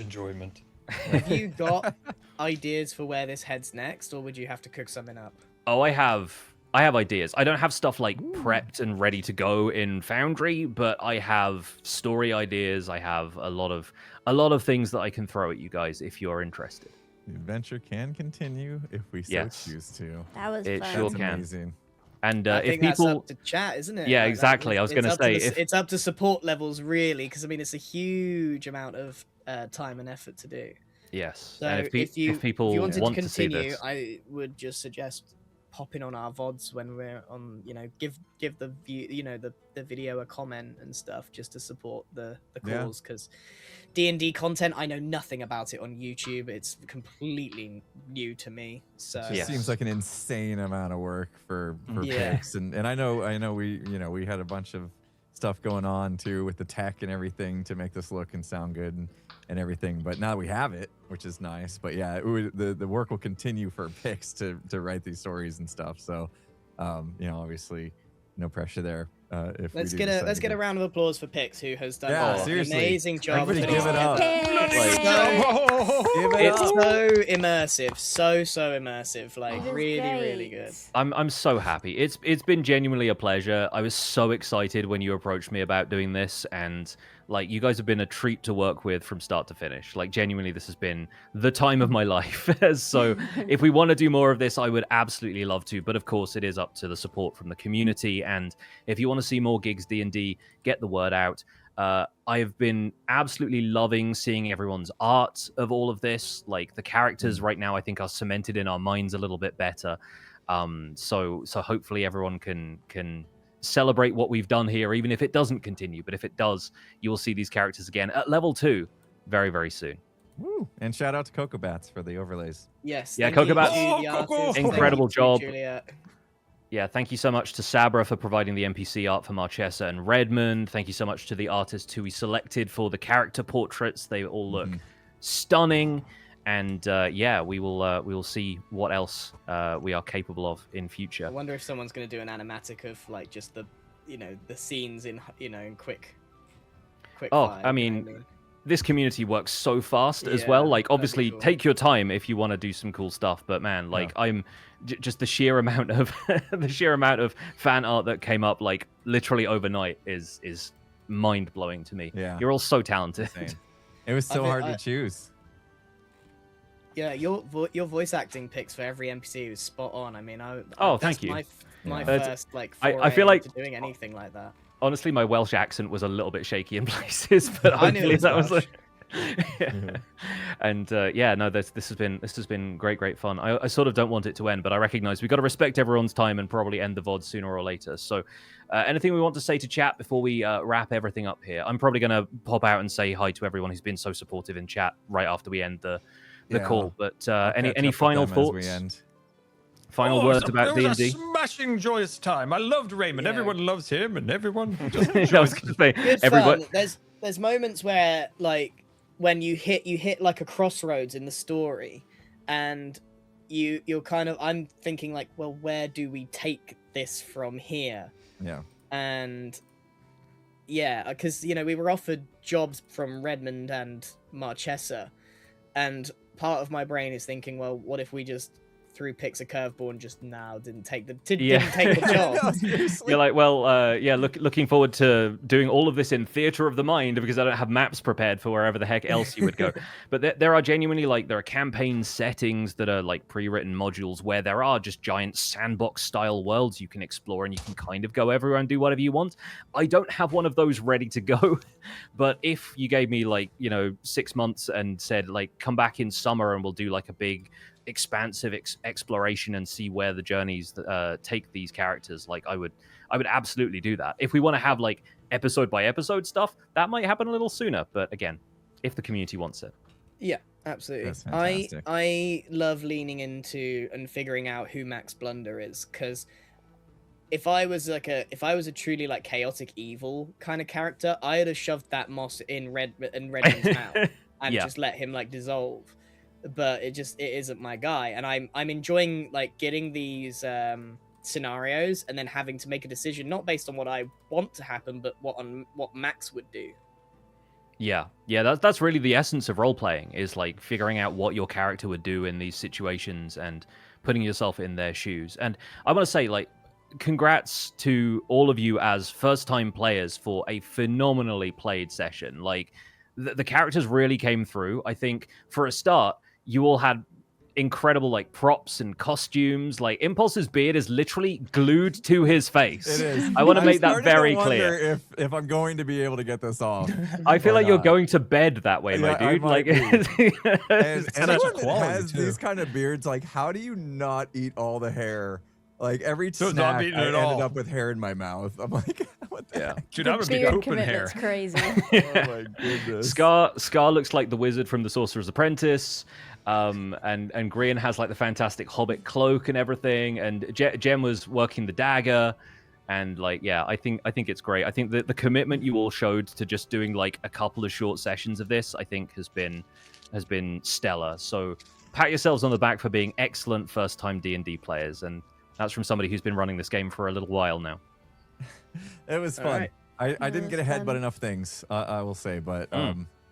enjoyment. Have you got ideas for where this heads next, or would you have to cook something up? Oh, I have ideas. I don't have stuff like prepped and ready to go in Foundry, but I have story ideas. I have a lot of things that I can throw at you guys if you're interested. The adventure can continue if we so Yes. choose to. That was It fun. sure That's can. amazing. And I if think people, that's up to chat, isn't it? Yeah, Like, exactly. I was it's gonna up to say, the- if- it's up to support levels, really, because I mean, it's a huge amount of time and effort to do. yes, So and if you wanted want to to see continue, this, I would just suggest popping on our VODs when we're on. Give the view, the video a comment and stuff, just to support the Yeah. cause. Because D&D content, I know nothing about it on YouTube. It's completely new to me. So It just Yes. seems like an insane amount of work for Yeah. picks, and I know we had a bunch of stuff going on too with the tech and everything to make this look and sound good and everything. But now we have it, which is nice. But yeah, the work will continue for picks to write these stories and stuff. So obviously no pressure there. If let's we do get decide to a do- round of applause for Pix, who has done Yeah, an seriously. amazing job. Everybody of give it up. Give it It's up. so immersive, so immersive, like It is really great. good. I'm so happy. It's been genuinely a pleasure. I was so excited when you approached me about doing this, and like you guys have been a treat to work with from start to finish. Like genuinely, this has been the time of my life. So if we want to do more of this, I would absolutely love to. But of course, it is up to the support from the community. And if you want to see more Gigs D&D, get the word out. I've been absolutely loving seeing everyone's art of all of this. Like the characters right now, I think are cemented in our minds a little bit better. So hopefully everyone can celebrate what we've done here, even if it doesn't continue. But if it does, you will see these characters again at level 2 very, very soon. Woo. And shout out to Coco Bats for the overlays. Yes. Yeah, thank Coco you Bats. to the Oh, Coco. artist, thank Incredible you to job. Juliet. Yeah, thank you so much to Sabra for providing the NPC art for Marchesa and Redmond. Thank you so much to the artists who we selected for the character portraits. They all look stunning. And we will see what else we are capable of in future. I wonder if someone's going to do an animatic of like just the scenes in in quick. Oh, fire, I you know mean, what this community works so fast as Yeah, well. Like, that'd be obviously, cool. take your time if you want to do some cool stuff. But man, like, I'm just the sheer amount of fan art that came up like literally overnight is mind blowing to me. Yeah. You're all so talented. Insane. It was I so think hard to choose. Yeah, your voice acting picks for every NPC was spot on. I mean, Oh, that's thank you. My Yeah. first like. I feel foray like- into doing anything like that. Honestly, my Welsh accent was a little bit shaky in places, but I knew hopefully it was that was. Welsh. And this has been great fun. I sort of don't want it to end, but I recognize we've got to respect everyone's time and probably end the VOD sooner or later. So anything we want to say to chat before we wrap everything up here? I'm probably going to pop out and say hi to everyone who's been so supportive in chat right after we end the call. But I'll catch any up with final them as thoughts? we end. Final Oh, words it about was a D&D? smashing, joyous time. I loved Raymond. Yeah. Everyone loves him, and everyone just I was going to say Good everyone. fun. There's moments where like when you hit like a crossroads in the story, and you're kind of I'm thinking like, well, where do we take this from here? Yeah. And yeah, because we were offered jobs from Redmond and Marchesa, and part of my brain is thinking, well, what if we just through picks a curveball and just didn't take the Yeah. didn't take the job. No, seriously. You're like, well, yeah, looking forward to doing all of this in theater of the mind because I don't have maps prepared for wherever the heck else you would go. But there are genuinely, like, there are campaign settings that are, like, pre-written modules where there are just giant sandbox-style worlds you can explore and you can kind of go everywhere and do whatever you want. I don't have one of those ready to go, but if you gave me, like, 6 months and said, like, come back in summer and we'll do, like, a big expansive exploration and see where the journeys take these characters, like, I would absolutely do that. If we want to have, like, episode by episode stuff, that might happen a little sooner, but again, if the community wants it. Yeah, absolutely. That's fantastic. I love leaning into and figuring out who Max Blunder is, because if I was a truly, like, chaotic evil kind of character, I'd have shoved that moss in Redmond's mouth and Yeah. just let him, like, dissolve. But it isn't my guy, and I'm enjoying, like, getting these scenarios and then having to make a decision not based on what I want to happen, but what Max would do. Yeah, that's really the essence of role playing, is like figuring out what your character would do in these situations and putting yourself in their shoes. And I want to say, like, congrats to all of you as first-time players for a phenomenally played session. Like, the characters really came through. I think for a start, you all had incredible, like, props and costumes. Like, Impulse's beard is literally glued to his face. It is. I want to I'm make that starting to very wonder clear. if I'm going to be able to get this off. I feel or like you're not. going to bed that way, my Yeah, I dude. might Like, And such a anyone that quality, has too. these kind of beards, like, how do you not eat all the hair? Like, every So snack, not I eating it ended all. up with hair in my mouth. I'm like, what the yeah. heck? Dude, The I'm gonna be beard pooping hair. commitment's crazy. Oh my goodness. Scar looks like the wizard from The Sorcerer's Apprentice, and Grian has, like, the fantastic hobbit cloak and everything, and Jem was working the dagger, and, like, yeah, I think it's great. I think that the commitment you all showed to just doing, like, a couple of short sessions of this, I think has been stellar. So pat yourselves on the back for being excellent first-time D&D players, and that's from somebody who's been running this game for a little while now. It was All fun. right. I didn't was get ahead, fun. but enough things, I will say. But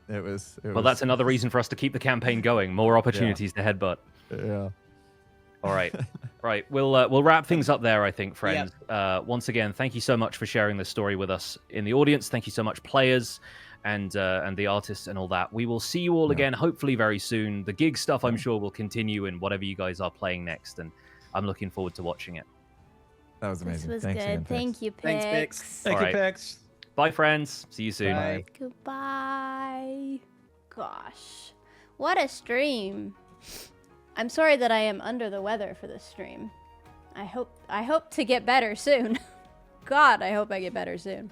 it was. Well, that's another reason for us to keep the campaign going. More opportunities to headbutt. Yeah. All right. Right. We'll wrap things up there, I think, friends. Once again, thank you so much for sharing this story with us in the audience. Thank you so much, players and the artists and all that. We will see you all again, hopefully very soon. The gig stuff, I'm sure, will continue in whatever you guys are playing next, and I'm looking forward to watching it. That was This amazing. was Thanks good. again, Pix. Thank you, Thanks, Pix. Pix. Thank All you, right. Pex. Bye, friends. See you soon. Bye. Goodbye. Gosh, what a stream. I'm sorry that I am under the weather for this stream. I hope to get better soon. God, I hope I get better soon.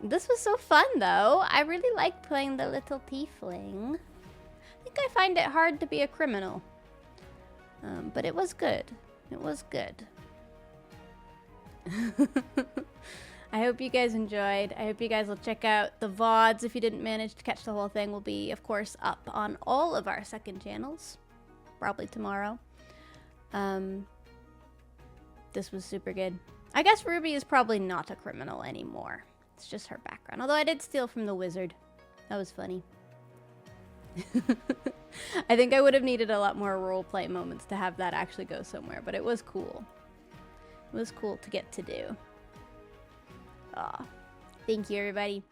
This was so fun, though. I really liked playing the little tiefling. I think I find it hard to be a criminal. But it was good. It was good. I hope you guys enjoyed. I hope you guys will check out the VODs. If you didn't manage to catch the whole thing, will be, of course, up on all of our second channels. Probably tomorrow. This was super good. I guess Ruby is probably not a criminal anymore. It's just her background. Although I did steal from the wizard. That was funny. I think I would have needed a lot more roleplay moments to have that actually go somewhere, but it was cool. It was cool to get to do. Aw. Thank you, everybody.